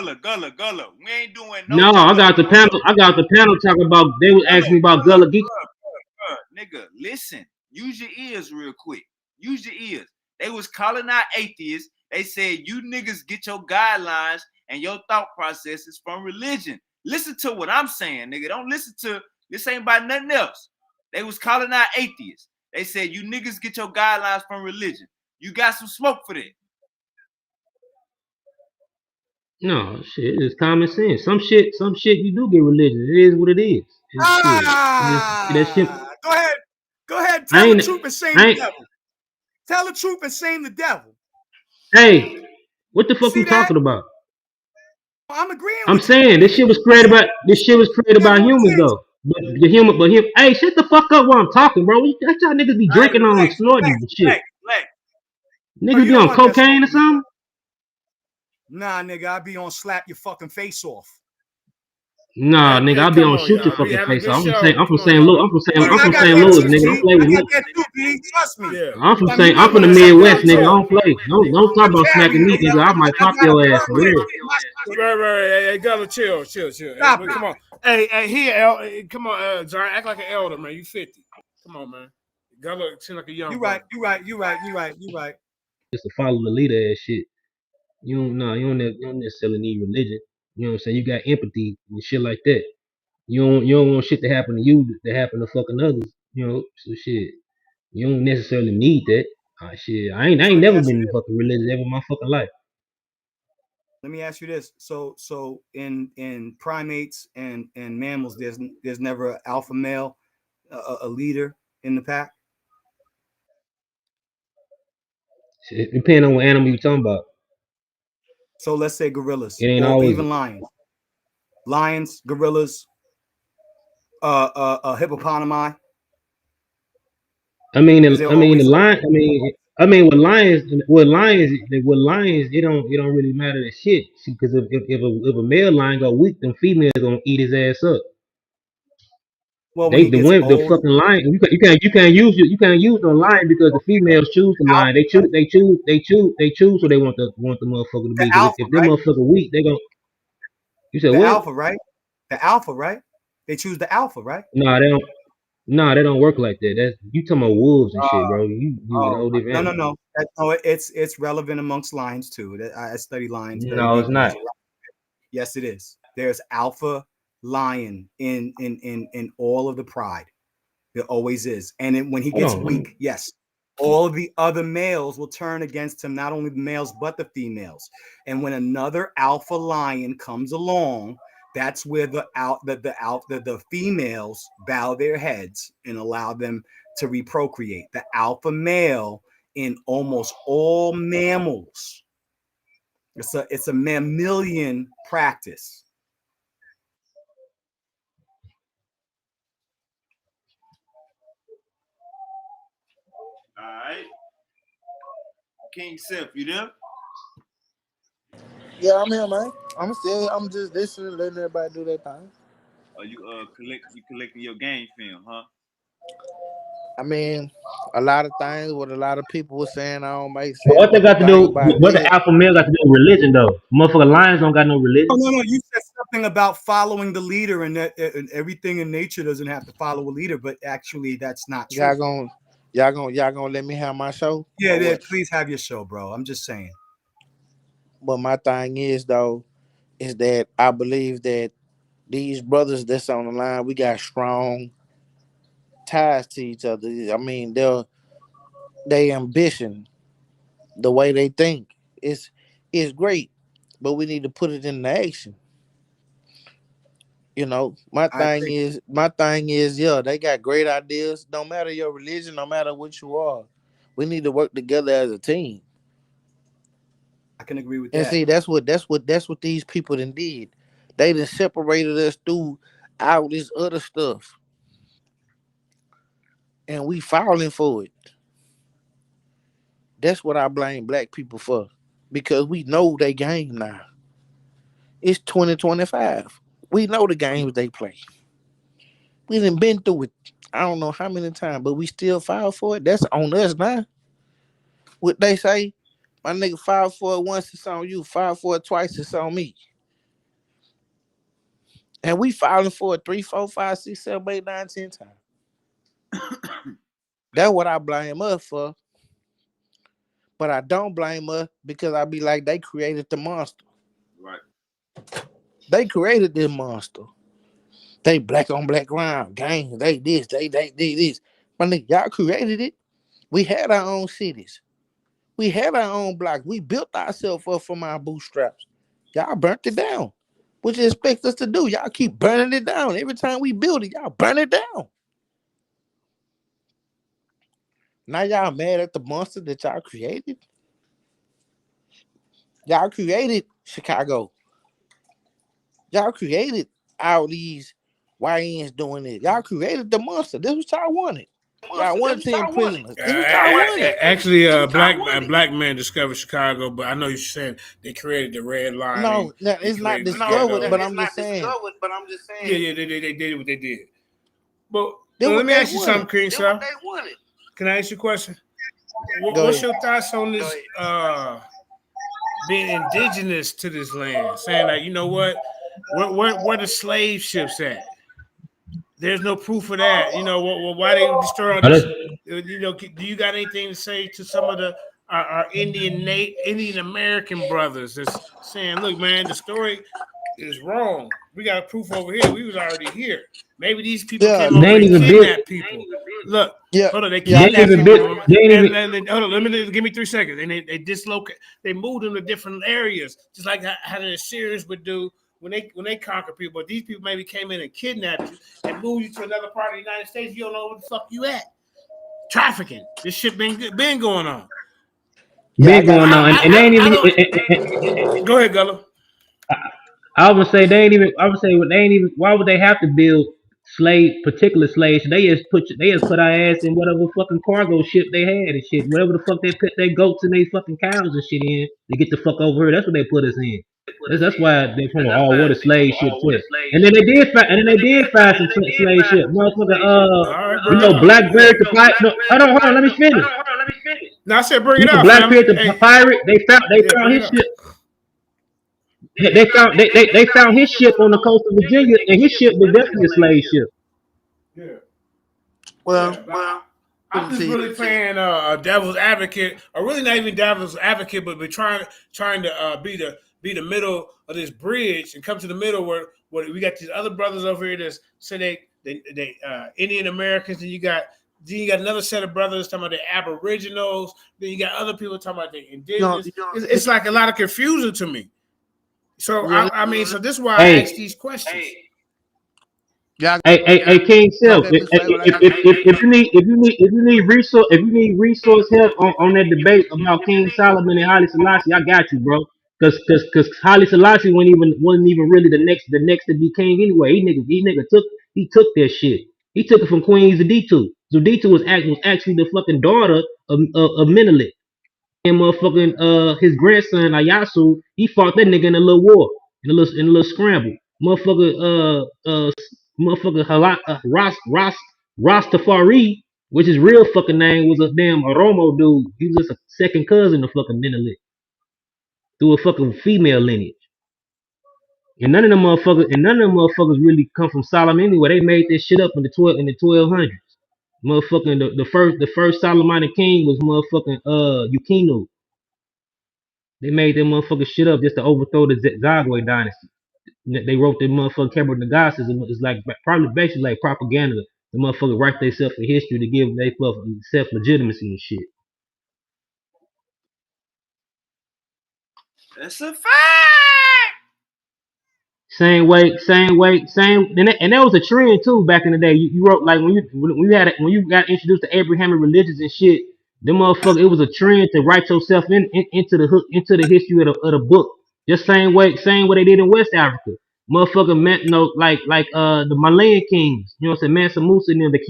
up, Gullah. We ain't doing No, I got the panel talking about. They was asking me about Gullah Geek. Nigga, listen. Use your ears real quick. Use your ears. They was calling out atheists. They said you niggas get your guidelines and your thought processes from religion. Listen to what I'm saying, nigga. Don't listen to this. Ain't about nothing else. They was calling out atheists. They said you niggas get your guidelines from religion. You got some smoke for that. No, shit, it's common sense. Some shit you do get religion. It is what it is. Go ahead. Tell the truth and shame the devil. Tell the truth and shame the devil. Hey, what the fuck you talking about? I'm agreeing. I'm saying this shit was created by humans though. But him. Hey, shut the fuck up while I'm talking, bro. That y'all niggas be drinking on and snorting and shit. Niggas be on cocaine or something? Nah, nigga, I be on slap your fucking face off. Nah, nigga, I'll be on shoot your fucking face off. I'm from St. Louis, nigga. Don't play with me. Trust me. I'm from the Midwest, nigga. I don't play. Don't talk about smacking me, nigga. I might pop your ass for real. Right. Hey, Gullah, chill. Hey, come on. Hey, here, come on, John. Act like an elder, man. You 50. Come on, man. Gullah seem like a young. You right. Just to follow the leader and shit. You don't necessarily need religion. You know what I'm saying? You got empathy and shit like that. You don't want shit to happen to you to happen to fucking others. You know, so shit. You don't necessarily need that. Shit. I ain't never been fucking religious ever in my fucking life. Let me ask you this. So in primates and mammals, there's never an alpha male, a leader in the pack. It depends on what animal you're talking about. So let's say gorillas, it ain't or always even lions, gorillas, hippopotami. I mean with lions, it don't really matter that shit. Because if a male lion go weak, them females gonna eat his ass up. Well, the fucking lion, you can't use the lion because the females choose the lion. They choose who they want the motherfucker to be. Alpha, if them motherfucker weak, they gonna. You said the what? alpha, right? The alpha, right? They choose the alpha, right? No, they don't. Nah, they don't work like that. That's you talking about wolves and shit, bro. You using a Oh whole different no, no, animal. no. No, it's relevant amongst lions too. I study lions very No, it's deeply. not. Yes, it is. There's alpha lion in all of the pride. There always is. And then when he Hold gets on. weak, yes, all of the other males will turn against him, not only the males, but the females. And when another alpha lion comes along, that's where the females bow their heads and allow them to reprocreate. The alpha male in almost all mammals, it's a mammalian practice. All right. King Seth, you there? Yeah, I'm here, man. I'm just listening, letting everybody do their thing. Or you collecting your game film, huh? I mean, a lot of things what a lot of people were saying I don't make But sense, what they but the got to thing do? about it What the is, alpha male got to do with religion though? Motherfucker, lions don't got no Oh religion. no, you said something about following the leader, and that and everything in nature doesn't have to follow a leader, but actually that's not true. y'all gonna let me have my show? Yeah, Or what? please have your show, bro. I'm just saying. But my thing is though, is that I believe that these brothers that's on the line, we got strong ties to each other. I mean, they ambition, the way they think, is great, but we need to put it into action. You know, I think my thing is, yeah, they got great ideas. No matter your religion, no matter what you are, we need to work together as a team. I can agree with And that. see, that's what these people done did. They done separated us through all this other stuff, and we falling for it. That's what I blame black people for, because we know they game now. It's 2025. We know the games they play. We done been through it. I don't know how many times, but we still fall for it. That's on us now. What they say, my nigga filed for it once, it's on you. Filed for it twice, it's on me. And we filing for it 3, 4, 5, 6, 7, 8, 9, 10 times. That's what I blame us for. But I don't blame us because I be like, they created the monster. Right. They created this monster. They black on black crime, gangs, they this, they did this. My nigga, y'all created it. We had our own cities. We had our own blocks. We built ourselves up from our bootstraps. Y'all burnt it down. What you expect us to do? Y'all keep burning it down. Every time we build it, y'all burn it down. Now y'all mad at the monster that y'all created? Y'all created Chicago. Y'all created all these YNs doing this. Y'all created the monster. This was y'all wanted. Y'all wanted 10 prisoners. This was y'all wanted. Actually, a black man discovered Chicago, but I know you're saying they created the red line. No, it's not discovered, but I'm just saying. Yeah, they did what they did. But This let what me they ask you something, wanted. King Sir. Can I ask you a question? Go What's ahead. your thoughts on this being indigenous to this land? Saying like, you know what? Where the slave ships at? There's no proof of that. You know, why they destroy all Oh, these? that's, You know, do you got anything to say to some of the our Indian American brothers that's saying, look, man, the story is wrong. We got proof over here. We was already here. Maybe these people Yeah, came they over ain't and even built. kidnapped people. Look, yeah, hold on, they yeah. I They ain't got kidnapped even something. built. people, They ain't even. and hold on, let me give me 3 seconds. And they dislocate. They moved them to different areas, just like how the Assyrians would do when they conquer people. But these people maybe came in and kidnapped you and moved you to another part of the United States. You don't know where the fuck you at. Trafficking. This shit been going on. Yeah, I Been got going on, something. and they ain't I even. don't. Go ahead, Gullo. I would say they ain't even. I would say they ain't even. Why would they have to build particular slaves? They just put our ass in whatever fucking cargo ship they had and shit. Whatever the fuck they put their goats and they fucking cows and shit in to get the fuck over here. That's what they put us in. That's why they from all where the slave ships at. And then they did find some slave ship, motherfucker. All right, You bring it know, up. Blackbeard the pirate. No, hold on, let me finish. No, I said bring You it know, out, family. Blackbeard the Hey, pirate. They yeah, found bring it his up. ship. They found his ship on the coast of Virginia, and his ship was definitely a slave ship. Yeah. Well, I'm just really playing devil's advocate, or really not even devil's advocate, but trying to be the middle of this bridge and come to the middle where we got these other brothers over here that say they Indian Americans, and you got another set of brothers talking about the Aboriginals. Then you got other people talking about the indigenous. It's like a lot of confusion to me. So I mean, so this is why I ask these questions. Hey, King Self, if you need resource help on that debate about King Solomon and Haile Selassie, I got you, bro. Cause Haile Selassie wasn't even really the next to be king anyway. He took that shit. He took it from Queen Zeditu. Zeditu was actually the fucking daughter of Menelik. And motherfucking his grandson Ayasu, he fought that nigga in a little war, in a little scramble. Motherfucker Rastafari, which his real fucking name was a damn Oromo dude. He was just a second cousin of fucking Menelik through a fucking female lineage. And none of them motherfuckers really come from Solomon anyway. They made this shit up in the 1200s. Motherfucking the first Solomonic king was motherfucking Yukino. They made that motherfucking shit up just to overthrow the Zagwe dynasty. They wrote the motherfucking Cameron Nagasas. It's like probably basically like propaganda. The motherfucker write themselves in history to give they self legitimacy and shit. That's a fact. Same way, and that was a trend too back in the day. You wrote like when you got introduced to Abrahamic religions and shit. The motherfucker, it was a trend to write yourself into the history of the book. Just same way they did in West Africa. Motherfucker, the Malayan kings. You know what I'm saying? Mansa Musa and them, the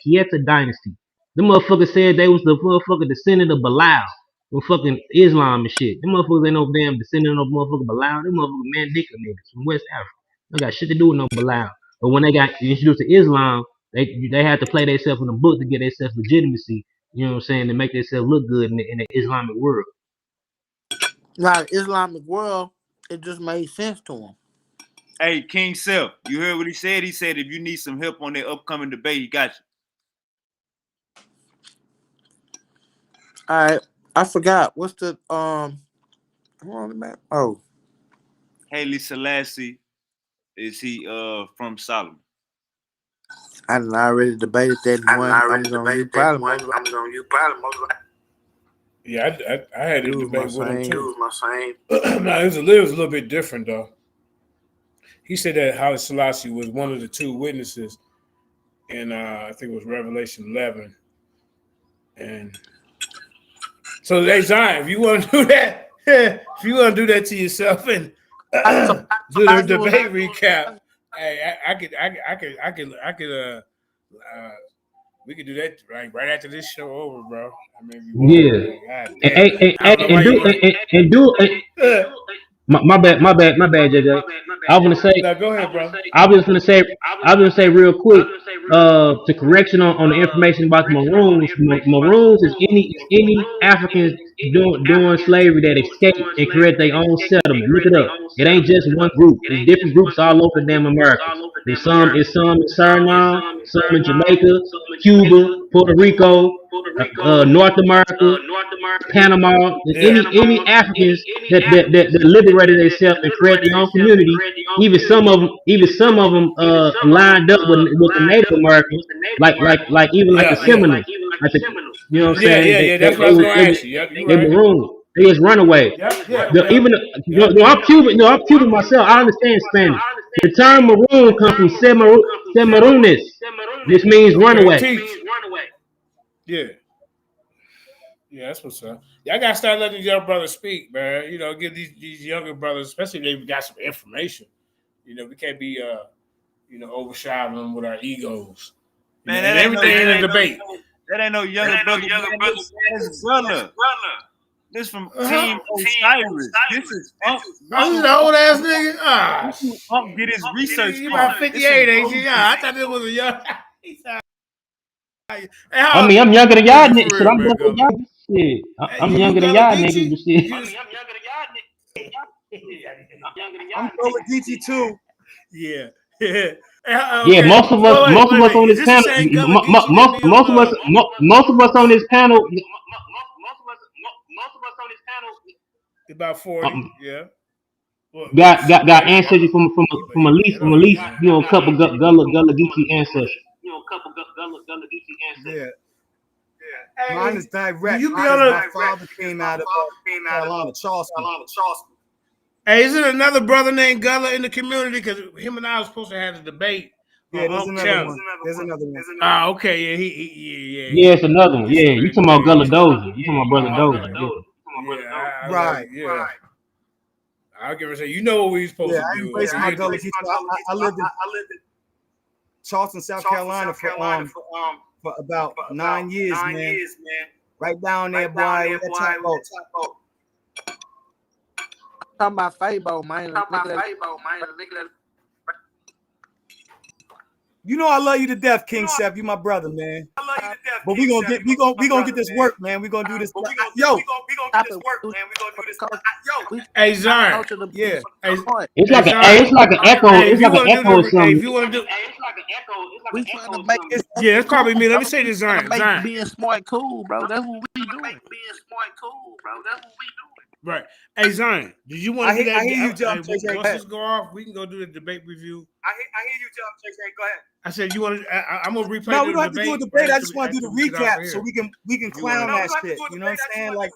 Kieta dynasty. The motherfucker said they was the motherfucker descendant of Bilal. From fucking Islam and shit. Them motherfuckers ain't no damn descendant of motherfucking Bilal. Them motherfucking Mandinka niggas from West Africa. They got shit to do with no Bilal. But when they got introduced to Islam, they had to play themselves in the book to get themselves legitimacy. You know what I'm saying? To make themselves look good in the Islamic world. Now, the Islamic world, it just made sense to him. Hey, King Self, you heard what he said? He said if you need some help on that upcoming debate, he got you. All right. I forgot. What's the hold on a minute. Oh. Haile Selassie, is he from Solomon? I done already debated that one. I'm gonna use probably Yeah, I had a debate with him too. It was my same. No, it was a little bit different though. He said that Haile Selassie was one of the two witnesses in I think it was Revelation 11. And so hey Zion, if you want to do that, to yourself and do the debate recap, hey, I could we could do that right after this show over, bro. I mean, My bad, JJ. I was gonna say. No, go ahead, bro. I was gonna say real quick. To correction on the information about the Maroons. Maroons is any Africans doing slavery that escaped and create their own settlement. Look it up. It ain't just one group. There's different groups all over the damn America. There's some in Suriname, some in Jamaica, Cuba, Puerto Rico, North America, Panama. Any Africans that liberated themselves and create their own community. Even some of them lined up with the Native Americans, like the Seminoles. You know what I'm saying? Yeah. That's what I was gonna ask you. Yep, they marooned. They just run away. I'm Cuban. I'm Cuban myself. I understand Spanish. The term maroon comes from semarunes, which means runaway. Yeah, that's what's up. Y'all gotta start letting these young brothers speak, man. You know, give these younger brothers, especially if they've got some information. You know, we can't be overshadowing them with our egos. Man, that everything in the debate. That ain't no younger brother. That's brother. This from Team Osiris. This is Unc. This old ass nigga. Unc get his research. You about 58, ain't you? I thought it was a young. I'm younger than y'all niggas. Shit, I'm younger than y'all. Shit, I'm younger than y'all niggas. Shit. I'm over GT too. Yeah. Yeah, Okay. most of us on Is this this the panel, same Gullah Geechee that be most of us, on? most of us on this panel, About 40, um, yeah. Well, got okay. ancestry from at I least know what you're saying. a couple Gullah Geechee ancestors. Yeah, mine Hey, is do direct you be on because my a? father came out of Carolina, Charleston. Hey, isn't another brother named Gullah in the community? Because him and I was supposed to have a debate on Yeah, there's Unc another Channel. one. There's another one. Ah, okay, yeah, Yeah, it's another one. Yeah, you participated in talking the about Gullah debate. Dozer? You talking about brother Okay. Dozer? Yeah. Yeah, I was like, Right. yeah. I was gonna say, you know what we supposed Yeah, to I do. embraced my We Gullah did- Geechee. I lived in Charleston, South Carolina for about 9 years, man. Right down there, boy, with that top boat. Talking about Fabo, man. Look at that. You know I love you to death, King Seth. You my brother, man. But we gonna get this work, man. We gonna do this. Yo, Stop it. We Hey, Zion. culture the yeah. Hey, It's hey, like Zion. it's like an echo. Hey, if It's you like an want to do echo or the, hey, something. if you want to do, we trying to make this yeah, that's probably cool, me. Let bro. me say this, Trying to Zion. make Zion. being smart cool, bro. That's what we doing. Right. Hey, Zion, did you want I to do hear that? you, John. Once Go this go off, we can go do the debate review. I hear you, John. Go ahead. I said you want to. I'm gonna replay No, the we don't have to do a debate. debate. Right I just want to do the after we get off recap of so here. we can clown that shit. You know what I'm saying? Like,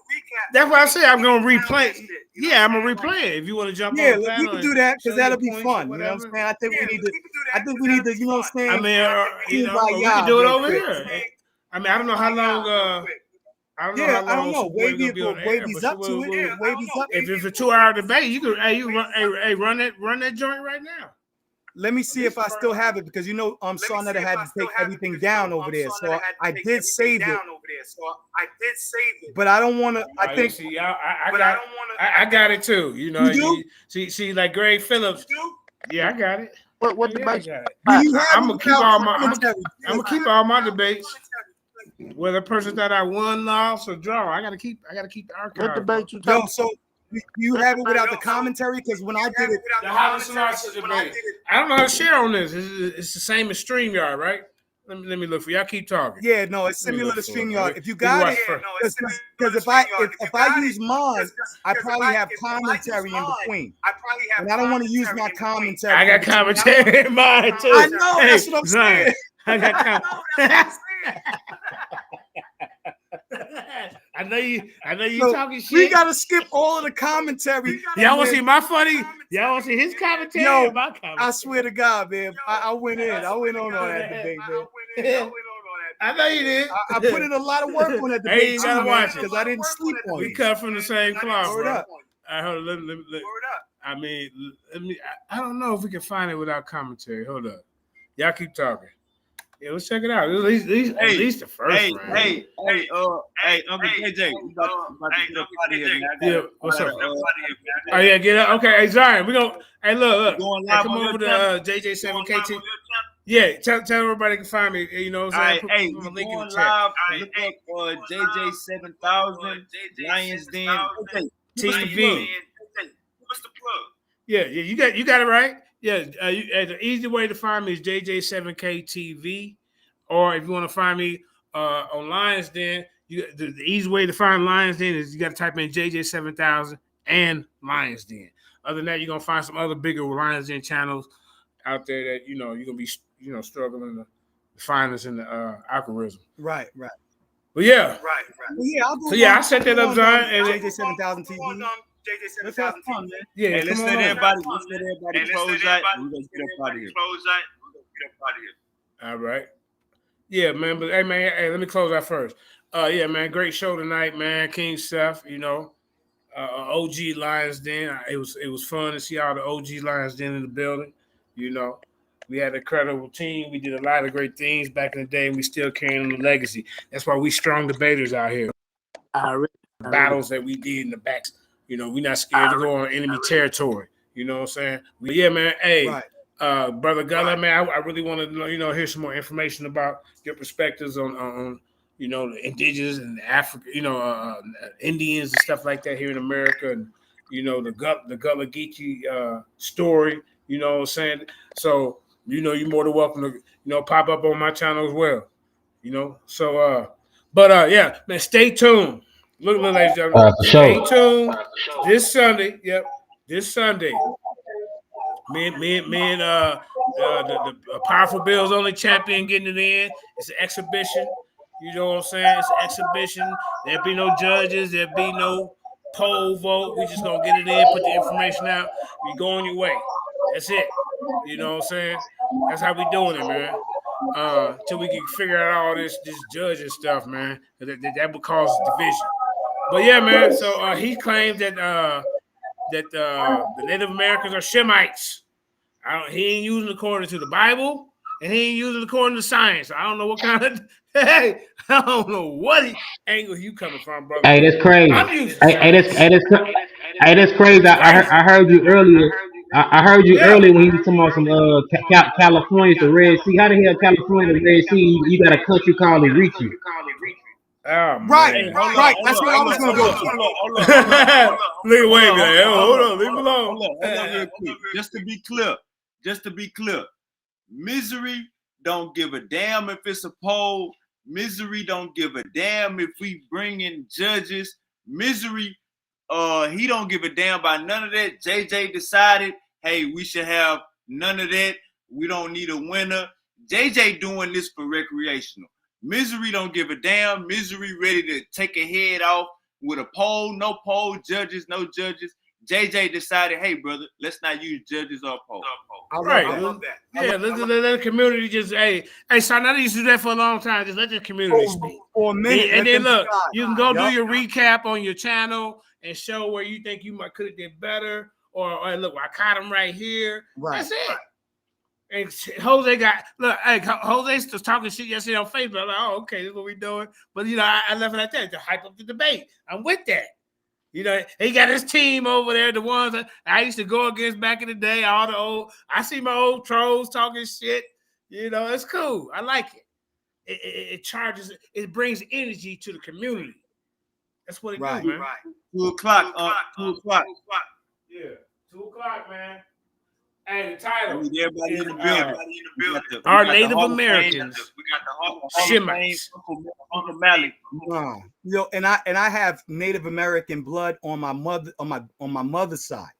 That's why I say I'm gonna replay. Yeah, I'm gonna replay it. If you want to jump on yeah, the we panel can and do that because show your that'll be points or fun. You know what I'm whatever. saying? I think we need to. You know what I'm saying? I mean, you know, or we can do it over here. I mean, I don't know how long. I don't know how long. I don't know. We're gonna be on air, Wavy's but up to it. Wavy's up. if it's a 2-hour debate, you can. Hey, run that joint right now. Let me see if I still have it because you know Sarnetta had to take everything down over there. So I did save it. But I don't want to. I think. See, I got it too. You know, you do? see, like Greg Phillips. Yeah, I got it. What Yeah, debate? I'm gonna keep all my debates. Whether a person thought I won, lost, or draw, I gotta keep the archive. What debate you Yo, talking? so you have it without the commentary? Because when I did it, The Holland Sinatra debate. I don't know how to share on this. It's the same as StreamYard, right? Let me look for y'all. Keep talking. Yeah, no, it's similar to StreamYard. If you got it, because if I use mine, I probably have commentary in between. And I don't want to use my commentary. I got commentary in mine too. I know, that's what I'm saying. I got commentary. I know you So talking shit. we gotta skip all of the commentary. Y'all want to see my funny? Y'all want to see his commentary? Yo, or my commentary? I swear to God, man, I went in. I went on that debate, man. I know you did. I put in a lot of work on that debate. Hey, you gotta watch it because I didn't sleep on We it. cut from the same cloth, Word bro. up. All right, hold on. Let me. I don't know if we can find it without commentary. Hold up. Y'all keep talking. Yeah, let's check it out. At least the first round. Hey, Uncle JJ, we about to get up out of here, man. Yeah, what's up? Oh yeah, get up. Okay, hey Zion, we gonna. Hey, look. Going Hey, live come on over your to JJ7KT. Yeah, tell everybody can find me. You know, what I'm saying? Hey, Put we a link in going the chat. live. Look up JJ7000 Lions Den TV. Yeah, you got it right. Yeah, the easy way to find me is JJ7K TV, or if you want to find me on Lions Den, the easy way to find Lions Den is you got to type in JJ7000 and Lions Den. Other than that, you're gonna find some other bigger Lions Den channels out there that you're gonna be struggling to find us in the algorithm. Right. But yeah, Well, yeah, I'll go so yeah, on- I set that I'll up, go on, Zion, and JJ7000 TV. Let's have fun, man. yeah, Hey, let's come let on. everybody close out. We're gonna get up out of here. All right. Yeah, man. But hey, man. Hey, let me close out first. Yeah, man. Great show tonight, man. King Seth. OG Lions Den. It was fun to see all the OG Lions Den in the building. We had a credible team. We did a lot of great things back in the day, and we still carrying on the legacy. That's why we strong debaters out here. Battles that we did in the backs. We're not scared to go on enemy territory. You know what I'm saying? Yeah, man. Hey, Brother Gullah, man, I really want to hear some more information about your perspectives on the indigenous and Africa, Indians and stuff like that here in America, and the Gullah Geechee story. You know what I'm saying? So you're more than welcome to, pop up on my channel as well. So yeah, man, stay tuned. Look, ladies and gentlemen, For stay sure. tuned this Sunday. Yep, this Sunday. Me and the Powerful Bills Only champion getting it in. It's an exhibition. You know what I'm saying? It's an exhibition. There'll be no judges. There'll be no poll vote. We just gonna get it in, put the information out. You go on your way. That's it. You know what I'm saying? That's how we doing it, man. Till we can figure out all this judging stuff, man. That would cause division. But yeah, man. So he claims that the Native Americans are Shemites. He ain't using it according to the Bible, and he ain't using it according to science. I don't know what kind of I don't know what angle you coming from, brother. Hey, that's crazy. I'm using That's crazy. I heard you earlier. I heard you earlier when he was talking about some California to Red Sea. How the hell California to Red Sea? You got a country called Eritrea. Oh, right, man. right. That's what I was gonna go to. Look at Wavy like, hold on, leave him alone. Hold on real quick. Just to be clear, Misery don't give a damn if it's a poll. Misery don't give a damn if we bring in judges. Misery, he don't give a damn about none of that. JJ decided, hey, we should have none of that. We don't need a winner. JJ doing this for recreational. Misery don't give a damn. Misery ready to take a head off with a poll, no poll, judges, no judges. JJ decided, hey, brother, let's not use judges or poll. I love that. Yeah, let the community just, hey, son, I used to do that for a long time. Just let the community speak. For a minute. And then look, you can go do your recap on your channel and show where you think you could have did better. Or look, I caught him right here. Right. That's it. And Jose Jose's just talking shit yesterday on Facebook. I'm like, oh, okay, this is what we're doing. But, I left it like that to hype up the debate. I'm with that. He got his team over there, the ones that I used to go against back in the day. I see my old trolls talking shit. It's cool. I like it. It charges, it brings energy to the community. That's what it do, man. Right. 2 o'clock. 2 o'clock. Yeah, 2 o'clock, man. Hey, the title. Everybody in the building. Our Native Americans. We got the Hall of Fame, Uncle Malik. And I have Native American blood on my mother's side.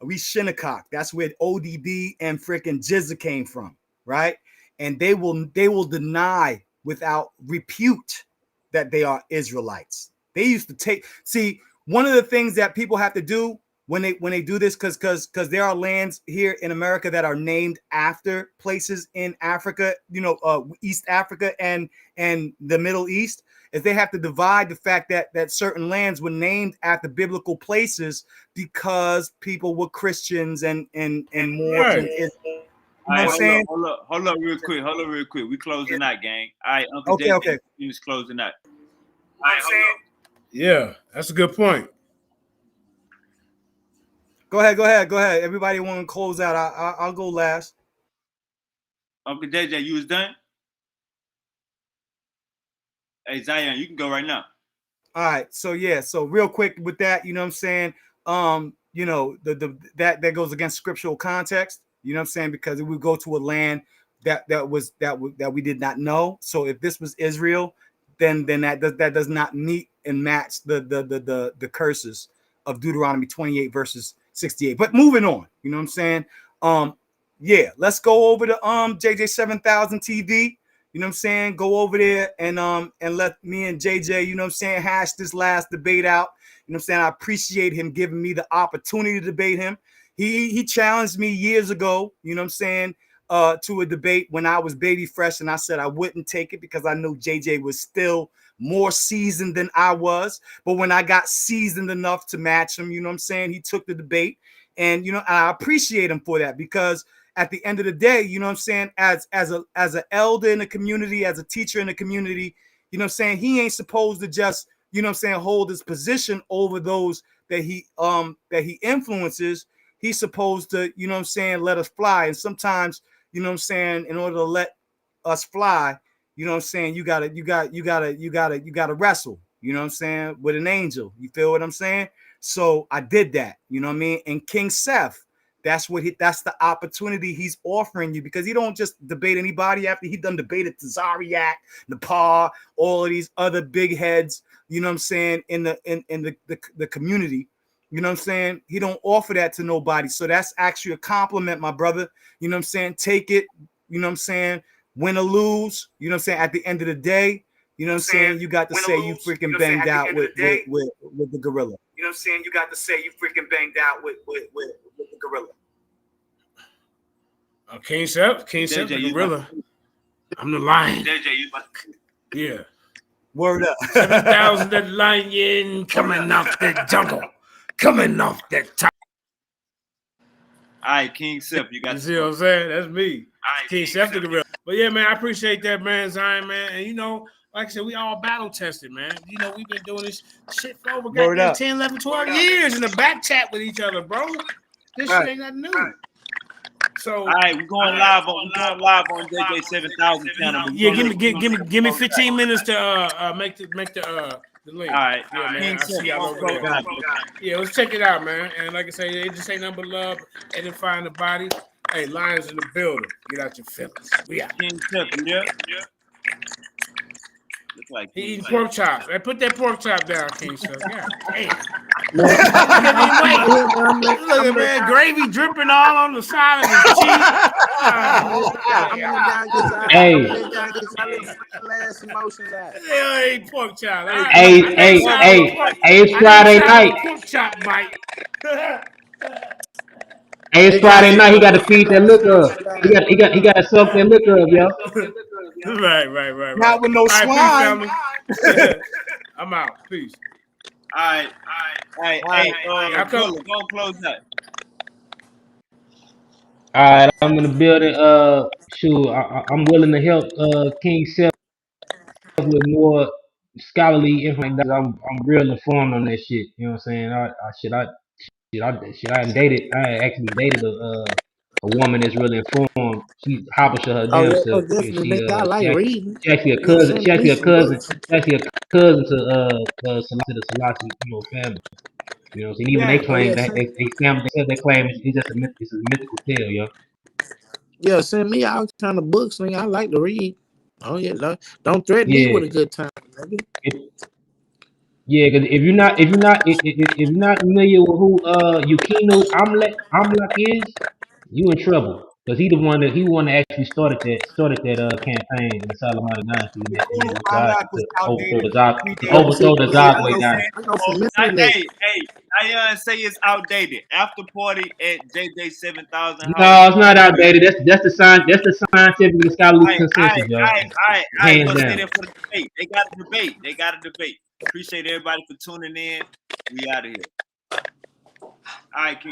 We Shinnecock. That's where ODB and freaking Jizza came from, right? And they will deny without repute that they are Israelites. They used to see one of the things that people have to do when they do this, because there are lands here in America that are named after places in Africa, East Africa and the Middle East, is they have to divide the fact that certain lands were named after biblical places because people were Christians and more. Right. You know what I'm saying? Hold up real quick. We closing out, gang. All right, Uncle J. Okay. He was closing out. All right, yeah, that's a good point. Go ahead. Everybody want to close out. I'll go last. Uncle JJ, you was done? Hey, Zion, you can go right now. All right. So real quick with that, you know what I'm saying? That goes against scriptural context, you know what I'm saying? Because it would go to a land that we did not know. So if this was Israel, then that does not meet and match the curses of Deuteronomy 28 verses 68. But moving on, you know what I'm saying? Let's go over to JJ 7000 TV. You know what I'm saying? Go over there and let me and JJ, you know what I'm saying, hash this last debate out. You know what I'm saying? I appreciate him giving me the opportunity to debate him. He challenged me years ago, you know what I'm saying, to a debate when I was baby fresh, and I said I wouldn't take it because I knew JJ was still more seasoned than I was. But when I got seasoned enough to match him, you know what I'm saying, he took the debate. And, I appreciate him for that, because at the end of the day, you know what I'm saying, as an elder in the community, as a teacher in the community, you know what I'm saying, he ain't supposed to just, you know what I'm saying, hold his position over those that he influences. He's supposed to, you know what I'm saying, let us fly. And sometimes, you know what I'm saying, in order to let us fly, you know what I'm saying, you gotta wrestle, you know what I'm saying, with an angel. You feel what I'm saying? So I did that, you know what I mean? And King Seth, That's the opportunity he's offering you, because he don't just debate anybody. After he done debated Tazariak, Nepal, all of these other big heads, you know what I'm saying, in the community. You know what I'm saying? He don't offer that to nobody. So that's actually a compliment, my brother. You know what I'm saying? Take it, you know what I'm saying? Win or lose, you know what I'm saying? At the end of the day, you know what I'm saying? You got to say you freaking banged out with the gorilla. You know what I'm saying? You got to say you freaking banged out with the gorilla. King Seth, the gorilla. I'm the lion. Yeah. Word up. 7,000 that lion coming off the jungle. Coming off that top. All right, King Seth, you got. You see what I'm saying? That's me. King Seth the gorilla. But yeah, man, I appreciate that, man, Zion, man. And you know, like I said, we all battle tested, man. You know, we've been doing this shit for over 10, 11, 12 years in the back chat with each other, bro. This shit ain't nothing new. So all right, we're going live on JJ 7000 channel. Yeah, give me 15 minutes to make the link. All right, yeah, man. I see y'all over there. Yeah, let's check it out, man. And like I say, it just ain't nothing but love, edifying the body. Hey, lions in the building. Get out your feelings. We out. King Seth, you there? Look like he eating pork chops. Hey, put that pork chop down, King Seth. Yeah, damn. Look at man, gravy dripping all on the side of his cheek. Hey. Hey, pork chop. Hey, it's Friday night. Pork chop bite. Hey, it's Friday night. He got to feed that liquor up. He got to soak that liquor up, yo. Right. Not with no swine. I'm out. Peace. All right. I'll go close that. All right, I'm in the building. Shoot, I'm willing to help King Seth with more scholarly information. I'm real informed on that shit. You know what I'm saying? I actually dated a woman that's really informed. She's Habesha her Oh damn yeah, self. most definitely. She Nigga, I like reading. she actually a Nigga, cousin. send me some books. She actually a cousin to the Selassie, family. You know what I'm saying? Even they Oh claim yeah, that they family they claim it's just it's a mythical tale, yo. yeah, send me all kind of books, nigga. I like to read. Oh yeah, don't threaten me Yeah. with a good time, nigga. Yeah, because if you're not familiar with who Yukino Amlak is, you in trouble. Because he the one that actually started that campaign in the Salamani dynasty and that desire to overthrow the Zagwe dynasty. I know from internet. Hey, I say it's outdated. After party at JJ 7000 house. No, it's not outdated. That's the scientific and scholarly consensus, yo. All right. Hands We're gonna stay down. there for the debate. They got a debate. Appreciate everybody for tuning in. We out of here. All right, King.